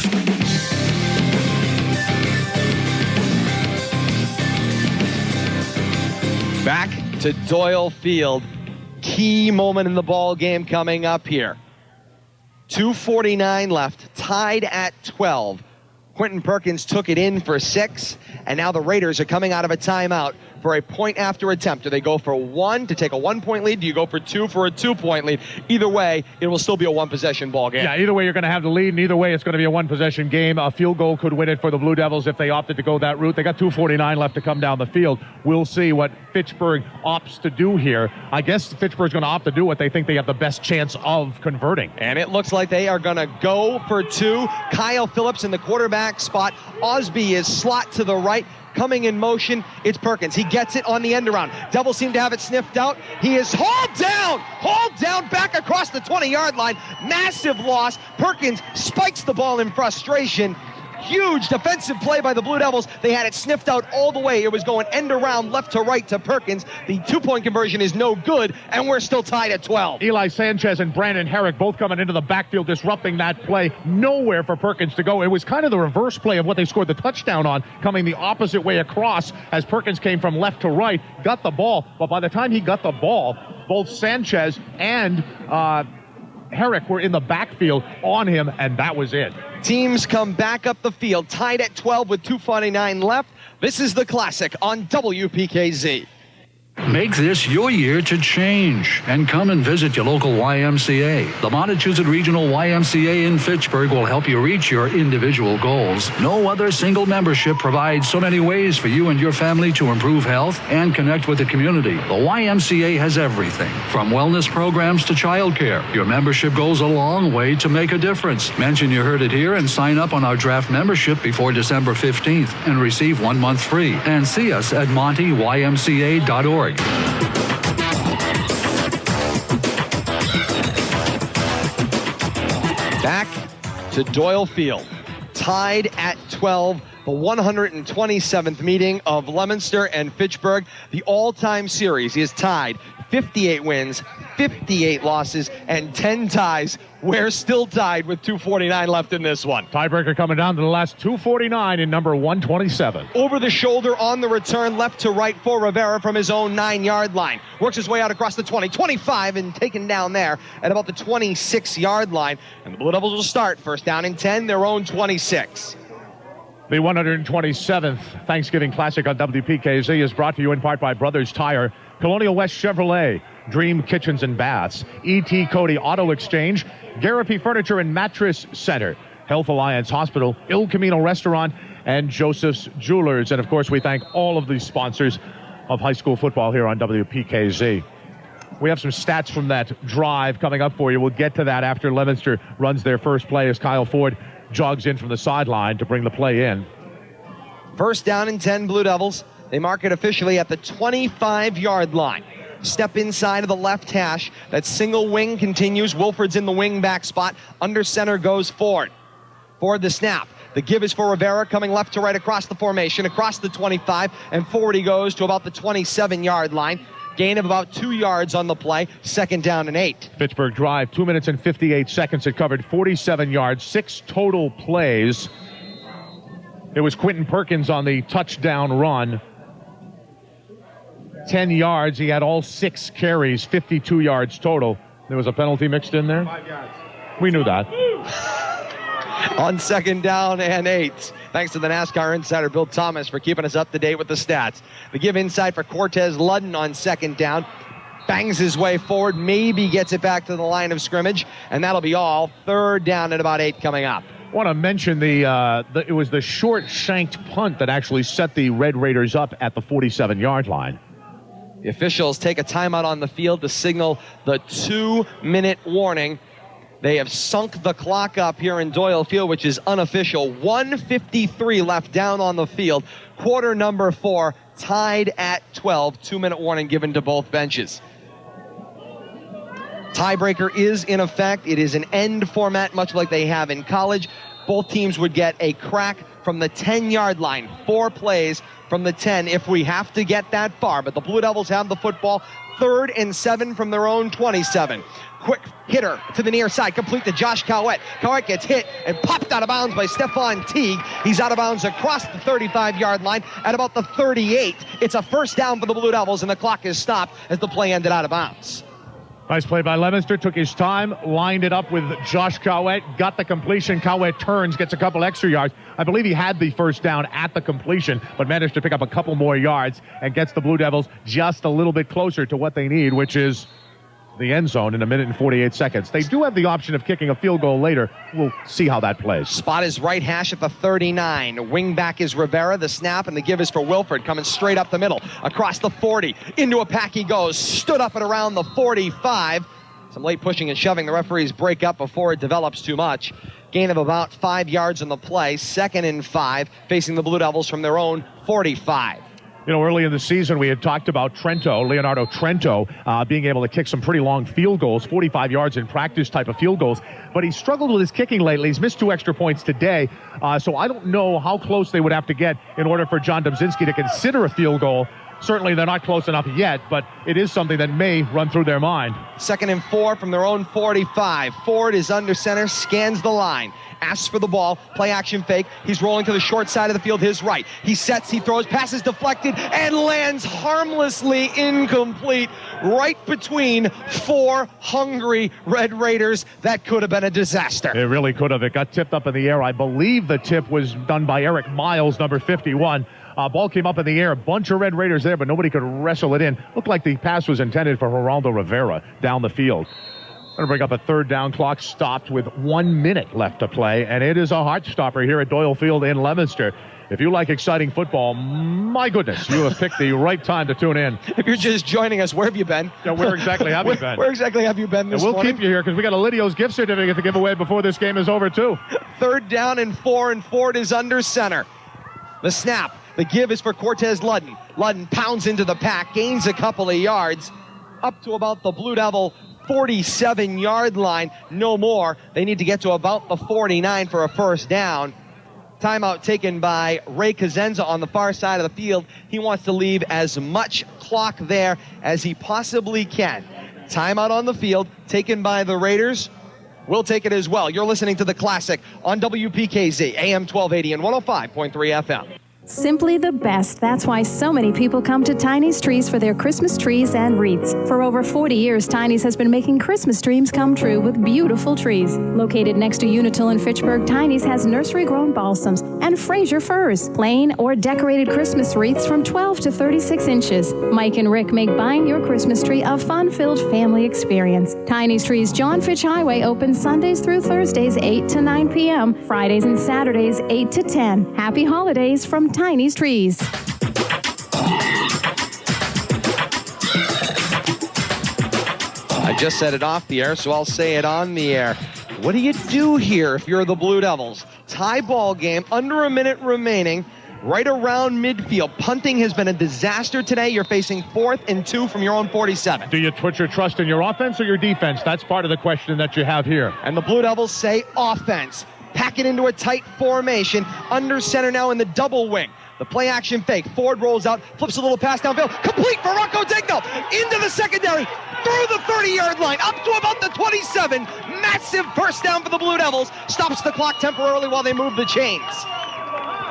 Back to Doyle Field. key moment in the ball game coming up here. 2:49 left, tied at 12. Quentin Perkins took it in for 6, and now the Raiders are coming out of a timeout for a point after attempt. Do they go for 1 to take a 1-point lead? Do you go for 2 for a 2-point lead? Either way, it will still be a 1-possession ball game. Yeah, either way, you're going to have the lead, and either way, it's going to be a 1-possession game. A field goal could win it for the Blue Devils if they opted to go that route. They got 2:49 left to come down the field. We'll see what Fitchburg opts to do here. I guess Fitchburg's going to opt to do what they think they have the best chance of converting. And it looks like they are going to go for 2. Kyle Phillips in the quarterback spot. Osby is slot to the right. Coming in motion, it's Perkins. He gets it on the end around. Devils seem to have it sniffed out. He is hauled down back across the 20-yard line. Massive loss. Perkins spikes the ball in frustration. Huge defensive play by the Blue Devils. They had it sniffed out all the way. It was going end around left to right to Perkins. The 2-point conversion is no good, and we're still tied at 12. Eli Sanchez and Brandon Herrick both coming into the backfield, disrupting that play. Nowhere for Perkins to go. It was kind of the reverse play of what they scored the touchdown on, coming the opposite way across as Perkins came from left to right, got the ball. But by the time he got the ball, both Sanchez and Herrick were in the backfield on him, and that was it. Teams come back up the field, tied at 12 with 2:49 left. This is the Classic on WPKZ. Make this your year to change and come and visit your local YMCA. The Montachusett Regional YMCA in Fitchburg will help you reach your individual goals. No other single membership provides so many ways for you and your family to improve health and connect with the community. The YMCA has everything from wellness programs to childcare. Your membership goes a long way to make a difference. Mention you heard it here and sign up on our draft membership before December 15th and receive 1 month free. And see us at montyymca.org. Back to Doyle Field, tied at 12, the 127th meeting of Leominster and Fitchburg. The all-time series is tied, 58 wins, 58 losses, and 10 ties. We're still tied with 2:49 left in this one. Tiebreaker coming down to the last 2:49 in number 127. Over the shoulder on the return, left to right for Rivera from his own 9-yard line. Works his way out across the 20, 25, and taken down there at about the 26-yard line. And the Blue Devils will start first down and 10, their own 26. The 127th Thanksgiving Classic on WPKZ is brought to you in part by Brothers Tire, Colonial West Chevrolet, Dream Kitchens and Baths, E.T. Cody Auto Exchange, Garapi Furniture and Mattress Center, Health Alliance Hospital, Il Camino Restaurant, and Joseph's Jewelers. And, of course, we thank all of the sponsors of high school football here on WPKZ. We have some stats from that drive coming up for you. We'll get to that after Leominster runs their first play as Kyle Ford jogs in from the sideline to bring the play in. First down and 10 Blue Devils. They mark it officially at the 25-yard line. Step inside of the left hash. That single wing continues. Wilford's in the wing back spot. Under center goes Ford. Ford the snap. The give is for Rivera, coming left to right across the formation, across the 25, and forward he goes to about the 27-yard line. Gain of about 2 yards on the play. Second down and 8. Fitchburg drive, 2 minutes and 58 seconds. It covered 47 yards, 6 total plays. It was Quentin Perkins on the touchdown run. 10 yards. He had all 6 carries, 52 yards total. There was a penalty mixed in there? 5 yards. We knew that. On second down and 8. Thanks to the NASCAR insider Bill Thomas for keeping us up to date with the stats. The give inside for Cortez Ludden on second down. Bangs his way forward, maybe gets it back to the line of scrimmage, and that'll be all. Third down and about 8 coming up. I want to mention it was the short shanked punt that actually set the Red Raiders up at the 47-yard line. The officials take a timeout on the field to signal the 2-minute warning. They have sunk the clock up here in Doyle Field, which is unofficial. 1:53 left down on the field. Quarter number 4, tied at 12. 2-minute warning given to both benches. Tiebreaker is in effect. It is an end format, much like they have in college. Both teams would get a crack from the 10-yard line. 4 plays from the 10 if we have to get that far. But the Blue Devils have the football. 3rd and 7 from their own 27. Quick hitter to the near side, complete to Josh Cowett. Cowett gets hit and popped out of bounds by Stephon Teague. He's out of bounds across the 35-yard line at about the 38. It's a first down for the Blue Devils, and the clock is stopped as the play ended out of bounds. Nice play by Leominster. Took his time, lined it up with Josh Cowett, got the completion. Cowett turns, gets a couple extra yards. I believe he had the first down at the completion, but managed to pick up a couple more yards and gets the Blue Devils just a little bit closer to what they need, which is the end zone in 1 minute and 48 seconds. They do have the option of kicking a field goal later. We'll see how that plays. Spot is right hash at the 39. Wing back is Rivera. The snap and the give is for Wilford, coming straight up the middle. Across the 40. Into a pack he goes. Stood up at around the 45. Some late pushing and shoving. The referees break up before it develops too much. Gain of about 5 yards on the play. 2nd and 5, facing the Blue Devils from their own 45. You know, early in the season, we had talked about Leonardo Trento, being able to kick some pretty long field goals, 45 yards in practice type of field goals. But he's struggled with his kicking lately. He's missed 2 extra points today. So I don't know how close they would have to get in order for John Domzinski to consider a field goal. Certainly they're not close enough yet, but it is something that may run through their mind. 2nd and 4 from their own 45. Ford is under center, scans the line, asks for the ball, play action fake. He's rolling to the short side of the field, his right. He sets, he throws, passes deflected, and lands harmlessly incomplete right between 4 hungry Red Raiders. That could have been a disaster. It really could have. It got tipped up in the air. I believe the tip was done by Eric Miles, number 51. Ball came up in the air. A bunch of Red Raiders there, but nobody could wrestle it in. Looked like the pass was intended for Geraldo Rivera down the field. Going to bring up a 3rd down. Clock stopped with 1 minute left to play, and it is a heart stopper here at Doyle Field in Leominster. If you like exciting football, my goodness, you have picked the right time to tune in. If you're just joining us, where have you been? Yeah, where exactly have you been? Where exactly have you been this morning? morning? We'll keep you here because we got a Lidio's gift certificate to give away before this game is over, too. 3rd down and 4, and Ford is under center. The snap. The give is for Cortez Ludden. Ludden pounds into the pack, gains a couple of yards, up to about the Blue Devil 47-yard line. No more. They need to get to about the 49 for a first down. Timeout taken by Ray Cosenza on the far side of the field. He wants to leave as much clock there as he possibly can. Timeout on the field taken by the Raiders. We'll take it as well. You're listening to The Classic on WPKZ, AM1280 and 105.3 FM. Simply the best. That's why so many people come to Tiny's Trees for their Christmas trees and wreaths. For over 40 years, Tiny's has been making Christmas dreams come true with beautiful trees. Located next to Unitil in Fitchburg, Tiny's has nursery-grown balsams and Fraser firs, plain or decorated Christmas wreaths from 12 to 36 inches. Mike and Rick make buying your Christmas tree a fun-filled family experience. Tiny's Trees, John Fitch Highway, open Sundays through Thursdays, 8 to 9 p.m., Fridays and Saturdays, 8 to 10. Happy holidays from Tiny's Trees. I just said it off the air, so I'll say it on the air. What do you do here if you're the Blue Devils? Tie ball game, under a minute remaining, right around midfield. Punting has been a disaster today. You're facing 4th and 2 from your own 47. Do you put your trust in your offense or your defense? That's part of the question that you have here. And the Blue Devils say offense. Pack it into a tight formation. Under center now in the double wing. The play action fake. Ford rolls out, flips a little pass downfield. Complete for Rocco Digno. Into the secondary. Through the 30-yard line. Up to about the 27. Massive first down for the Blue Devils. Stops the clock temporarily while they move the chains.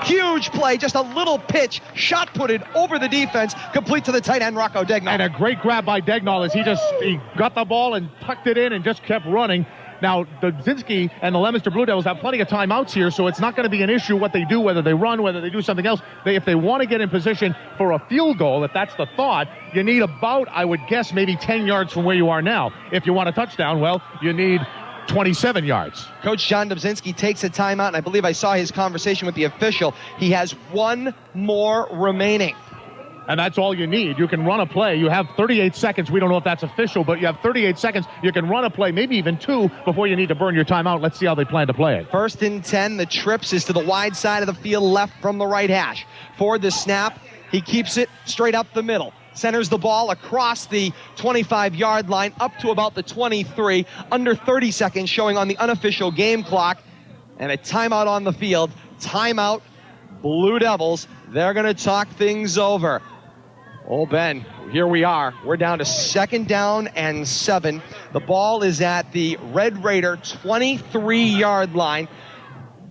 Huge play, just a little pitch, shot putted over the defense, complete to the tight end, Rocco Dagnall. And a great grab by Dagnall as he got the ball and tucked it in and just kept running. Now, the Zinski and the Leominster Blue Devils have plenty of timeouts here, so it's not going to be an issue what they do, whether they run, whether they do something else. If they want to get in position for a field goal, if that's the thought, you need about, I would guess, maybe 10 yards from where you are now. If you want a touchdown, well, you need 27 yards. Coach John Domzinski takes a timeout, and I believe I saw his conversation with the official. He has 1 more remaining. And that's all you need. You can run a play. You have 38 seconds. We don't know if that's official, but you have 38 seconds. You can run a play, maybe even 2, before you need to burn your timeout. Let's see how they plan to play it. 1st and 10. The trips is to the wide side of the field, left from the right hash. Ford the snap. He keeps it straight up the middle. Centers the ball across the 25-yard line up to about the 23. Under 30 seconds showing on the unofficial game clock. And a timeout on the field. Timeout, Blue Devils. They're going to talk things over. Oh, Ben, here we are. We're down to 2nd down and 7. The ball is at the Red Raider 23-yard line.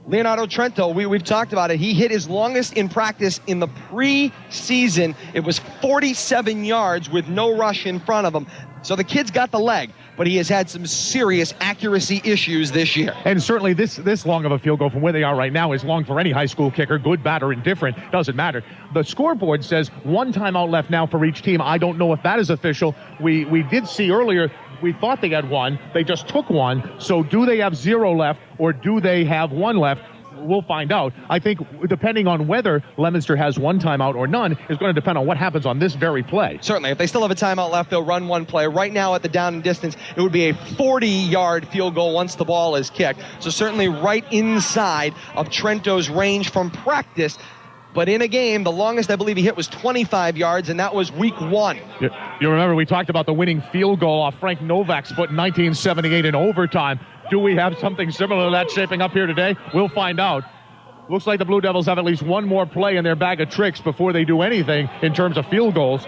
Leonardo Trento, we've talked about it. He hit his longest in practice in the preseason. It was 47 yards with no rush in front of him. So the kid's got the leg, but he has had some serious accuracy issues this year. And certainly this long of a field goal from where they are right now is long for any high school kicker, good, bad, or indifferent. Doesn't matter. The scoreboard says 1 timeout left now for each team. I don't know if that is official. We did see earlier, we thought they had 1. They just took 1. So do they have 0 left, or do they have 1 left? We'll find out. I think depending on whether Leominster has 1 timeout or none is going to depend on what happens on this very play. Certainly. If they still have a timeout left, they'll run 1 play. Right now at the down and distance, it would be a 40-yard field goal once the ball is kicked. So certainly right inside of Trento's range from practice. But in a game, the longest I believe he hit was 25 yards, and that was week 1. You remember we talked about the winning field goal off Frank Novak's foot in 1978 in overtime. Do we have something similar to that shaping up here today? We'll find out. Looks like the Blue Devils have at least 1 more play in their bag of tricks before they do anything in terms of field goals.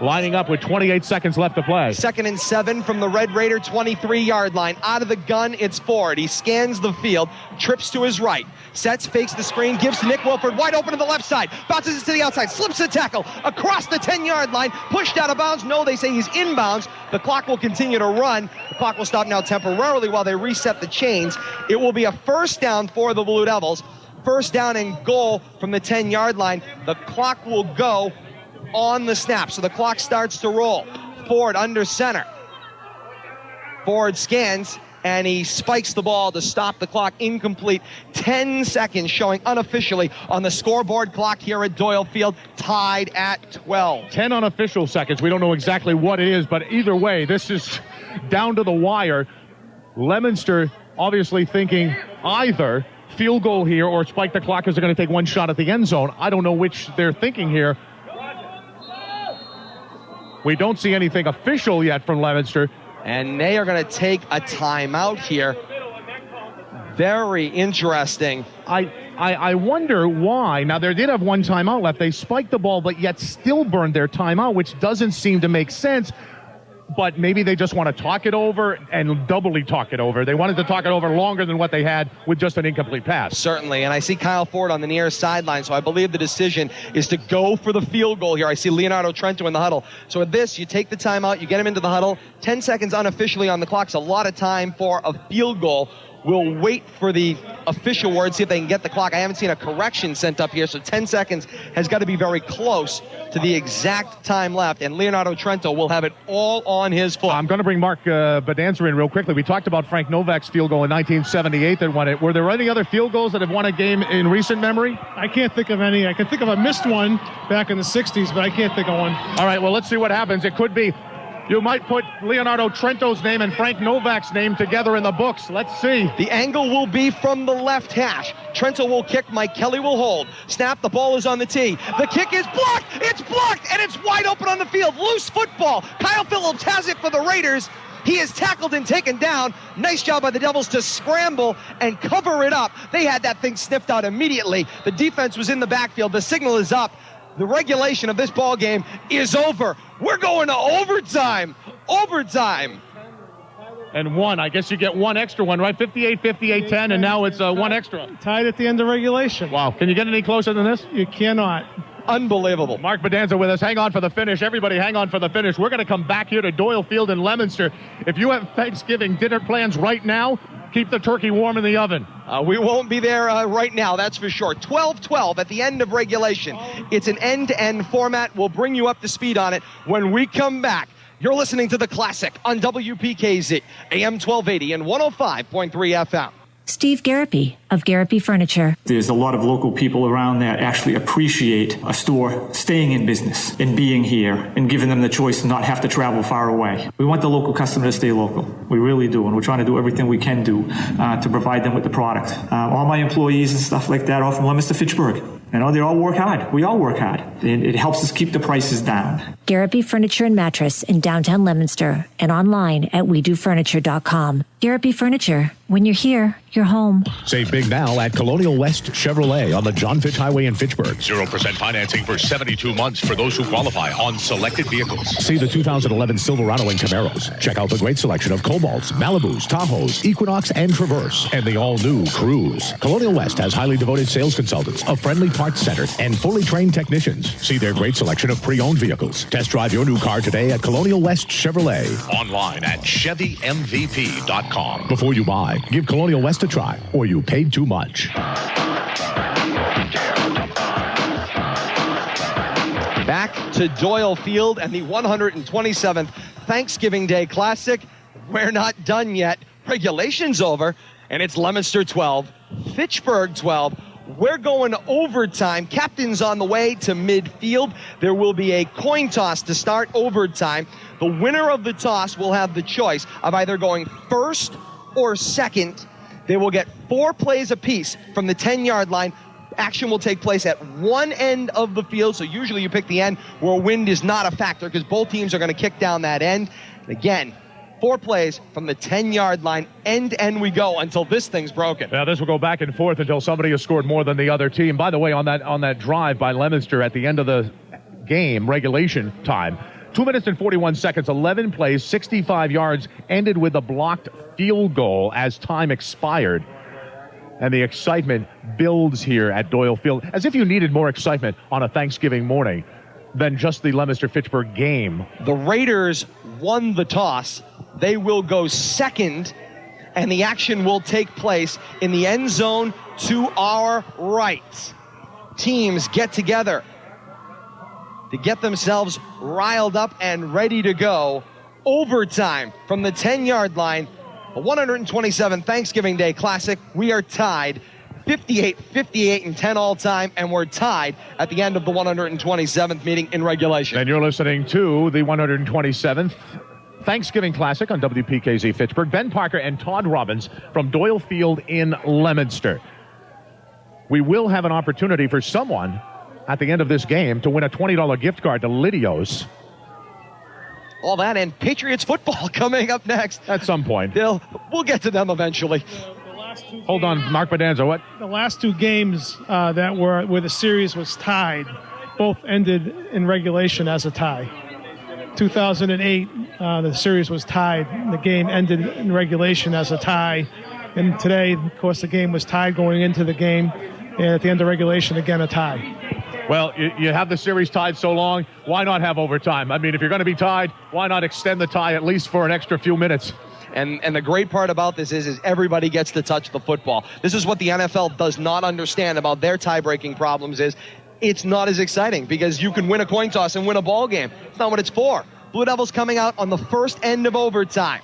Lining up with 28 seconds left to play. 2nd and 7 from the Red Raider 23-yard line. Out of the gun, it's Ford. He scans the field, trips to his right, sets, fakes the screen, gives to Nick Wilford, wide open to the left side, bounces it to the outside, slips the tackle across the 10-yard line, pushed out of bounds. No, they say he's inbounds. The clock will continue to run. The clock will stop now temporarily while they reset the chains. It will be a first down for the Blue Devils. First down and goal from the 10-yard line. The clock will go on the snap. So the clock starts to roll. Ford under center. Ford scans, and he spikes the ball to stop the clock. Incomplete. 10 seconds showing unofficially on the scoreboard clock here at Doyle Field, tied at 12. 10 unofficial seconds. We don't know exactly what it is, but either way, this is down to the wire. Leominster obviously thinking either field goal here or spike the clock because they're going to take 1 shot at the end zone. I don't know which they're thinking here. We don't see anything official yet from Leominster. And they are going to take a timeout here. Very interesting. I wonder why. Now, they did have 1 timeout left. They spiked the ball, but yet still burned their timeout, which doesn't seem to make sense. But maybe they just want to talk it over and doubly talk it over. They wanted to talk it over longer than what they had with just an incomplete pass. Certainly, and I see Kyle Ford on the near sideline, so I believe the decision is to go for the field goal here. I see Leonardo Trento in the huddle. So with this, you take the timeout, you get him into the huddle. 10 seconds unofficially on the clock. It's a lot of time for a field goal. We'll wait for the official word, see if they can get the clock. I haven't seen a correction sent up here, so 10 seconds has got to be very close to the exact time left, and Leonardo Trento will have it all on his foot. I'm going to bring Mark Bedanza in real quickly. We talked about Frank Novak's field goal in 1978 that won it. Were there any other field goals that have won a game in recent memory? I can't think of any. I can think of a missed one back in the 60s, but I can't think of one. All right, well, let's see what happens. It could be. You might put Leonardo Trento's name and Frank Novak's name together in the books. Let's see. The angle will be from the left hash. Trento will kick. Mike Kelly will hold. Snap. The ball is on the tee. The kick is blocked. It's blocked, and it's wide open on the field. Loose football. Kyle Phillips has it for the Raiders. He is tackled and taken down. Nice job by the Devils to scramble and cover it up. They had that thing sniffed out immediately. The defense was in the backfield. The signal is up. The regulation of this ball game is over. We're going to overtime. Overtime. And 1. I guess you get 1 extra one, right? 58-10, and now it's 1 extra. Tied at the end of regulation. Wow. Can you get any closer than this? You cannot. Unbelievable. Mark Bedanza with us. Hang on for the finish. Everybody hang on for the finish. We're going to come back here to Doyle Field in Leominster. If you have Thanksgiving dinner plans right now, keep the turkey warm in the oven. We won't be there right now, that's for sure. 12-12 at the end of regulation. It's an end-to-end format. We'll bring you up to speed on it when we come back. You're listening to The Classic on WPKZ, AM1280 and 105.3 FM. Steve Garapi of Garapi Furniture. There's a lot of local people around that actually appreciate a store staying in business and being here and giving them the choice to not have to travel far away. We want the local customer to stay local. We really do, and we're trying to do everything we can do to provide them with the product. All my employees and stuff like that are from Leominster, Fitchburg. You know, they all work hard. We all work hard. It helps us keep the prices down. Garapi Furniture and Mattress in downtown Leominster and online at WeDoFurniture.com. Garapi Furniture. When you're here, you're home. Save big Financing now at Colonial West Chevrolet on the John Fitch Highway in Fitchburg. 0% financing for 72 months for those who qualify on selected vehicles. See the 2011 Silverado and Camaros. Check out the great selection of Cobalts, Malibus, Tahoes, Equinox, and Traverse, and the all-new Cruise. Colonial West has highly devoted sales consultants, a friendly parts center, and fully trained technicians. See their great selection of pre-owned vehicles. Test drive your new car today at Colonial West Chevrolet. Online at ChevyMVP.com. Before you buy, give Colonial West a try, or you paid too much. Back to Doyle Field and the 127th Thanksgiving Day Classic. We're not done yet. Regulation's over, and it's Leominster 12, Fitchburg 12. We're going to overtime. Captain's on the way to midfield. There will be a coin toss to start overtime. The winner of the toss will have the choice of either going first or second. They will get 4 plays apiece from the 10-yard line. Action will take place at one end of the field, so usually you pick the end where wind is not a factor because both teams are going to kick down that end. And again, 4 plays from the 10-yard line, end to end we go until this thing's broken. Yeah, this will go back and forth until somebody has scored more than the other team. By the way, on that drive by Leominster at the end of the game, regulation time, 2 minutes and 41 seconds, 11 plays, 65 yards, ended with a blocked field goal as time expired. And the excitement builds here at Doyle Field, as if you needed more excitement on a Thanksgiving morning than just the Leominster-Fitchburg game. The Raiders won the toss. They will go second, and the action will take place in the end zone to our right. Teams get together to get themselves riled up and ready to go. Overtime from the 10-yard line. A 127 Thanksgiving Day Classic. We are tied 58 and 10 all time, and we're tied at the end of the 127th meeting in regulation. And you're listening to the 127th Thanksgiving Classic on WPKZ Fitchburg. Ben Parker and Todd Robbins from Doyle Field in Leominster. We will have an opportunity for someone at the end of this game to win a $20 gift card to Lidio's. All that and Patriots football coming up next. At some point. We'll get to them eventually. Hold on, Mark Bedanza, what? The last 2 games that were where the series was tied, both ended in regulation as a tie. 2008, the series was tied. The game ended in regulation as a tie. And today, of course, the game was tied going into the game. And at the end of regulation, again, a tie. Well, you have the series tied so long, why not have overtime? I mean, if you're going to be tied, why not extend the tie at least for an extra few minutes? And the great part about this is everybody gets to touch the football. This is what the NFL does not understand about their tie-breaking problems is it's not as exciting because you can win a coin toss and win a ball game. It's not what it's for. Blue Devils coming out on the first end of overtime.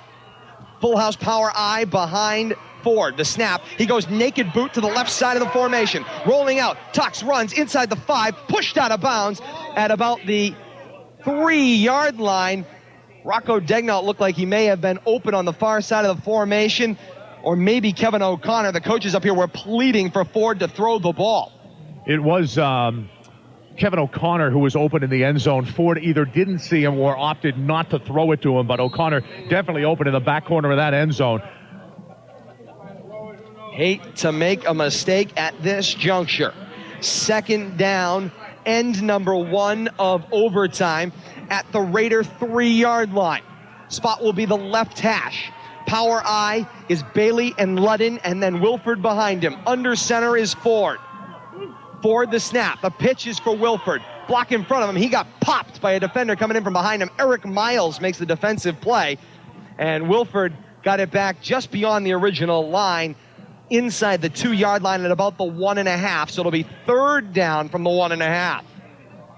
Full house power I behind Ford. The snap. He goes naked boot to the left side of the formation. Rolling out. Tux runs inside the 5. Pushed out of bounds at about the 3-yard line. Rocco Degnault looked like he may have been open on the far side of the formation. Or maybe Kevin O'Connor. The coaches up here were pleading for Ford to throw the ball. It was Kevin O'Connor who was open in the end zone. Ford either didn't see him or opted not to throw it to him. But O'Connor definitely open in the back corner of that end zone. Hate to make a mistake at this juncture. Second down, end number 1 of overtime at the Raider 3-yard line. Spot will be the left hash. Power I is Bailey and Ludden, and then Wilford behind him. Under center is Ford. Ford the snap. The pitch is for Wilford. Block in front of him. He got popped by a defender coming in from behind him. Eric Miles makes the defensive play, and Wilford got it back just beyond the original line, inside the 2-yard line at about the 1.5, so it'll be third down from the 1.5.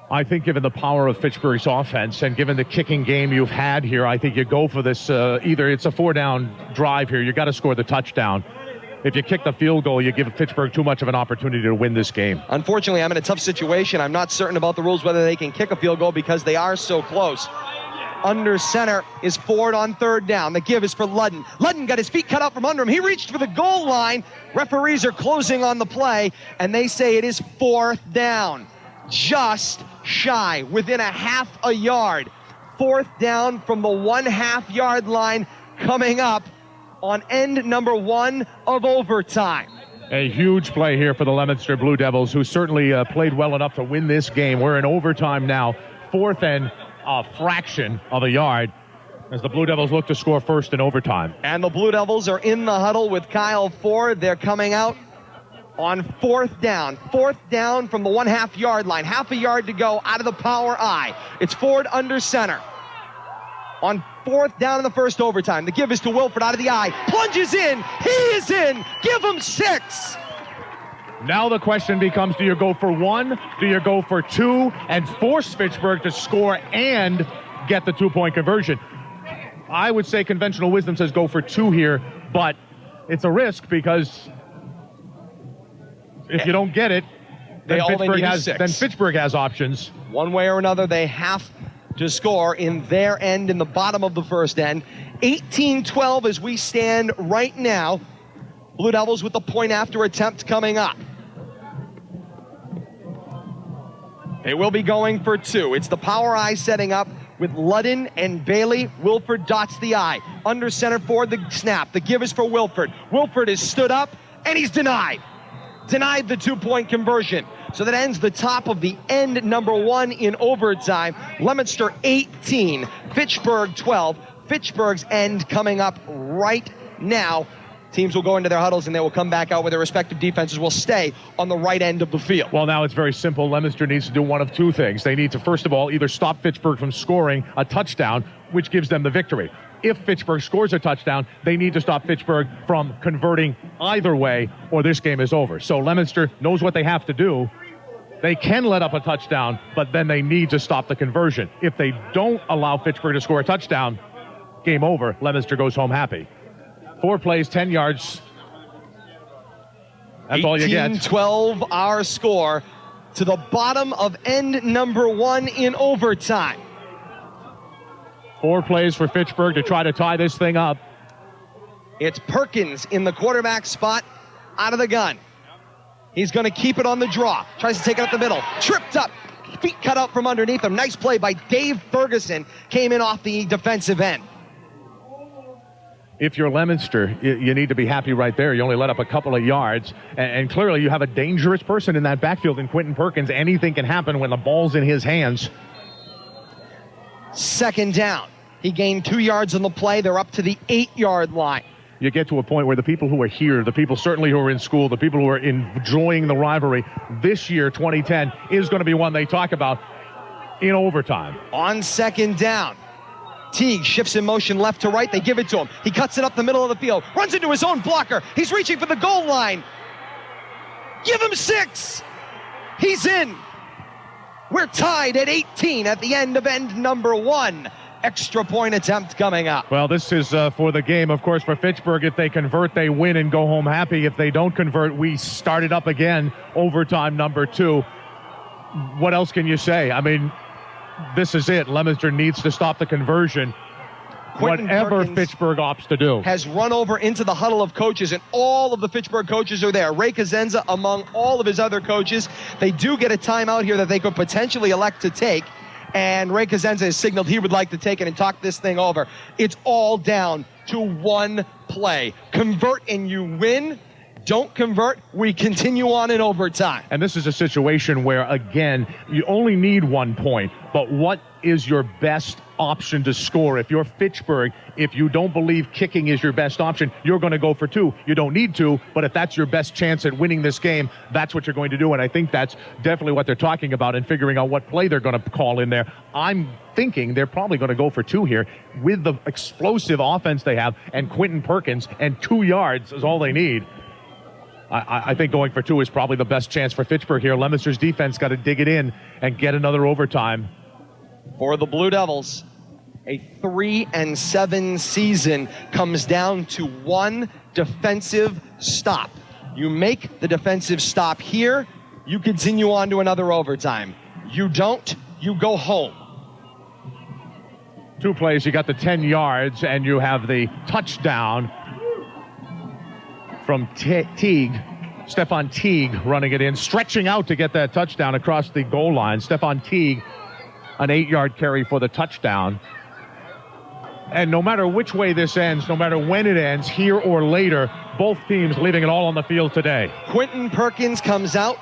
I think given the power of Fitchburg's offense and given the kicking game you've had here, I think you go for this. Either it's a 4-down drive here. You got to score the touchdown. If you kick the field goal, you give Fitchburg too much of an opportunity to win this game. Unfortunately, I'm in a tough situation. I'm not certain about the rules whether they can kick a field goal because they are so close. Under center is Ford on third down. The give is for Ludden. Ludden got his feet cut out from under him. He reached for the goal line. Referees are closing on the play, and they say it is 4th down. Just shy, within a half a yard. 4th down from the 1.5 yard line coming up on end number 1 of overtime. A huge play here for the Leominster Blue Devils, who certainly played well enough to win this game. We're in overtime now, 4th and a fraction of a yard, as the Blue Devils look to score first in overtime. And the Blue Devils are in the huddle with Kyle Ford. They're coming out on 4th down. 4th down from the 1/2 yard line. Half a yard to go out of the power I. It's Ford under center. On 4th down in the first overtime. The give is to Wilford out of the I. Plunges in. He is in. Give him 6. Now the question becomes, do you go for 1? Do you go for 2 and force Fitchburg to score and get the 2-point conversion? I would say conventional wisdom says go for 2 here, but it's a risk because if you don't get it, then Fitchburg has options. One way or another, they have to score in their end in the bottom of the first end. 18-12 as we stand right now. Blue Devils with the point after attempt coming up. They will be going for 2. It's the power I setting up with Ludden and Bailey. Wilford dots the I. Under center for the snap. The give is for Wilford. Wilford is stood up and he's denied. Denied the 2-point conversion. So that ends the top of the end number 1 in overtime. Leominster 18, Fitchburg 12. Fitchburg's end coming up right now. Teams will go into their huddles and they will come back out where their respective defenses will stay on the right end of the field. Well, now it's very simple. Leominster needs to do one of 2 things. They need to, first of all, either stop Fitchburg from scoring a touchdown, which gives them the victory. If Fitchburg scores a touchdown, they need to stop Fitchburg from converting either way, or this game is over. So Leominster knows what they have to do. They can let up a touchdown, but then they need to stop the conversion. If they don't allow Fitchburg to score a touchdown, game over. Leominster goes home happy. 4 plays, 10 yards. That's all you get. 18-12 our score to the bottom of end number 1 in overtime. 4 plays for Fitchburg to try to tie this thing up. It's Perkins in the quarterback spot out of the gun. He's going to keep it on the draw. Tries to take it up the middle. Tripped up. Feet cut out from underneath him. Nice play by Dave Ferguson. Came in off the defensive end. If you're Leominster, you need to be happy right there. You only let up a couple of yards. And clearly you have a dangerous person in that backfield in Quentin Perkins. Anything can happen when the ball's in his hands. 2nd down. He gained 2 yards on the play. They're up to the 8-yard line. You get to a point where the people who are here, the people certainly who are in school, the people who are enjoying the rivalry, this year, 2010, is going to be one they talk about in overtime. On 2nd down, Teague shifts in motion left to right. They give it to him. He cuts it up the middle of the field, runs into his own blocker. He's reaching for the goal line. Give him 6. He's in. We're tied at 18 at the end of end number 1. Extra point attempt coming up. Well, this is for the game, of course, for Fitchburg. If they convert, they win and go home happy. If they don't convert, we start it up again, overtime number 2. What else can you say? I mean, this is it. Leominster needs to stop the conversion. Whatever Fitchburg opts to do. Has run over into the huddle of coaches, and all of the Fitchburg coaches are there. Ray Kazenza among all of his other coaches. They do get a timeout here that they could potentially elect to take. And Ray Kazenza has signaled he would like to take it and talk this thing over. It's all down to 1 play. Convert and you win. Don't convert, we continue on in overtime. And this is a situation where, again, you only need 1 point. But what is your best option to score? If you're Fitchburg, if you don't believe kicking is your best option, you're going to go for 2. You don't need to, but if that's your best chance at winning this game, that's what you're going to do. And I think that's definitely what they're talking about and figuring out what play they're going to call in there. I'm thinking they're probably going to go for 2 here with the explosive offense they have, and Quentin Perkins, and 2 yards is all they need. I think going for 2 is probably the best chance for Fitchburg here. Leominster's defense got to dig it in and get another overtime. For the Blue Devils, a 3-7 season comes down to 1 defensive stop. You make the defensive stop here, you continue on to another overtime. You don't, you go home. 2 plays, you got the 10 yards, and you have the touchdown from Teague. Stefan Teague running it in, stretching out to get that touchdown across the goal line. Stefan Teague, an 8-yard carry for the touchdown. And no matter which way this ends, no matter when it ends, here or later, both teams leaving it all on the field today. Quentin Perkins comes out.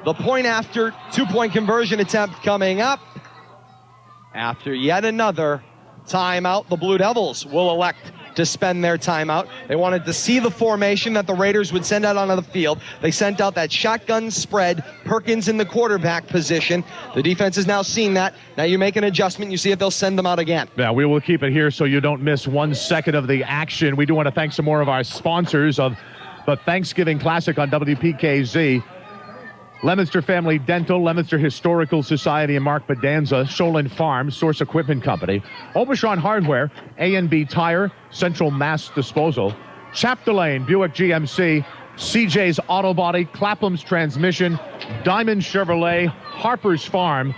The point after two-point conversion attempt coming up. After yet another timeout, the Blue Devils will elect to spend their timeout. They wanted to see the formation that the Raiders would send out onto the field. They sent out that shotgun spread, Perkins in the quarterback position. The defense has now seen that. Now you make an adjustment. You see if they'll send them out again. Yeah, we will keep it here so you don't miss 1 second of the action. We do want to thank some more of our sponsors of the Thanksgiving Classic on WPKZ. Leominster Family Dental, Leominster Historical Society and Mark Bedanza, Sholin Farm, Source Equipment Company, Obashan Hardware, A&B Tire, Central Mass Disposal, Chapter Lane, Buick GMC, CJ's Auto Body, Clapham's Transmission, Diamond Chevrolet, Harper's Farm,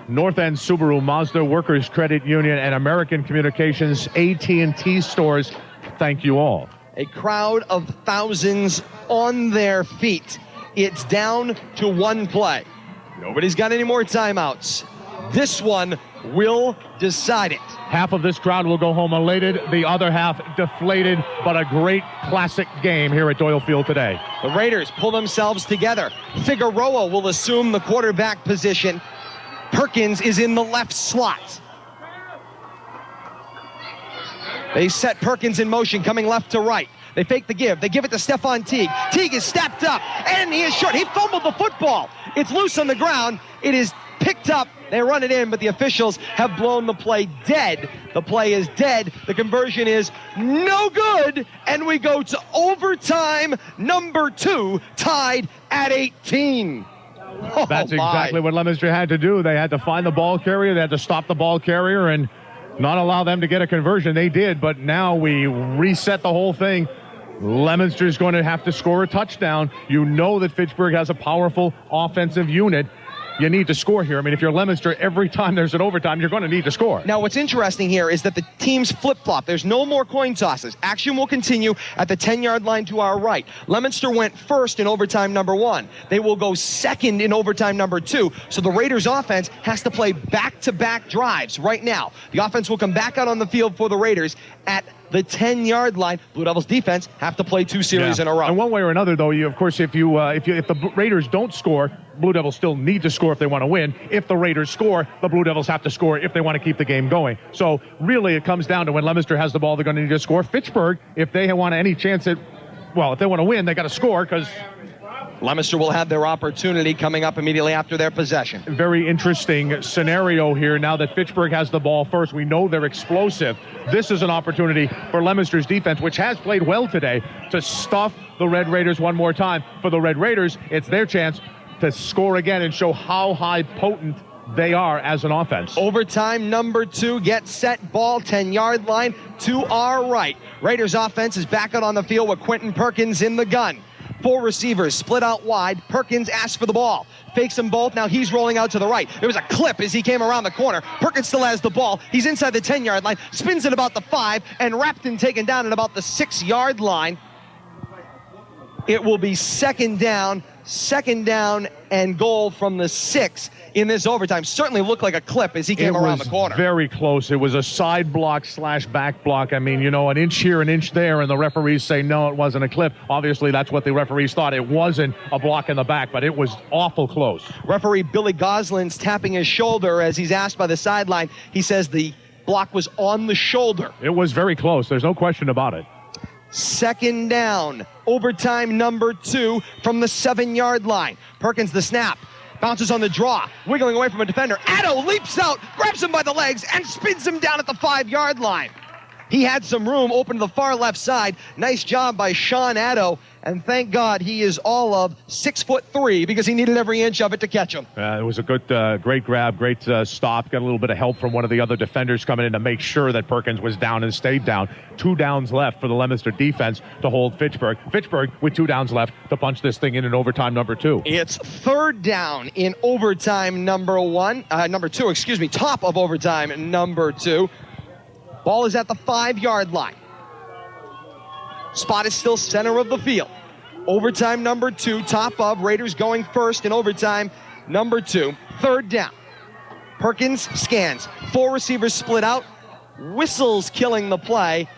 North End Subaru Mazda, Workers Credit Union, and American Communications AT&T stores. Thank you all. A crowd of thousands on their feet. It's down to one play. Nobody's got any more timeouts. This one will decide it. Half of this crowd will go home elated, the other half deflated, but a great classic game here at Doyle Field today. The Raiders pull themselves together. Figueroa will assume the quarterback position. Perkins is in the left slot. They set Perkins in motion, coming left to right. They fake the give. They give it to Stephon Teague. Teague is stepped up, and he is short. He fumbled the football. It's loose on the ground. It is picked up. They run it in, but the officials have blown the play dead. The play is dead. The conversion is no good, and we go to overtime number 2, tied at 18. Oh, that's exactly what Leominster had to do. They had to find the ball carrier. They had to stop the ball carrier and not allow them to get a conversion. They did, but now we reset the whole thing. Leominster is going to have to score a touchdown. You know that Fitchburg has a powerful offensive unit. You need to score here. I mean, if you're Leominster, every time there's an overtime, you're going to need to score. Now, what's interesting here is that the teams flip-flop. There's no more coin tosses. Action will continue at the 10-yard line to our right. Leominster went first in overtime number 1. They will go second in overtime number 2. So the Raiders' offense has to play back-to-back drives right now. The offense will come back out on the field for the Raiders at the 10-yard line. Blue Devils defense have to play 2 series in a row. And one way or another, though, you, of course, if the Raiders don't score, Blue Devils still need to score if they want to win. If the Raiders score, the Blue Devils have to score if they want to keep the game going. So really, it comes down to when Leominster has the ball, they're going to need to score. Fitchburg, if they want any chance at, well, if they want to win, they got to score because Leominster will have their opportunity coming up immediately after their possession. Very interesting scenario here now that Fitchburg has the ball first. We know they're explosive. This is an opportunity for Leominster's defense, which has played well today, to stuff the Red Raiders one more time. For the Red Raiders, it's their chance to score again and show how high potent they are as an offense. Overtime number 2, get set, ball 10-yard line to our right. Raiders offense is back out on the field with Quentin Perkins in the gun. 4 receivers split out wide. Perkins asks for the ball. Fakes them both. Now he's rolling out to the right. There was a clip as he came around the corner. Perkins still has the ball. He's inside the 10-yard line. Spins at about the 5 and wrapped and taken down at about the 6-yard line. It will be second down and goal from the 6 in this overtime. Certainly looked like a clip as he came around the corner. Very close. It was a side block / back block. I mean, you know, an inch here, an inch there, and the referees say, no, it wasn't a clip. Obviously, that's what the referees thought. It wasn't a block in the back, but it was awful close. Referee Billy Goslin's tapping his shoulder as he's asked by the sideline. He says the block was on the shoulder. It was very close. There's no question about it. Second down, overtime number 2 from the 7-yard line. Perkins the snap, bounces on the draw, wiggling away from a defender. Addo leaps out, grabs him by the legs, and spins him down at the 5-yard line. He had some room open to the far left side. Nice job by Sean Addo, and thank God he is all of 6'3" because he needed every inch of it to catch him. It was a good, great grab, great stop. Got a little bit of help from one of the other defenders coming in to make sure that Perkins was down and stayed down. 2 downs left for the Leominster defense to hold Fitchburg. Fitchburg with 2 downs left to punch this thing in overtime number 2. It's third down in overtime number 2, top of overtime number 2. Ball is at the 5-yard line. Spot is still center of the field. Overtime number 2, top of. Raiders going first in overtime number 2. Third down. Perkins scans. 4 receivers split out. whistles killing the play.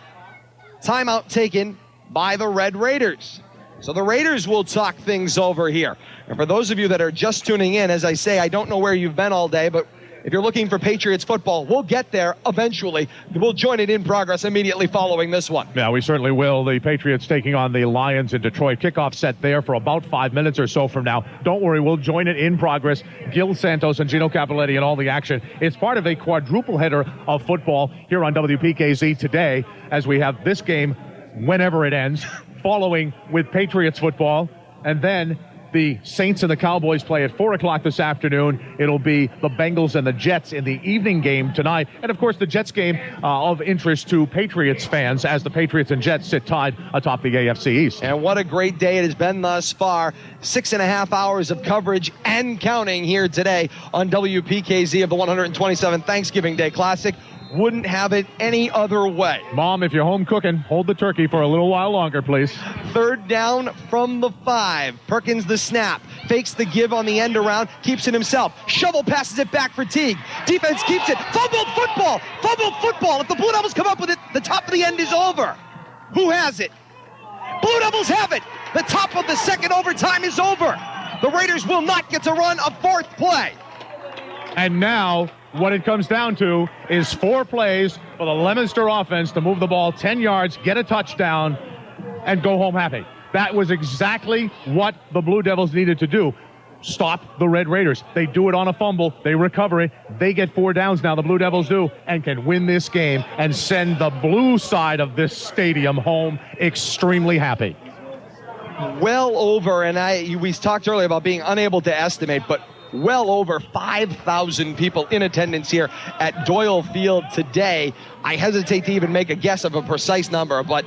Timeout taken by the Red Raiders. So the Raiders will talk things over here. And for those of you that are just tuning in, as I say, I don't know where you've been all day, but if you're looking for Patriots football, we'll get there eventually. We'll join it in progress immediately following this one. Yeah, we certainly will. The Patriots taking on the Lions in Detroit. Kickoff set there for about 5 minutes or so from now. Don't worry, we'll join it in progress. Gil Santos and Gino Capoletti and all the action. It's part of a quadruple header of football here on WPKZ today as we have this game whenever it ends, following with Patriots football, and then the Saints and the Cowboys play at 4 o'clock this afternoon. It'll be the Bengals and the Jets in the evening game tonight. And, of course, the Jets game of interest to Patriots fans as the Patriots and Jets sit tied atop the AFC East. And what a great day it has been thus far. 6.5 hours of coverage and counting here today on WPKZ of the 127th Thanksgiving Day Classic. Wouldn't have it any other way. Mom, if you're home cooking, hold the turkey for a little while longer, please. 3rd down from the 5. Perkins the snap. Fakes the give on the end around. Keeps it himself. Shovel passes it back for Teague. Defense keeps it. Fumbled football. Fumbled football. If the Blue Devils come up with it, the top of the end is over. Who has it? Blue Devils have it. The top of the second overtime is over. The Raiders will not get to run a 4th play. And now what it comes down to is 4 plays for the Leominster offense to move the ball 10 yards, get a touchdown, and go home happy. That was exactly what the Blue Devils needed to do. Stop the Red Raiders. They do it on a fumble. They recover it. They get 4 downs now, the Blue Devils do, and can win this game and send the blue side of this stadium home extremely happy. Well over, and we talked earlier about being unable to estimate, but well over 5,000 people in attendance here at Doyle Field today. I hesitate to even make a guess of a precise number, but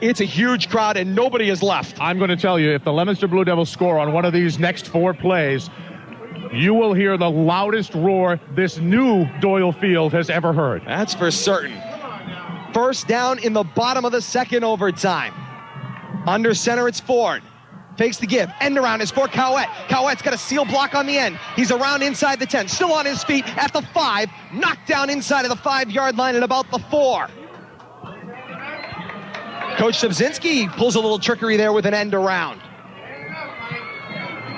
it's a huge crowd and nobody is left. I'm going to tell you, if the Leominster Blue Devils score on one of these next 4 plays, you will hear the loudest roar this new Doyle Field has ever heard. That's for certain. 1st down in the bottom of the second overtime. Under center, it's Ford. Fakes the give. End around is for Cowett. Cowett's got a seal block on the end. He's around inside the 10. Still on his feet at the 5. Knocked down inside of the 5-yard line at about the 4. Coach Subzinski pulls a little trickery there with an end around.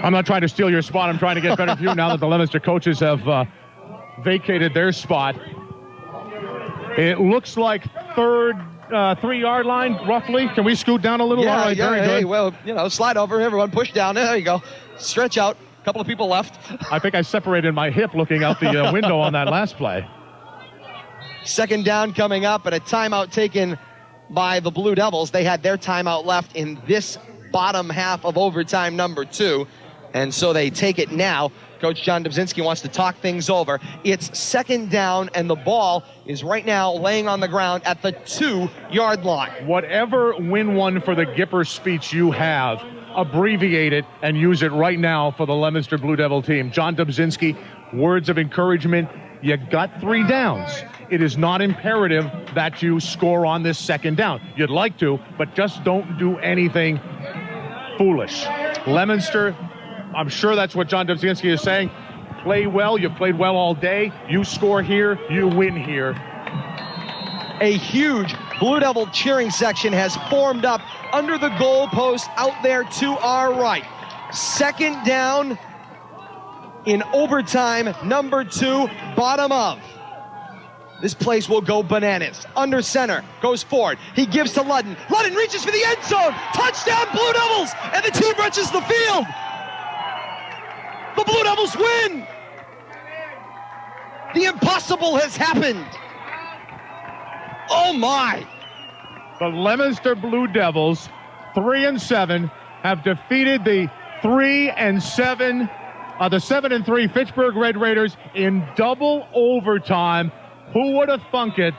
I'm not trying to steal your spot. I'm trying to get better view now that the Leominster coaches have vacated their spot. It looks like 3-yard line, roughly. Can we scoot down a little? Yeah, all right, yeah, very hey, good. well, slide over, everyone, push down. There you go. Stretch out. A couple of people left. I think I separated my hip looking out the window on that last play. 2nd down coming up, and a timeout taken by the Blue Devils. They had their timeout left in this bottom half of overtime number 2, and so they take it now. Coach John Dobzinski wants to talk things over. It's 2nd down, and the ball is right now laying on the ground at the 2-yard line. Whatever win one for the Gipper speech you have, abbreviate it and use it right now for the Leominster Blue Devil team. John Dobzinski, words of encouragement. You got 3 downs. It is not imperative that you score on this 2nd down. You'd like to, but just don't do anything foolish. Leominster, I'm sure that's what John Dobzinski is saying. Play well. You played well all day. You score here, you win here. A huge Blue Devil cheering section has formed up under the goalpost out there to our right. 2nd down in overtime number 2, bottom of. This place will go bananas. Under center goes Ford. He gives to Ludden. Ludden reaches for the end zone. Touchdown Blue Devils, and the team reaches the field. The Blue Devils win. The impossible has happened. Oh my. The Leominster Blue Devils, 3-7, have defeated the 3-7, the 7-3 Fitchburg Red Raiders in double overtime. Who would have thunk it?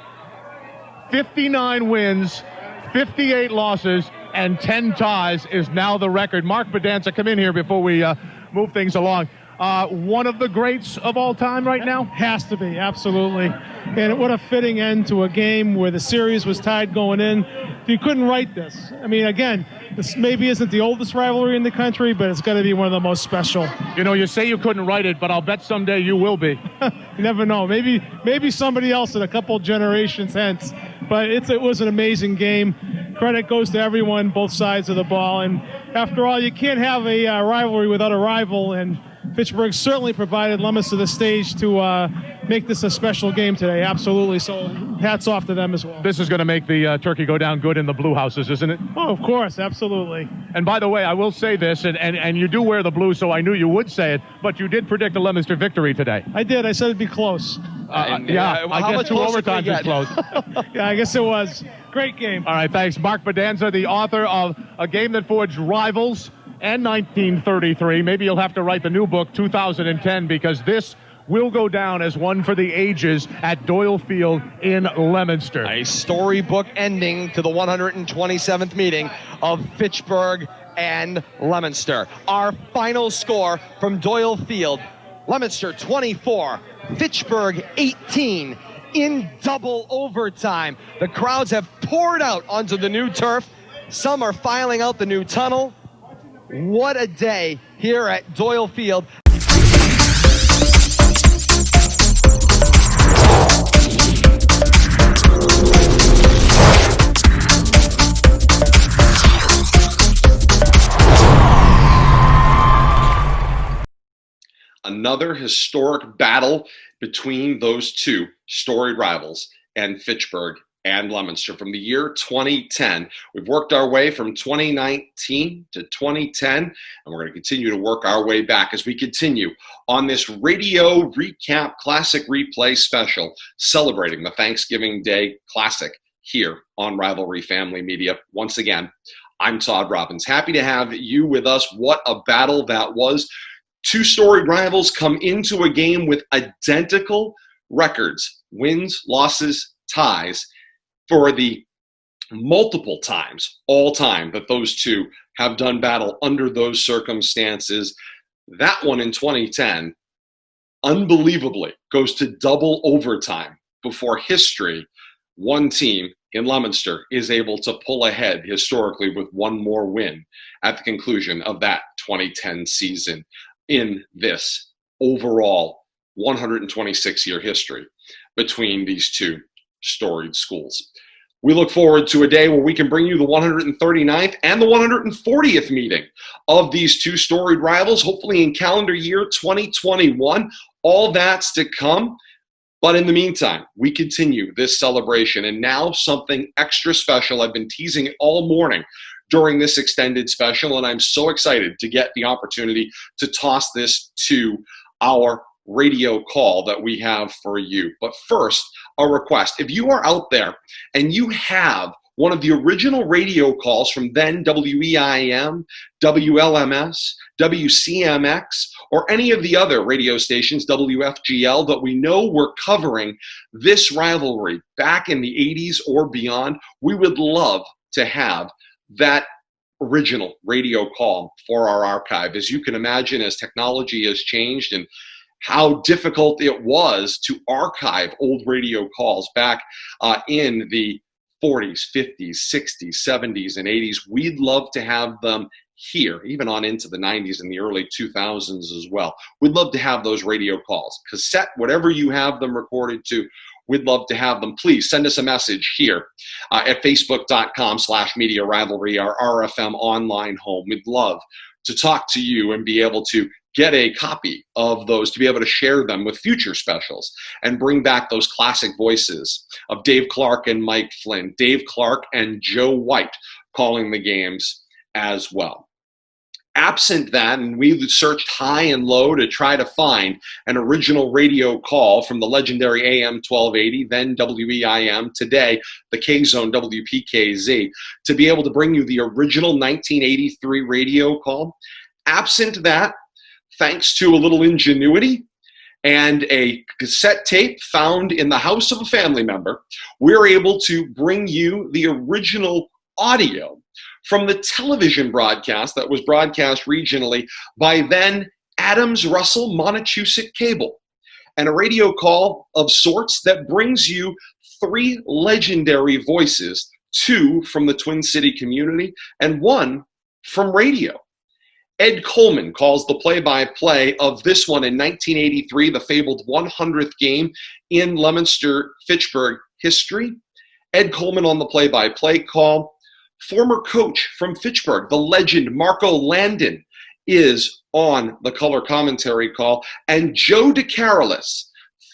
59 wins, 58 losses, and 10 ties is now the record. Mark Bedanza, come in here before we move things along. one of the greats of all time right now? Has to be, absolutely. And what a fitting end to a game where the series was tied going in. You couldn't write this. I mean, again, this maybe isn't the oldest rivalry in the country, but it's got to be one of the most special. You know, you say you couldn't write it, but I'll bet someday you will be. You never know. Maybe somebody else in a couple generations hence. But it was an amazing game. Credit goes to everyone, both sides of the ball. And after all, you can't have a rivalry without a rival. And Fitchburg certainly provided Leominster the stage to make this a special game today. Absolutely. So hats off to them as well. This is going to make the turkey go down good in the blue houses, isn't it? Oh, of course. Absolutely. And by the way, I will say this, and you do wear the blue, so I knew you would say it, but you did predict a Leominster victory today. I did. I said it'd be close. I guess 2 overtimes is close. Yeah, I guess it was. Great game. All right, thanks. Mark Bedanza, the author of A Game That Forged Rivals and 1933. Maybe you'll have to write the new book, 2010, because this will go down as one for the ages at Doyle Field in Leominster. A storybook ending to the 127th meeting of Fitchburg and Leominster. Our final score from Doyle Field, Leominster 24, Fitchburg 18 in double overtime. The crowds have poured out onto the new turf. Some are filing out the new tunnel. What a day here at Doyle Field. Another historic battle between those two storied rivals and Fitchburg and Leominster from the year 2010. We've worked our way from 2019 to 2010, and we're going to continue to work our way back as we continue on this radio recap classic replay special celebrating the Thanksgiving Day Classic here on Rivalry Family Media. Once again, I'm Todd Robbins. Happy to have you with us. What a battle that was. Two storied rivals come into a game with identical records, wins, losses, ties, for the multiple times, all time, that those two have done battle under those circumstances. That one in 2010, unbelievably, goes to double overtime before history. One team in Leominster is able to pull ahead historically with one more win at the conclusion of that 2010 season in this overall 126-year history between these two storied schools. We look forward to a day where we can bring you the 139th and the 140th meeting of these two storied rivals, hopefully in calendar year 2021. All that's to come. But in the meantime, we continue this celebration, and now something extra special. I've been teasing it all morning during this extended special, and I'm so excited to get the opportunity to toss this to our radio call that we have for you. But first, a request. If you are out there and you have one of the original radio calls from then WEIM, WLMS, WCMX, or any of the other radio stations, WFGL, that we know were covering this rivalry back in the 80s or beyond, we would love to have that original radio call for our archive. As you can imagine, as technology has changed and how difficult it was to archive old radio calls back in the 40s, 50s, 60s, 70s, and 80s. We'd love to have them here, even on into the 90s and the early 2000s as well. We'd love to have those radio calls. Cassette, whatever you have them recorded to, we'd love to have them. Please send us a message here at facebook.com/Media Rivalry, our RFM online home. We'd love to talk to you and be able to get a copy of those, to be able to share them with future specials and bring back those classic voices of Dave Clark and Mike Flynn, Dave Clark and Joe White calling the games as well. Absent that, and we searched high and low to try to find an original radio call from the legendary AM1280, then WEIM, today the K-Zone WPKZ, to be able to bring you the original 1983 radio call. Absent that, thanks to a little ingenuity and a cassette tape found in the house of a family member, we're able to bring you the original audio from the television broadcast that was broadcast regionally by then Adams-Russell Montachusett Cable, and a radio call of sorts that brings you 3 legendary voices, 2 from the Twin City community and 1 from radio. Ed Coleman calls the play-by-play of this one in 1983, the fabled 100th game in Leominster Fitchburg history. Ed Coleman on the play-by-play call. Former coach from Fitchburg, the legend Marco Landon, is on the color commentary call. And Joe DeCarolis,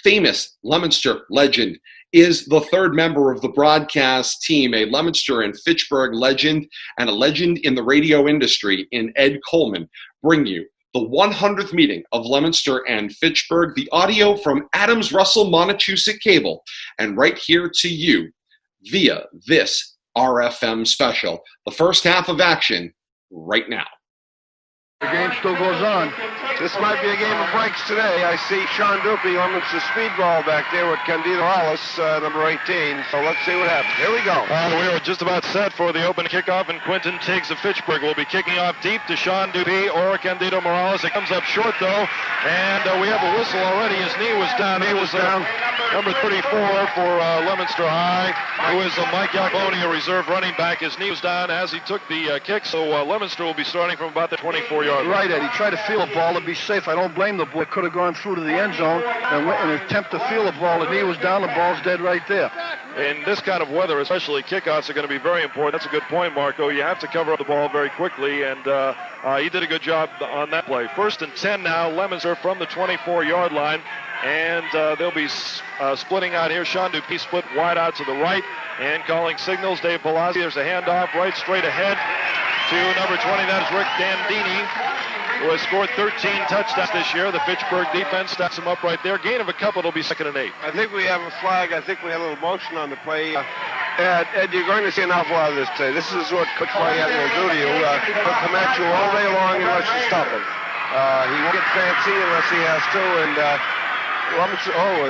famous Leominster legend, is the 3rd member of the broadcast team, a Leominster and Fitchburg legend and a legend in the radio industry in Ed Coleman, bring you the 100th meeting of Leominster and Fitchburg, the audio from Adams-Russell Montachusett Cable, and right here to you via this RFM special. The first half of action right now. The game still goes on. This might be a game of breaks today. I see Sean Dupree, Leominster speedball back there with Candido Morales, number 18. So let's see what happens. Here we go. We are just about set for the open kickoff, and Quentin Tiggs of Fitchburg will be kicking off deep to Sean Dupree or Candido Morales. It comes up short, though, and we have a whistle already. His knee was down. He was down. Number 34 for Leominster High, who is Mike Yaconi, a reserve running back. His knee was down as he took the kick, so Leominster will be starting from about the 24-yard line. Right, Eddie. Try to feel a ball to be safe. I don't blame the boy. Could have gone through to the end zone and went in an attempt to feel the ball. The knee was down. The ball's dead right there. In this kind of weather, especially kickoffs are going to be very important. That's a good point, Marco. You have to cover up the ball very quickly, and he did a good job on that play. 1st and 10 now, Leominster from the 24-yard line, and they'll be splitting out here. Sean Dupuis split wide out to the right and calling signals. Dave Palazzi, there's a handoff right straight ahead to number 20. That is Rick Dandini, who has scored 13 touchdowns this year. The Fitchburg defense stacks him up right there. Gain of a couple, it'll be 2nd and 8. I think we have a flag. I think we have a little motion on the play. Ed, you're going to see an awful lot of this today. This is what Coach Whitehead will do to you. He'll come at you all day long unless you stop him. He won't get fancy unless he has to, and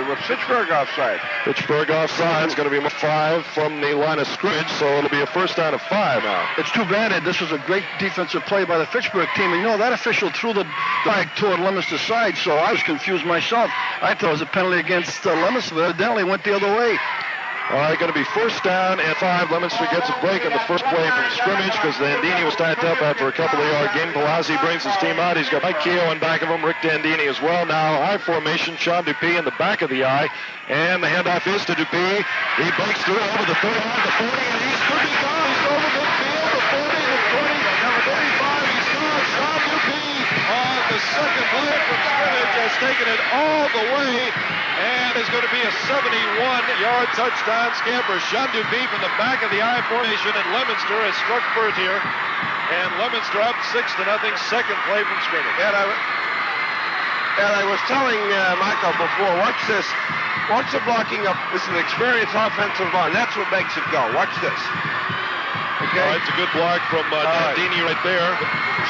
with Fitchburg offside. Fitchburg offside is going to be 5 from the line of scrimmage, so it'll be a 1st down of 5 now. It's too bad, Ed. This was a great defensive play by the Fitchburg team. And, that official threw the flag toward Leominster's side, so I was confused myself. I thought it was a penalty against Leominster, but evidently it went the other way. All right, going to be 1st down and 5. Leominster gets a break on the first play from scrimmage because Dandini was tied up after a couple of yard gain. Palazzi brings his team out. He's got Mike Keogh in back of him, Rick Dandini as well. Now I formation, Sean Dupuis in the back of the eye, and the handoff is to Dupuis. He breaks through over the 30, the 40, and he's could be gone. He's over midfield, the 40, the 20, number 35. He's gone. Sean Dupuis on the second play from scrimmage has taken it all the way. And is going to be a 71-yard touchdown scamper. Sean Dupuis from the back of the I formation, and Leominster has struck first here. And Leominster up 6-0, 2nd play from scrimmage. And I was telling Michael before, watch this. Watch the blocking up. This is an experienced offensive line. That's what makes it go. Watch this. Okay. All right, it's a good block from Dandini right there.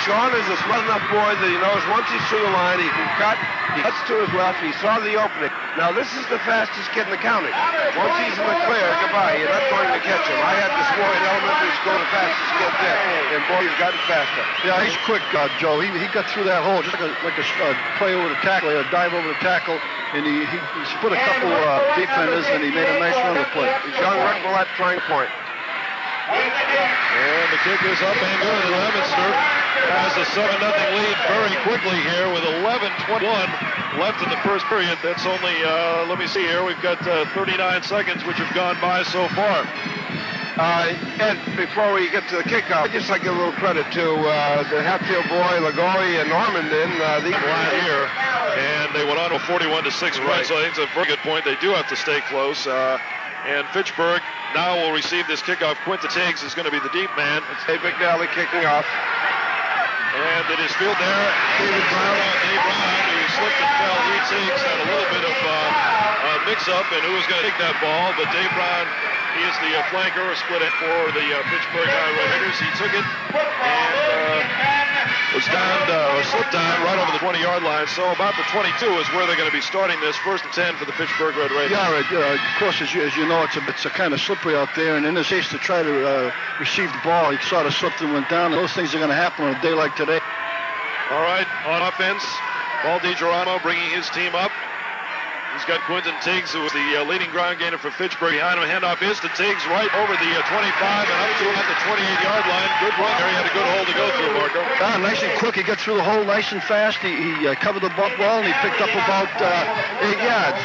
Sean is a smart enough boy that he knows once he's through the line, he can cut. He cuts to his left. He saw the opening. Now, this is the fastest kid in the county. Once he's in the clear, goodbye. You're not going to catch him. I had this boy in elementary school, the fastest kid there. And boy, he's gotten faster. Yeah, he's quick, Joe. He got through that hole just like a play over the tackle, a dive over the tackle. And he split a couple defenders, and he made a nice run of the play. Young Rick Millette trying point. And the kick is up and good. Leominster has a 7-0 lead very quickly here with 11:21 left in the first period. That's only, let me see here, we've got 39 seconds which have gone by so far. Ed, before we get to the kickoff, I'd just like to give a little credit to the Hatfield boy, Lagori, and Normandin. The line here, and they went on to 41-6 run, so I think it's a very good point. They do have to stay close. And Fitchburg now will receive this kickoff. Quentin Tiggs is going to be the deep man. It's Dave McNally kicking off. And it is field there. Dave Brown, who slipped and fell. Tiggs had a little bit of mix-up and who was going to take that ball. But Dave Brown, he is the flanker, split it for the Fitchburg High Red Hitters. He took it and was down, or slipped down right over the 20-yard line. So about the 22 is where they're going to be starting this. 1st and 10 for the Fitchburg Red Raiders. Yeah, of course, as you know, it's a kind of slippery out there. And in his haste to try to receive the ball, he sort of slipped and went down. And those things are going to happen on a day like today. All right, on offense, Paul DiGeronimo bringing his team up. He's got Quentin Tiggs, who is the leading ground gainer for Fitchburg. Behind him, handoff is to Tiggs right over the 25 and up to at the 28-yard line. Good run there. He had a good hole to go through, Marco. Nice and quick. He got through the hole nice and fast. He covered the butt well, and he picked up about 8 yards.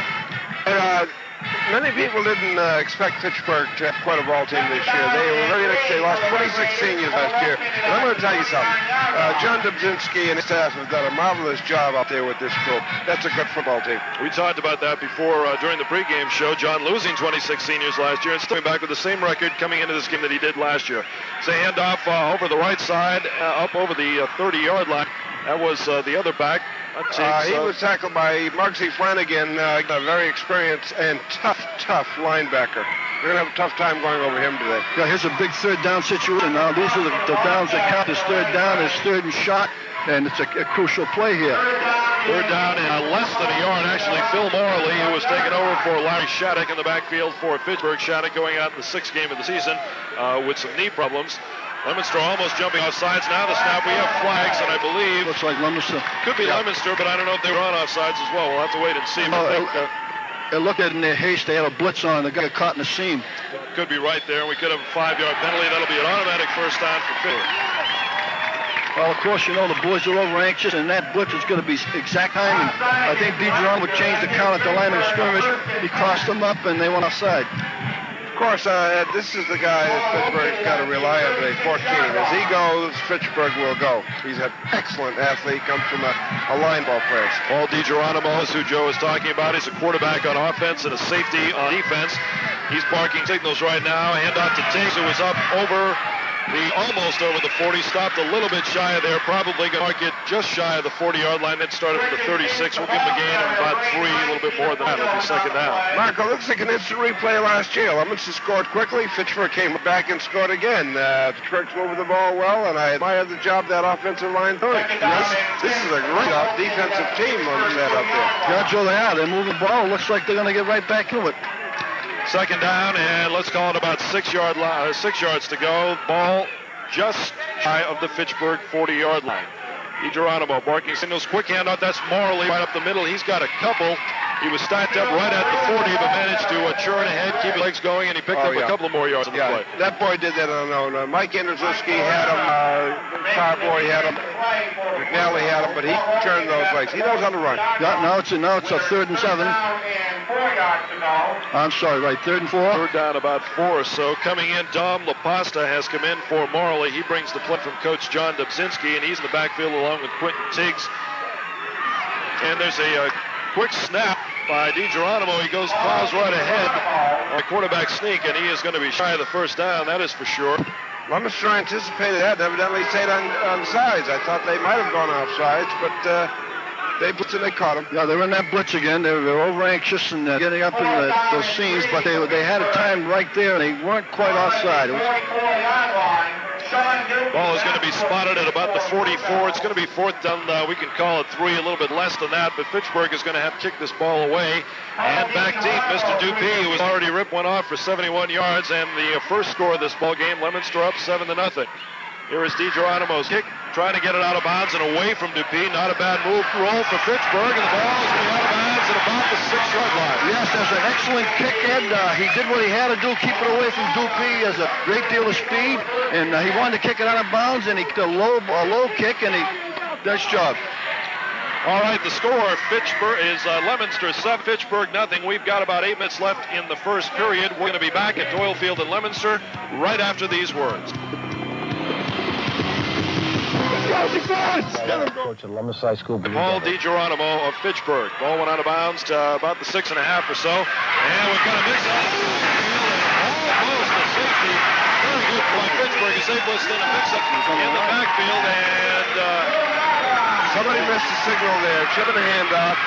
Many people didn't expect Fitchburg to have quite a ball team this year. They were very next. They lost 26 seniors last year. And I'm going to tell you something. John Dobzinski and his staff have done a marvelous job out there with this group. That's a good football team. We talked about that before during the pregame show. John losing 26 seniors last year and coming back with the same record coming into this game that he did last year. It's a handoff over the right side, up over the 30-yard line. That was the other back. He was tackled by Marksy Flanagan, a very experienced and tough linebacker. We're going to have a tough time going over him today. Yeah, here's a big third down situation. Now, these are the downs that count as third down, as third and shot, and it's a crucial play here. Third down and less than a yard, actually. Phil Morley, who was taken over for Larry Shattuck in the backfield for Fitchburg. Shattuck going out in the 6th game of the season with some knee problems. Leominster almost jumping off sides. Now the snap, we have flags, and I believe... Looks like Leominster. Could be Leominster, but I don't know if they were on offsides as well. We'll have to wait and see. Look at it in their haste. They had a blitz on. The guy got caught in the seam. Could be right there. We could have a 5-yard penalty. That'll be an automatic first down for Fitchburg. Well, of course, you know, the boys are over anxious, and that blitz is going to be exact timing. I think DiGeronimo would change the count at the line of scrimmage. He crossed them up, and they went offside. Of course, this is the guy that Fitchburg's got to rely on today, 14. As he goes, Fitchburg will go. He's an excellent athlete, comes from a line ball player. Paul DiGeronimo is who Joe is talking about. He's a quarterback on offense and a safety on defense. He's barking signals right now. Handoff to Tiggs, who was up over almost over the 40, stopped a little bit shy of there, probably going to mark it just shy of the 40-yard line, then started at the 36. We'll give him a gain of about 3, a little bit more than that. It'll be second down. Marco, looks like an instant replay last year. Leominster scored quickly. Fitchburg came back and scored again. Fitchburg's moving the ball well, and I admire the job that offensive line doing. This is a great defensive team on that up there. Yeah, Joe, they are. They're moving the ball. Looks like they're going to get right back into it. Second down, and let's call it about 6 yards to go. Ball just shy of the Fitchburg 40-yard line. DiGeronimo barking signals. Quick handoff. That's Morley right up the middle. He's got a couple. He was stacked up right at the 40, but managed to churn ahead, keep his legs going, and he picked up a couple of more yards on the play. That boy did that on his own. Mike Anderszewski had him. Farboy had him. McNally had him, but he turned those legs. He knows how to run. Yeah, now it's a 3rd and 7. I'm sorry, right, 3rd and 4. Third down, about 4 or so. Coming in, Dom LaPasta has come in for Morley. He brings the play from Coach John Dobzinski, and he's in the backfield along with Quentin Tiggs. And there's a quick snap by DiGeronimo. He plows right ahead on a quarterback sneak, and he is going to be shy of the first down, that is for sure. Leominster anticipated that and evidently stayed on sides. I thought they might have gone off sides, but they blitzed and they caught him. Yeah, they were in that blitz again. They were over anxious and getting up in those seams, but they had a time right there, and they weren't quite offside. Ball is going to be spotted at about the 44. It's going to be 4th down. We can call it 3, a little bit less than that, but Fitchburg is going to have to kick this ball away. And back deep, Mr. Dupuis, who was already ripped one off for 71 yards, and the first score of this ball game, Leominster up 7-0. Here is DiGeronimo's kick, trying to get it out of bounds and away from Dupuis. Not a bad move, roll for Fitchburg, and the ball is going to be out of bounds at about the 6-yard line. Yes, that's an excellent kick, Ed. He did what he had to do, keep it away from Dupuis. He has a great deal of speed, and he wanted to kick it out of bounds, and he did a low kick, and he does job. All right, the score Fitchburg is Leominster 7, Fitchburg nothing. We've got about 8 minutes left in the first period. We're going to be back at Doyle Field in Leominster right after these words. Coach at Leominster High School. Paul DiGeronimo of Fitchburg. Ball went out of bounds to about the 6.5 or so. And we've got a mix up. Almost a safety. Very good by Fitchburg as they blitzed in a mix-up in the backfield. And somebody missed the signal there. Chipping a handoff.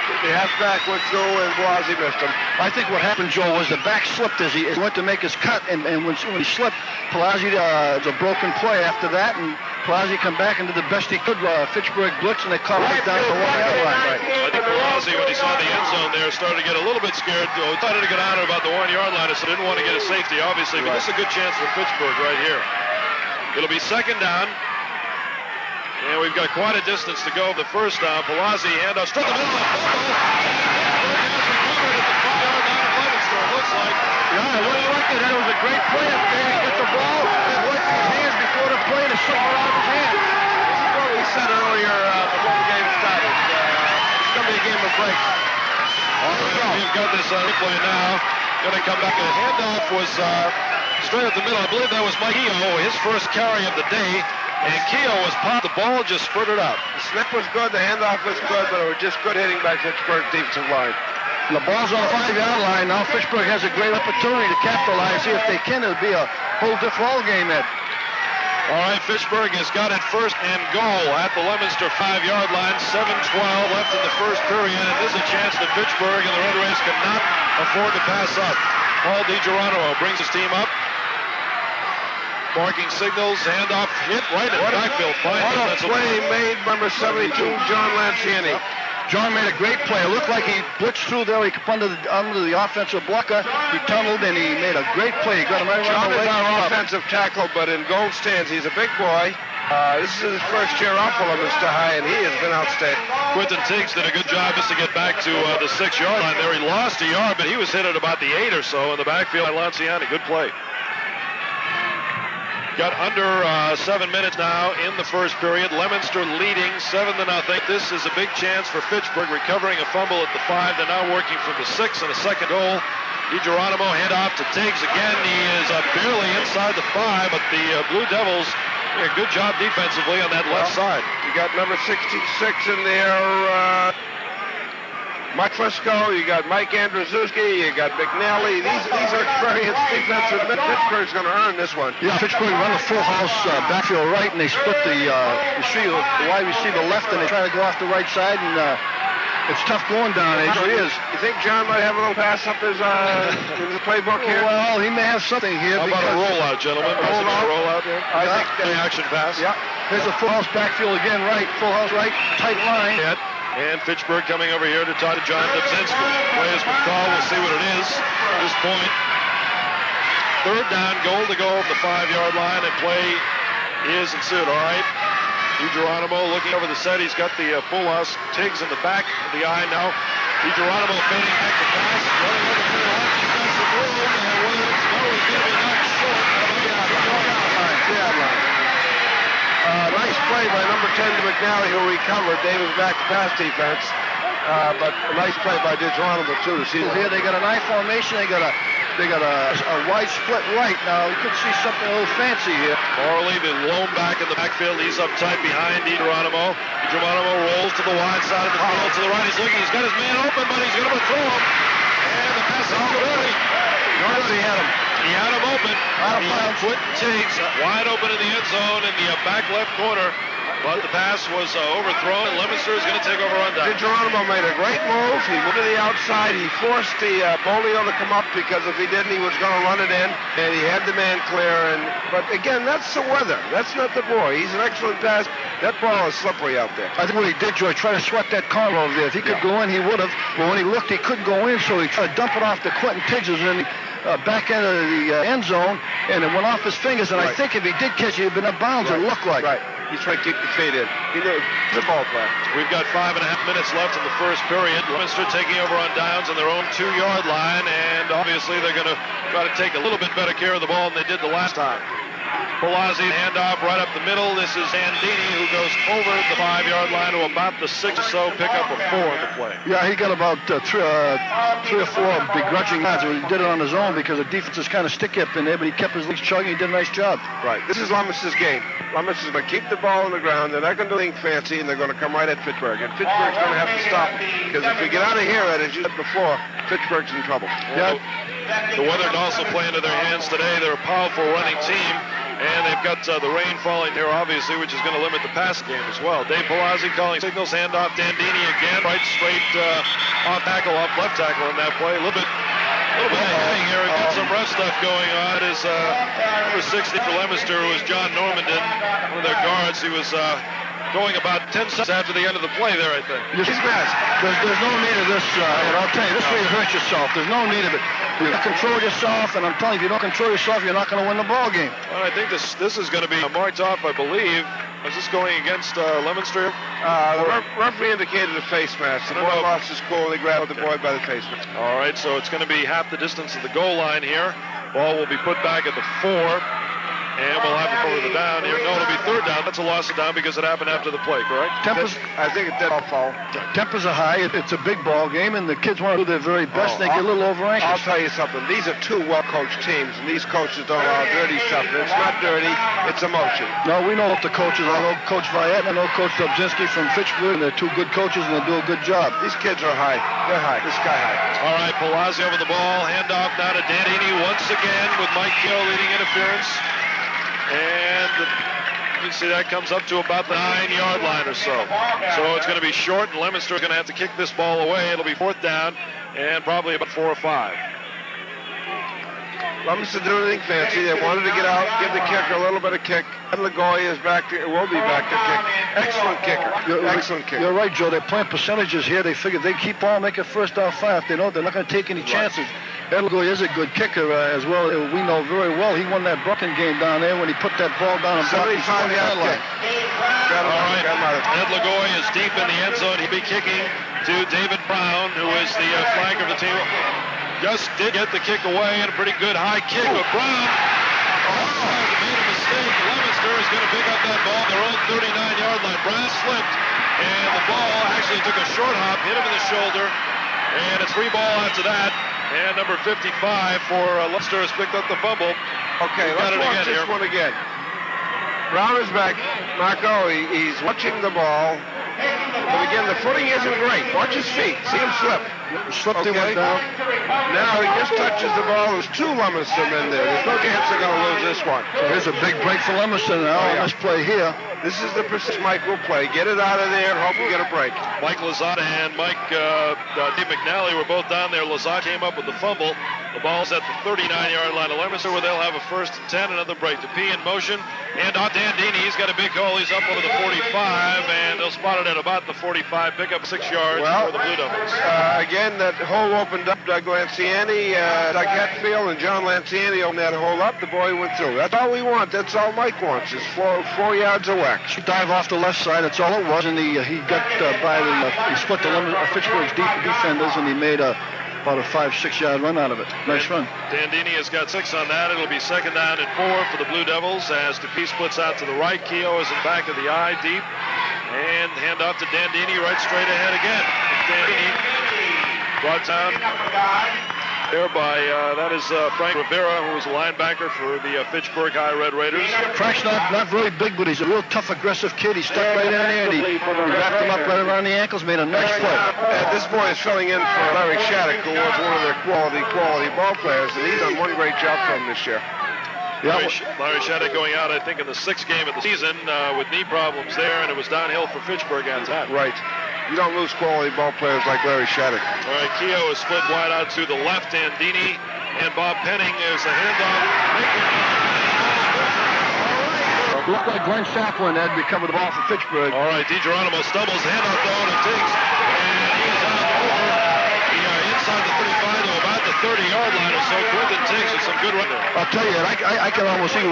The halfback went through and Blasey missed him. I think what happened, Joe, was the back slipped as he went to make his cut, and when he slipped, Palazzi, it's a broken play after that, and Palazzi come back and did the best he could. Fitchburg blitz, and they caught right down to the 1-yard line. Right. I think Palazzi, when he saw the end zone there, started to get a little bit scared. He thought to get out at about the 1-yard line, so didn't want to get a safety, obviously, but this is a good chance for Fitchburg right here. It'll be second down. And we've got quite a distance to go. The first down, Palazzi handoff, straight to the middle. It looks like. Yeah, it looks like it. That was a great play up there. He gets the ball and wipes his hands before the play to slip out of his hand. This is what we said earlier before the game started. It's going to be a game of breaks. All right, we've got this replay now. Going to come back. The handoff was straight up the middle. I believe that was Mike Keogh, his first carry of the day. And Keogh was popped. The ball just spurted out. The snap was good. The handoff was good, but it was just good hitting by Fitchburg defensive line. And the ball's on the 5-yard line. Now Fitchburg has a great opportunity to capitalize. See if they can. It'll be a whole different ball game, Ed. All right, Fitchburg has got it first and goal at the Leominster 5-yard line. 7:12 left in the first period, and this is a chance that Fitchburg and the Red Rays cannot afford to pass up. Paul DiGeronimo brings his team up. Marking signals, handoff, hit right in the backfield. What a play made by number 72, John Lanciani. John made a great play. It looked like he blitzed through there. He under the offensive blocker. He tunneled, and he made a great play. He got him right around the leg. John is our offensive tackle, but in gold stands, he's a big boy. This is his first year off for Leominster High, and he has been outstanding. Quentin Tiggs did a good job just to get back to the 6-yard line there. He lost a yard, but he was hit at about the 8 or so in the backfield by Lanciani. Good play. Got under 7 minutes now in the first period. Leominster leading 7-0. This is a big chance for Fitchburg, recovering a fumble at the 5. They're now working from the 6 and a second goal. DiGeronimo hand off to Tiggs again. He is barely inside the 5, but the Blue Devils did a good job defensively on that left side. You got number 66 in there. Mike Frisco, you got Mike Andrzejewski, you got McNally. These are experienced defensive men. Fitchburg's going to earn this one. Yeah, Fitchburg run a full house backfield right, and they split the wide receiver left, and they try to go off the right side, and it's tough going down there. It really is. You think John might have a little pass up his playbook here? Well, he may have something here. How about a rollout, gentlemen? A rollout here? I think play-action pass. Yeah. Here's a full house backfield again, right. Full house right, tight line. And Fitchburg coming over here to talk to John Dobzinski. Play is McCall. We'll see what it is at this point. Third down, goal to go from the 5-yard line, and play is ensued. All right. DiGeronimo looking over the set. He's got the full house. Tiggs in the back of the eye now. DiGeronimo fading back to pass. Running over to the left. He's got some room. And whether it's no, he's going to be knocked short. Nice play by number 10 to McNally, who recovered. Davis back to pass defense. But a nice play by DiGeronimo, too. To see here, they got an I formation. They got a wide split right. Now, you could see something a little fancy here. Morley, the lone back in the backfield. He's up tight behind DiGeronimo. DiGeronimo rolls to the wide side of the field. To the right, he's looking. He's got his man open, but he's going to throw him. And the pass is complete. Notice he had him. He had him open. He had Quentin Tiggs wide open in the end zone in the back left corner. But the pass was overthrown, and Leominster is going to take over on down. DiGeronimo made a great move. He went to the outside. He forced the Bolio to come up, because if he didn't, he was going to run it in. And he had the man clear. But again, that's the weather. That's not the boy. He's an excellent pass. That ball is slippery out there. I think what he did, Joy, try to sweat that corner over there. If he could go in, he would have. But when he looked, he couldn't go in, so he tried to dump it off to Quentin Tiggs in the back end of the end zone, and it went off his fingers. And I think if he did catch it, he'd been out of bounds. It looked like. Right. He's trying to keep the fade in. He knew the ball player. We've got 5.5 minutes left in the first period. Leominster taking over on downs on their own 2-yard line, and obviously they're going to try to take a little bit better care of the ball than they did the last time. Palazzi, handoff right up the middle. This is Andini, who goes over the 5-yard line to about the 6 or so, pick up a 4 on the play. Yeah, he got about three or four begrudging yards. He did it on his own because the defense is kind of sticky up in there, but he kept his legs chugging. He did a nice job. Right. This is Leominster's game. Leominster's going to keep the ball on the ground. They're not going to do anything fancy, and they're going to come right at Fitchburg. And Fitchburg's going to have to stop, because if we get out of here, as you said before, Fitchburg's in trouble. Yeah. The weather can also play into their hands today. They're a powerful running team. And they've got the rain falling here, obviously, which is going to limit the pass game as well. Dave Palazzi calling signals, handoff Dandini again, right straight off tackle, off left tackle in that play. A little bit hanging here. We've got some rough stuff going on. It is number 60 for Leominster, who is John Normandin, one of their guards. He was going about 10 seconds after the end of the play there, I think. There's no need of this, and I'll tell you, this way you hurt yourself. There's no need of it. You control yourself, and I'm telling you, if you don't control yourself, you're not going to win the ball game. Well, I think this is going to be marked off, I believe. Is this going against Leominster? The referee indicated a face mask. The boy lost his cool. They grabbed the boy by the face mask. All right, so it's going to be half the distance of the goal line here. Ball will be put back at the 4. And we'll have it over the down here. No, it'll be third down. That's a loss of down because it happened after the play, correct? I think it's dead foul. Tempers are high. It's a big ball game, and the kids want to do their very best. They get a little over anxious. I'll tell you something. These are two well-coached teams, and these coaches don't allow dirty stuff. It's not dirty. It's emotion. No, we know the coaches. I know Coach Viette, I know Coach Dobzinski from Fitchburg, and they're two good coaches, and they do a good job. These kids are high. They're high. This guy high. All right, Palazzi over the ball. Handoff now to Dandini once again with Mike Gill leading interference. And you can see that comes up to about the 9-yard line or so. So it's going to be short, and Leominster is going to have to kick this ball away. It'll be fourth down and probably about 4 or 5. Leominster didn't do anything fancy. They wanted to get out, give the kicker a little bit of kick. And Lagoya is back there. Will be back to kick. Excellent kicker. Excellent kicker. You're right, Joe. They're playing percentages here. They figure they keep on making first down 5. They know they're not going to take any chances. Lagoya is a good kicker as well. We know very well. He won that Brucken game down there when he put that ball down and blocked the 75-yard line. All right. Ed Lagoya is deep in the end zone. He'll be kicking to David Brown, who is the flank of the team. Just did get the kick away, and a pretty good high kick. But Brown made a mistake. Leominster is going to pick up that ball at their own 39-yard line. Brown slipped, and the ball actually took a short hop, hit him in the shoulder, and it's free ball after that. And number 55 for Leicester has picked up the fumble. Okay, let's watch this one again. Brown is back. Marco, he's watching the ball. But again, the footing isn't great. Watch his feet. See him slip. Slipped him down. Now he just touches the ball. There's 2 Leominster men there. There's no chance they're going to lose this one. So here's a big break for Leominster now on this play here. This is the precision Mike will play. Get it out of there and hope we get a break. Mike Lazat and Dave McNally were both down there. Lazat came up with the fumble. The ball's at the 39-yard line of Leominster, where they'll have a 1st and 10. Another break. To P in motion. And Dandini, he's got a big hole. He's up over the 45, and they'll spot it at about the 45. Pick up 6 yards for the Blue Devils. Again, that hole opened up. Doug Lanciani, Doug Hatfield, and John Lanciani opened that hole up. The boy went through. That's all we want. That's all Mike wants. Is 4 yards away. She dive off the left side. That's all it was. And he got by he split the Fitchburg's deep defenders, and he made about a 5-6 yard run out of it. Nice run. Dandini has got 6 on that. It'll be 2nd down and 4 for the Blue Devils as DePee splits out to the right. Keogh is in back of the eye deep. And hand off to Dandini right straight ahead again. Dandini brought down there by, that is Frank Rivera, who was a linebacker for the Fitchburg High Red Raiders. Frank's not very big, but he's a real tough, aggressive kid. He stuck right in there, and he wrapped him up right around the ankles, made a nice play. This boy is filling in for Larry Shattuck, who was one of their quality ball players, and he's done one great job for him this year. Larry Shattuck going out, I think, in the 6th game of the season with knee problems there, and it was downhill for Fitchburg after that. Right. You don't lose quality ball players like Larry Shattuck. All right, Keogh is split wide out to the left. Dandini and Bob Penning is a handoff. Looked like Glenn Shacklin had recovered the ball for Fitchburg. All right, DiGeronimo stumbles, handoff down to Tiggs, and he's out over inside the 35 to about the 30-yard line or so. Quentin Tiggs with some good running. I'll tell you, I can almost see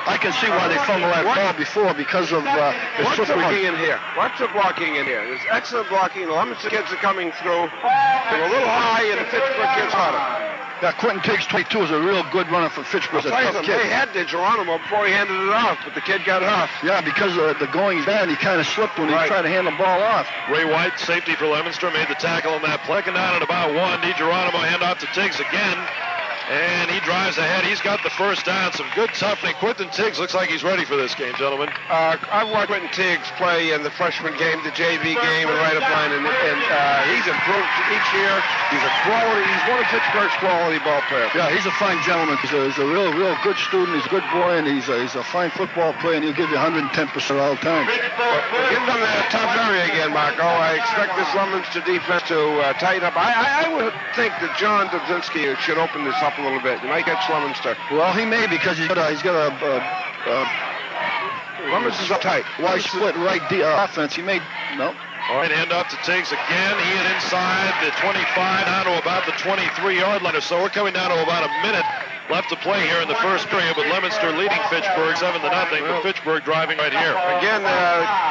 I can see why they fumbled that ball before because of What's the blocking in here? What's the blocking in here? There's excellent blocking. The Leominster kids are coming through. They're a little high, and the Fitchburg kids harder. Yeah, Quentin Tiggs, 22, is a real good runner for Fitchburg. They had DiGeronimo before he handed it off, but the kid got it off. Yeah, because the going bad, he kind of slipped when he tried to hand the ball off. Ray White, safety for Leominster, made the tackle on that play. Second down at about 1. DiGeronimo handoff to Tiggs again. And he drives ahead. He's got the 1st down. Some good toughening. Quentin Tiggs looks like he's ready for this game, gentlemen. I've watched Quentin Tiggs play in the freshman game, the JV game, and right up line, and he's improved each year. He's one of Fitchburg's quality ball players. Yeah, he's a fine gentleman. He's a real good student. He's a good boy, and he's a fine football player, and he'll give you 110% all the time. We're getting on that tough area again, Marco. I expect this Leominster defense to tighten up. I would think that John Dobzinski should open this up a little bit. He might catch Leominster. Well, he may because he's got a Leominster's up tight. Wide split right offense. He may no. All right, hand off to Tiggs again. He is inside the 25 down to about the 23-yard line or so. We're coming down to about a minute left to play here in the first period, with Leominster leading Fitchburg 7-0, but Fitchburg driving right here. Again,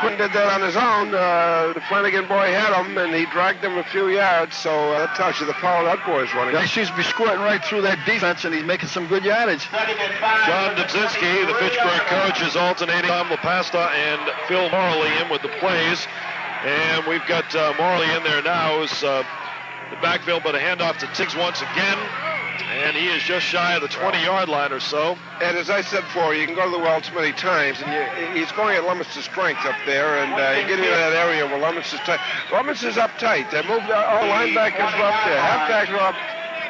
Quinn did that on his own. The Flanagan boy had him, and he dragged him a few yards, so that tells you the power that boy is running. Yeah, he seems to be squirting right through that defense, and he's making some good yardage. John Dubzinski, the Fitchburg coach, is alternating Tom LaPasta and Phil Morley in with the plays. And we've got Morley in there now, who's the backfield, but a handoff to Tiggs once again. And he is just shy of the 20-yard line or so. And as I said before, you can go to the well too many times, and he's going at Leominster's strength up there, and you get into that area where Leominster's tight. Leominster's up tight. They moved all linebackers are up there, halfbacks are up.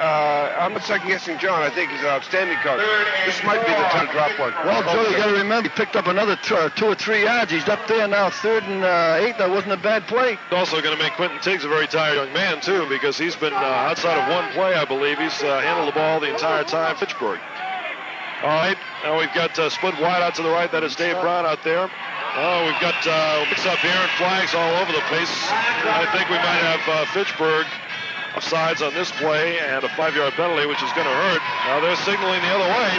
I'm not second-guessing John. I think he's an outstanding coach. This might be the time to drop one. Well, Joe, you got to remember, he picked up another 2 or 3 yards. He's up there now, 3rd and 8. That wasn't a bad play. Also going to make Quentin Tiggs a very tired young man, too, because he's been outside of one play, I believe. He's handled the ball the entire time, Fitchburg. All right, now we've got split wide out to the right. That is Dave Brown out there. Oh, we've got mix up here and flags all over the place. I think we might have Fitchburg offsides on this play and a 5-yard penalty, which is going to hurt. Now they're signaling the other way.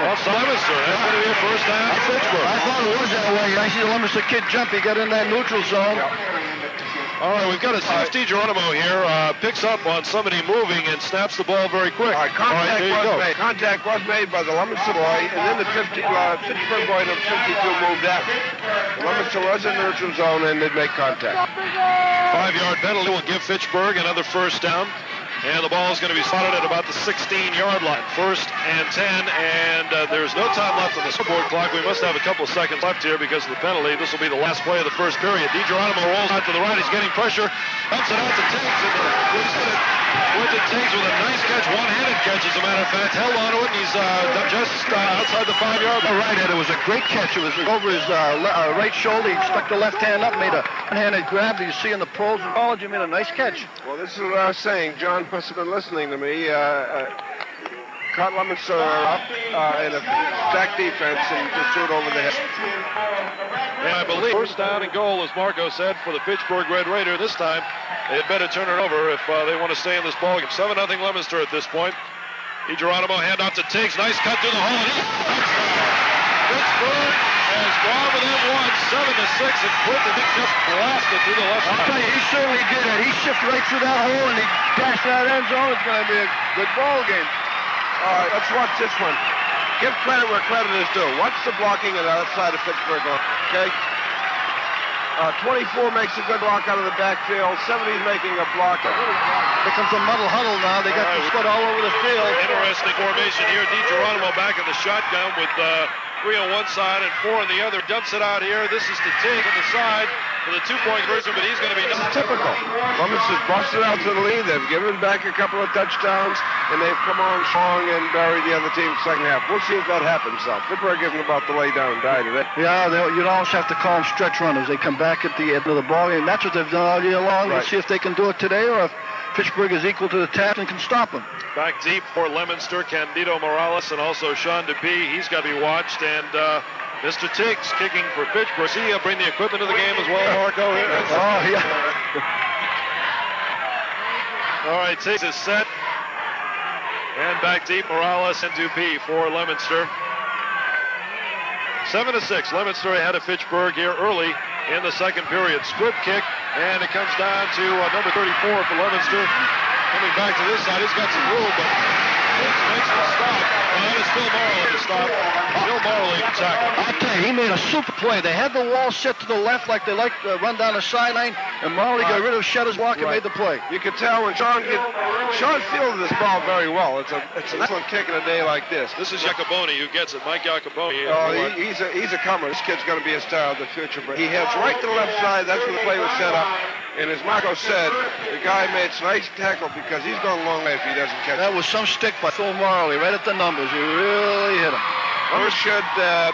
Offside, Leominster. That's going to be a first down for Fitchburg. I thought it was that way. I see the Leominster kid jump. He got in that neutral zone. All right, we've got a safety. Geronimo here picks up on somebody moving and snaps the ball very quick. All right, contact was made by the Leominster boy, and then the Fitchburg boy, number 52, moved after. Leominster was in the neutral zone, and they'd make contact. 5-yard penalty will give Fitchburg another first down. And the ball is going to be spotted at about the 16-yard line. 1st and 10, and there's no time left on the scoreboard clock. We must have a couple of seconds left here because of the penalty. This will be the last play of the first period. DiGeronimo rolls out to the right. He's getting pressure. Dumps it out to Tiggs, and he's hit it. Went to Tiggs with a nice catch, one-handed catch, as a matter of fact. Held on to it, and he's just outside the 5-yard line. Right, Ed. It was a great catch. It was over his right shoulder. He stuck the left hand up, made a one-handed grab. You see in the pros in college, he made a nice catch. Well, this is what I was saying. John must have been listening to me. Caught Leominster up in a stacked defense and just threw it over the head. And I believe first down and goal, as Marco said, for the Fitchburg Red Raider. This time, they had better turn it over if they want to stay in this ballgame. 7-0 Leominster at this point. DiGeronimo handoff to Tiggs. Nice cut through the hole. And Fitchburg has gone with them one, 7-6, and Quinton just blasted through the left side. I'll tell you, he certainly did it. He shifted right through that hole, and he dashed that end zone. It's going to be a good ball game. All right, let's watch this one. Give credit where credit is due. Watch the blocking on the outside of Fitchburg, okay? 24 makes a good block out of the backfield. 70's making a block. Here comes a muddle huddle now. They got the split all over the field. Interesting formation here. DiGeronimo back in the shotgun with 3 on one side and 4 on the other. Dumps it out here. This is to Tiggs on the side for the 2-point conversion, but he's going to be... This is typical. Leominster's busted out to the lead. They've given back a couple of touchdowns, and they've come on strong and buried the other team second half. We'll see if that happens, though. Fitchburg isn't about to lay down and die today. Yeah, you'd always have to call them stretch runners. They come back at the end of the ball game. That's what they've done all year long. Right. Let's see if they can do it today or if Fitchburg is equal to the task and can stop them. Back deep for Leominster, Candido Morales, and also Sean DePee. He's got to be watched, and Mr. Tiggs kicking for Fitchburg. See, he'll bring the equipment to the game as well, Marco. Oh, yeah. All right, Tiggs is set. And back deep, Morales and DePee for Leominster. 7-6, Leominster ahead of Fitchburg here early in the second period. Squib kick, and it comes down to number 34 for Leominster. Coming back to this side, he's got some room, but Tiggs makes the stop. Well, that is Phil Morley to stop. Phil Morley to tackle. I'll tell you, he made a super play. They had the wall set to the left like they like to run down the sideline, and Morley got rid of Shedder's walk and made the play. You can tell when Sean fielded this ball very well. It's an excellent kick in a day like this. This is Jacoboni who gets it. Mike Jacoboni. He's a comer. This kid's going to be a star of the future. But he heads right to the left side. That's where the play was set up. And as Marco said, the guy made a nice tackle because he's going a long way if he doesn't catch it. That was some stick by Phil Morley, right at the numbers. He really hit him. First should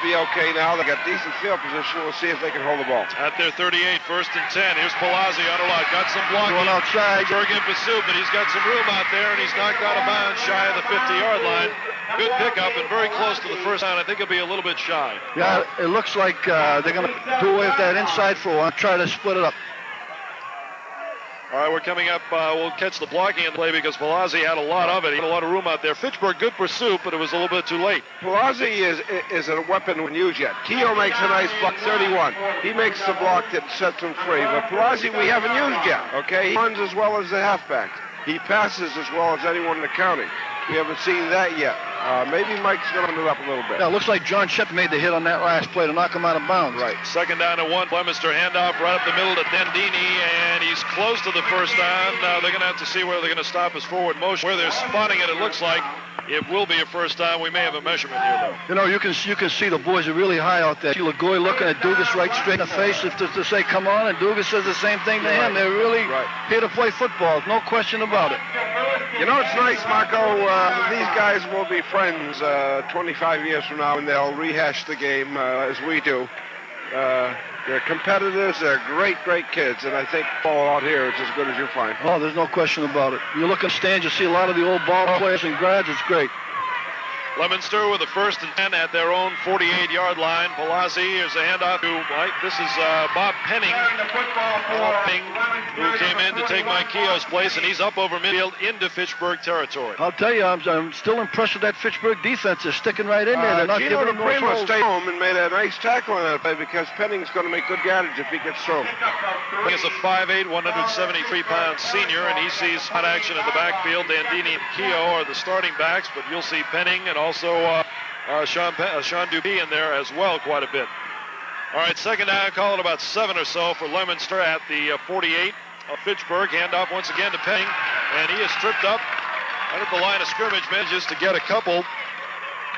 be okay now. They got decent field position. We'll see if they can hold the ball. At their 38, 1st and 10. Here's Palazzi on a lot. Got some blocking. Going outside. Berg in pursuit, but he's got some room out there, and he's knocked out of bounds shy of the 50-yard line. Good pickup and very close to the first down. I think he'll be a little bit shy. Yeah, it looks like they're going to do away with that inside for a while, try to split it up. All right, we're coming up. We'll catch the blocking in play because Palazzi had a lot of it. He had a lot of room out there. Fitchburg, good pursuit, but it was a little bit too late. Palazzi is a weapon when used yet. Keogh makes a nice block, 31. He makes the block that sets him free. But Palazzi we haven't used yet, okay? He runs as well as the halfbacks. He passes as well as anyone in the county. We haven't seen that yet. Maybe Mike's going to move up a little bit. Yeah, it looks like John Shep made the hit on that last play to knock him out of bounds. Right. Second down and 1. Leominster handoff right up the middle to Dendini, and he's close to the first down. Now they're going to have to see where they're going to stop his forward motion. Where they're spotting it, it looks like it will be a first down. We may have a measurement here, though. You know, you can see the boys are really high out there. Lagoy looking at Dugas right straight in the face to say, come on, and Dugas says the same thing to him. They're really here to play football. No question about it. You know, it's nice, Marco. These guys will be friends 25 years from now, and they'll rehash the game as we do. They're competitors. They're great, great kids, and I think ball out here is as good as you find. Oh, there's no question about it. You look at stands, you see a lot of the old ball players and grads. It's great. Leominster with a 1st and 10 at their own 48-yard line. Palazzi, here's a handoff to Mike. This is Bob Penning. Who came in to take Mike Keogh's place, and he's up over midfield into Fitchburg territory. I'll tell you, I'm still impressed with that Fitchburg defense. They're sticking right in there. They're not Gino giving them no DePrimo stayed home and made a nice tackle on that play because Penning's going to make good yardage if he gets through. He's a 5'8", 173-pound senior, and he sees hot action in the backfield. Dandini and Keogh are the starting backs, but you'll see Penning and also Sean Duby in there as well quite a bit. All right, second down, call it about 7 or so for Leominster at the 48 of Fitchburg. Handoff once again to Penning, and he is tripped up right at the line of scrimmage, manages to get a couple.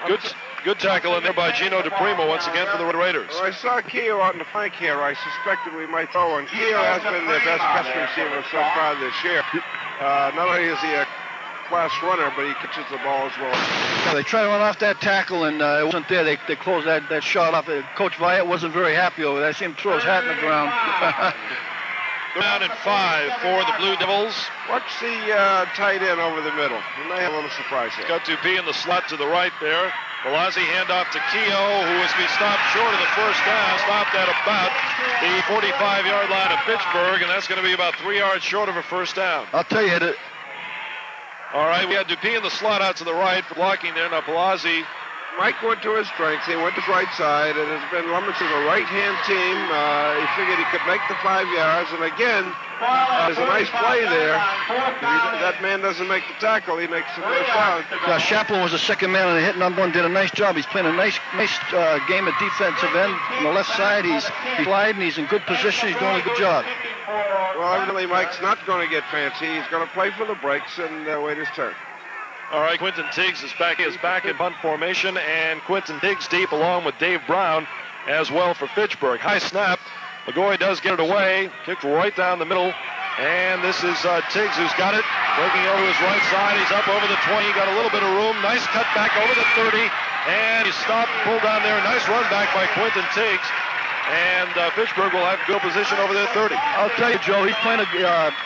Good tackle in there by Gino DePrimo once again for the Raiders. Well, I saw Keogh out in the flank here. I suspected we might throw one. Keogh has been their best pass receiver so far this year. Not only is he a class runner, but he catches the ball as well. Yeah, they tried to run off that tackle, and it wasn't there. They closed that shot off. Coach Vallette wasn't very happy over that. I see him throw his hat in the ground. Down and 5 for the Blue Devils. Watch the tight end over the middle. You may have a little surprise here. Got Dupuy in the slot to the right there. Palazzi handoff to Keogh, who has been stopped short of the first down. Stopped at about the 45-yard line of Fitchburg, and that's going to be about 3 yards short of a first down. I'll tell you, all right, we had Dupuy in the slot out to the right for blocking there. Now Palazzi. Mike went to his strength. He went to his right side, and it's been Leominster a right-hand team. He figured he could make the 5 yards, and again, there's a nice play there. That man doesn't make the tackle. He makes the first down. Yeah, Chaplin was the second man on the hit. Number 1 did a nice job. He's playing a nice game at defensive end on the left side. He's gliding. He's in good position. He's doing a good job. Well, evidently Mike's not going to get fancy. He's going to play for the breaks and wait his turn. All right, Quentin Tiggs is back in punt formation, and Quentin Tiggs deep along with Dave Brown as well for Fitchburg. High snap. Lagoy does get it away. Kicked right down the middle. And this is Tiggs who's got it. Breaking over his right side. He's up over the 20. Got a little bit of room. Nice cut back over the 30. And he stopped, pulled down there. Nice run back by Quentin Tiggs. And Fitchburg will have good position over their 30. I'll tell you, Joe, he's playing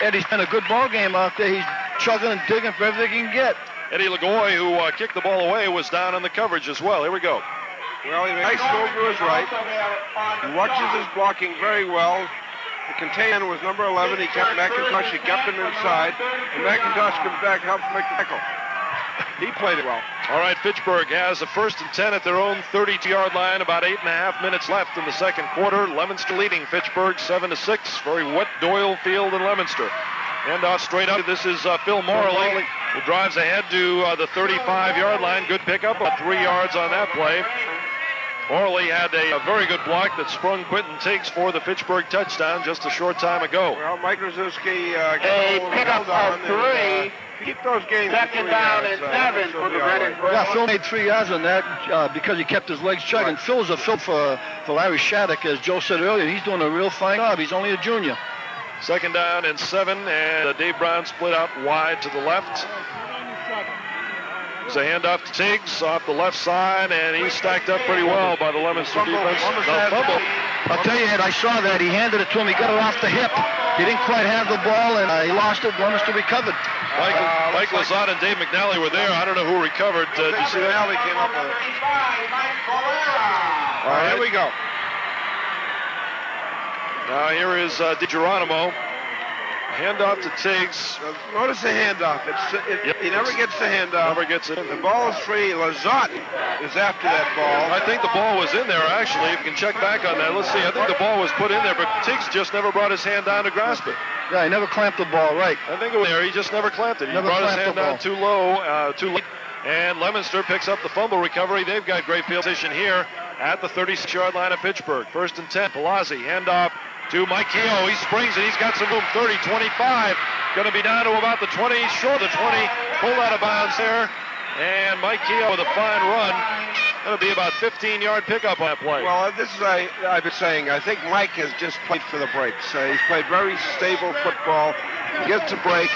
Eddie's playing a good ball game out there. He's chugging and digging for everything he can get. Eddie Lagoy, who kicked the ball away, was down on the coverage as well. Here we go. Well, he makes a move to his right. He watches his blocking very well. The container was number 11. He kept McIntosh. He kept him inside. And McIntosh comes back, helps make the tackle. He played it well. All right, Fitchburg has a 1st and 10 at their own 32-yard line. About 8.5 minutes left in the second quarter. Leominster leading Fitchburg 7-6. Very wet Doyle Field in Leominster. And straight up, this is Phil Morley, who drives ahead to the 35-yard line. Good pickup, about 3 yards on that play. Morley had a very good block that sprung Quentin Tiggs for the Fitchburg touchdown just a short time ago. Well, Mike Krasuski a pickup of 3. Keep those games. Second down and 7 for the Red and Blue. Yeah, Phil made 3 yards on that because he kept his legs chugging. Right. Phil's a fill for Larry Shattuck, as Joe said earlier. He's doing a real fine job. He's only a junior. Second down and 7, and Dave Brown split out wide to the left. There's a handoff to Tiggs off the left side, and he's stacked up pretty well by the Leominster defense. Fumble. I'll tell you, Ed, I saw that. He handed it to him. He got it off the hip. He didn't quite have the ball, and he lost it. Leominster recovered. Mike Lazat and Dave McNally were there. I don't know who recovered. Did you see that? McNally came up with it. All right, here we go. Now here is DiGeronimo. Handoff to Tiggs. Notice the handoff. He never gets the handoff. Never gets it. The ball is free. Lazat is after that ball. I think the ball was in there, actually. If you can check back on that. Let's see. I think the ball was put in there, but Tiggs just never brought his hand down to grasp it. Yeah, he never clamped the ball, right. I think it was there. He just never clamped it. He brought his hand down too low, too late. And Leominster picks up the fumble recovery. They've got great field position here at the 36-yard line of Fitchburg. 1st and 10. Palazzi, handoff to Mike Keogh. He springs and he's got some room. 30, 25. Going to be down to about the 20, short of the 20. Pulled out of bounds there. And Mike Keogh with a fine run. That'll be about 15-yard pickup on that play. Well, this is I've been saying. I think Mike has just played for the breaks. He's played very stable football. Gets a break.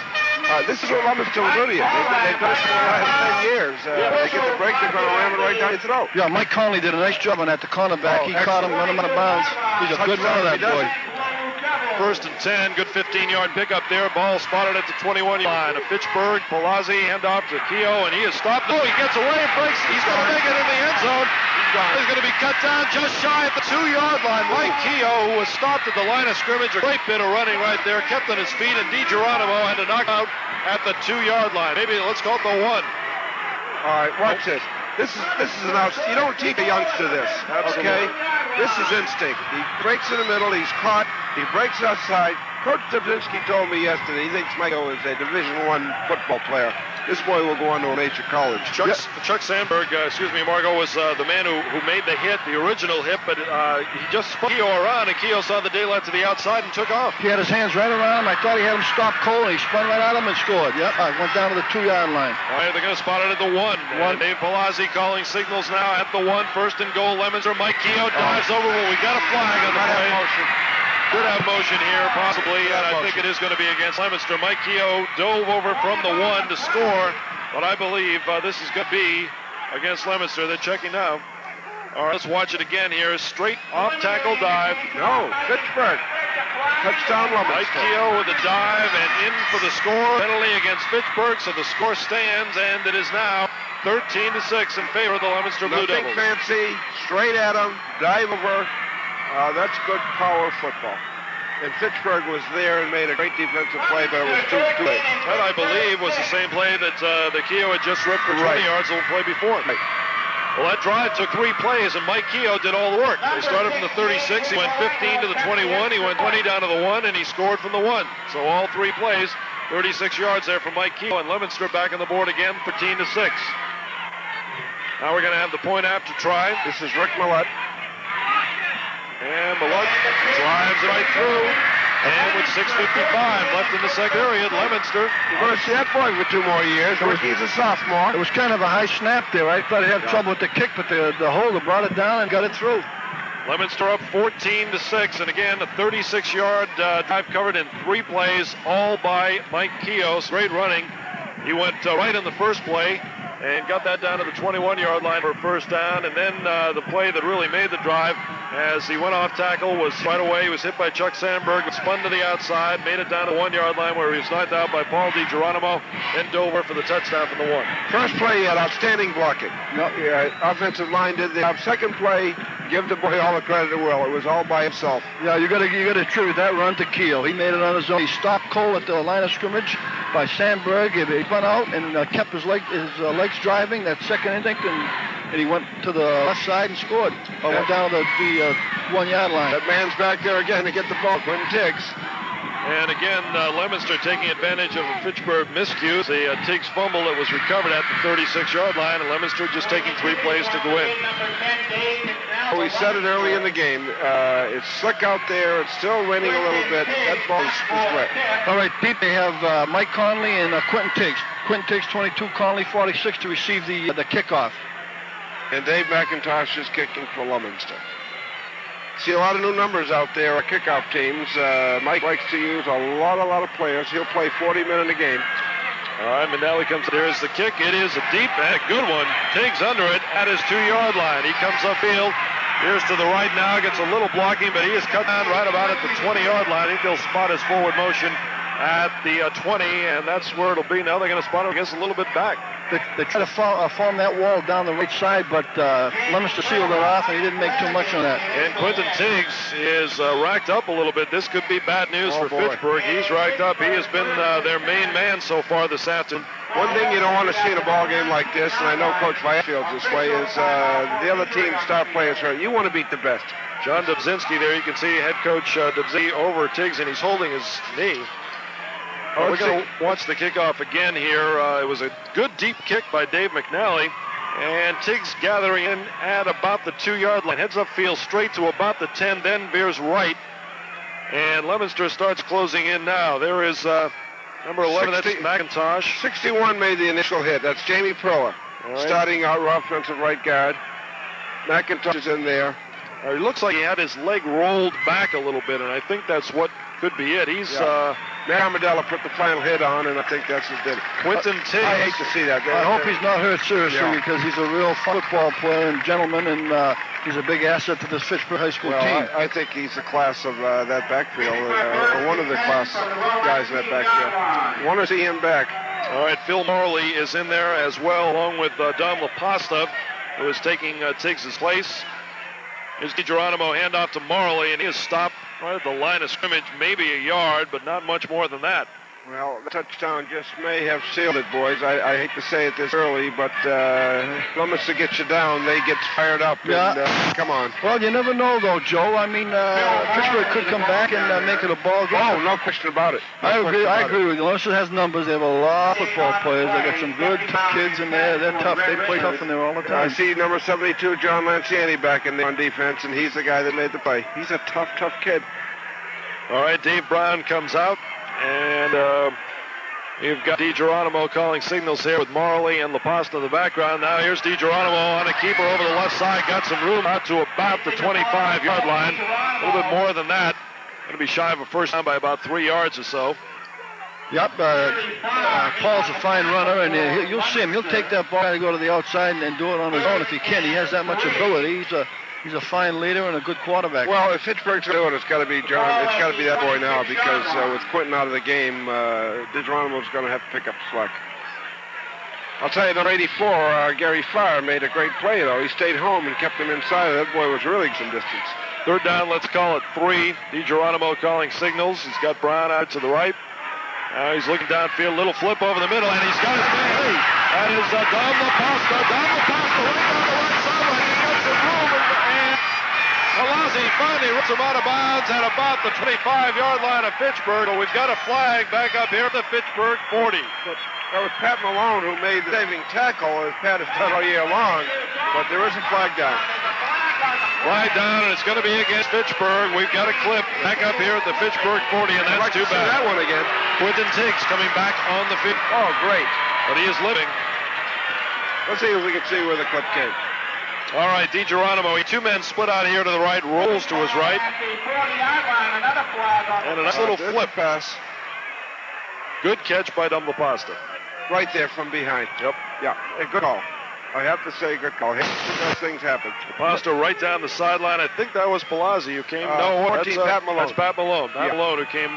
This is what Leominster will do to you. They've done it for the last 10 years. They get the break, they're going to ram it right down your throat. Yeah, Mike Conley did a nice job on that, the cornerback. He caught him, run him out of bounds. He's a good runner, that boy. 1st and 10, good 15-yard pickup there. Ball spotted at the 21 line of Fitchburg. Palazzi, handoff to Keogh, and he is stopped. Oh, he gets away and breaks. He's going to make it in the end zone. He's going to be cut down just shy at the 2-yard line. Mike Keogh, who was stopped at the line of scrimmage, a great bit of running right there, kept on his feet, and DiGeronimo had to knock out at the 2-yard line. Maybe let's call it the 1. All right, watch this. This is an you don't teach a youngster this, okay? This is instinct. He breaks in the middle, he's caught, he breaks outside. Coach Dubzinski told me yesterday he thinks Michael is a Division I football player. This boy will go on to a major college. Chuck Sandberg, Margot, was the man who made the hit, the original hit, but he just spun Keogh around, and Keogh saw the daylight to the outside and took off. He had his hands right around him. I thought he had him stop cold, and he spun right at him and scored. Yep, I went down to the 2-yard line. All right, they're going to spot it at the 1. Dave Palazzi calling signals now at the 1. 1st and goal, Leominster. Mike Keogh dives over. Well, we got a flag on the play. Could have motion here, possibly, and I think it is going to be against Leominster. Mike Keogh dove over from the 1 to score, but I believe this is going to be against Leominster. They're checking now. All right, let's watch it again here. Straight off tackle dive. No, Fitchburg. Touchdown Leominster. Mike Keogh with the dive and in for the score. Penalty against Fitchburg, so the score stands, and it is now 13-6 in favor of the Leominster Blue Devils. Nothing fancy, straight at him, dive over. That's good power football. And Fitchburg was there and made a great defensive play, but it was too late. That, I believe, was the same play that the Keogh had just ripped for 20 yards the play before. Right. Well, that drive took 3 plays, and Mike Keogh did all the work. He started from the 36, he went 15 to the 21, he went 20 down to the 1, and he scored from the 1. So all 3 plays, 36 yards there for Mike Keogh, and Leominster back on the board again, 13-6. Now we're going to have the point after try. This is Rick Millett. And Millett drives right through. And with 6:55 left in the second period, Leominster. You're going to see that boy for 2 more years. He's a sophomore. It was kind of a high snap there. I thought he'd have trouble with the kick, but the holder brought it down and got it through. Leominster up 14-6, and again, a 36-yard drive covered in 3 plays, all by Mike Keogh. Great running. He went right in the first play and got that down to the 21-yard line for a first down. And then the play that really made the drive, as he went off tackle, was right away. He was hit by Chuck Sandberg, spun to the outside, made it down to the 1-yard line where he was knocked out by Paul DiGeronimo, and Dover for the touchdown from the 1. First play, he had outstanding blocking. No, offensive line did the second play. Give the boy all the credit in the world. It was all by himself. Yeah, you got to attribute that run to Keogh. He made it on his own. He stopped Cole at the line of scrimmage by Sandberg. He went out and kept his legs driving that second instinct, and he went to the left side and scored. Went down to the 1-yard line. That man's back there again to get the ball. Quentin Tiggs. And again, Leominster taking advantage of a Fitchburg miscue. The Tiggs fumble that was recovered at the 36-yard line, and Leominster just taking 3 plays to go in. We said it early in the game. It's slick out there. It's still raining a little bit. That ball is wet. All right, Pete, they have Mike Conley and Quentin Tiggs. Quentin Tiggs 22, Conley 46 to receive the kickoff. And Dave McIntosh is kicking for Leominster. See a lot of new numbers out there, kickoff teams. Mike likes to use a lot of players. He'll play 40 men in the game. All right, Manelli comes. There's the kick. It is a deep and a good one. Tiggs under it at his 2-yard line. He comes upfield. Here's to the right now. Gets a little blocking, but he is cut down right about at the 20-yard line. I think they'll spot his forward motion at the 20, and that's where it'll be. Now they're going to spot him, I guess, a little bit back. They tried to form that wall down the right side, but Leominster sealed it off, and he didn't make too much on that. And Quentin Tiggs is racked up a little bit. This could be bad news for Fitchburg. He's racked up. He has been their main man so far this afternoon. One thing you don't want to see in a ball game like this, and I know Coach Vias feels this way, is the other team's star players hurt. You want to beat the best. John Dubzinski there, you can see head coach Dubzinski over Tiggs, and he's holding his knee. We're going to watch the kickoff again here. It was a good deep kick by Dave McNally, and Tiggs gathering in at about the 2-yard line. Heads upfield straight to about the 10, then veers right, and Leominster starts closing in now. There is number 11, that's McIntosh. 61 made the initial hit. That's Jamie Proa, starting out offensive right guard. McIntosh is in there. It looks like he had his leg rolled back a little bit, and I think that's what could be it. He's Matt Armadillo put the final hit on, and I think that's what did it. Quentin Tiggs. I hate to see that. I hope he's not hurt seriously because he's a real football player and gentleman, and he's a big asset to this Fitchburg High School team. I think he's the class of that backfield, one of the class guys in that backfield. Want to see him back. All right, Phil Morley is in there as well, along with Don LaPasta, who is taking Tiggs' place. Here's DiGeronimo, handoff to Morley, and he is stopped right at the line of scrimmage, maybe a yard, but not much more than that. Well, the touchdown just may have sealed it, boys. I hate to say it this early, but Leominster gets you down, they get fired up. Yeah. And, come on. Well, you never know, though, Joe. I mean, Fitchburg could come back and make it a ball game. Oh, no question about it. I agree with you. Leominster has numbers. They have a lot of football players. They got some good kids in there. They're tough. They play tough in there all the time. I see number 72, John Lanciani, back in there on defense, and he's the guy that made the play. He's a tough kid. All right, Dave Brown comes out. And you've got DiGeronimo calling signals here with Morley and LaPasta in the background. Now here's DiGeronimo on a keeper over the left side. Got some room out to about the 25-yard line. A little bit more than that. Going to be shy of a first down by about 3 yards or so. Yep, Paul's a fine runner, and you'll see him. He'll take that ball and go to the outside and do it on his own if he can. He has that much ability. He's a fine leader and a good quarterback. Well, if Fitchburg's doing it, it's got to be John. It's got to be that boy now because with Quentin out of the game, DiGeronimo's going to have to pick up slack. I'll tell you, number 84, Gary Farr, made a great play, though. He stayed home and kept him inside. That boy was really some distance. Third down, let's call it 3. DiGeronimo calling signals. He's got Brown out to the right. Now he's looking downfield, little flip over the middle, and he's got his man. Hey, that is Don LaPasta. Don LaPasta right down the right sideline. He gets some room, and Palazzi finally rips him out of bounds at about the 25-yard line of Fitchburg. But we've got a flag back up here at the Fitchburg 40. That was Pat Malone who made the saving tackle, as Pat has done all year long. But there is a flag down. Flag down, and it's going to be against Fitchburg. We've got a clip back up here at the Fitchburg 40, and that's too bad. That one again. Quentin Tiggs coming back on the field. Oh, great. But he is living. Let's see if we can see where the clip came. All right, DiGeronimo. 2 men split out here to the right, rolls to his right. And a nice little flip pass. Good catch by Don LaPasta. Right there from behind. Yep. Yeah, a good call. I have to say, good call. Those things happen. LaPasta right down the sideline. I think that was Palazzi who came. No, 14, Pat Malone. That's Pat Malone. Pat Malone who came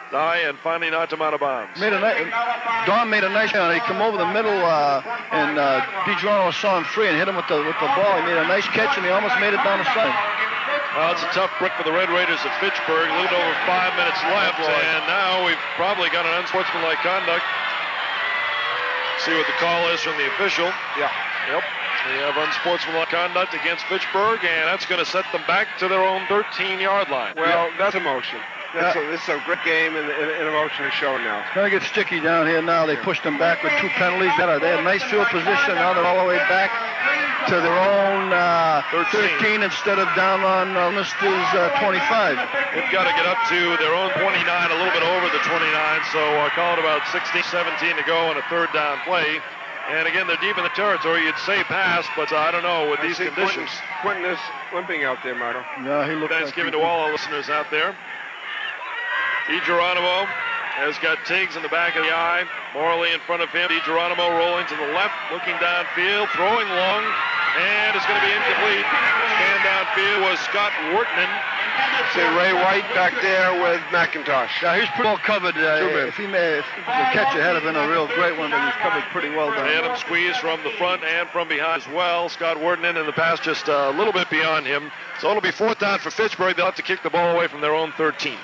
high and finally knocked him out of bounds. Don made a nice shot. He come over the middle, and DiGeronimo saw him free and hit him with the ball. He made a nice catch, and he almost made it down the side. Well, it's a tough break for the Red Raiders of Fitchburg. A little over 5 minutes left, and now we've probably got an unsportsmanlike conduct. See what the call is from the official. Yeah. Yep. We have unsportsmanlike conduct against Fitchburg, and that's going to set them back to their own 13-yard line. Well, that's emotion. This is a great game, and emotion is shown now. It's going to get sticky down here now. They pushed them back with 2 penalties. They had a nice field position. Now they're all the way back to their own 13 instead of down on Leominster's 25. They've got to get up to their own 29, a little bit over the 29, so call it about 16, 17 to go on a third down play. And again, they're deep in the territory. You'd say pass, but I don't know with these conditions. Quentin is limping out there, Marco. No, he looked Thanksgiving to all our listeners out there. DiGeronimo has got Tiggs in the back of the eye. Morley in front of him. DiGeronimo rolling to the left, looking downfield, throwing long, and it's going to be incomplete. Stand downfield was Scott Wortman, See Ray White back there with McIntosh. Yeah, he's pretty well covered. If the catch ahead have been a real great one, but he's covered pretty well down. Adams squeezed from the front and from behind as well. Scott Warden in the pass just a little bit beyond him. So it'll be 4th down for Fitchburg. They'll have to kick the ball away from their own 13.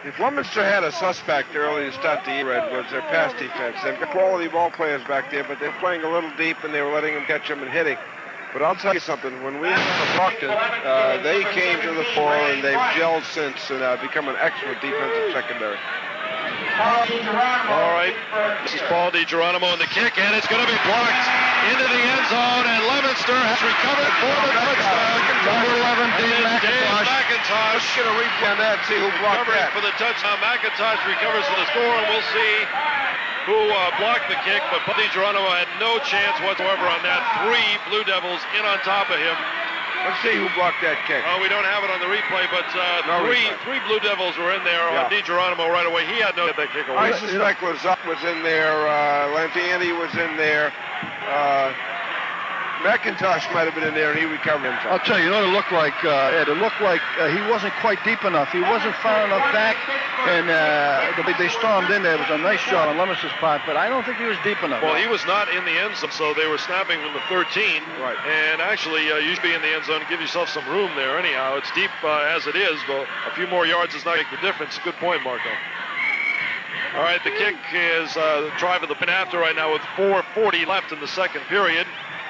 If Leominster had a suspect early to start the year, Ed, was their pass defense. They've got quality ball players back there, but they're playing a little deep and they were letting them catch them and hitting. But I'll tell you something, when we were Brockton, they came to the fore and they've gelled since and become an excellent defensive secondary. All right, this is Paul DiGeronimo in the kick, and it's going to be blocked into the end zone, and Leominster has recovered for the touchdown. Number 11, Dave McIntosh. McIntosh. Let's get a replay on that and see who blocked that. For the touchdown, McIntosh recovers for the score, and we'll see who blocked the kick, but Paul DiGeronimo had no chance whatsoever on that. 3 Blue Devils in on top of him. Let's see who blocked that kick. Oh, we don't have it on the replay, but three Blue Devils were in there on DiGeronimo right away. He had no get that kick away. I suspect Lazat was in there. Lantiani was in there. McIntosh might have been in there, and he recovered himself. I'll tell you, it looked like, Ed, he wasn't quite deep enough. He wasn't far enough back, and they stormed in there. It was a nice shot on Leominster's part, but I don't think he was deep enough. Well, he was not in the end zone, so they were snapping from the 13. Right. And actually, you should be in the end zone and give yourself some room there anyhow. It's deep as it is, but a few more yards does not make the difference. Good point, Marco. All right, the kick is the drive of the pin after right now with 4:40 left in the second period.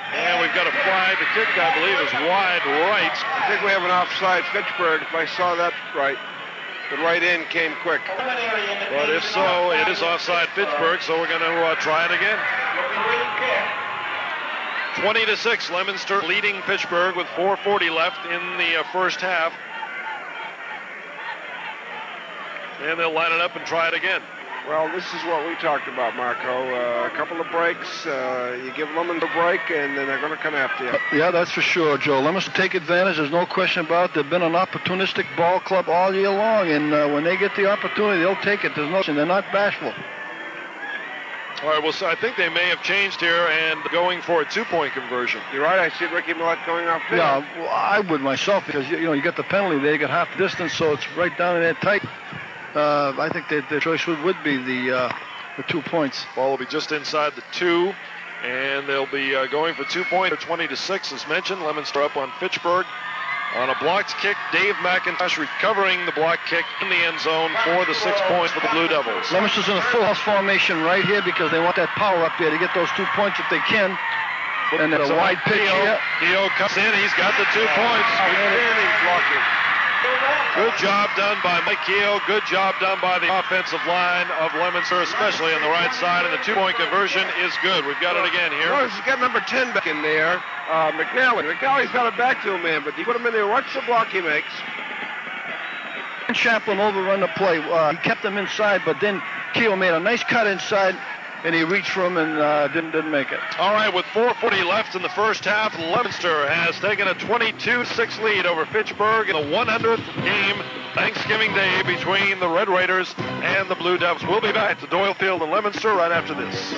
And we've got a flag. The kick, I believe, is wide right. I think we have an offside Fitchburg, if I saw that right. The right end came quick. But if so, it is offside Fitchburg, so we're going to try it again. 20-6, Leominster leading Fitchburg with 4:40 left in the first half. And they'll line it up and try it again. Well, this is what we talked about, Marco. A couple of breaks, you give Leominster a break, and then they're going to come after you. Yeah, that's for sure, Joe. Leominster take advantage. There's no question about it. They've been an opportunistic ball club all year long, and when they get the opportunity, they'll take it. There's no, and they're not bashful. All right, well, so I think they may have changed here and going for a 2-point conversion. You're right. I see Ricky Millett going off there. Yeah, well, I would myself, because you got the penalty there. You got half the distance, so it's right down in there tight. I think that the choice would be the 2 points. Ball will be just inside the 2, and they'll be going for 2-point or 20-6, as mentioned. Leominster up on Fitchburg on a blocked kick. Dave McIntosh recovering the block kick in the end zone for the 6 points for the Blue Devils. Leominster's in a full house formation right here because they want that power up there to get those 2 points if they can. And there's a wide pitch here. Keogh comes in. He's got the 2 points. Outstanding blocking. Good job done by Mike Keogh. Good job done by the offensive line of Leominster, especially on the right side. And the 2-point conversion is good. We've got it again here. Notice he's got number 10 back in there. McNally. McNally's got it back to him, man, but you put him in there. Watch the block he makes. Chaplin overrun the play. He kept him inside, but then Keogh made a nice cut inside, and he reached for him and didn't make it. All right, with 4:40 left in the first half, Leominster has taken a 22-6 lead over Fitchburg in the 100th game Thanksgiving Day between the Red Raiders and the Blue Devils. We'll be back to Doyle Field and Leominster right after this.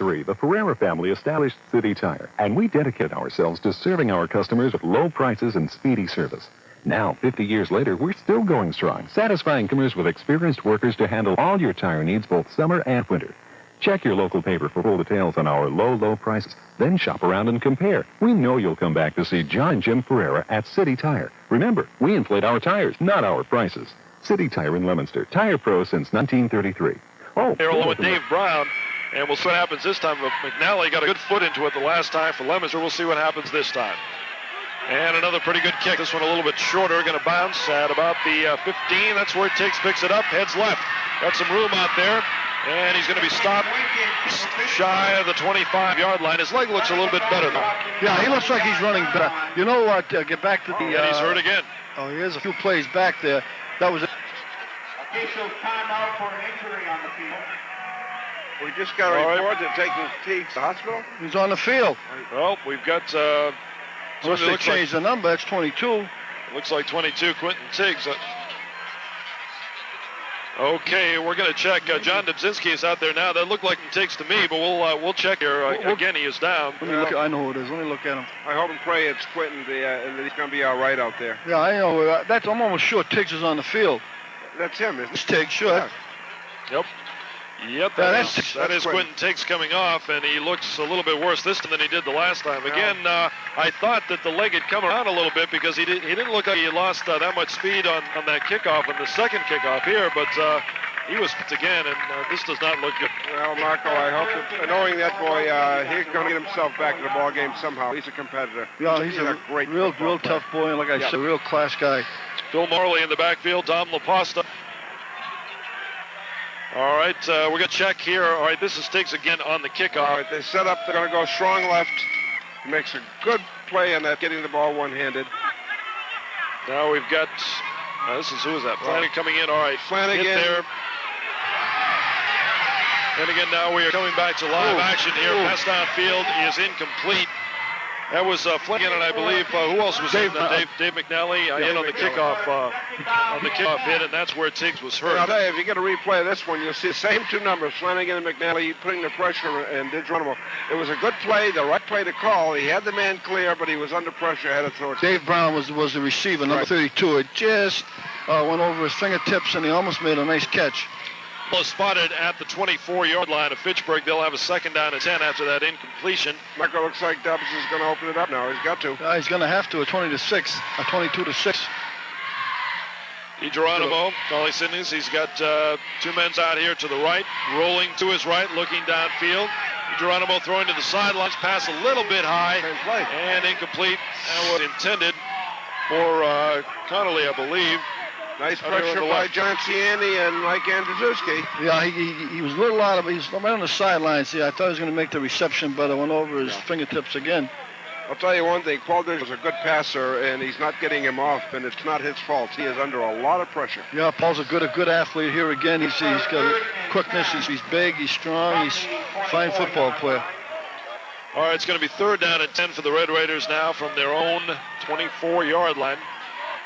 The Ferreira family established City Tire, and we dedicated ourselves to serving our customers with low prices and speedy service. Now, 50 years later, we're still going strong, satisfying customers with experienced workers to handle all your tire needs both summer and winter. Check your local paper for full details on our low prices. Then shop around and compare. We know you'll come back to see John and Jim Ferreira at City Tire. Remember, we inflate our tires, not our prices. City Tire in Leominster. Tire Pro since 1933. Oh, here along with Dave Brown, and we'll see what happens this time. McNally got a good foot into it the last time for Leominster. We'll see what happens this time. And another pretty good kick. This one a little bit shorter. Going to bounce at about the 15. That's where it takes, picks it up, heads left. Got some room out there. And he's going to be stopped shy of the 25-yard line. His leg looks a little bit better, though. Yeah, he looks like he's running better. You know what? Get back to the... and he's hurt again. Oh, here's a few plays back there. That was it. Official timeout for an injury on the field. We just got a report that taking Teague to the hospital. He's on the field. Well, we've got... unless they changed the number, that's 22. Looks like 22, Quentin Tiggs. Okay, we're going to check. John Dubzinski is out there now. That looked like it takes to me, but we'll check here. Again, he is down. Let me look. I know who it is. Let me look at him. I hope and pray it's Quentin, and that he's going to be all right out there. Yeah, I know. I'm almost sure Tiggs is on the field. That's him, isn't it? It's Tiggs, sure. Yeah. Yep. Yep, that is Quentin Tiggs coming off, and he looks a little bit worse this time than he did the last time. Again, I thought that the leg had come around a little bit because he didn't look like he lost that much speed on that kickoff and the second kickoff here, but he was picked again, and this does not look good. Well, Marco, I hope that knowing that boy, he's going to get himself back in the ball game somehow. He's a competitor. Yeah, he's a great, real tough boy, and like I said, a real class guy. Bill Morley in the backfield, Tom LaPosta. All right, we're going to check here. All right, this is Tiggs again on the kickoff. All right, they set up. They're going to go strong left. He makes a good play on that, getting the ball one-handed. Now we've got, who is that? Flanagan coming in. All right, Flanagan. Hit there. And again, now we are coming back to live action here. Pass downfield is incomplete. That was Flanagan, and I believe who else was in? Dave McNally in on the kickoff hit, and that's where Tiggs was hurt. I'll tell you, if you get a replay of this one, you'll see the same two numbers, Flanagan and McNally, putting the pressure on Geronimo. It was a good play, the right play to call. He had the man clear, but he was under pressure, had to throw it. Dave Brown was the receiver, number 32. It just went over his fingertips, and he almost made a nice catch. Spotted at the 24-yard line of Fitchburg. They'll have a second down and 10 after that incompletion. Michael, looks like Dubs is going to open it up now. He's got to. He's going to have to. A 20-6, a 22-6. DeGeronimo, Collie Sidneys, he's got two men out here to the right, rolling to his right, looking downfield. DeGeronimo throwing to the sidelines, pass a little bit high and incomplete. That was intended for Connolly, I believe. Nice pressure by John Ciani and Mike Andrzejewski. Yeah, he was a little out of it. He's right on the sidelines. See, I thought he was going to make the reception, but it went over his fingertips again. I'll tell you one thing. Paul Diggs was a good passer, and he's not getting him off, and it's not his fault. He is under a lot of pressure. Yeah, Paul's a good athlete here again. He's got quickness. He's big. He's strong. He's a fine football player. All right, it's going to be third down and 10 for the Red Raiders now from their own 24-yard line.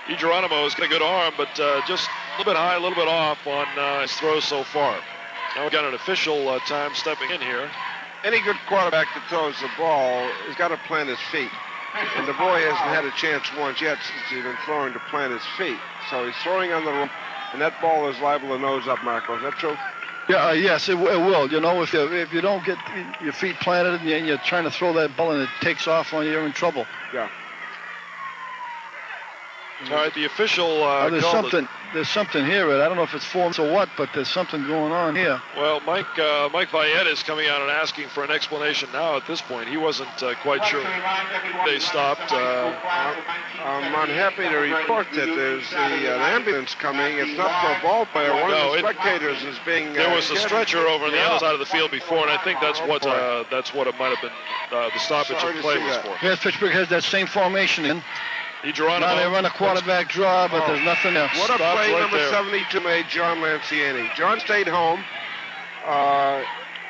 DeGeronimo has got a good arm, but just a little bit high, a little bit off on his throws so far. Now we've got an official time stepping in here. Any good quarterback that throws the ball has got to plant his feet. And the boy hasn't had a chance once yet since he's been throwing to plant his feet. So he's throwing on the room, and that ball is liable to nose up, Marco. Is that true? Yeah, yes, it will. You know, if you don't get your feet planted and you're trying to throw that ball and it takes off on you, you're in trouble. Yeah. All right, the official there's something here. I don't know if it's forms or what, but there's something going on here. Well, Mike Valletta is coming out and asking for an explanation now at this point. He wasn't quite sure. They stopped. I'm unhappy to report that there's an ambulance coming. It's not for a ball player. One of the spectators is being... There was a stretcher over on the other side of the field before, and I think that's what it might have been the stoppage of play was for. Yeah, Fitchburg has that same formation in. Now they run a quarterback draw, but there's nothing else. What a play number 72 made John Lanciani. John stayed home.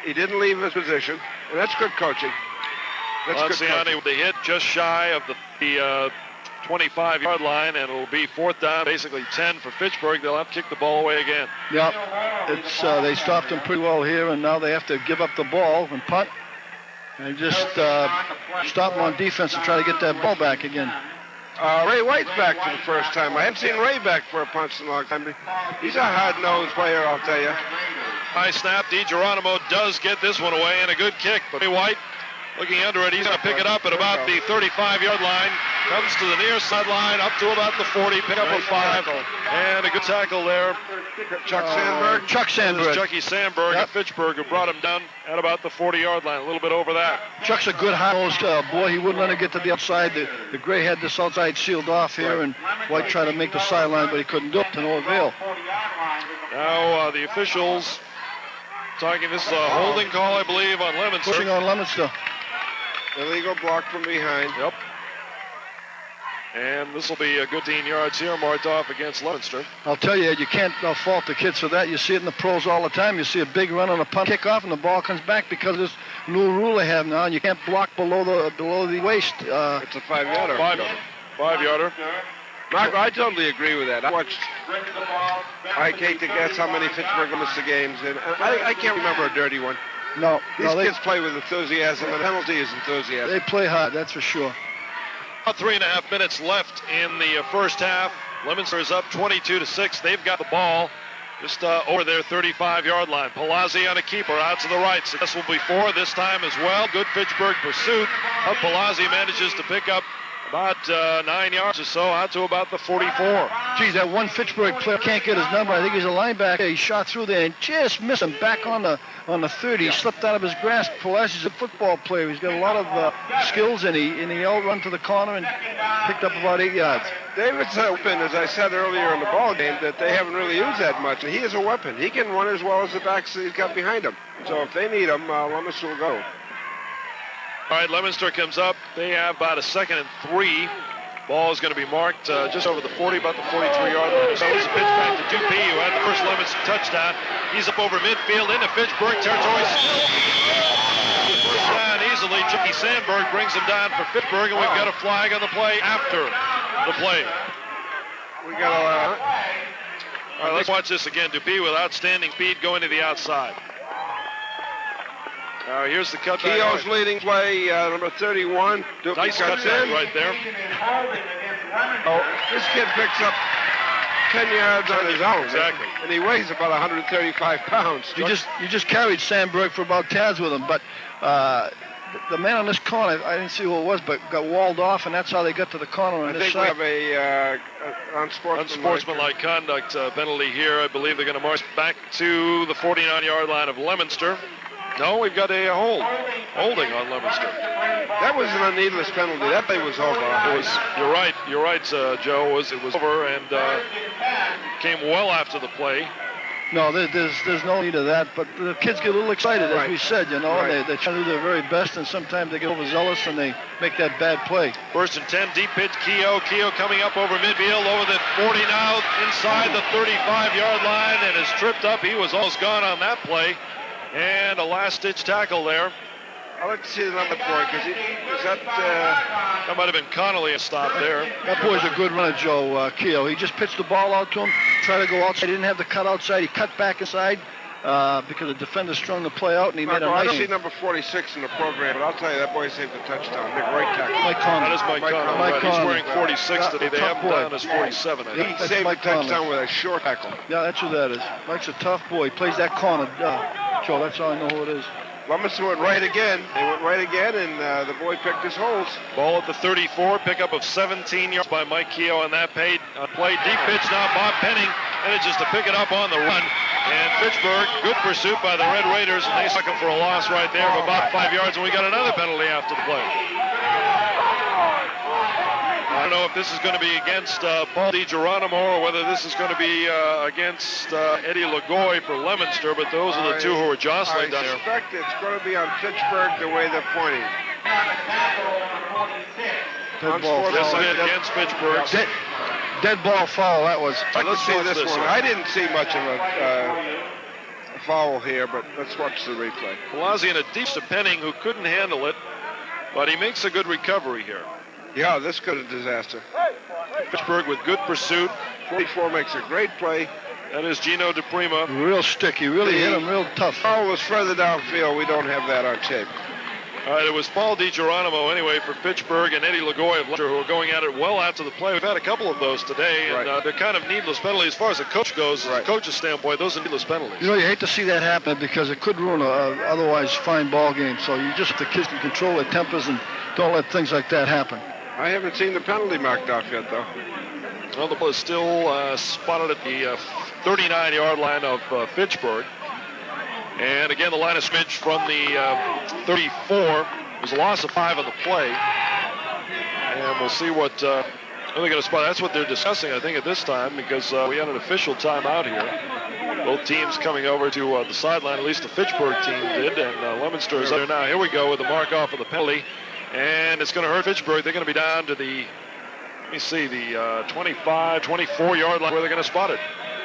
He didn't leave his position, and that's good coaching. Lanciani with the hit just shy of the 25-yard line, and it'll be fourth down, basically 10 for Fitchburg. They'll have to kick the ball away again. Yep, they stopped him pretty well here, and now they have to give up the ball and punt. And just stop him on defense and try to get that ball back again. Ray White's back for the first time. I haven't seen Ray back for a punch in a long time. He's a hard-nosed player, I'll tell you. High snap. DeGeronimo does get this one away, and a good kick. But Ray White looking under it. He's going to pick it up at about the 35-yard line. Comes to the near sideline, up to about the 40. Pick up a 5. And a good tackle there. Chuck Sandberg. Chucky Sandberg of Fitchburg, who brought him down at about the 40-yard line, a little bit over that. Chuck's a good high-nosed boy. He wouldn't let him get to the outside. The Gray had this outside sealed off here, and White tried to make the sideline, but he couldn't do it to no avail. Now the officials talking. This is a holding call, I believe, on Leominster. Pushing on Leominster. Illegal block from behind. Yep. And this will be a good 10 yards here, marked off against Leominster. I'll tell you, you can't fault the kids for that. You see it in the pros all the time. You see a big run on a punt kickoff, and the ball comes back because of this new rule they have now, and you can't block below the waist. It's a 5-yarder. 5-yarder. Mark, I totally agree with that. I hate to guess how many Fitchburg Leominster games, and I can't remember a dirty one. No. These kids play with enthusiasm, and the penalty is enthusiasm. They play hard, that's for sure. About 3.5 minutes left in the first half. Leominster is up 22-6. They've got the ball just over their 35-yard line. Palazzi on a keeper out to the right. Successful before, this time as well. Good Fitchburg pursuit. Palazzi manages to pick up about 9 yards or so out to about the 44. Geez, that one Fitchburg player can't get his number. I think he's a linebacker. He shot through there and just missed him back on the 30. He slipped out of his grasp. Palazzi's a football player. He's got a lot of skills, and he outrun to the corner and picked up about 8 yards. David's a weapon, as I said earlier in the ball game, that they haven't really used that much. He is a weapon. He can run as well as the backs that he's got behind him. So if they need him, Leominster will go. All right, Leominster comes up. They have about a 2nd and 3. Ball is going to be marked just over the 40, about the 43-yard line. So it's a pitch back to Dupuy, who had the first Leominster touchdown. He's up over midfield into Fitchburg territory. First down easily. Chucky Sandberg brings him down for Fitchburg, and we've got a flag on the play after the play. We got a... All right, let's watch this again. Dupuy with outstanding speed going to the outside. Here's the cutback. Keogh's leading play, number 31. Nice cutback right there. Oh, this kid picks up 10 yards on his own. Exactly. And he weighs about 135 pounds. You just carried Sandberg for about tads with him, but the man on this corner, I didn't see who it was, but got walled off, and that's how they got to the corner on this side. I think we have a unsportsmanlike conduct penalty here. I believe they're going to march back to the 49-yard line of Leominster. No, we've got a holding on Leominster. That was an needless penalty. That thing was over. You're right, Joe. It was over and came well after the play. No, there's no need of that, but the kids get a little excited, as we said, you know, and they try to do their very best, and sometimes they get overzealous and they make that bad play. 1st and 10, deep pitch, Keogh. Keogh coming up over midfield, over the 40 now, inside the 35-yard line, and is tripped up. He was almost gone on that play. And a last-ditch tackle there. I'd like to see the number boy, because that might have been Connolly a stop there. That boy's a good runner, Joe Keogh. He just pitched the ball out to him, tried to go outside. He didn't have the cut outside. He cut back inside because the defender strung the play out, and he made a nice... I don't see number 46 in the program, but I'll tell you, that boy saved the touchdown. Big right tackle. Mike Conley. That is Mike Conley. Right. He's wearing 46 today. They have him down as 47. I think. He saved the touchdown with a short tackle. Yeah, that's who that is. Mike's a tough boy. He plays that corner. Joe, that's all I know who it is. Leominster went right again. They went right again, and the boy picked his holes. Ball at the 34, pickup of 17 yards by Mike Keogh on that play. Deep pitch now, Bob Penning, and it's just to pick it up on the run. And Fitchburg, good pursuit by the Red Raiders, and they suck him for a loss right there of about 5 yards, and we got another penalty after the play. I don't know if this is going to be against Paul DiGeronimo or whether this is going to be against Eddie Lagoy for Leominster, but those are the two who are jostling down there. I suspect it's going to be on Fitchburg the way they're pointing. This is against Fitchburg. Dead ball foul, that was. Let's see this one. I didn't see much of a foul here, but let's watch the replay. Palazzi in a deep to Penning, who couldn't handle it, but he makes a good recovery here. Yeah, this could have been a disaster. Fitchburg with good pursuit. 44 makes a great play. That is Gino DePrima. Real sticky, really hit him real tough. Foul was further downfield. We don't have that on tape. All right, it was Paul DiGeronimo anyway for Fitchburg and Eddie Lagoy of Leicester who are going at it well after the play. We've had a couple of those today, and they're kind of needless penalties. As far as the coach goes, the coach's standpoint, those are needless penalties. You know, you hate to see that happen because it could ruin a otherwise fine ball game. So you just, the kids can control their tempers and don't let things like that happen. I haven't seen the penalty marked off yet, though. Well, the ball is still spotted at the 39-yard line of Fitchburg. And again, the line of scrimmage from the 34. There's a loss of 5 on the play. And we'll see what they're going to spot. That's what they're discussing, I think, at this time, because we had an official timeout here. Both teams coming over to the sideline, at least the Fitchburg team did, and Leominster is there now. Here we go with the mark off of the penalty. And it's going to hurt Fitchburg. They're going to be down to the, let me see, the 25, 24-yard line where they're going to spot it.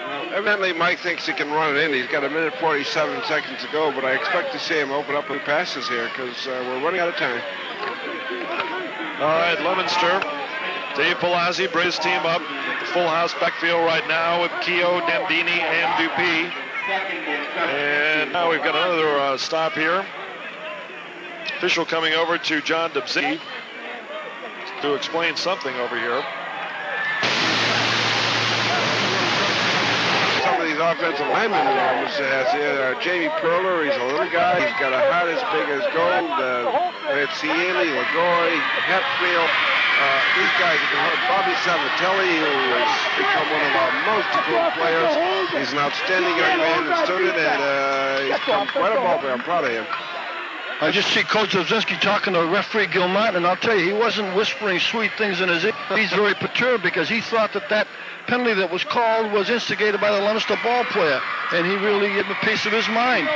Well, evidently, Mike thinks he can run it in. He's got 1:47 seconds to go, but I expect to see him open up with passes here because we're running out of time. All right, Leominster Dave Palazzi brings his team up. The full house backfield right now with Keogh, Dandini, and Dupuis. And now we've got another stop here. Official coming over to John Dubzinski to explain something over here. Some of these offensive linemen Jamie Perler, he's a little guy. He's got a heart as big as gold. It's Cieli, Lagoy, Hetfield. These guys have been hurt. Bobby Savatelli, who has become one of our most improved players. He's an outstanding young man and student, and he's become quite a ball player. I'm proud of him. I just see Coach Dubzinski talking to referee Gilmont, and I'll tell you, he wasn't whispering sweet things in his ear. He's very perturbed because he thought that penalty that was called was instigated by the Leominster ball player, and he really gave him a piece of his mind.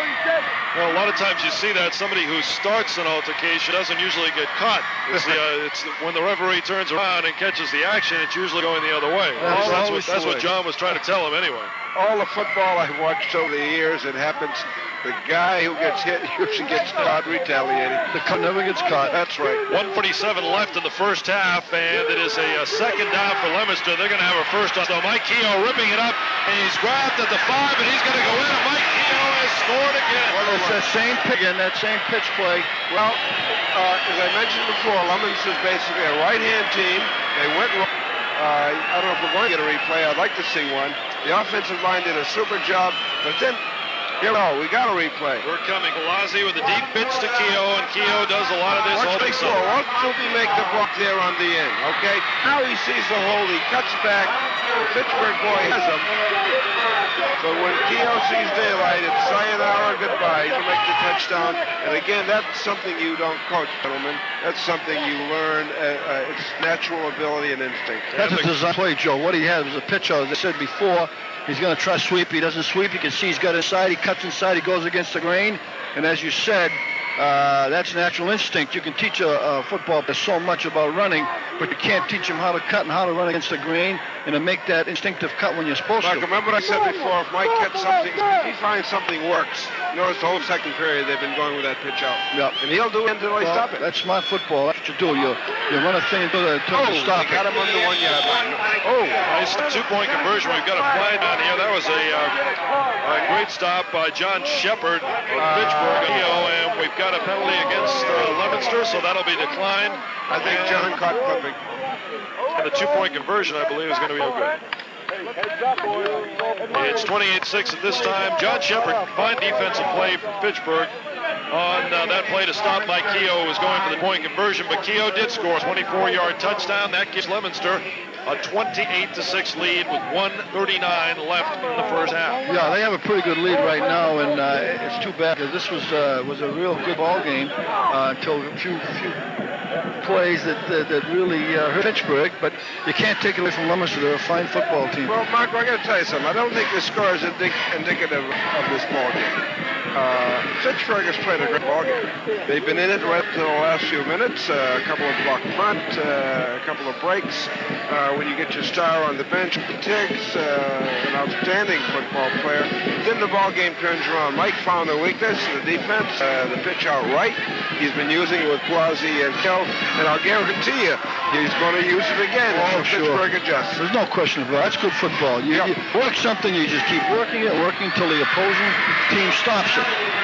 Well, a lot of times you see that somebody who starts an altercation doesn't usually get caught. It's when the referee turns around and catches the action, it's usually going the other way. That's what John was trying to tell him anyway. All the football I've watched over the years, it happens. The guy who gets hit usually gets caught retaliating. The cut never gets caught. That's right. 1:47 left in the first half, and it is a second down for Leominster. They're going to have a first down. So Mike Keogh ripping it up, and he's grabbed at the 5, and he's going to go in, and Mike Keogh has scored again. Well, it's that same pitch play. Well, as I mentioned before, Leominster is basically a right-hand team. They went I don't know if we're going to get a replay. I'd like to see one. The offensive line did a super job, but then, we got a replay. We're coming. Palazzi with a deep pitch to Keogh, and Keogh does a lot of this all himself. Watch Dupuis make the block there on the end, okay? Now he sees the hole, he cuts back. The Fitchburg boy has him. So when Keogh sees daylight, it's sayonara, goodbye to make the touchdown. And again, that's something you don't coach, gentlemen. That's something you learn. It's natural ability and instinct. That's a design play, Joe. What he had was a pitch, as I said before. He's going to try sweep. He doesn't sweep. You can see he's got inside. He cuts inside. He goes against the grain. And as you said, that's natural instinct. You can teach a football player so much about running, but you can't teach him how to cut and how to run against the grain and to make that instinctive cut when you're supposed to. Remember what I said before, if Mike gets something, if he finds something works, notice the whole second period they've been going with that pitch out. Yep. And he'll do it until they stop it. That's smart football. That's what you do. You run a thing until they stop it. Got him under 1 yard line. Nice two-point conversion. We've got a flag down here. That was a great stop by John Shepard of Fitchburg, and we've got a penalty against Leominster, so that'll be declined. I think John caught clipping. And the two-point conversion, I believe, is going to be okay. It's 28-6 at this time. John Shepard, fine defensive play from Fitchburg on that play to stop Mike Keogh, who was going for the point conversion, but Keogh did score a 24-yard touchdown. That gives Leominster a 28-6 lead with 1:39 left in the first half. Yeah, they have a pretty good lead right now, and it's too bad because this was a real good ball game until a few plays that really hurt Fitchburg, but you can't take it away from Leominster. They're a fine football team. Well, Mark, I got to tell you something. I don't think the score is indicative of this ball game. Fitchburg has played a great ball game. They've been in it right until the last few minutes. A couple of block punt, a couple of breaks. When you get your star on the bench, Tiggs, an outstanding football player. Then the ball game turns around. Mike found a weakness in the defense, the pitch out right. He's been using it with Palazzi and Kell, and I'll guarantee you, he's going to use it again. Oh, so sure. Fitchburg adjusts. There's no question about it. That's good football. You work something, you just keep working until the opposing team stops it.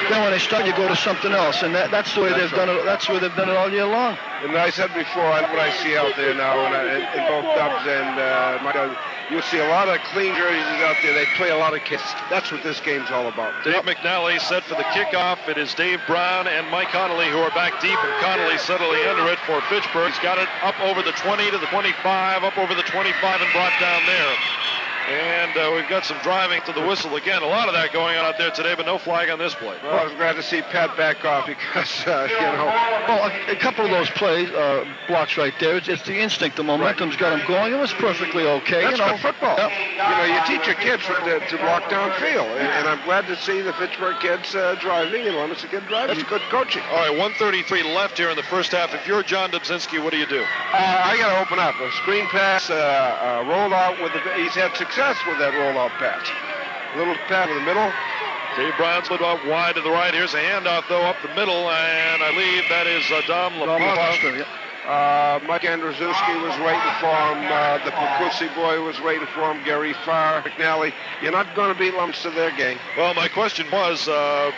Then when they start, you go to something else, and that's the way they've done it. That's the way they've done it all year long. And I said before, what I see out there now, in both Dubs and you'll see a lot of clean jerseys out there. They play a lot of kids. That's what this game's all about. Dave McNally set for the kickoff. It is Dave Brown and Mike Connolly who are back deep, and Connolly settling under it for Fitchburg. He's got it up over the 20 to the 25, up over the 25 and brought down there. And we've got some driving to the whistle again. A lot of that going on out there today, but no flag on this play. Well, I was glad to see Pat back off because, Well, a couple of those plays, blocks right there, it's the instinct. The momentum's got them going. It was perfectly okay. That's good football. Yep. You teach your kids to block downfield, and I'm glad to see the Fitchburg kids driving and Leominster kids driving. That's good coaching. All right, 1:33 left here in the first half. If you're John Dubzinski, what do you do? I got to open up. A screen pass, rolled out with he's had success with that rollout pass. A little pass in the middle. Dave Brown slid off wide to the right. Here's a handoff, though, up the middle, and I believe that is Dom LaPasta. Mike Andrzejewski was waiting for him. The Percusi boy was waiting for him. Gary Farr, McNally. You're not going to beat Leominster their game. Well, my question was,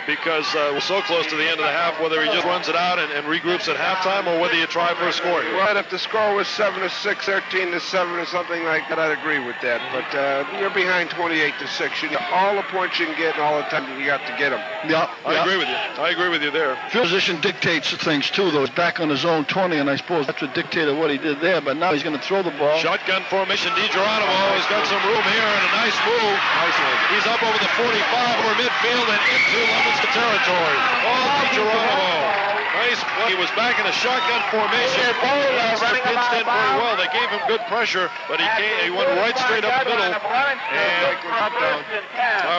because we're so close to the end of the half, whether he just runs it out and regroups at halftime, or whether you try for a score. Well, if the score was 7-6, 13-7, or something like that, I'd agree with that. But you're behind 28-6. You get all the points you can get and all the time you got to get them. Yeah, I agree with you. I agree with you there. Field position dictates things too, though. He's back on his own 20, and I suppose that's what dictated what he did there. But now he's going to throw the ball. Shotgun formation. DiGeronimo has got some room here and a nice move. Nice move. He's up over the 45, over midfield and into Leominster territory. Oh, DiGeronimo. Nice play. He was back in a shotgun formation. Leominster pinched in very well. They gave him good pressure, but he went right straight up the middle. And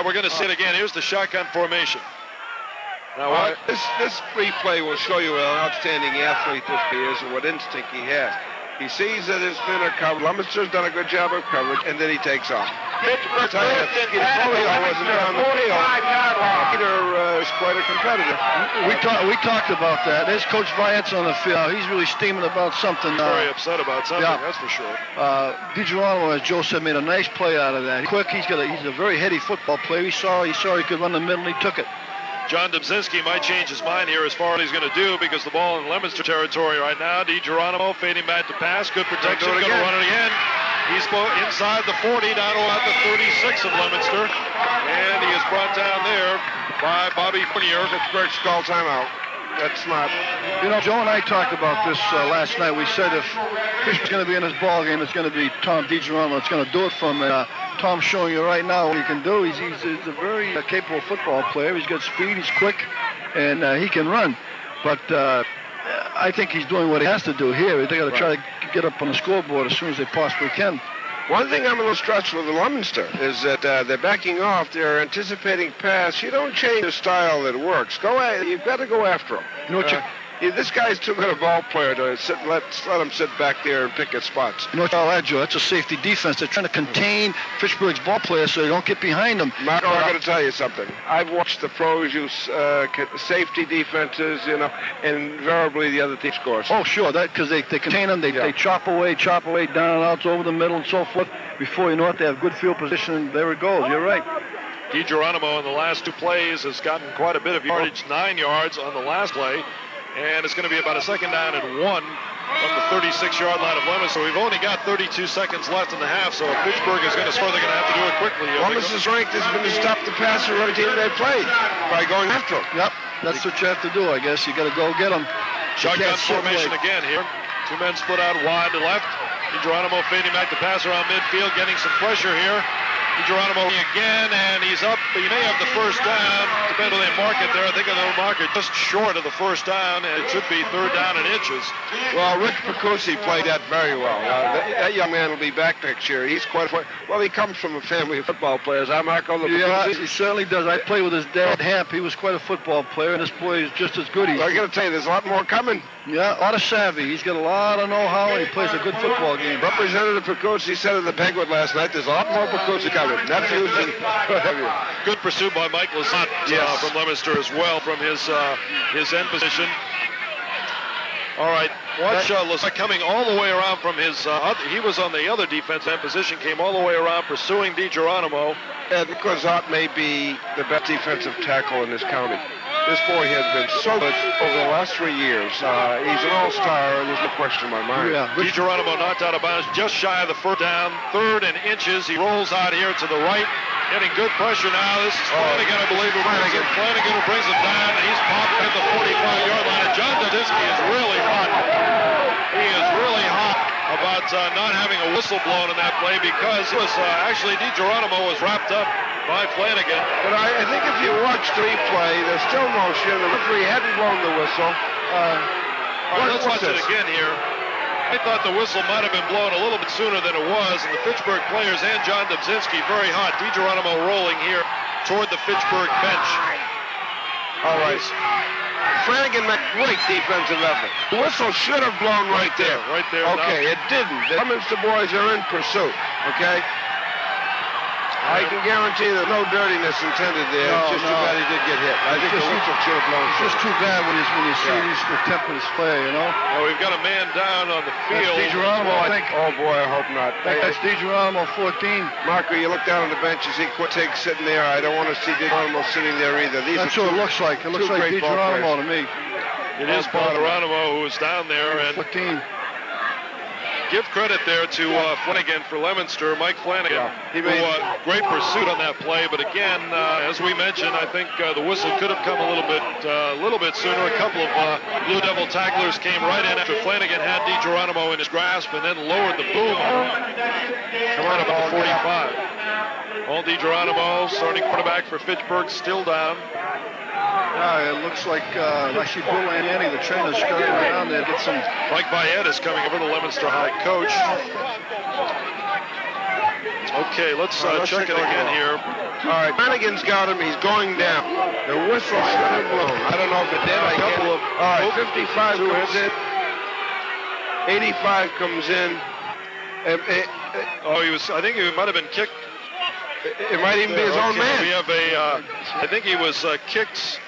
we're going to see it again. Here's the shotgun formation. Now, this replay will show you what an outstanding athlete this guy is and what instinct he has. He sees that it's been a cover. Leominster's done a good job of coverage, and then he takes off. Fitchburg wasn't on the field. Peter is quite a competitor. We talked about that. There's Coach Viance on the field. He's really steaming about something. Very upset about something, that's for sure. DiGeronimo, as Joe said, made a nice play out of that. Quick, he's a very heady football player. He saw he could run the middle, and he took it. John Dobzinski might change his mind here as far as he's going to do, because the ball in Leominster territory right now. DiGeronimo fading back to pass. Good protection. Going to run it again. He's inside the 40, down to about the 36 of Leominster. And he is brought down there by Bobby Fournier. Fitchburg's call timeout. That's not. You know, Joe and I talked about this last night. We said if Fitchburg's going to be in this ball game, it's going to be Tom DiGeronimo. It's going to do it from Tom's showing you right now what he can do. He's a very capable football player. He's got speed, he's quick, and he can run. But I think he's doing what he has to do here. They got to try to get up on the scoreboard as soon as they possibly can. One thing I'm a little stressed with Leominster is that they're backing off. They're anticipating pass. You don't change the style that works. You've got to go after him. You know what this guy's too good a ball player to let him sit back there and pick his spots. You know what, Joe? That's a safety defense. They're trying to contain Fitchburg's ball players so they don't get behind them. Marco, I got to tell you something. I've watched the pros use safety defenses, and invariably the other team scores. Oh, sure, because they contain them. They chop away, down and outs over the middle and so forth. Before you know it, they have good field position, and there it goes. You're right. DiGeronimo in the last two plays has gotten quite a bit of yardage, 9 yards on the last play. And it's going to be about a second down and 1 from the 36-yard line of Leominster. So we've only got 32 seconds left in the half, so if Fitchburg is going to score, they're going to have to do it quickly. Leominster's ranked has been to stop the pass of every team they played by going after them. Yep, that's what you have to do, I guess. You got to go get them. Shotgun formation again here. Two men split out wide to left. DiGeronimo fading back to pass around midfield, getting some pressure here. DiGeronimo again, and he's up. He may have the first down, depending on the market there. I think they'll mark it just short of the first down, and it should be third down and inches. Well, Rick Percusi played that very well. That young man will be back next year. He's quite well. He comes from a family of football players. Marco. Yeah, he certainly does. I played with his dad, Hamp. He was quite a football player, and this boy is just as good. I got to tell you, there's a lot more coming. Yeah, a lot of savvy. He's got a lot of know-how, and he plays a good football game. Representative Percusi said in the Penguin last night, there's a lot more Percusi coming. Nephews and good pursuit by Mike Lazant from Leominster as well from his end position. All right, watch Lazant coming all the way around from his. He was on the other defense end position, came all the way around pursuing DiGeronimo. And Lazant may be the best defensive tackle in this county. This boy has been so good over the last 3 years. He's an all-star, and there's no question in my mind. Yeah. DiGeronimo knocked out of bounds just shy of the first down. 3rd and inches. He rolls out here to the right, getting good pressure now. This is Flanagan, I believe, Flanagan who brings him down, and he's popped at the 45-yard line. And John Dobzinski is really hot. He is really hot about not having a whistle blown in that play, because it was actually DiGeronimo was wrapped up by Flanagan. But I think if you watch the replay, there's still motion. The referee hadn't blown the whistle. Let's watch it again here. I thought the whistle might have been blown a little bit sooner than it was, and the Fitchburg players and John Dobzinski very hot. DiGeronimo rolling here toward the Fitchburg bench. All right. Flanagan made great defensive effort. The whistle should have blown right there. Right there. Okay, it didn't. The Leominster boys are in pursuit, okay? I can guarantee there's no dirtiness intended there. It's just too bad he did get hit. I think the whistle should have blown. It's just too bad when you see these attempting this play, you know. Well, we've got a man down on the field. That's DiGeronimo, I think. Oh boy, I hope not. That's DiGeronimo, 14. Marco, you look down on the bench, you see Quintig sitting there. I don't want to see DiGeronimo sitting there either. That's what it looks like. It looks like DiGeronimo to me. It is Paul Geronimo who is down there. And 14. Give credit there to Flanagan for Leominster, Mike Flanagan, who great pursuit on that play. But again, as we mentioned, I think the whistle could have come a little bit sooner. A couple of Blue Devil tacklers came right in after Flanagan had DiGeronimo in his grasp and then lowered the boom on him. Come on, about the 45. Paul DiGeronimo, starting quarterback for Fitchburg, still down. Yeah, it looks like actually Bill Annie, the trainer's scurrying around there to get some. Mike Bayette is coming over, the Leominster High coach. Okay, let's check it again here. All right, Flanagan's got him. He's going down. The whistle should have blown. I don't know if it did. All right, 55 comes in. 85 comes in. I think he might have been kicked. It might even be his own man. We have I think he was kicked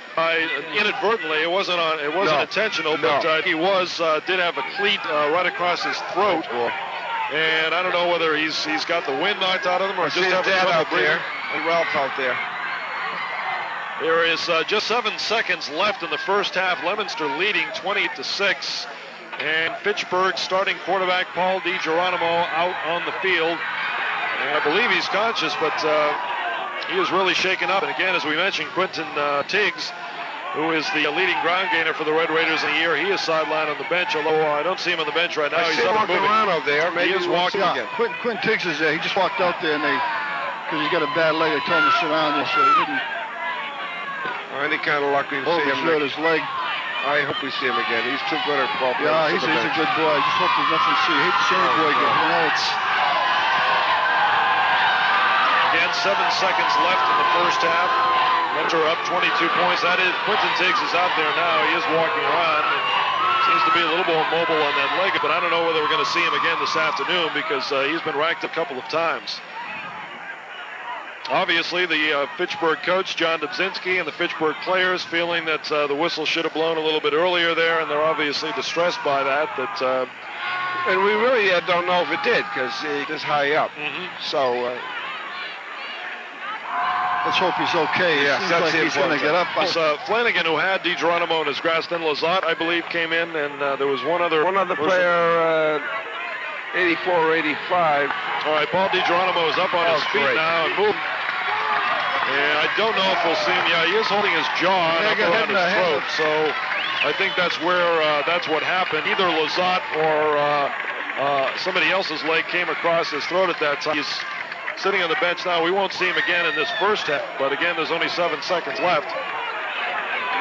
inadvertently. It wasn't intentional, but he did have a cleat right across his throat. And I don't know whether he's got the wind knocked out of him or just having trouble out breathing. there. And Ralph out there. There is just 7 seconds left in the first half. Leominster leading 20-6. And Fitchburg starting quarterback Paul DiGeronimo out on the field. And I believe he's conscious, but he is really shaken up. And again, as we mentioned, Quentin Tiggs, who is the leading ground gainer for the Red Raiders in the year, he is sidelined on the bench, although I don't see him on the bench right now. He's walking around out there. Maybe he is walking again. Quentin Tiggs is there. He just walked out there, and because he's got a bad leg, they told him to sit down there, so he didn't. Any kind of luck we see him. Hurt his leg. I hope we see him again. He's too good at ball. Yeah, he's a good boy. I just hope there's nothing to see. I hate to see any boy get. You know, it's. Again, 7 seconds left in the first half. Leominster up 22 points. That is, Quentin Tiggs is out there now. He is walking around. And seems to be a little more mobile on that leg, but I don't know whether we're going to see him again this afternoon because he's been racked a couple of times. Obviously, the Fitchburg coach, John Dobzinski, and the Fitchburg players feeling that the whistle should have blown a little bit earlier there, and they're obviously distressed by that. And we really don't know if it did because it's high up. So let's hope he's okay. Yeah, that's like he's going to get up. It's Flanagan, who had DiGeronimo in his grasp, then Lazat, I believe, came in, and there was one other player, 84 or 85. All right, Paul DiGeronimo is up on his feet now and moving. And I don't know if we'll see him. Yeah, he is holding his jaw up around his throat. So I think that's what happened. Either Lazat or somebody else's leg came across his throat at that time. He's sitting on the bench now. We won't see him again in this first half. But again, there's only 7 seconds left.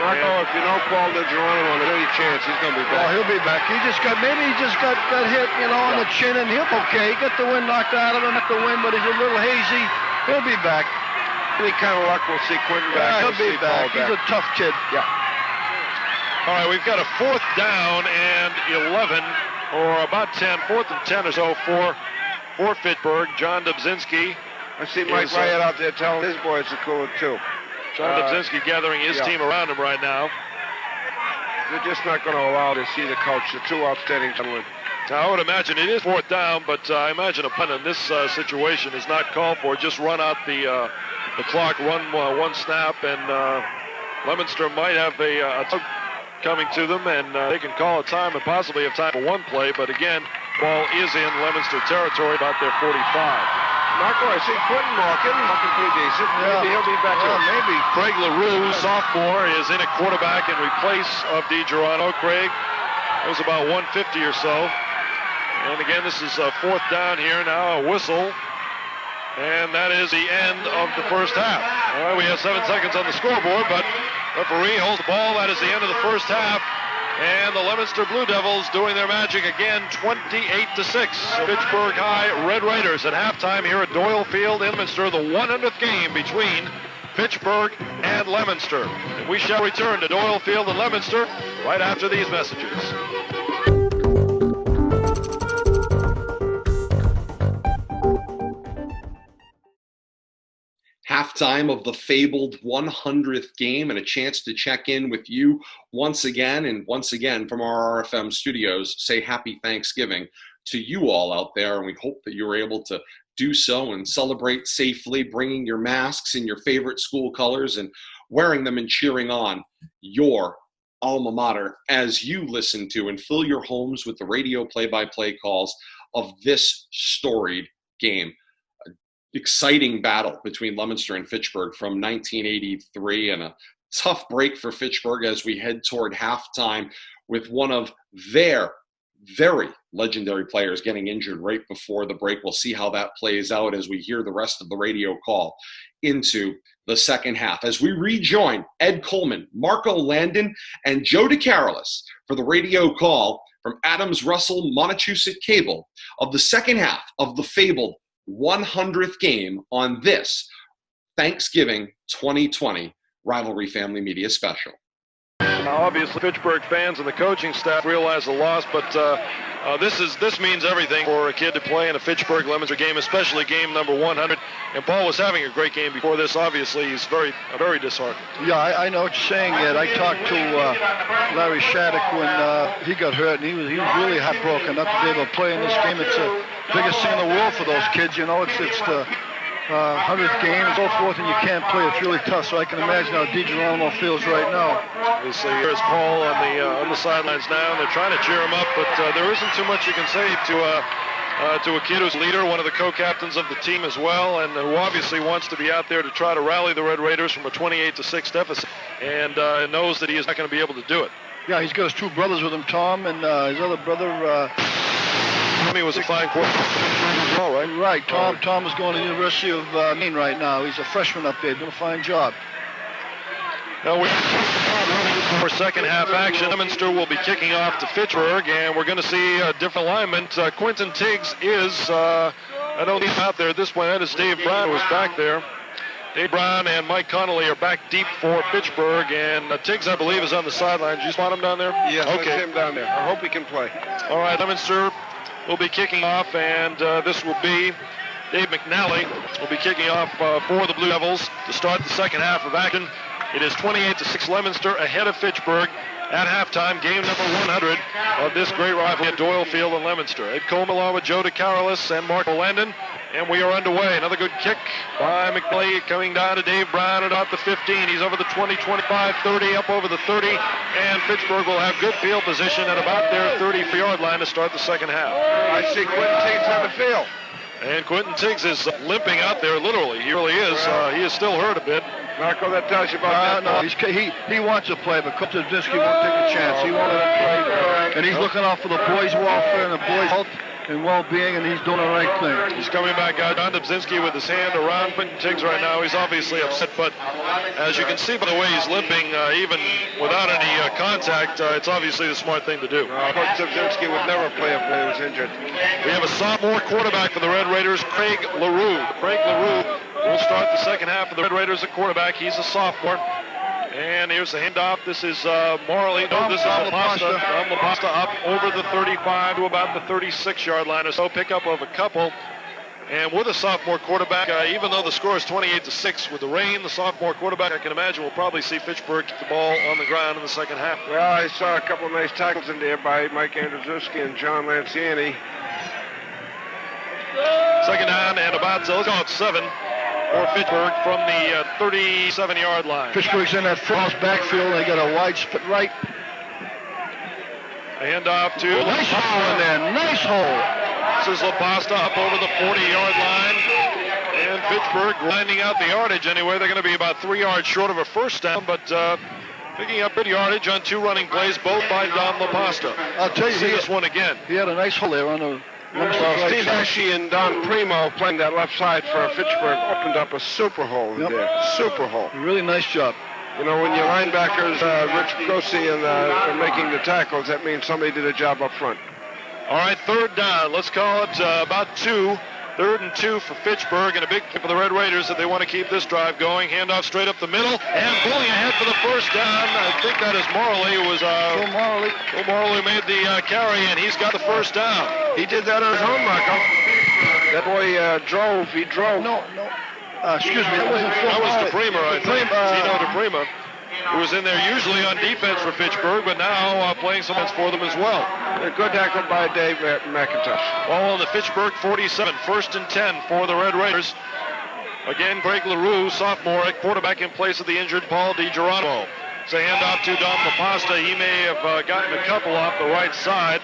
Marco, if you know Paul DiGeronimo, there's any chance he's going to be back. Oh, he'll be back. Maybe he just got hit, on the chin, and he'll be okay. He got the wind knocked out of him, but he's a little hazy. He'll be back. Any kind of luck, we'll see Quentin back. He'll be back. He's a tough kid. Yeah. All right, we've got a 4th down and 11, or about 10, 4th and 10 or so for Fitchburg. John Dobzinski. I see Mike Wyatt out there telling his boys to cool it too. John Dobzinski gathering his team around him right now. They're just not going to allow to see the coach. The two outstanding gentlemen. Now, I would imagine it is 4th down, but I imagine a punt in this situation is not called for. Just run out the clock, run one snap, and Leominster might have a tug coming to them, and they can call a time and possibly have time for one play. But again, ball is in Leominster territory, about their 45. Marco, I see Quentin walking pretty decent. Maybe he'll be back. Maybe. Craig LaRue, sophomore, is in at quarterback in replace of DiGeronimo. Craig was about 150 or so. And again, this is 4th down here now, a whistle. And that is the end of the first half. All right, we have 7 seconds on the scoreboard, but referee holds the ball. That is the end of the first half. And the Leominster Blue Devils doing their magic again, 28-6. Fitchburg High Red Raiders at halftime here at Doyle Field in Leominster, the 100th game between Fitchburg and Leominster. And we shall return to Doyle Field in Leominster right after these messages. halftime of the fabled 100th game, and a chance to check in with you once again. And once again, from our RFM studios, say happy Thanksgiving to you all out there. And we hope that you're able to do so and celebrate safely, bringing your masks in your favorite school colors and wearing them and cheering on your alma mater as you listen to and fill your homes with the radio play-by-play calls of this storied game. Exciting battle between Leominster and Fitchburg from 1983, and a tough break for Fitchburg as we head toward halftime with one of their very legendary players getting injured right before the break. We'll see how that plays out as we hear the rest of the radio call into the second half, as we rejoin Ed Coleman, Marco Landon, and Joe DeCarolis for the radio call from Adams-Russell Montachusett Cable of the second half of the fabled 100th game on this Thanksgiving 2020 Rivalry Family Media Special. Now, obviously, Fitchburg fans and the coaching staff realize the loss, but this means everything for a kid to play in a Fitchburg-Leominster game, especially game number 100. And Paul was having a great game before this. Obviously, he's very disheartened. Yeah, I know what you're saying, Ed. I talked to Larry Shattuck when he got hurt, and he was really heartbroken not to be able to play in this game. It's the biggest thing in the world for those kids. You know, it's the 100th game and so forth, and you can't play. It's really tough, so I can imagine how DiGirolamo feels right now. Obviously, here's Paul on the sidelines now, and they're trying to cheer him up, but there isn't too much you can say to a kid who's leader, one of the co-captains of the team as well, and who obviously wants to be out there to try to rally the Red Raiders from a 28-6 deficit, and knows that he is not going to be able to do it. Yeah, he's got his two brothers with him, Tom, and his other brother. Tommy was a fine quarterback. Oh, right. Tom is going to the University of Maine right now. He's a freshman up there, doing a fine job. Now for second half action, Leominster will be kicking off to Fitchburg, and we're going to see a different alignment. Quentin Tiggs is, I don't think out there at this point. That is Dave Brown, who was back there. Dave Brown and Mike Connolly are back deep for Fitchburg, and Tiggs, I believe, is on the sideline. Did you spot him down there? Yes, okay. I see him down there. I hope he can play. All right, Leominster will be kicking off, and this will be Dave McNally will be kicking off for the Blue Devils to start the second half of action. It is 28-6 Leominster ahead of Fitchburg at halftime, game number 100 of this great rivalry at Doyle Field in Leominster. Ed Coleman along with Joe DeCarolis and Marco Landon, and we are underway. Another good kick by McNally coming down to Dave Brown at about the 15. He's over the 20, 25, 30, up over the 30, and Fitchburg will have good field position at about their 30-yard line to start the second half. I see Quentin Tiggs on the field. And Quentin Tiggs is limping out there, literally. He really is. He is still hurt a bit. Marco, that tells you about that. No, he wants to play, but Coach Zabzinski won't take a chance. He won't let him play. And he's looking out for the boys' welfare and the boys' health and well-being, and he's doing the right thing. He's coming back out. John Zabzinski with his hand around Quentin Tiggs right now. He's obviously upset, but as you can see by the way he's limping, even without any contact, it's obviously the smart thing to do. Coach Zabzinski would never play if he was injured. We have a sophomore quarterback for the Red Raiders, Craig LaRue. Craig LaRue will start the second half of the Red Raiders at quarterback. He's a sophomore. And here's the handoff. This is Marley. No, this is LaPasta. LaPasta up over the 35 to about the 36-yard line or so. Pickup of a couple. And with a sophomore quarterback, even though the score is 28-6 with the rain, the sophomore quarterback, I can imagine, will probably see Fitchburg kick the ball on the ground in the second half. Well, I saw a couple of nice tackles in there by Mike Andrzejewski and John Lanciani. Second down and about, so let's go at 7 for Fitchburg from the 37-yard line. Fitchburg's in that false backfield. They got a wide split right. A handoff to nice hole in there. Nice hole. This is LaPasta up over the 40-yard line. And Fitchburg grinding out the yardage anyway. They're going to be about 3 yards short of a first down, but picking up good yardage on 2 running plays, both by Don LaPasta. I'll tell you, see this one again. He had a nice hole there on the Steve Ashe and Don Primo playing that left side for Fitchburg opened up a super hole in there. Super hole. Really nice job. You know, when your linebackers, Rich Grossi, are making the tackles, that means somebody did a job up front. All right, third down. Let's call it about 2. 3rd and 2 for Fitchburg, and a big kick for the Red Raiders if they want to keep this drive going. Handoff straight up the middle, and pulling ahead for the first down. I think that is Morley. It was Phil Morley made the carry, and he's got the first down. He did that on his own, Marco. That boy drove. He drove. No. Excuse me, that wasn't Phil. That was DePrima, I think. Zeno DePrima, who was in there usually on defense for Fitchburg, but now playing some for them as well. A good tackle by Dave McIntosh. Ball on the Fitchburg 47, 1st and 10 for the Red Raiders. Again, Greg LaRue, sophomore, at quarterback in place of the injured Paul DiGeronimo. It's a handoff to Dom LaPasta. He may have gotten a couple off the right side.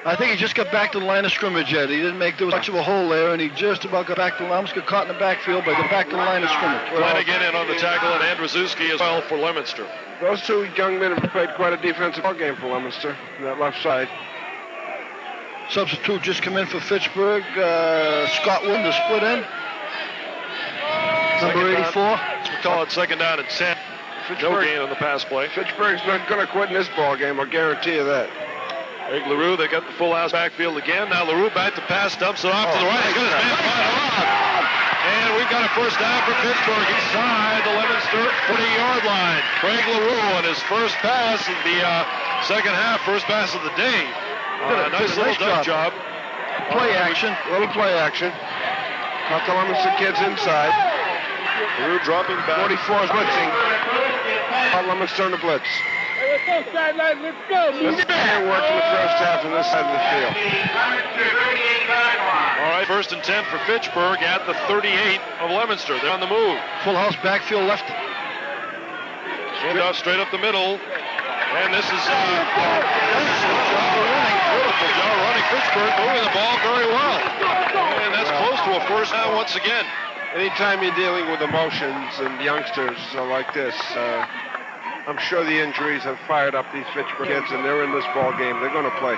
I think he just got back to the line of scrimmage yet. He didn't make much of a hole there, and he just about got back to the line. Almost got caught in the backfield, but got back to the line of scrimmage. Flanagan in on the tackle, and Andrzejewski as well for Leominster. Those two young men have played quite a defensive ball game for Leominster on that left side. Substitute just come in for Fitchburg. Scott Wood, the split end. Number 84. We call it 2nd down and 10. No gain on the pass play. Fitchburg's not going to quit in this ball game, I'll guarantee you that. Greg LaRue, they got the full house backfield again. Now LaRue back to pass, dumps it off to the right. He's got his man fired off. And we've got a first down for Fitchburg inside the Leominster 40-yard line. Greg LaRue on his first pass in the second half, first pass of the day. Nice little duck job. Play action. Little play action. Caught the Leominster kids inside. LaRue dropping back. 44 is blitzing. Leominster on the blitz. Let's go, sideline. Let's go. This man worked in the first half on this side of the field. All right, 1st and 10 for Fitchburg at the 38 of Leominster. They're on the move. Full house backfield left. Handoff straight up the middle. And this is beautiful job running. Fitchburg moving the ball very well. And that's close to a first down once again. Anytime you're dealing with emotions and youngsters like this, I'm sure the injuries have fired up these Fitchburg kids, and they're in this ball game. They're going to play.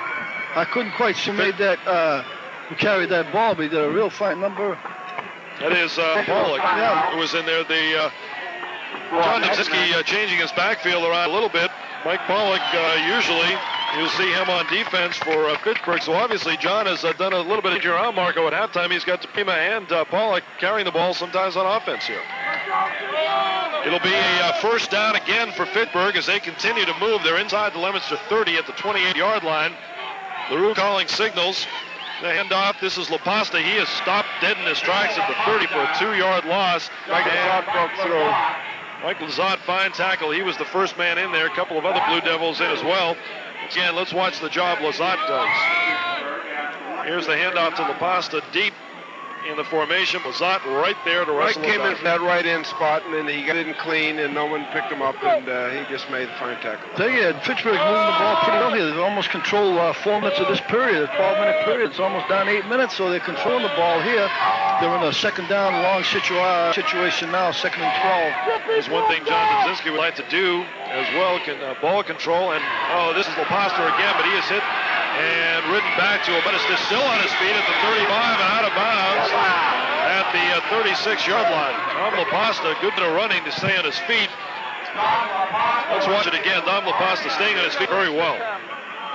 I couldn't quite see who made that, who carried that ball, but he did a real fine number. That is Pollock, who was in there. John Nowinski changing his backfield around a little bit. Mike Pollock, usually you'll see him on defense for Fitchburg. So obviously John has done a little bit of around Marco at halftime. He's got DePrima and Pollock carrying the ball sometimes on offense here. It'll be a first down again for Fitchburg as they continue to move. They're inside the Leominster 30 at the 28-yard line. LaRue calling signals. The handoff, this is LaPasta. He is stopped dead in his tracks at the 30 for a 2-yard loss. Mike Lazat broke through. Mike Lazat, fine tackle. He was the first man in there. A couple of other Blue Devils in as well. Again, let's watch the job Lazat does. Here's the handoff to LaPasta deep in the formation. Lazat right there to wrestle. Mike came in from that right end spot, and then he got in clean, and no one picked him up, and he just made the fine tackle. Fitchburg moving the ball pretty well here. They almost control 4 minutes of this period, a 12-minute period. It's almost down 8 minutes, so they're controlling the ball here. They're in a 2nd down long situation now, 2nd and 12. There's one thing John Brzezinski would like to do as well, ball control, and this is LaPasta again, but he is hit and ridden back to him, but is still on his feet at the 35 and out of bounds at the 36-yard line. Dom LaPasta, good bit of running to stay on his feet. Let's watch it again. Dom LaPasta staying on his feet very well.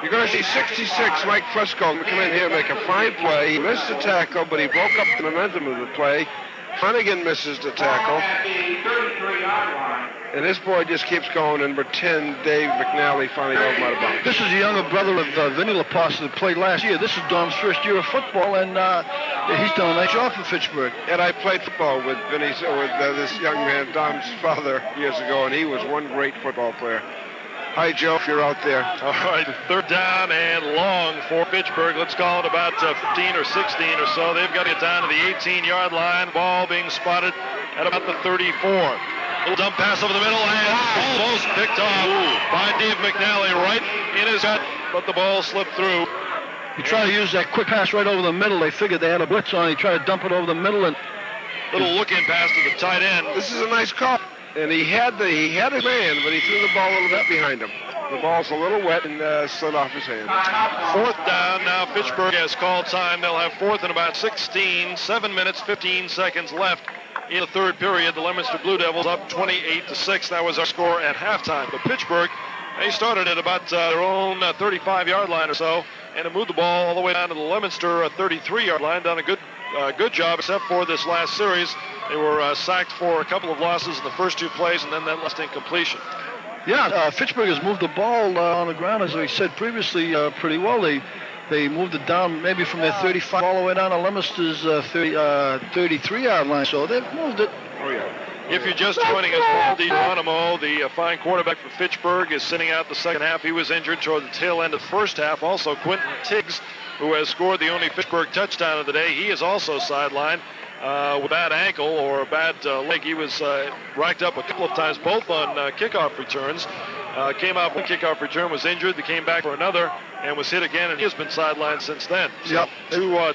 You're going to see 66, Mike Fresco, come in here and make a fine play. He missed the tackle, but he broke up the momentum of the play. Flanagan misses the tackle. And this boy just keeps going, and number 10, Dave McNally, finally got him out of bounds. This is the younger brother of Vinny LaPasta that played last year. This is Dom's first year of football, and he's done a nice job for Fitchburg. And I played football with this young man, Dom's father, years ago, and he was one great football player. Hi, Joe, if you're out there. All right, 3rd down and long for Fitchburg. Let's call it about 15 or 16 or so. They've got to get down to the 18-yard line. Ball being spotted at about the 34. Little dump pass over the middle and almost picked off by Dave McNally right in his gut, but the ball slipped through. He tried to use that quick pass right over the middle. They figured they had a blitz on. He tried to dump it over the middle and little look-in pass to the tight end. This is a nice call. And he had his man, but he threw the ball a little bit behind him. The ball's a little wet and slid off his hand. 4th down. Now Fitchburg has called time. They'll have 4th and about 16. 7 minutes, 15 seconds left in the 3rd period. The Leominster Blue Devils up 28-6. That was our score at halftime. But Fitchburg, they started at about their own 35-yard line or so, and it moved the ball all the way down to the Leominster 33-yard line. Done a good job, except for this last series. They were sacked for a couple of losses in the first 2 plays, and then that last incompletion. Yeah, Fitchburg has moved the ball on the ground, as we said previously, pretty well. They They moved it down maybe from their 35 all the way down to Leominster's 33-yard line. So they've moved it. Oh, yeah. If you're just joining us, Paul DiGeronimo, the fine quarterback for Fitchburg, is sitting out the second half. He was injured toward the tail end of the first half. Also, Quentin Tiggs, who has scored the only Fitchburg touchdown of the day, he is also sidelined with a bad ankle or a bad leg. He was racked up a couple of times, both on kickoff returns. Came out one kickoff return, was injured, they came back for another, and was hit again, and he has been sidelined since then. So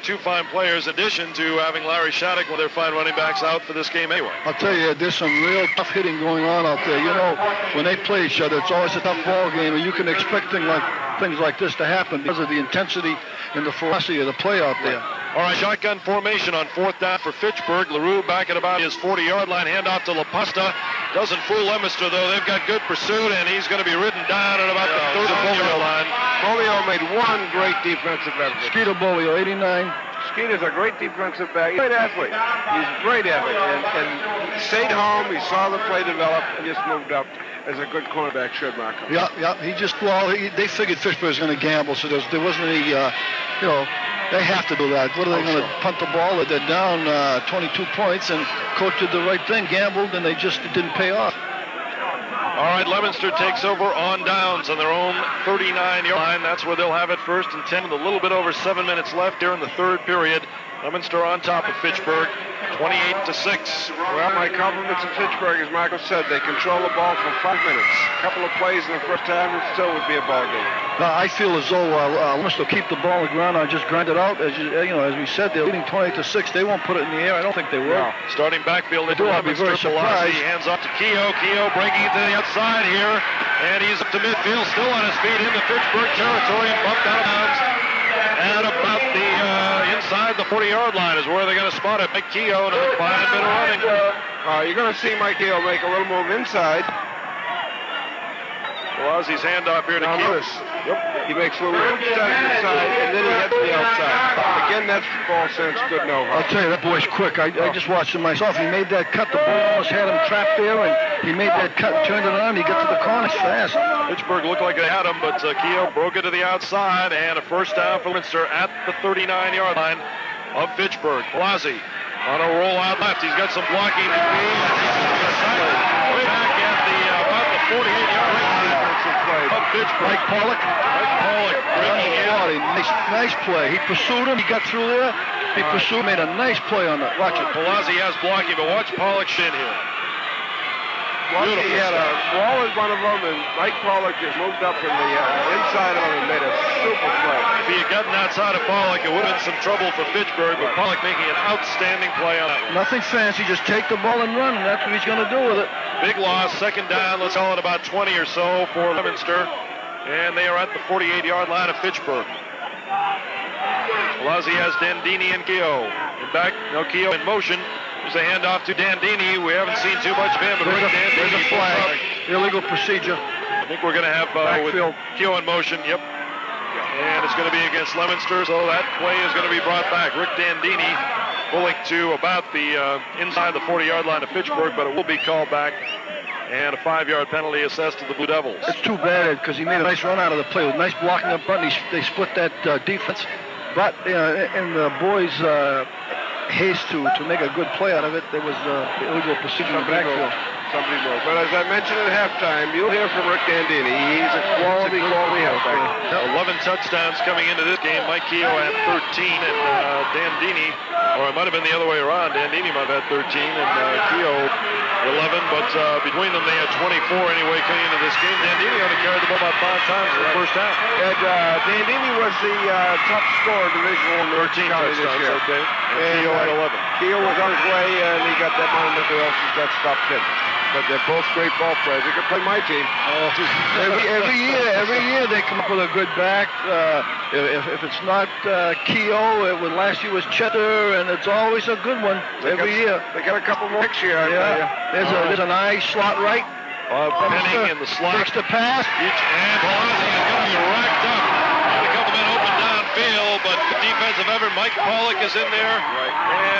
two fine players, in addition to having Larry Shattuck, one of their fine running backs, out for this game anyway. I'll tell you, there's some real tough hitting going on out there. You know, when they play each other, it's always a tough ball game, and you can expect things like this to happen because of the intensity and the ferocity of the play out there. All right, shotgun formation on fourth down for Fitchburg. LaRue back at about his 40-yard line. Handoff to LaPasta. Doesn't fool Leominster, though. They've got good pursuit, and he's going to be ridden down at about the 30-yard line. Bolio made one great defensive effort. Skeeter Bolio, 89. Skeeter's a great defensive back. He's a great athlete. He's a great athlete. And he stayed home. He saw the play develop and just moved up as a good cornerback should, Marco. Yeah. He just, they figured Fitchburg was going to gamble, so there wasn't any, they have to do that. What are they going to punt the ball? They're down 22 points, and coach did the right thing, gambled, and it didn't pay off. All right, Leominster takes over on downs on their own 39-yard line. That's where they'll have it, 1st and 10 with a little bit over 7 minutes left here in the third period. Leominster on top of Fitchburg, 28-6. Well, my compliments to Fitchburg, as Michael said, they control the ball for 5 minutes. A couple of plays in the first half, it still would be a ball game. Now, I feel as though Leominster will keep the ball on the ground and just grind it out. As we said, they're leading 28-6. They won't put it in the air. I don't think they will. No. Starting backfield, they do. I'll be very surprised. He hands off to Keogh. Keogh breaking to the outside here, and he's up to midfield, still on his feet into Fitchburg territory and bumped out of bounds. And about the inside the 40-yard line is where they're going to spot it. Mike Keogh and a fine bit of running. You're going to see Mike Keogh make a little move inside. Ozzy's handoff here to Keogh. He makes a little step inside, and then he hits the outside. Again, that's ball sense, good no. I'll tell you, that boy's quick. I just watched him myself. He made that cut. The ball almost had him trapped there, and he made that cut, turned it on. He got to the corner fast. Fitchburg looked like they had him, but Keogh broke it to the outside, and a first down for Leominster at the 39-yard line of Fitchburg. Blasi on a roll out left. He's got some blocking to do, and he's going to be sidelined way back at about the 48-yard line of Fitchburg. Mike Pollock breaking in. Nice play. He pursued him. He got through there. He pursued, made a nice play on that. Watch it. Palazzi has blocking, but watch Pollock's shin here. He had a ball in one of them, and Mike Pollock just moved up in the inside of him and made a super play. If he had gotten outside of Pollock, it would have been some trouble for Fitchburg, but Pollock making an outstanding play on that one. Nothing fancy, just take the ball and run, and that's what he's going to do with it. Big loss, second down, let's call it about 20 or so for Leominster, and they are at the 48-yard line of Fitchburg. Palazzi has Dandini and Keogh. Keogh in motion. There's a handoff to Dandini. We haven't seen too much of him, but there's a flag. Illegal procedure. I think we're going to have with Keogh in motion. Yep. And it's going to be against Leominster, so that play is going to be brought back. Rick Dandini pulling to about the inside the 40-yard line of Fitchburg, but it will be called back. And a 5-yard penalty assessed to the Blue Devils. It's too bad because he made a nice run out of the play with nice blocking up front. They split that defense. But in the boys' haste to make a good play out of it, there was illegal procedure in the backfield. Somebody more. But as I mentioned at halftime, you'll hear from Rick Dandini. He's a quality halfback. 11 touchdowns coming into this game. Mike Keogh had 13, and Dandini, or it might have been the other way around. Dandini might have had 13, and Keogh 11. But between them, they had 24 anyway coming into this game. Dandini only carried the ball about 5 times in the first half. And Dandini was the top scorer Division I 13 touchdowns, okay. And Keogh had 11. Keogh was on his way, and he got that moment that else got stopped in. But they're both great ball players. They could play my team. Every year they come up with a good back. If it's not Keogh, last year was Cheddar, and it's always a good one every year. They got a couple more next year. There's a nice slot right. Penning in the slot. Takes the pass. And Palazzi is going to be racked up. And a couple men open downfield, but the defensive effort, Mike Pollock is in there.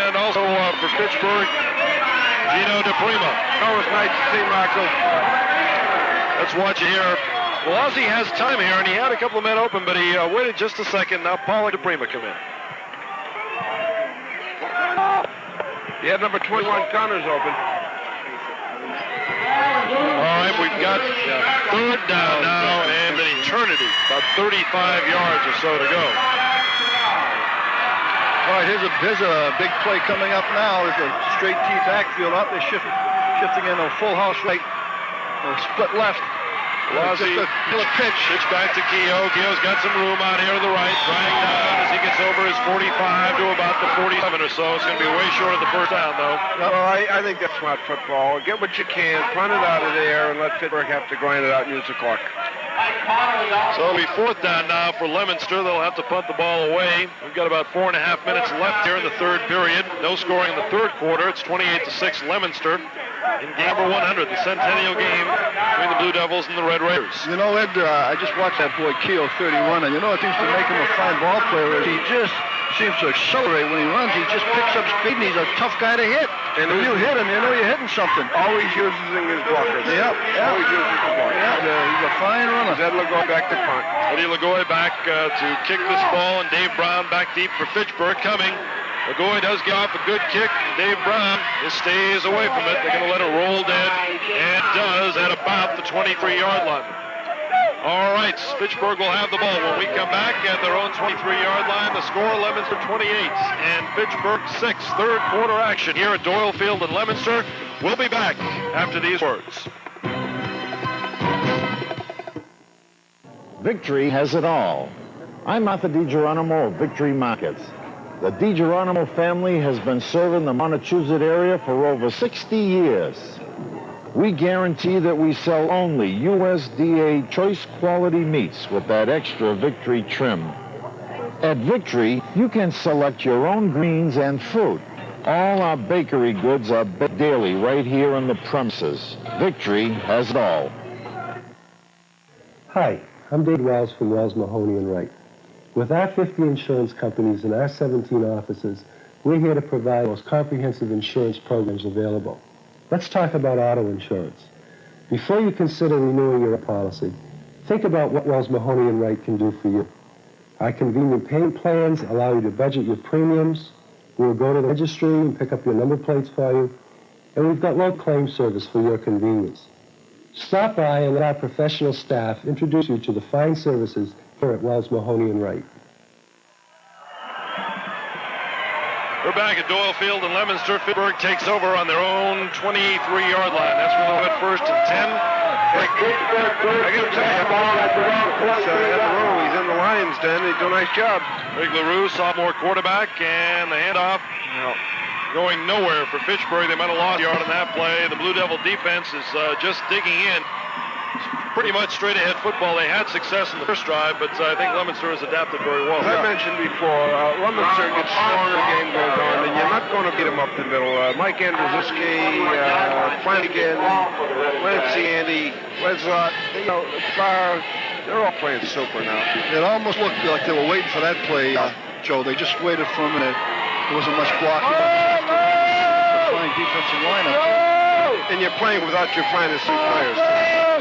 And also for Fitchburg, Gino DePrima. That was nice to see, Marco. Let's watch it here. Well, Ozzie has time here, and he had a couple of men open, but he waited just a second. Now Paul and DePrima come in. He had number 21 Connors open. All right, we've got third down now and an eternity, about 35 yards or so to go. All right, here's a big play coming up now. There's a straight T backfield out. They're shifting in a full house right, split left. Just a pitch back to Keogh. Keogh's got some room out here to the right. Dragged down as he gets over his 45 to about the 47 or so. It's going to be way short of the first down, though. No, I think that's smart football. Get what you can, punt it out of there, and let Fitchburg have to grind it out and use the clock. So it'll be fourth down now for Leominster. They'll have to punt the ball away. We've got about 4.5 minutes left here in the third period. No scoring in the third quarter. It's 28-6 Leominster in game number 100, the centennial game between the Blue Devils and the Red Raiders. You know, Ed, I just watched that boy Keogh 31, and you know what seems to make him a fine ball player is he just seems to accelerate when he runs. He just picks up speed, and he's a tough guy to hit. And if you hit him, you know you're hitting something. Always using his blockers. Yep. Always using his blockers. He's a fine runner. Zed Lagoy back to punt. Eddie Lagoy back to kick this ball, and Dave Brown back deep for Fitchburg coming. Lagoy does get off a good kick. Dave Brown just stays away from it. They're going to let it roll dead, and does at about the 23-yard line. All right, Fitchburg will have the ball when we come back at their own 23-yard line. The score, Leominster 28 and Fitchburg 6. Third quarter action here at Doyle Field in Leominster. We'll be back after these words. Victory has it all. I'm Arthur DiGeronimo of Victory Markets. The DiGeronimo family has been serving the Montachusett area for over 60 years. We guarantee that we sell only USDA choice quality meats with that extra Victory trim. At Victory, you can select your own greens and fruit. All our bakery goods are baked daily right here on the premises. Victory has it all. Hi, I'm Dave Wells from Wells, Mahoney & Wright. With our 50 insurance companies and our 17 offices, we're here to provide the most comprehensive insurance programs available. Let's talk about auto insurance. Before you consider renewing your policy, think about what Wells, Mahoney & Wright can do for you. Our convenient payment plans allow you to budget your premiums. We'll go to the registry and pick up your number plates for you. And we've got low claim service for your convenience. Stop by and let our professional staff introduce you to the fine services here at Wells, Mahoney & Wright. We're back at Doyle Field in Leominster. Fitchburg takes over on their own 23-yard line. That's where they'll hit first and 10. I got to tell you about LaRue. He's in the Lions' den. He do a nice job. Rick LaRue, sophomore quarterback, and the handoff going nowhere for Fitchburg. They might have lost a yard on that play. The Blue Devil defense is just digging in. Pretty much straight ahead football. They had success in the first drive, but I think Leominster has adapted very well. As I mentioned before, Leominster gets stronger as the game goes on, and you're not going to beat them up the middle. Mike Andrzejewski, Flanagan, Lancy, Andy, Leslott, Farr, they're all playing super now. It almost looked like they were waiting for that play, Joe. They just waited for a minute. There wasn't much blocking. The fine defensive lineup. And you're playing without your finest three players.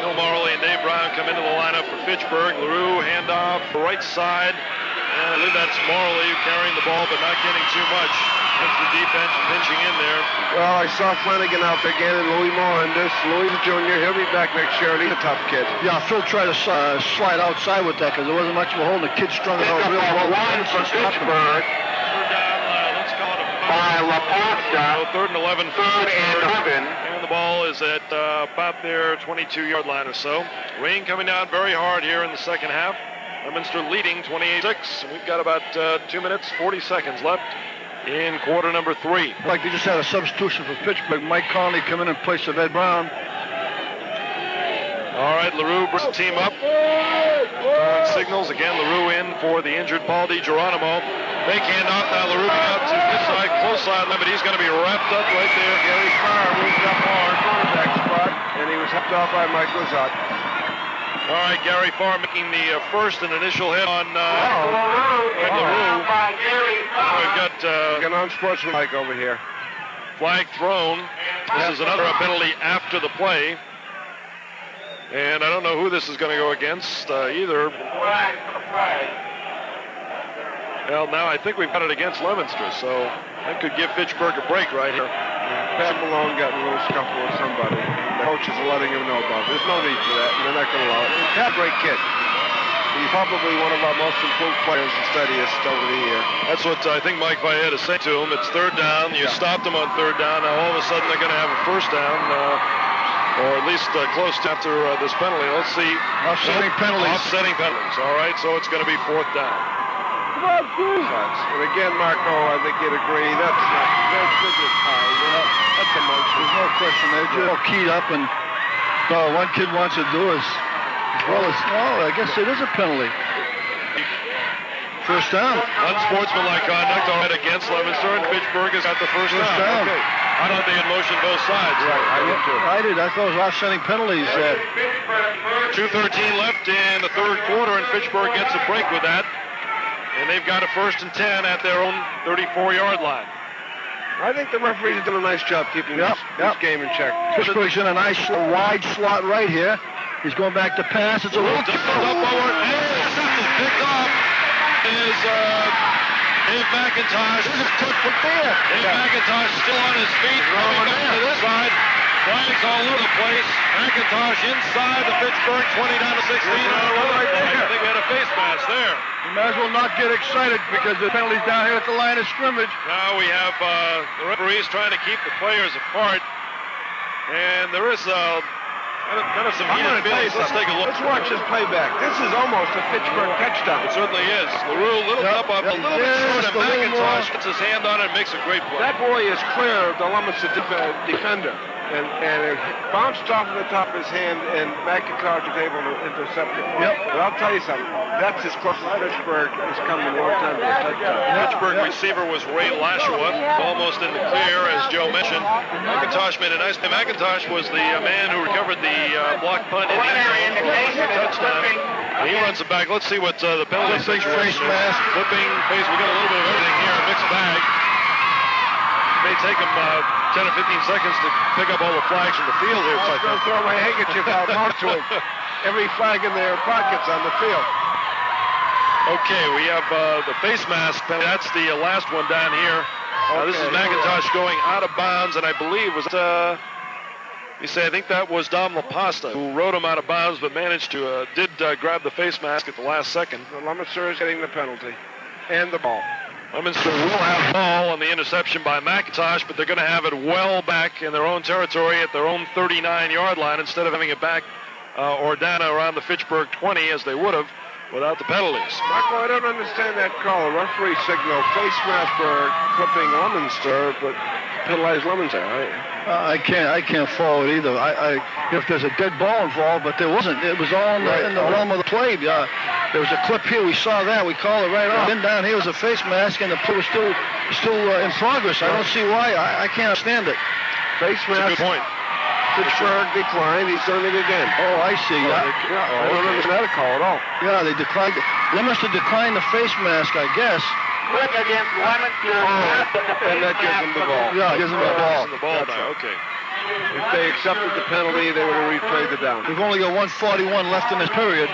Bill Marley and Dave Brown come into the lineup for Fitchburg. LaRue handoff right side. And I believe that's Marley carrying the ball but not getting too much. That's the defense pinching in there. Well, I saw Flanagan out there again and Louis Morandes. Louis the junior, he'll be back next year. He's a tough kid. Yeah, Phil tried to slide outside with that because there wasn't much of a hold. The kid strung it out real well. One for Fitchburg. By LaPasta. Third and 11. Third and 11. And the ball is at about their 22-yard line or so. Rain coming down very hard here in the second half. Leominster leading 28-6. We've got about 2 minutes, 40 seconds left in quarter number 3. Like they just had a substitution for Fitchburg. Mike Conley come in place of Ed Brown. All right, LaRue brings the team up. Throwing signals. Again, LaRue in for the injured Paul DiGeronimo. Fake handoff. Now LaRue out to this side, close side limit. He's going to be wrapped up right there. Gary Farr moved up hard quarterback spot, and he was helped off by Mike Lizotte. All right, Gary Farr making the first and initial hit on LaRue. We've got an unsportsmanlike over here. Flag thrown. This is another penalty after the play. And I don't know who this is going to go against either. Well, now I think we've got it against Leominster, so that could give Fitchburg a break right here. Pat Malone got in a little scuffle with somebody. The coaches are letting him know about it. There's no need for that, and they're not going to allow it. Pat, great kid. He's probably one of our most improved players and steadiest over the year. That's what I think Mike Valletta is saying to him. It's third down. You stopped them on third down. Now all of a sudden they're going to have a first down, or at least close to after this penalty. Let's see. Offsetting penalties. Offsetting penalties. All right, so it's going to be fourth down. And again, Marco, I think you'd agree. That's just high. That's a motion. There's no question. They're all keyed up, and one kid wants to do is, I guess it is a penalty. First down. Unsportsmanlike conduct all right against Leominster, and Fitchburg has got the first down. Okay. I thought they had motioned both sides. Right, I did. I thought it was offsetting penalties. 2:13 left in the third quarter, and Fitchburg gets a break with that. And they've got a 1st and 10 at their own 34-yard line. I think the referees did a nice job keeping this game in check. Fitchburg's in a nice wide slot right here. He's going back to pass. It's a little up over. Picked up is Dave McIntosh. Dave McIntosh still on his feet. Coming back to this side. Flags all over the place. McIntosh inside the Fitchburg 20 down to 16. I think we had a face mask there. You might as well not get excited because the penalty's down here at the line of scrimmage. Now we have the referees trying to keep the players apart. And there is kind of some heated feelings. Let's take a look. Let's watch this playback. This is almost a Fitchburg touchdown. It certainly is. LaRue, a little bit short, and McIntosh gets his hand on it and makes a great play. That boy is clear of the Leominster defender. And it bounced off the top of his hand, and McIntosh was able to intercept it. But I'll tell you something. That's as close as Fitchburg has come in a long time to a touchdown. Fitchburg receiver was Ray Lashua, almost in the clear, as Joe mentioned. McIntosh made a nice play. McIntosh was the man who recovered the block punt in the touchdown. And he runs it back. Let's see what the penalty situation is. Flipping face. We got a little bit of everything here. A mixed bag. It may take him 10 or 15 seconds to pick up all the flags from the field here. I was going to throw my handkerchief out most to him. Every flag in their pockets on the field. Okay, we have the face mask penalty. That's the last one down here. This is McIntosh going out of bounds, and I believe was I think that was Dom LaPasta who rode him out of bounds, but managed to grab the face mask at the last second. So Leominster is getting the penalty and the ball. Leominster will have the ball on the interception by McIntosh, but they're going to have it well back in their own territory at their own 39-yard line instead of having it back or down around the Fitchburg 20 as they would have without the penalties. Marco, I don't understand that call. The referee signaled face mask for clipping Leominster, but penalized Leominster. I can't follow it either. If there's a dead ball involved, but there wasn't. It was all in the realm of the play. There was a clip here. We saw that. We called it right off. Then down here was a face mask, and the play was still in progress. I don't see why. I can't understand it. Face mask. That's a good point. Fitchburg declined. He's doing it again. Oh, I see. I don't understand that call at all. Yeah, they declined. Leominster declined the face mask, I guess. Against Leominster. And that gives them the ball. Yeah, it gives them the ball. Okay. If they accepted the penalty, they would have replayed the down. We've only got 1:41 left in this period.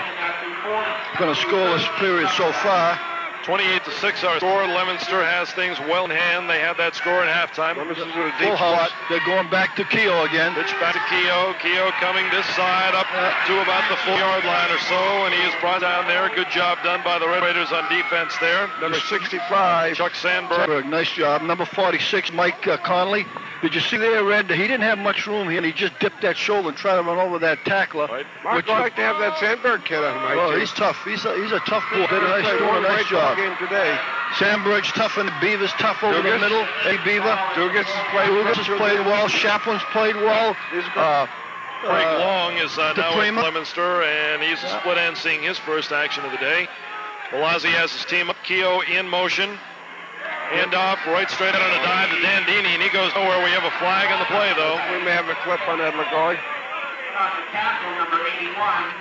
We're going to score this period so far. 28-6 our score. Leominster has things well in hand. They had that score at halftime. Leominster's in a deep Full house. spot. They're going back to Keogh again. Pitch back to Keogh. Keogh coming this side up to about the 4-yard line or so, and he is brought down there. Good job done by the Red Raiders on defense there. Number 65, Chuck Sandberg. Nice job. Number 46, Mike Conley. Did you see there, Red? He didn't have much room here, and he just dipped that shoulder and tried to run over that tackler. Right. I'd like to have that Sandberg kid on my team. He's tough. He's a tough boy. Did a nice job. Game today. Sandberg's tough, and Beaver's tough over the middle. Hey, Beaver. Dugas has played well. Chaplin's played well. Frank Long is now with Leominster, and he's a split end seeing his first action of the day. Palazzi has his team up. Keogh in motion. Hand off right straight out on a dive to Dandini, and he goes nowhere. We have a flag on the play, though. We may have a clip on Ed LaGoy. Number 81.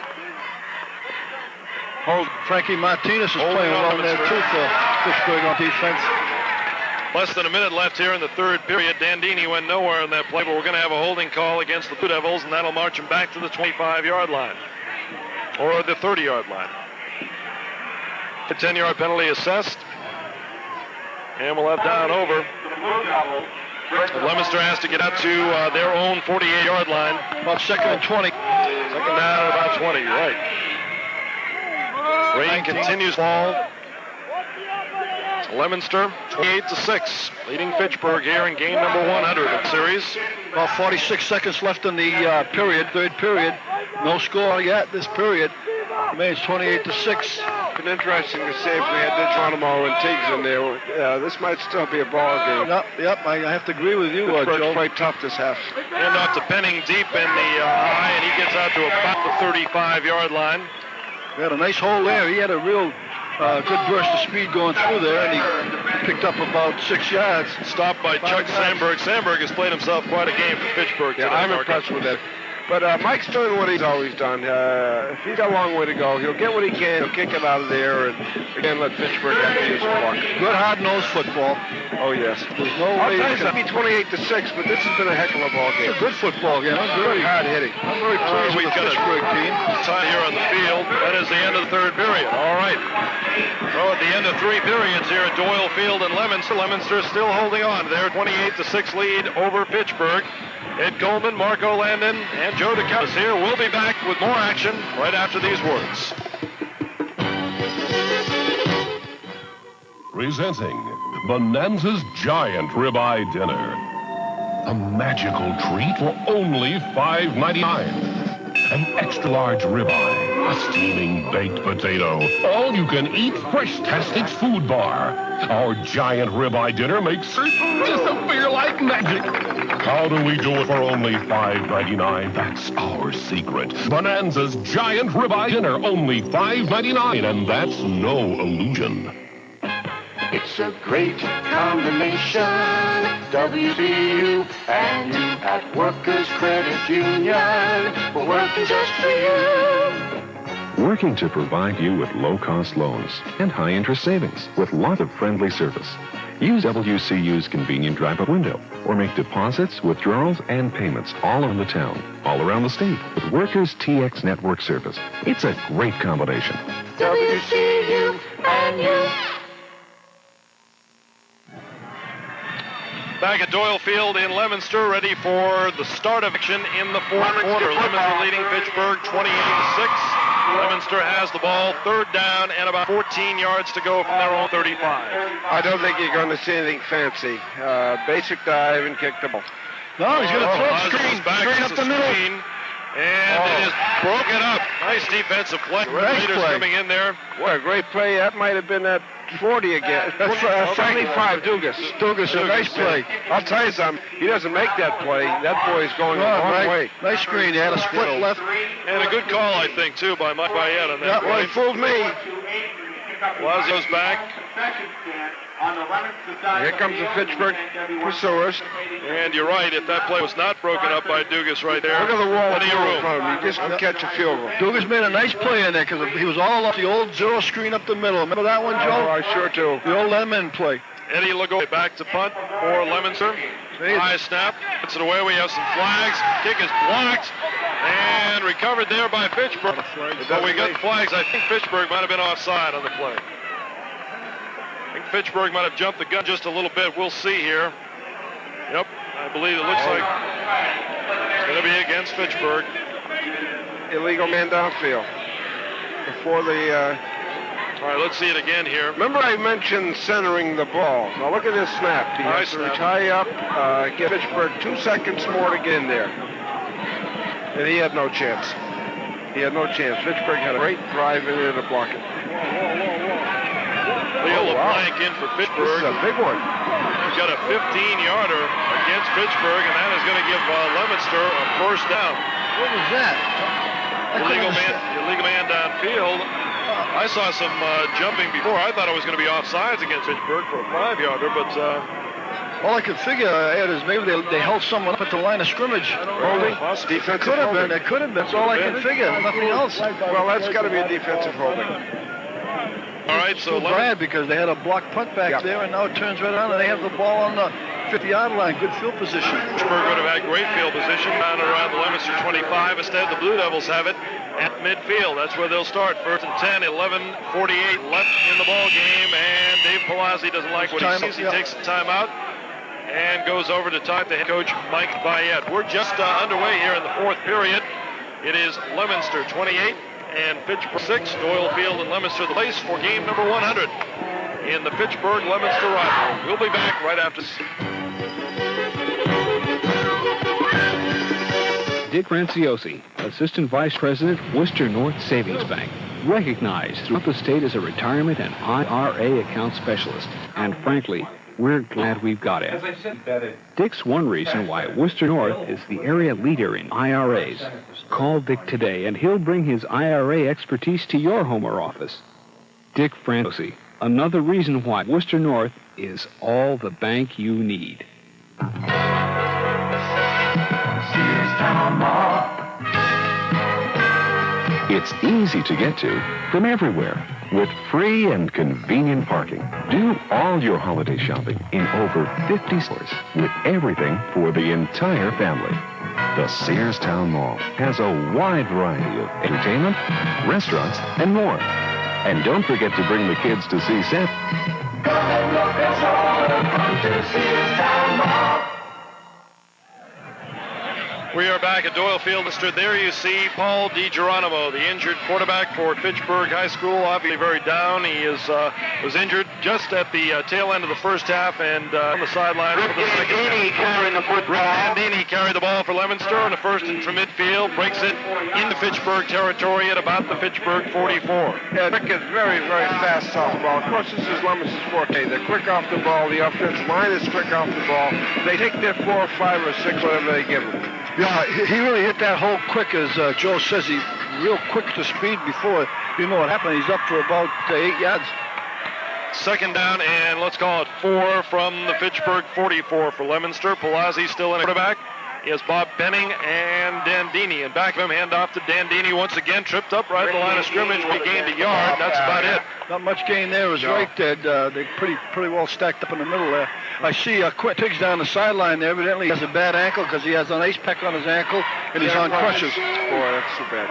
Frankie Martinez is playing well there, too, for Fitchburg on defense. Less than a minute left here in the third period. Dandini went nowhere in that play, but we're going to have a holding call against the Blue Devils, and that'll march him back to the 25-yard line, or the 30-yard line. The 10-yard penalty assessed, and we'll have down over. Leominster has to get out to their own 48-yard line. About second and 20. Second down, about 20, right. Rain continues to fall. Leominster 28-6, leading Fitchburg here in game number 100 of the series. About 46 seconds left in the period, third period. No score yet this period. It's 28-6. Been interesting to see if we had Geronimo and Tiggs in there. This might still be a ball game. Yep, I have to agree with you, Joe. Quite tough this half. Hand off to Penning deep in the high, and he gets out to about the 35-yard line. We had a nice hole there. He had a real good burst of speed going through there, and he picked up about 6 yards. Stopped by Chuck Sandberg. Sandberg has played himself quite a game for Fitchburg today. I'm impressed with that. But Mike's doing what he's always done. If he's got a long way to go, he'll get what he can. He'll kick it out of there, and again, let Fitchburg have to use the clock. Good hard-nosed football. Oh, yes. There's no way it could be 28-6, but this has been a heck of a ball game. It's a good football game. I'm very hard-hitting. I'm very pleased with the Fitchburg team. Tie here on the field. That is the end of the third period. All right. So at the end of 3 periods here at Doyle Field in Leominster, Leominster still holding on to their 28-6 lead over Fitchburg. Ed Coleman, Marco Landon, and Joe DeCoulis here. We'll be back with more action right after these words. Presenting Bonanza's Giant Ribeye Dinner. A magical treat for only $5.99. An extra-large ribeye, a steaming baked potato, all-you-can-eat fresh-tastic food bar. Our giant ribeye dinner makes it disappear like magic. How do we do it for only $5.99? That's our secret. Bonanza's Giant Ribeye Dinner, only $5.99, and that's no illusion. It's a great combination. WCU and you at Workers Credit Union. We're working just for you. Working to provide you with low-cost loans and high-interest savings with lots of friendly service. Use WCU's convenient drive-up window or make deposits, withdrawals, and payments all around the town, all around the state with Workers TX Network service. It's a great combination. WCU and you. Back at Doyle Field in Leominster, ready for the start of action in the fourth quarter. Leominster leading Fitchburg 28-6. Leominster has the ball, third down, and about 14 yards to go from their own 35. I don't think you're going to see anything fancy. Basic dive and kick the ball. No, he's going to throw it straight up the middle. And it is broken up. Nice defensive play. Raiders coming in there. What a great play. That might have been at 40 again. That's 75, Dugas. Dugas, a nice play. I'll tell you something. He doesn't make that play. That boy's going the wrong way. Nice screen. He had a split left. And a good call, I think, too, by Mike Bayette on that. Yeah, well, he fooled me. Lazio's back. Here comes the Fitchburg pursuers. And you're right, if that play was not broken up by Dugas right there. Look at the wall in front of him. He just can catch a field goal. Dugas made a nice play in there because he was all off the old zero screen up the middle. Remember that one, Joe? Oh, I sure do. The old Lemon play. Eddie Lagoy back to punt for Leominster. High snap. Puts it away. We have some flags. Kick is blocked. And recovered there by Fitchburg. But we got flags. I think Fitchburg might have been offside on the play. I think Fitchburg might have jumped the gun just a little bit. We'll see here. Yep, I believe it looks like it's going to be against Fitchburg. Illegal man downfield. Before the... All right, let's see it again here. Remember I mentioned centering the ball. Now look at this snap. He has to reach high up, give Fitchburg 2 seconds more to get in there. And he had no chance. He had no chance. Fitchburg had a great drive in there to block it. Leo LeBlanc in for Fitchburg. This is a big one. He's got a 15-yarder against Fitchburg, and that is going to give Leominster a first down. What was that? Illegal man downfield. I saw some jumping before. I thought it was going to be offsides against Fitchburg for a 5-yarder, but... all I could figure, Ed, is maybe they held someone up at the line of scrimmage. Holding? Defensive holding. It could have been. That's all I could figure. Nothing else. Well, that's got to be a defensive holding. All right, so too bad because they had a block punt back there, and now it turns right on, and they have the ball on the 50-yard line. Good field position. Fitchburg would have had great field position down around the Leominster 25. Instead, the Blue Devils have it at midfield. That's where they'll start. First and 10, 11:48 left in the ball game, and Dave Palazzi doesn't like what he sees. He takes the timeout and goes over to talk to head coach Mike Bayette. We're just underway here in the fourth period. It is Leominster 28 and Fitchburg 6. Doyle Field and Leominster the place for game number 100 in the Fitchburg-Leominster rivalry. We'll be back right after. Dick Ranciosi, Assistant Vice President, Worcester North Savings Bank, recognized throughout the state as a retirement and IRA account specialist. And frankly, we're glad we've got him. Dick's one reason why Worcester North is the area leader in IRAs. Call Dick today and he'll bring his IRA expertise to your home or office. Dick Franciosi, another reason why Worcester North is all the bank you need. It's easy to get to from everywhere with free and convenient parking. Do all your holiday shopping in over 50 stores with everything for the entire family. The Sears Town Mall has a wide variety of entertainment, restaurants, and more. And don't forget to bring the kids to see Santa. Come and look us all, come to Sears Town Mall. We are back at Doyle Field. There you see Paul DiGeronimo, the injured quarterback for Fitchburg High School, obviously very down. He was injured just at the tail end of the first half and on the sideline for the second half. Carrying the football. Andini carried the ball for Leominster on the first and from midfield, breaks it into Fitchburg territory at about the Fitchburg 44. Yeah, Rick is very, very fast softball. Of course, this is Leominster's forte. They're quick off the ball. The offensive line is quick off the ball. They take their 4, 5, or 6, whatever they give them. Yeah, he really hit that hole quick, as Joe says. He's real quick to speed before you know what happened. He's up for about 8 yards. Second down, and let's call it 4 from the Fitchburg 44 for Leominster. Palazzi still in a quarterback. He has Bob Benning and Dandini. And back of him, handoff to Dandini once again. Tripped up right at the line of scrimmage. We gained a yard. That's about it. Not much gain there. It was right there. They're pretty well stacked up in the middle there. I see Quint Tiggs down the sideline there. Evidently he has a bad ankle because he has an ace peck on his ankle and he's on crutches. Boy, that's too bad.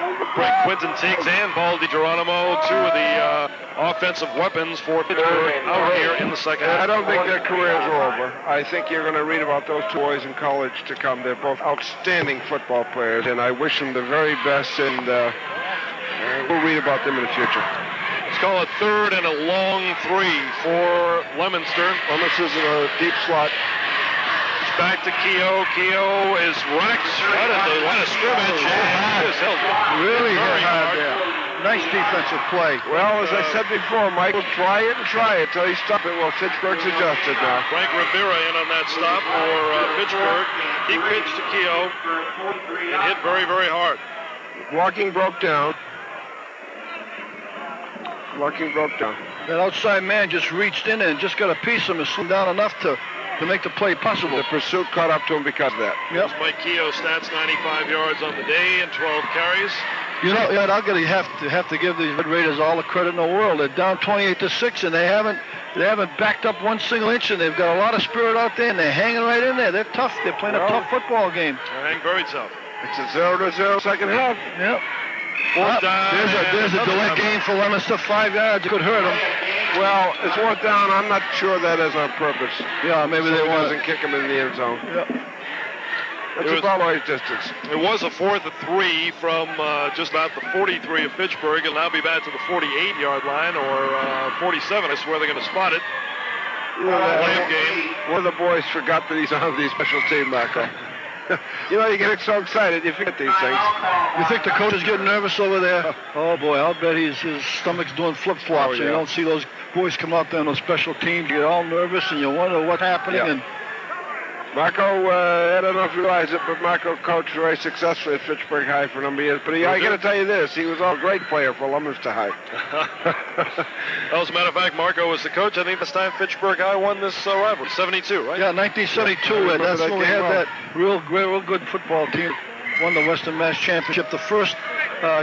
Quentin Tiggs and Paul DiGeronimo, two of the offensive weapons for Pittsburgh out here in the second half. I don't think their careers are over. I think you're going to read about those two boys in college to come. They're both outstanding football players, and I wish them the very best, and we'll read about them in the future. Let's call it third and a long 3 for Leominster. Leominster's in a deep slot. It's back to Keogh. Keogh is wrecked right at the line of scrimmage. And is held really very hard there. Nice defensive play. Well, as I said before, Mike will try it till he stops it. Well, Fitchburg's adjusted now. Frank Rivera in on that stop for Fitchburg. He pitched to Keogh and hit very, very hard. Walking broke down. That outside man just reached in and just got a piece of him and slowed down enough to make the play possible. The pursuit caught up to him because of that. Yep. Mike Keogh stats 95 yards on the day and 12 carries. You know, Ed, I'm going to have to give these Red Raiders all the credit in the world. They're down 28-6, and they haven't backed up one single inch, and they've got a lot of spirit out there, and they're hanging right in there. They're tough. They're playing a tough football game. They're hanging very tough. It's a 0-0 second half. Yep. Fourth down. There's a delay gain for Leominster, 5 yards. It could hurt them. Well, it's 4th down. I'm not sure that is on purpose. Yeah, maybe so they want doesn't kick him in the end zone. Yep. That's about right distance. It was a 4th and 3 from just about the 43 of Fitchburg. It'll now be back to the 48-yard line or 47. That's where they're going to spot it. Game. One of the boys forgot that he's on the special team, Marco. You know, you get so excited, you forget these things. You think the coach is getting nervous over there? Oh, boy, I'll bet his stomach's doing flip-flops. You don't see those boys come out there on those special teams. You get all nervous, and you wonder what's happening. Yeah. And Marco, I don't know if you realize it, but Marco coached very successfully at Fitchburg High for a number of years. But I got to tell you this, he was a great player for Leominster High. Well, as a matter of fact, Marco was the coach. I think this time Fitchburg High won this rivalry. 72, right? Yeah, 1972, and that's when we had that real good football team. Won the Western Mass Championship. The first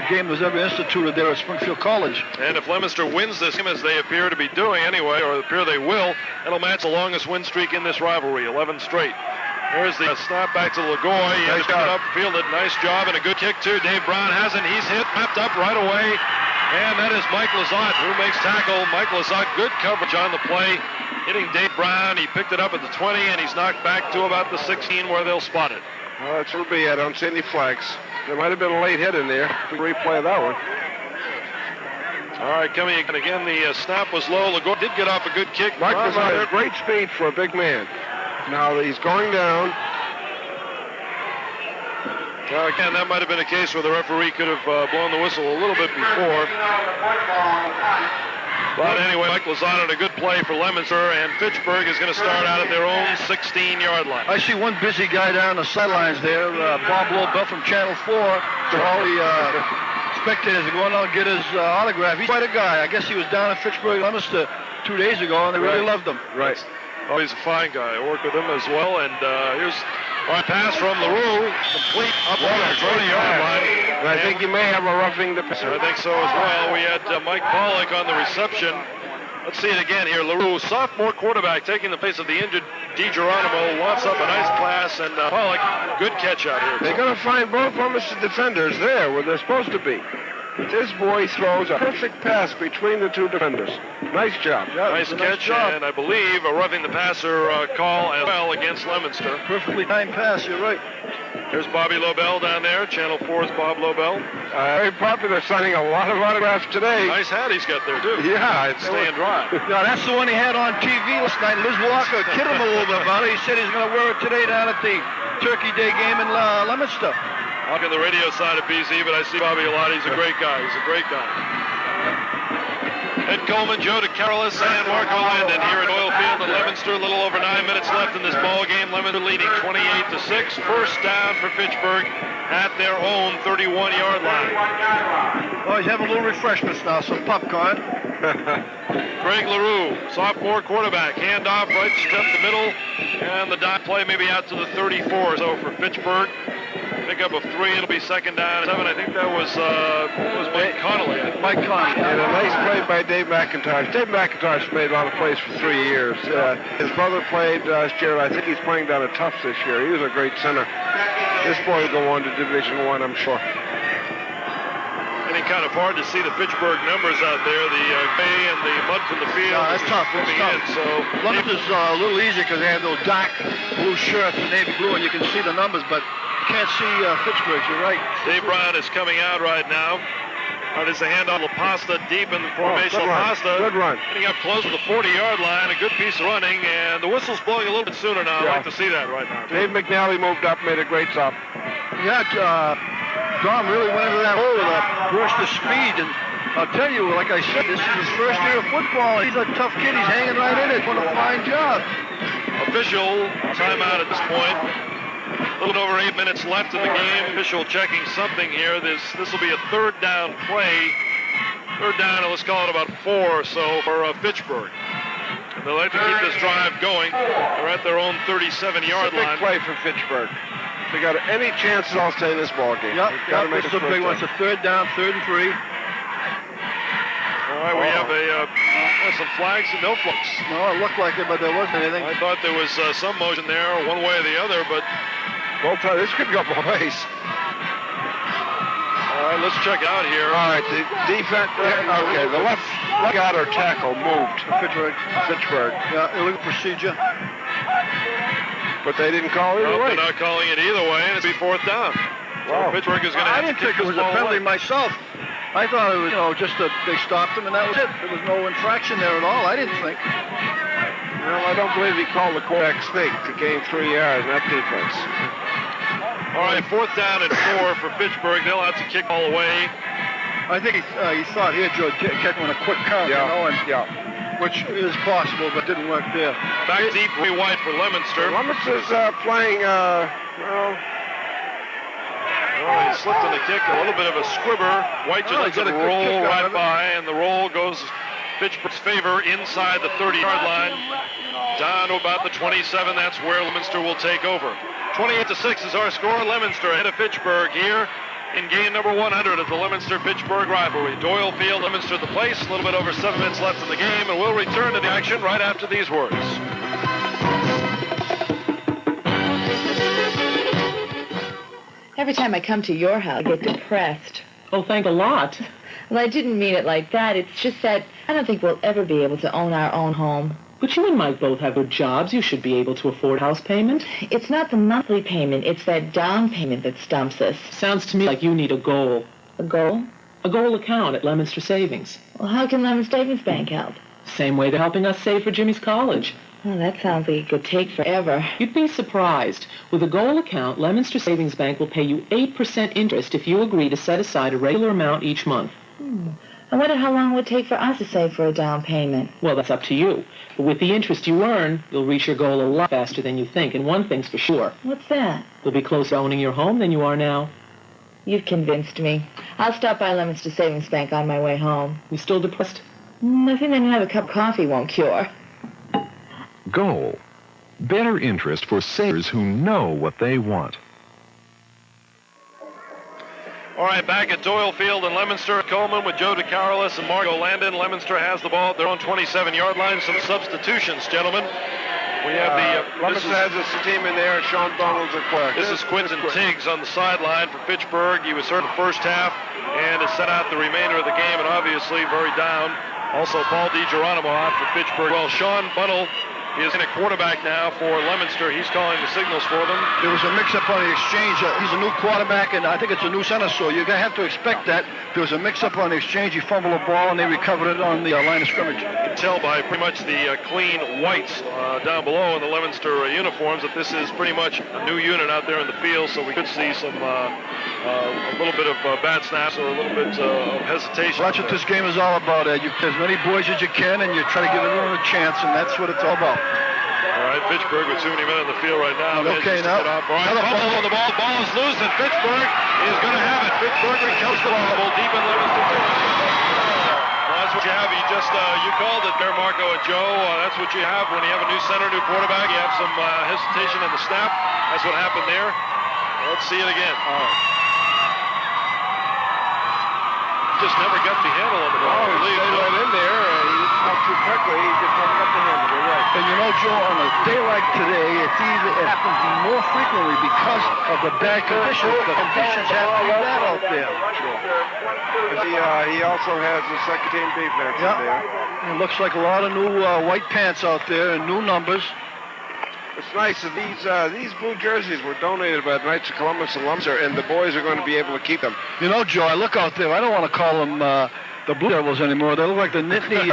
game that was ever instituted there at Springfield College. And if Leominster wins this game, as they appear to be doing anyway, or appear they will, it'll match the longest win streak in this rivalry, 11 straight. There's the snap back to Lagoy. He has got up, fielded. Nice job, and a good kick, too. Dave Brown hasn't. He's hit, mapped up right away. And that is Mike Lazat, who makes tackle. Mike Lazat, good coverage on the play. Hitting Dave Brown. He picked it up at the 20, and he's knocked back to about the 16 where they'll spot it. Well, that's will be. I don't see any flags. There might have been a late hit in there. We replay that one. All right, coming again. The snap was low. Lagoy did get off a good kick. Mike Lazat has great speed for a big man. Now he's going down. Well, again, that might have been a case where the referee could have blown the whistle a little bit before. But anyway, Mike Lazat had a good play for Leominster, and Fitchburg is going to start out at their own 16-yard line. I see one busy guy down the sidelines there, Bob Lobel from Channel 4. So all the spectators are going out and get his autograph. He's quite a guy. I guess he was down at Fitchburg, Leominster 2 days ago, and they really loved him. Right. Oh, he's a fine guy. I work with him as well, and here's a pass from LaRue, complete up on the 20-yard line. And I think you may have a roughing the passer. I think so as well. We had Mike Pollock on the reception. Let's see it again here. LaRue, sophomore quarterback, taking the place of the injured DiGeronimo, wants up a nice pass, and Pollock, good catch out here. They're going to find both Leominster defenders there where they're supposed to be. This boy throws a perfect pass between the two defenders. Nice job. Yeah, nice catch, and I believe a roughing the passer call as well against Leominster. Perfectly timed pass, you're right. Here's Bobby Lobel down there. Channel 4's Bob Lobel. Very popular, signing a lot of autographs today. Nice hat he's got there, too. Yeah. It's staying dry. Yeah, that's the one he had on TV last night. Liz Walker kidded him a little bit about it. He said he's going to wear it today down at the Turkey Day game in Leominster. I'm on the radio side of BC, but I see Bobby a lot. He's a great guy. He's a great guy. Ed Coleman, Joe DeCarolis, and Marco Landon here at Doyle Field at Leominster. A little over 9 minutes left in this ball game. Leominster leading 28-6. First down for Fitchburg at their own 31-yard line. Oh, he's having a little refreshments now, some popcorn. Craig LaRue, sophomore quarterback, handoff right step the middle, and the dot play maybe out to the 34 or so for Fitchburg. Pick up of 3, it'll be second down. 7, I think that was Mike Connolly. Mike Connolly. And a nice play by Dave McIntosh. Dave McIntosh made a lot of plays for 3 years. His brother played last year. I think he's playing down at Tufts this year. He was a great center. This boy will go on to Division I, I'm sure. Any kind of hard to see the Fitchburg numbers out there, the bay and the mud from the field. Yeah, that's tough. It's tough. So Leominster's a little easier because they have those dark blue shirts, the navy blue, and you can see the numbers, but you can't see Fitchburg. You're right. Dave Brown is coming out right now. There's a handoff. LaPasta deep in the formation. LaPasta good run. Getting up close to the 40-yard line. A good piece of running, and the whistle's blowing a little bit sooner now. Yeah. I'd like to see that right now. Dave McNally moved up, made a great stop. Yeah, Dom really went into that hole with a burst of speed, and I'll tell you, like I said, this is his first year of football. He's a tough kid. He's hanging right in it. What a fine job. Official timeout at this point. A little bit over 8 minutes left in the game. Official checking something here. This will be a third down play. Third down, let's call it about 4 or so for Fitchburg. And they like to keep this drive going. They're at their own 37-yard line. Big play for Fitchburg. If they got any chance, I'll stay in this ball game. Yep, this is a big one. It's a third down, 3rd and 3. All right, we have some flags and no flags. No, it looked like it, but there wasn't anything. I thought there was some motion there, one way or the other, but both times this could go both ways. All right, let's check it out here. All right, the defense. Okay, the left guard or tackle moved. Fitchburg. Yeah, illegal procedure. But they didn't call it either way. They're not calling it either way, and it's be 4th down. Wow. So Fitchburg is going to have to kick it was this a ball penalty away. myself. I thought it was, just that they stopped him and that was it. There was no infraction there at all. I didn't think. Well, I don't believe he called the quarterback sneak to gain 3 yards, not defense. All right, 4th down and 4 for Fitchburg. They'll have to kick all the way. I think he thought here, Joe, catching on a quick count, which is possible, but didn't work there. Back deep, way wide for Leominster. Leominster's playing, he slipped on the kick, a little bit of a squibber. White just lets it roll right by, and the roll goes Fitchburg's favor inside the 30-yard line. Down to about the 27, that's where Leominster will take over. 28-6 is our score. Leominster ahead of Fitchburg here in game number 100 of the Leominster-Fitchburg rivalry. Doyle Field, Leominster the place. A little bit over 7 minutes left in the game, and we'll return to the action right after these words. Every time I come to your house, I get depressed. Oh, thank a lot. Well, I didn't mean it like that. It's just that I don't think we'll ever be able to own our own home. But you and Mike both have good jobs. You should be able to afford house payment. It's not the monthly payment. It's that down payment that stumps us. Sounds to me like you need a goal. A goal? A goal account at Leominster Savings. Well, how can Leominster Savings Bank help? Same way they're helping us save for Jimmy's college. Oh, that sounds like it could take forever. You'd be surprised. With a goal account, Leominster Savings Bank will pay you 8% interest if you agree to set aside a regular amount each month. I wonder how long it would take for us to save for a down payment. Well, that's up to you. But with the interest you earn, you'll reach your goal a lot faster than you think. And one thing's for sure. What's that? You'll be closer to owning your home than you are now. You've convinced me. I'll stop by Leominster Savings Bank on my way home. You still depressed? Nothing that have a cup of coffee won't cure. Goal. Better interest for savers who know what they want. All right, back at Doyle Field in Leominster, Coleman with Joe DeCarolis and Margot Landon. Leominster has the ball at their own 27-yard line. Some substitutions, gentlemen. We have Leominster has this team in there. Sean Donald's at quarterback. This is Quinton Tiggs on the sideline for Fitchburg. He was hurt in the first half and has set out the remainder of the game, and obviously very down. Also, Paul DiGeronimo out for Fitchburg. Well, Sean Bunnell is in a quarterback now for Leominster. He's calling the signals for them. There was a mix-up on the exchange. He's a new quarterback, and I think it's a new center, so you're going to have to expect that. There was a mix-up on the exchange. He fumbled the ball, and they recovered it on the line of scrimmage. You can tell by pretty much the clean whites down below in the Leominster uniforms that this is pretty much a new unit out there in the field, so we could see some a little bit of bad snaps or a little bit of hesitation. Well, that's what this game is all about, Ed. You get as many boys as you can, and you try to give everyone a chance, and that's what it's all about. All right, Fitchburg with too many men in the field right now. Okay, now. All right, fumble on the ball. The ball is loose, and Fitchburg is going to have it. Fitchburg recovers the ball deep in Leominster. Well, that's what you have. You called it there, Marco and Joe. That's what you have when you have a new center, new quarterback. You have some hesitation in the snap. That's what happened there. Let's see it again. All right. Just never got the handle on the ball. He stayed right in there. He didn't come too quickly. He just never got the handle. You're right. And you know, Joe, on a day like today, it happens more frequently because of the bad conditions. The conditions have to be bad out there. He also has the second-team defense in there. It looks like a lot of new white pants out there and new numbers. It's nice that these blue jerseys were donated by the Knights of Columbus and Leominster, and the boys are going to be able to keep them. You know, Joe, I look out there. I don't want to call them the Blue Devils anymore. They look like the Nittany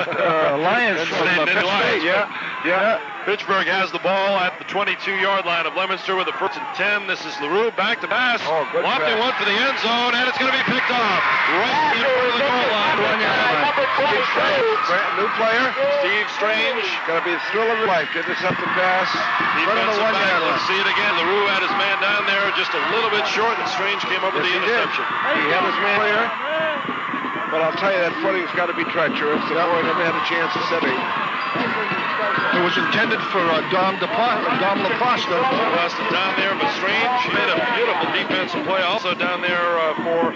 Lions from Penn State. Yeah. Fitchburg has the ball at the 22-yard line of Leominster with a 1st and 10. This is LaRue back to pass. Lofting one for the end zone, and it's going to be picked off right in front of the goal line. New player, Steve Strange. Going to be the thrill of your life. Get this up the pass. Defensive back. Let's see it again. LaRue had his man down there just a little bit short, and Strange came up with the interception. He had his man there. But I'll tell you, that footing's got to be treacherous. The boy never had a chance to set it. It was intended for Dom LaPasta. Down there, but Strange made a beautiful defensive play. Also down there for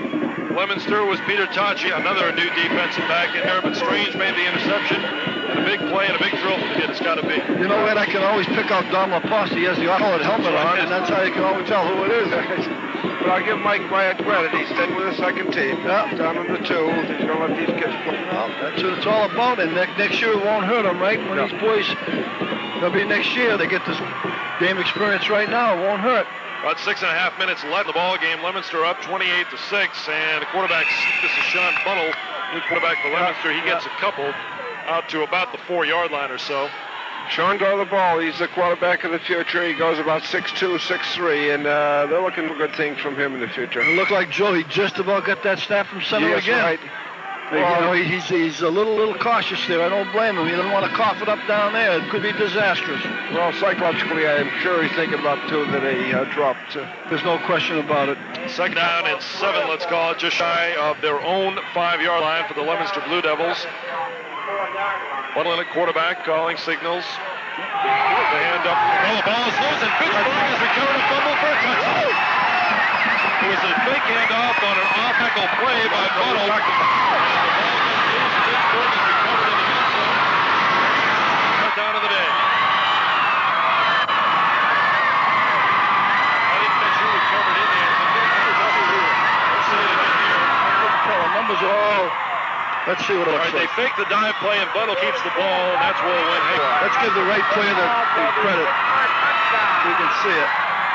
Leominster was Peter Tachi, another new defensive back in there, but Strange made the interception. And a big play and a big thrill for the kid. It's got to be. You know, Ed, I can always pick out Dom LaPasta. He has the colored helmet on, and that's how you can always tell who it is. But I'll give Mike Bryant credit. He's staying with the second team. Down in the 2. He's going to let these kids play. Well, that's what it's all about. And next year it won't hurt them, right? When these boys, they'll be next year. They get this game experience right now. It won't hurt. About 6.5 minutes left in the ball game. Leominster up 28-6, and the quarterback, this is Sean Bunnell, new quarterback for Leominster. He gets a couple out to about the 4-yard line or so. Sean got the ball. He's the quarterback of the future. He goes about 6'2", 6'3", and they're looking for good things from him in the future. It looked like Joe. He just about got that snap from center again. Right. Well, you know, he's a little cautious there. I don't blame him. He doesn't want to cough it up down there. It could be disastrous. Well, psychologically, I'm sure he's thinking about two that he dropped. There's no question about it. Second down and 7, let's call it, just shy of their own 5-yard line for the Leominster Blue Devils. Bunnell at quarterback, calling signals. The hand up. Oh, the ball is loose, and Fitchburg has recovered a fumble for a touchdown. It was a fake handoff on an off-tackle play by Buttle. Touchdown of the day. I think that shoe was covered in there. The numbers are all. Let's see what it looks like. They fake the dive play, and Buttle keeps the ball, and that's where it went haywire. Let's give the right player the credit. We can see it.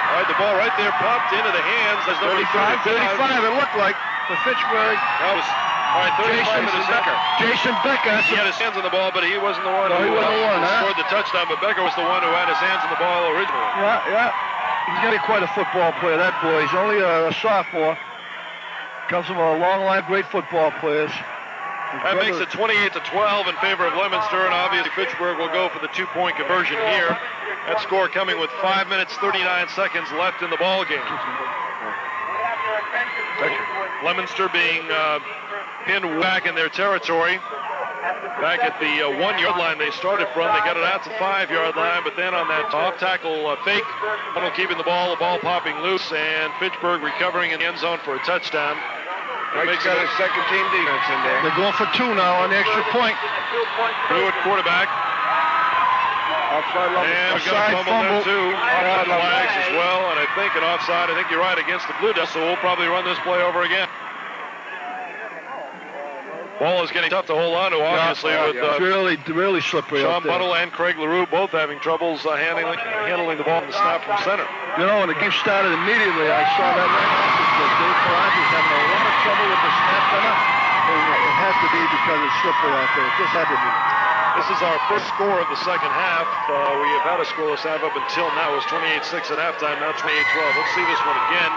All right, the ball right there popped into the hands. There's no 35, it looked like, for Fitchburg. That was, all right, 35 minutes. Jason Becker. He had his hands on the ball, but he wasn't the one who scored the touchdown. But Becker was the one who had his hands on the ball originally. Yeah. He's going to be quite a football player, that boy. He's only a sophomore. Comes from a long line of great football players. That makes it 28-12 in favor of Leominster, and obviously Fitchburg will go for the two-point conversion here. That score coming with 5 minutes, 39 seconds left in the ball game. Leominster being pinned back in their territory. Back at the 1-yard line they started from. They got it out to 5-yard line, but then on that off-tackle fake, Buttle keeping the ball popping loose, and Fitchburg recovering in the end zone for a touchdown. Mike's got a second-team defense in there. They're going for two now on the extra point. Blue at quarterback. And we've got a fumble there too. Offside flags as well, and I think an offside. I think you're right against the Blue Devils, so we'll probably run this play over again. Ball is getting tough to hold on to, obviously, with really slippery. Sean Buttle and Craig LaRue both having troubles handling the ball in the snap from center. You know, when the game started immediately, I saw that right after Dave Ferrari was having a lot of trouble with the snap center, and it had to be because it's slippery out there. It just had to be. This is our first score of the second half. We have had a scoreless half up until now. It was 28-6 at halftime, now 28-12. Let's see this one again.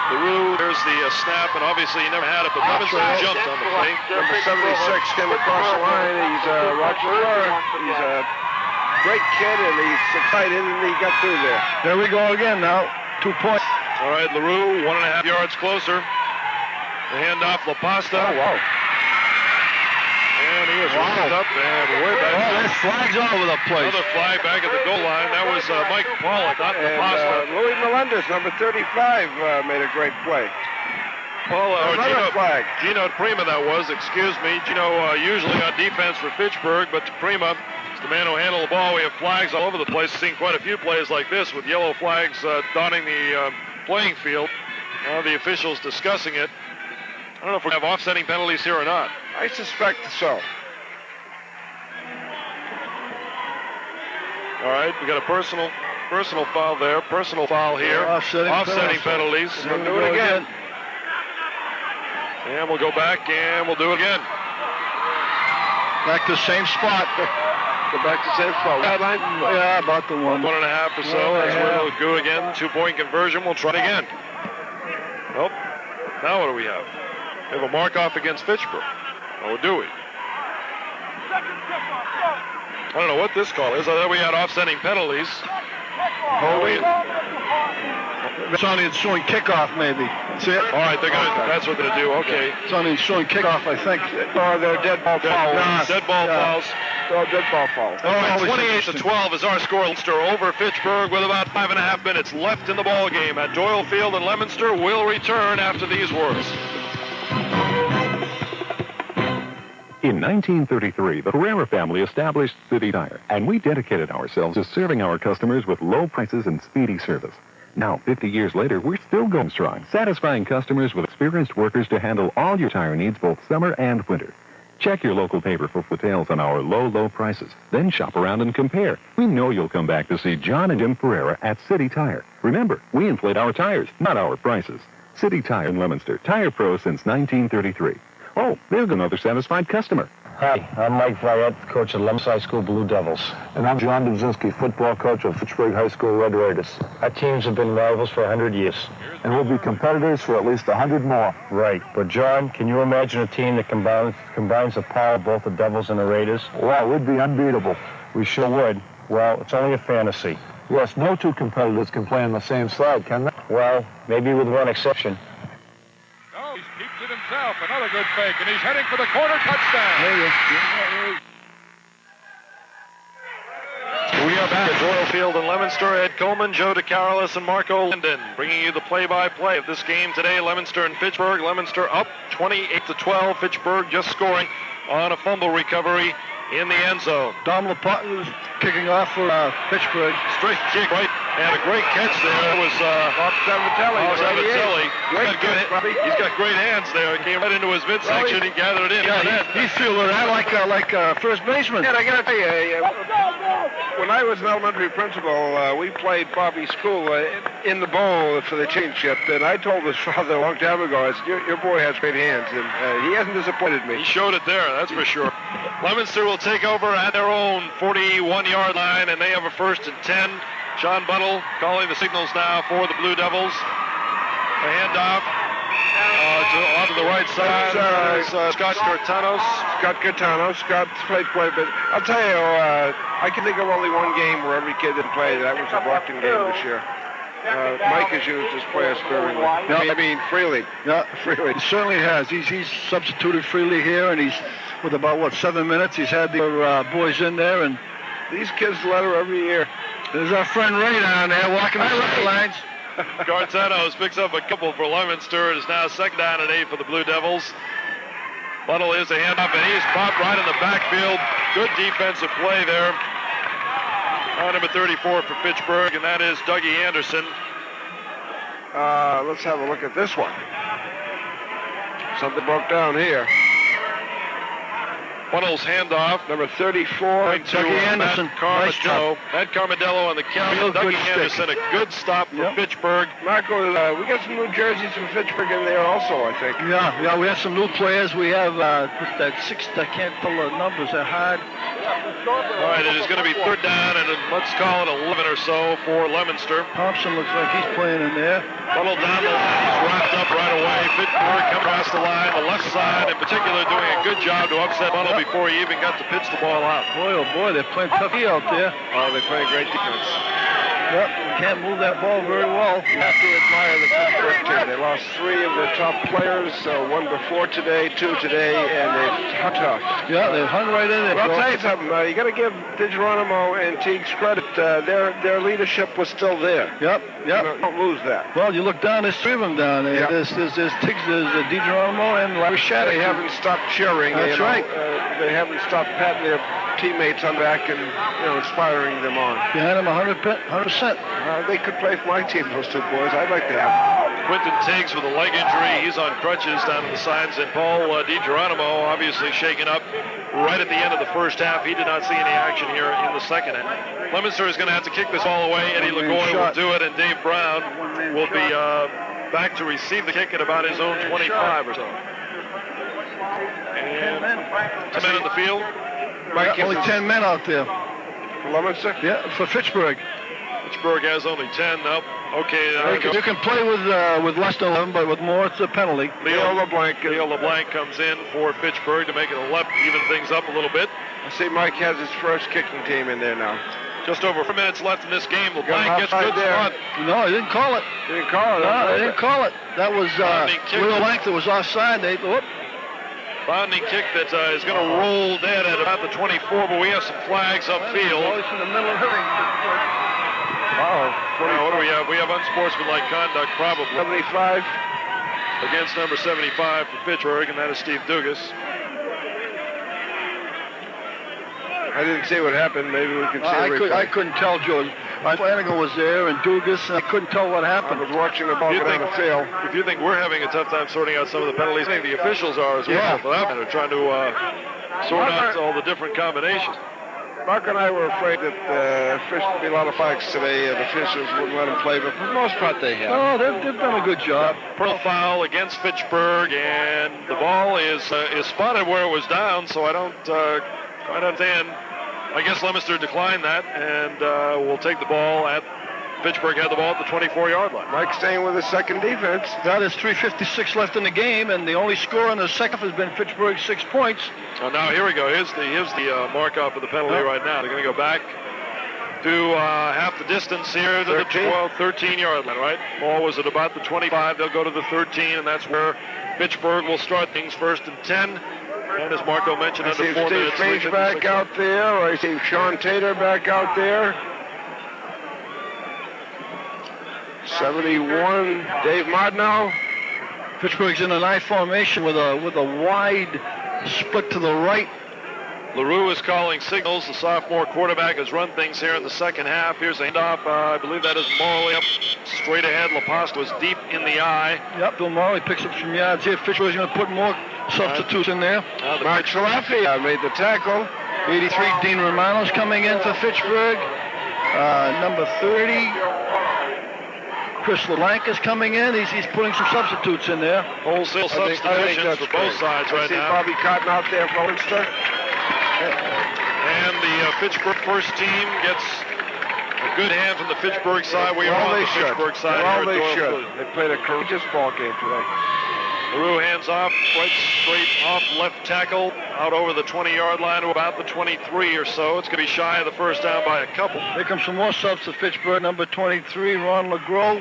LaRue, there's the snap, and obviously he never had it, but Leominster jumped on the play. Number 76 came across the line. He's Roger Burr. He's a great kid, and he's excited, and he got through there. There we go again now. 2 points. All right, LaRue, 1.5 yards closer. The handoff, La Pasta. Oh, wow. And he was rounded up and way back. Oh, there's flags all over the place. Another flag back at the goal line. That was Mike Pollock, not La Pasta. Louis Melendez, number 35, made a great play. Another flag. Gino Prima that was, excuse me. Gino usually on defense for Fitchburg, but Prima is the man who handled the ball. We have flags all over the place. Seen quite a few plays like this with yellow flags dotting the playing field. The officials discussing it. I don't know if we have offsetting penalties here or not. I suspect so. All right, we got a personal foul there, personal foul here. Offsetting penalties. We'll do it again. And we'll go back and we'll do it again. Back to the same spot. Go back to the same spot. Yeah, about the 1.5 or so. That's where we'll go again. 2-point conversion. We'll try it again. Nope. Now what do we have? We have a mark-off against Fitchburg. Or do we? I don't know what this call is. I thought we had offsetting penalties. It's only ensuing kickoff, maybe. That's it. All right, that's what they're going to do. Okay. It's only ensuing kickoff, I think. Or they're dead ball fouls. Dead ball fouls. Oh, dead ball fouls. All right, 28-12 is our score. Leominster over Fitchburg with about 5.5 minutes left in the ball game at Doyle Field, and Leominster will return after these words. In 1933, the Ferreira family established City Tire, and we dedicated ourselves to serving our customers with low prices and speedy service. Now, 50 years later, we're still going strong, satisfying customers with experienced workers to handle all your tire needs both summer and winter. Check your local paper for details on our low prices. Then shop around and compare. We know you'll come back to see John and Jim Ferreira at City Tire. Remember, we inflate our tires, not our prices. City Tire in Leominster, Tire Pro since 1933. Oh, there's another satisfied customer. Hi, I'm Mike Viette, coach of Leominster High School Blue Devils. And I'm John Dubzinski, football coach of Fitchburg High School Red Raiders. Our teams have been rivals for 100 years. And we'll be competitors for at least 100 more. Right, but John, can you imagine a team that combines the power of both the Devils and the Raiders? Well, we'd be unbeatable. We sure would. Well, it's only a fantasy. Yes, no two competitors can play on the same side, can they? Well, maybe with one exception. He's keeps it himself. Another good fake, and he's heading for the corner touchdown. We are back at Doyle Field. field in Leominster. Ed Coleman, Joe DeCarolis, and Marco Linden bringing you the play-by-play of this game today. Leominster and Fitchburg. Leominster up 28-12. Fitchburg just scoring on a fumble recovery in the end zone. Dom Laporte was kicking off for Fitchburg. Straight kick, right, and a great catch there. It was Bob Savatelli. He's got great hands there. It came right into his midsection. He gathered it in. Yeah, he fielded that like first baseman. Yeah, I got to tell you, when I was an elementary principal, we played Bobby School in the bowl for the championship, and I told his father a long time ago, I said, your boy has great hands, and he hasn't disappointed me. He showed it there, that's for sure. Leominster will take over at their own 41-yard line, and they have a 1st and 10. Sean Buttle calling the signals now for the Blue Devils. A handoff onto the right side. Scott Cortanos. Scott's played quite a bit. I'll tell you, I can think of only one game where every kid didn't play. That was the Brockton game this year. Mike has used his players sparingly. I mean, freely. Yeah, freely. He certainly has. He's substituted freely here, and he's with about 7 minutes. He's had the boys in there, and these kids let her every year. There's our friend Ray down there walking the sidelines. Gartanos picks up a couple for Leominster. It is now 2nd down and 8 for the Blue Devils. Buttle is a handoff, and he's popped right in the backfield. Good defensive play there. Number 34 for Fitchburg, and that is Dougie Anderson. Let's have a look at this one. Something broke down here. Buttle's handoff. Number 34. Dougie Anderson. Matt Carmadello on the count. Dougie Anderson, a good stop for Fitchburg. Marco, we got some new jerseys from Fitchburg in there also, I think. Yeah, we have some new players. We have that 6, I can't pull the numbers, they're hard. All right, it is going to be 3rd down, and let's call it 11 or so for Leominster. Thompson looks like he's playing in there. Buttle down the line, he's wrapped up right away. Fitchburg comes across the line, the left side in particular doing a good job to upset Buttle before he even got to pitch the ball out. Boy, oh boy, they're playing tough out there. Oh, they're playing great defense. Yep, can't move that ball very well. You have to admire the Fitchburg team. They lost 3 of their top players, 1 before today, 2 today, and they've hung tough. Yeah, they've hung right in it. Well, I'll tell you something. You got to give DiGeronimo and Teagues credit. Their leadership was still there. Yep. Don't lose that. Well, you look down, there's 3 of them down there. Yep. There's Teagues, there's DiGeronimo, and Larry Shattuck. They haven't stopped cheering. That's right. They haven't stopped patting their teammates on the back and inspiring them on. Behind them 100%. They could play for my team, those 2 boys. I'd like to have them. Quentin Teagues with a leg injury. He's on crutches down at the sides. And Paul DiGeronimo obviously shaken up right at the end of the first half. He did not see any action here in the second half. Leominster is going to have to kick this ball away. Eddie LaGoy will do it, and Dave Brown will be back to receive the kick at about his own 25 or so. And 10 men in the field. Only 10 men out there. For Leominster? Yeah, for Fitchburg. Fitchburg has only 10. Nope. Okay. You can play with less than 11, but with more, it's a penalty. Leo LeBlanc comes in for Fitchburg to make it 11, even things up a little bit. I see Mike has his first kicking team in there now. Just over 4 minutes left in this game. LeBlanc gets good spot. No, he didn't call it. He didn't call it. No, they didn't call it. That was LeBlanc that was offside. Bounding kick that is going to roll dead at about the 24, but we have some flags upfield. In the middle of hitting. What do we have? We have unsportsmanlike conduct, probably. 75. Against number 75 for Fitchburg, and that is Steve Dugas. I didn't see what happened. Maybe we can see I couldn't tell, George. Flanagan was there, and Dugas, and I couldn't tell what happened. I was watching the ball go down the field. If you think we're having a tough time sorting out some of the penalties, I think the officials are as well. For that matter, trying to sort out all the different combinations. Mark and I were afraid that there'd be a lot of fights today. The officials wouldn't let them play, but for the most part they have. Oh, they've done a good job. Personal foul against Fitchburg, and the ball is spotted where it was down, so I don't quite understand. I guess Leominster declined that, and will take the ball at Fitchburg had the ball at the 24-yard line. Mike staying with his second defense. That is 3:56 left in the game, and the only score in the second has been Fitchburg 6 points. Oh, now here we go. Here's the mark off of the penalty right now. They're going to go back to half the distance here to the 13-yard line, right? Ball was at about the 25. They'll go to the 13, and that's where Fitchburg will start things 1st and 10. And as Marco mentioned, under 4 minutes. Steve Strange back out there. I see Sean Tater back out there. 71, Dave Martineau. Fitchburg's in an I formation with a wide split to the right. LaRue is calling signals. The sophomore quarterback has run things here in the second half. Here's a handoff. I believe that is Morley up straight ahead. LaPoste was deep in the eye. Yep, Bill Morley picks up some yards here. Fitchburg's going to put more substitutes in there. Mark Salafi made the tackle. 83, Dean Romano's coming in for Fitchburg. Number 30, Chris LeBlanc is coming in. He's putting some substitutes in there. Wholesale substitutions for both sides right now. Bobby Cotton out there for Leominster. And the Fitchburg first team gets a good hand from the Fitchburg side. We are on the Fitchburg side. Well, they should. They played a courageous ball game today. LaRue hands off, right straight off left tackle, out over the 20-yard line to about the 23 or so. It's going to be shy of the first down by a couple. Here comes some more subs to Fitchburg. Number 23, Ron LeGros.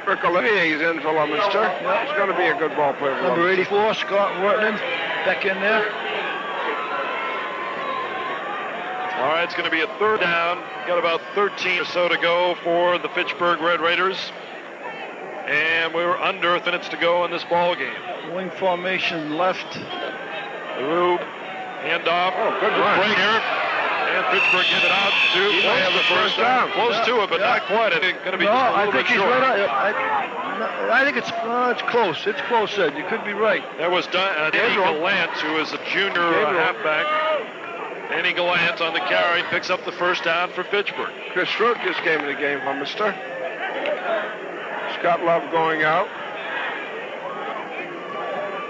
Rick Olivier is in for Leominster. Yeah, it's going to be a good ball player. Number 84, Scott Wortman, back in there. All right, it's going to be a third down. Got about 13 or so to go for the Fitchburg Red Raiders. And we're under minutes to go in this ball game. Wing formation left. LaRue, handoff. Oh, good run. Break here. And Fitchburg get it out to the first down. Close to it, but not quite. I think it's going to be just a little bit short. I think it's close. It's close, Ed. You could be right. That was Danny Gallant, who is a junior halfback. Danny Gallant on the carry picks up the first down for Fitchburg. Chris Stroke just came in the game, Leominster. Scott Love going out.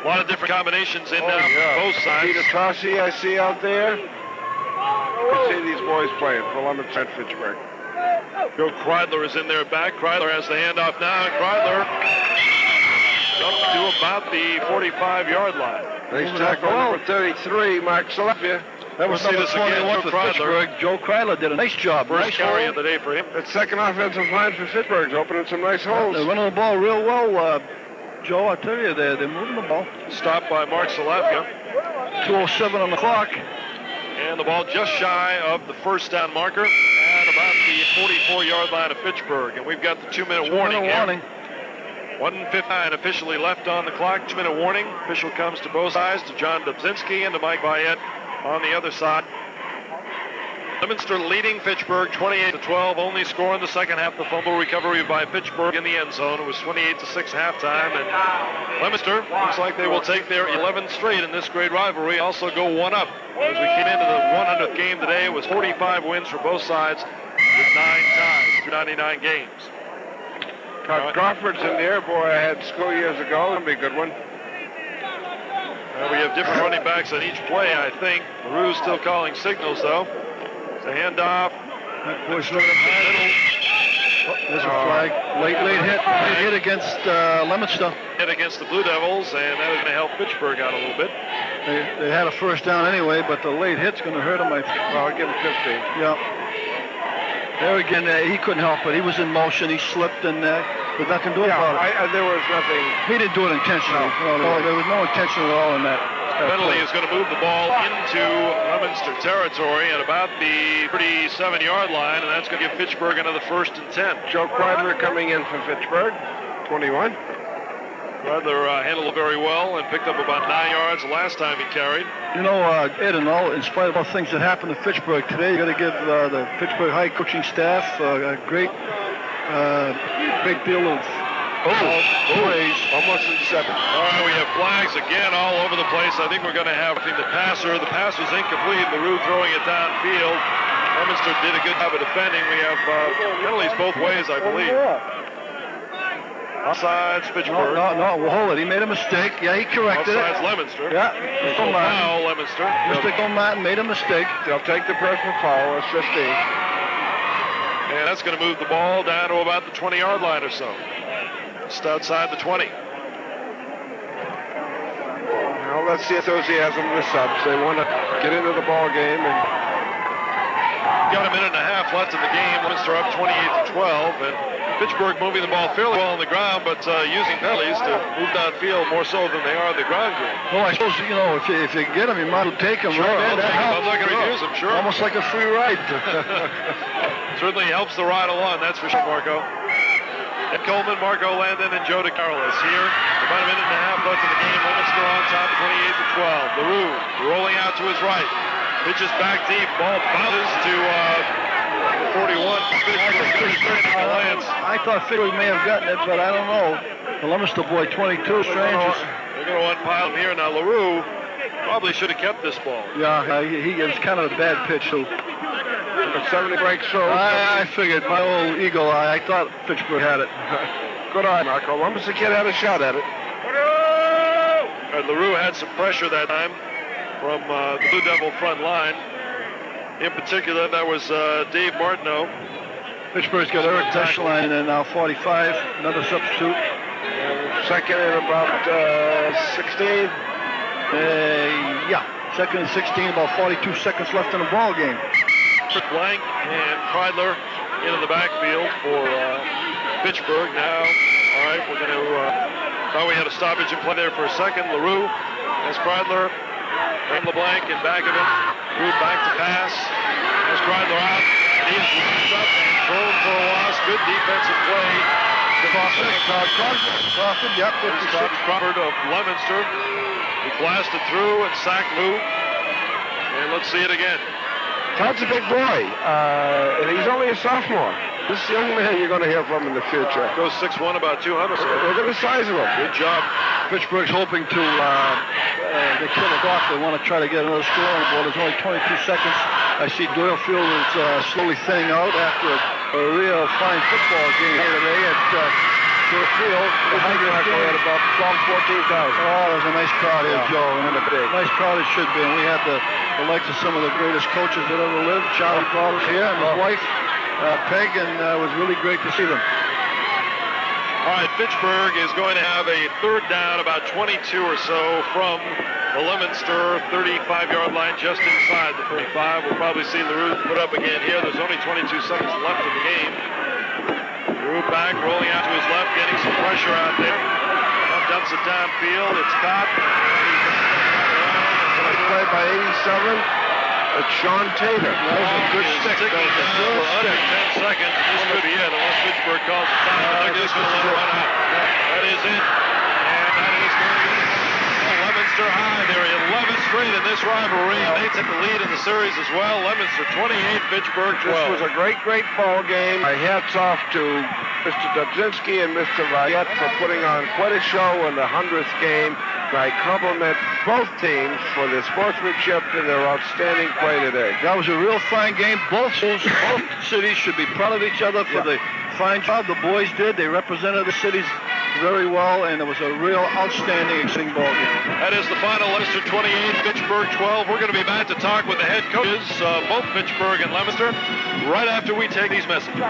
A lot of different combinations in both sides. Peter Tossi, I see out there. You can see these boys playing for Leominster and Fitchburg. Joe Kreidler is in there back. Kreidler has the handoff now, and Kreidler up to about the 45-yard line. Nice tackle, number 33, Mark Salafia. That was number 21 for Fitchburg. Joe Kreidler did a nice job. First carry of the day for him. That second offensive line for Fitchburg's opening some nice holes. They're running the ball real well, Joe. I tell you, they're moving the ball. Stopped by Mark Salafia. 2:07 on the clock. And the ball just shy of the first down marker at about the 44-yard line of Fitchburg. And we've got the 2-minute warning here. 1:59 officially left on the clock. 2-minute warning. Official comes to both sides, to John Dubzinski and to Mike Bayette on the other side. Leominster leading Fitchburg 28-12. Only score in the second half. The fumble recovery by Fitchburg in the end zone. It was 28-6 halftime. And Leominster looks like they will take their 11th straight in this great rivalry. Also go one up. As we came into the 100th game today, it was 45 wins for both sides with 9 ties through 99 games. Todd Crawford's in there. Boy, I had school years ago. That'll be a good one. We have different running backs on each play, I think. LaRue's still calling signals, though. It's a handoff. There's a flag. Late hit. Late hit against Leominster. Hit against the Blue Devils, and that is going to help Fitchburg out a little bit. They had a first down anyway, but the late hit's going to hurt them. I'll give him 15. Yeah. There again, he couldn't help it. He was in motion. He slipped, and there's nothing to do about it. There was nothing. He didn't do it intentionally. No, there was no intention at all in that. Penalty is going to move the ball into Leominster territory at about the 37-yard line, and that's going to give Fitchburg another 1st and 10. Joe Kreidler coming in for Fitchburg, 21. Kreidler handled it very well and picked up about 9 yards the last time he carried. You know, Ed and all, in spite of all things that happened to Fitchburg today, you got to give the Fitchburg High coaching staff a great big deal of praise. Almost in 7. All right, we have flags again all over the place. I think we're going to have the passer. The pass was incomplete. LaRue throwing it downfield. Leominster did a good job of defending. We have penalties both ways, I believe. Offsides, Fitchburg. No, we'll hold it. He made a mistake. Yeah, he corrected it. Offsides, Leominster. Yeah. Foul, Leominster. Mr. Goldmartin made a mistake. They'll take the personal foul. It's 15. And that's going to move the ball down to about the 20-yard line or so. Just outside the 20. Well, that's the enthusiasm of the subs. They want to get into the ball game. And got a minute and a half left in the game. Leominster up 28-12. And Fitchburg moving the ball fairly well on the ground, but using penalties to move downfield more so than they are the ground game. Well, I suppose, you know, if you get them, you might as well take them. Sure, right? I'm not going to refuse them, sure. Almost like a free ride. Certainly helps the ride along, that's for sure, Marco. Ed Coleman, Marco Landon, and Joe DeCarolis here. About a minute and a half left in the game. Leominster on top, 28-12. LaRue rolling out to his right. Pitches back deep. Ball bounces to 41. I thought Fitchburg may have gotten it, but I don't know. The Leominster boy, 22, strangers. They're going to unpile him here. Now LaRue probably should have kept this ball. Yeah, he is kind of a bad pitch, too. 70 breaks through. I figured, my old eagle eye, I thought Fitchburg had it. Good eye, Marco. Leominster kid had a shot at it. LaRue had some pressure that time from the Blue Devil front line. In particular, that was Dave Martineau. Pittsburgh's got Eric Deschline and now 45, another substitute. Second and about 16. Yeah, second and 16, about 42 seconds left in the ball game. Blank and Kreidler into the backfield for Fitchburg. Now, all right, we're going to, thought we had a stoppage in play there for a second. LaRue has Kreidler and LeBlanc in back of him. LaRue back to pass. Has Kreidler out. He is locked up and thrown for a loss. Good defensive play. Crawford, yep. Crawford of Leominster. He blasted through and sacked Lou. And let's see it again. Todd's a big boy, and he's only a sophomore. This young man you're going to hear from in the future. Goes 6'1", about 200. Look at the size of him. Good job. Pittsburgh's hoping to they kill the clock. They want to try to get another score on the ball. There's only 22 seconds. I see Doyle Field is slowly thinning out after a real fine football game here today at Doyle Field. The Hydro had about 12,000, 14,000. Oh, there's a nice crowd here, Joe. And nice crowd it should be. And we had the likes of some of the greatest coaches that ever lived. Charlie brought us here and his wife, Peg, and it was really great to see them. All right, Fitchburg is going to have a third down, about 22 or so from the Leominster 35-yard line, just inside the 35. We'll probably see LaRue put up again here. There's only 22 seconds left in the game. LaRue back, rolling out to his left, getting some pressure out there. Dumps it downfield. It's caught. Played by 87. It's Sean Tater. That was a good stick. That was a good stick. 10 seconds. This could be it unless Fitchburg calls it time. They're just going to let it run out. That is it. And that is going to be Leominster high. They're 11th straight in this rivalry. They took the lead in the series as well. Leominster 28, Fitchburg 12. This was a great ball game. My hats off to Mr. Dubzinski and Mr. Vayette for putting on quite a show in the 100th game. I compliment both teams for their sportsmanship and their outstanding play today. That was a real fine game. Both cities should be proud of each other for the fine job the boys did. They represented the cities very well, and it was a real outstanding, exciting ball game. That is the final. Leominster 28, Fitchburg 12. We're going to be back to talk with the head coaches, both Fitchburg and Leominster, right after we take these messages.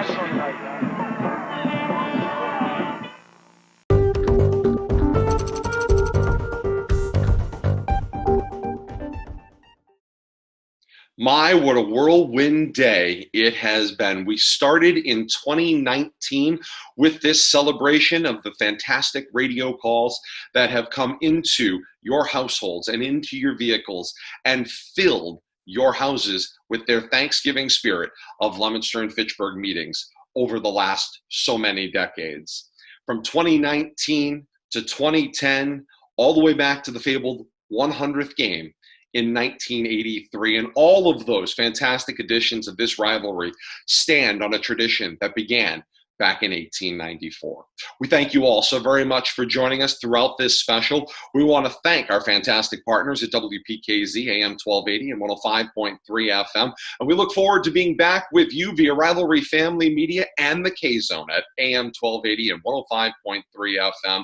My, what a whirlwind day it has been. We started in 2019 with this celebration of the fantastic radio calls that have come into your households and into your vehicles and filled your houses with their Thanksgiving spirit of Leominster and Fitchburg meetings over the last so many decades. From 2019 to 2010, all the way back to the fabled 100th game in 1983, and all of those fantastic editions of this rivalry stand on a tradition that began back in 1894. We thank you all so very much for joining us throughout this special. We want to thank our fantastic partners at WPKZ AM1280 and 105.3 FM, and we look forward to being back with you via Rivalry Family Media and the K-Zone at AM1280 and 105.3 FM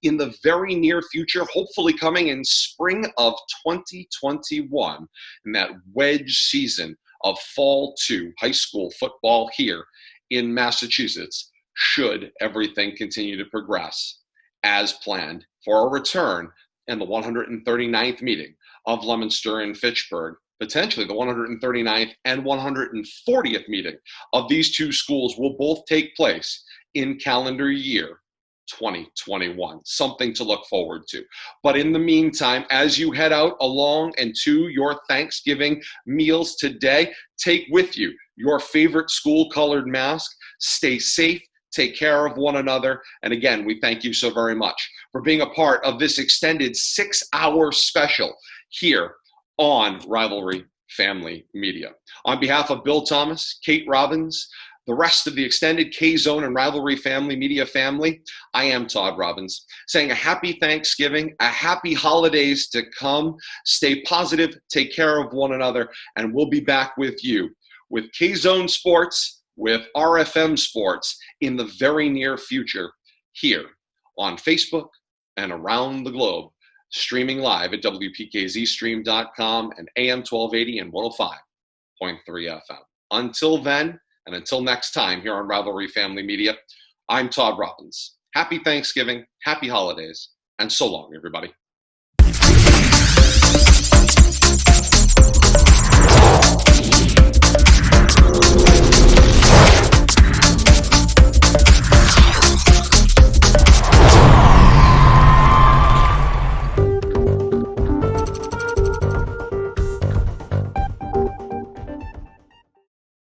in the very near future, hopefully coming in spring of 2021, in that wedge season of Fall 2 high school football here in Massachusetts, should everything continue to progress as planned for a return in the 139th meeting of Leominster and Fitchburg, potentially the 139th and 140th meeting of these two schools will both take place in calendar year 2021. Something to look forward to. But in the meantime, as you head out along and to your Thanksgiving meals today, take with you your favorite school-colored mask. Stay safe, take care of one another. And again, we thank you so very much for being a part of this extended 6-hour special here on Rivalry Family Media. On behalf of Bill Thomas, Kate Robbins, the rest of the extended K-Zone and Rivalry Family Media family, I am Todd Robbins, saying a happy Thanksgiving, a happy holidays to come. Stay positive, take care of one another, and we'll be back with you with K-Zone Sports, with RFM Sports in the very near future here on Facebook and around the globe, streaming live at WPKZstream.com and AM1280 and 105.3 FM. Until then, and until next time here on Rivalry Family Media, I'm Todd Robbins. Happy Thanksgiving, happy holidays, and so long, everybody.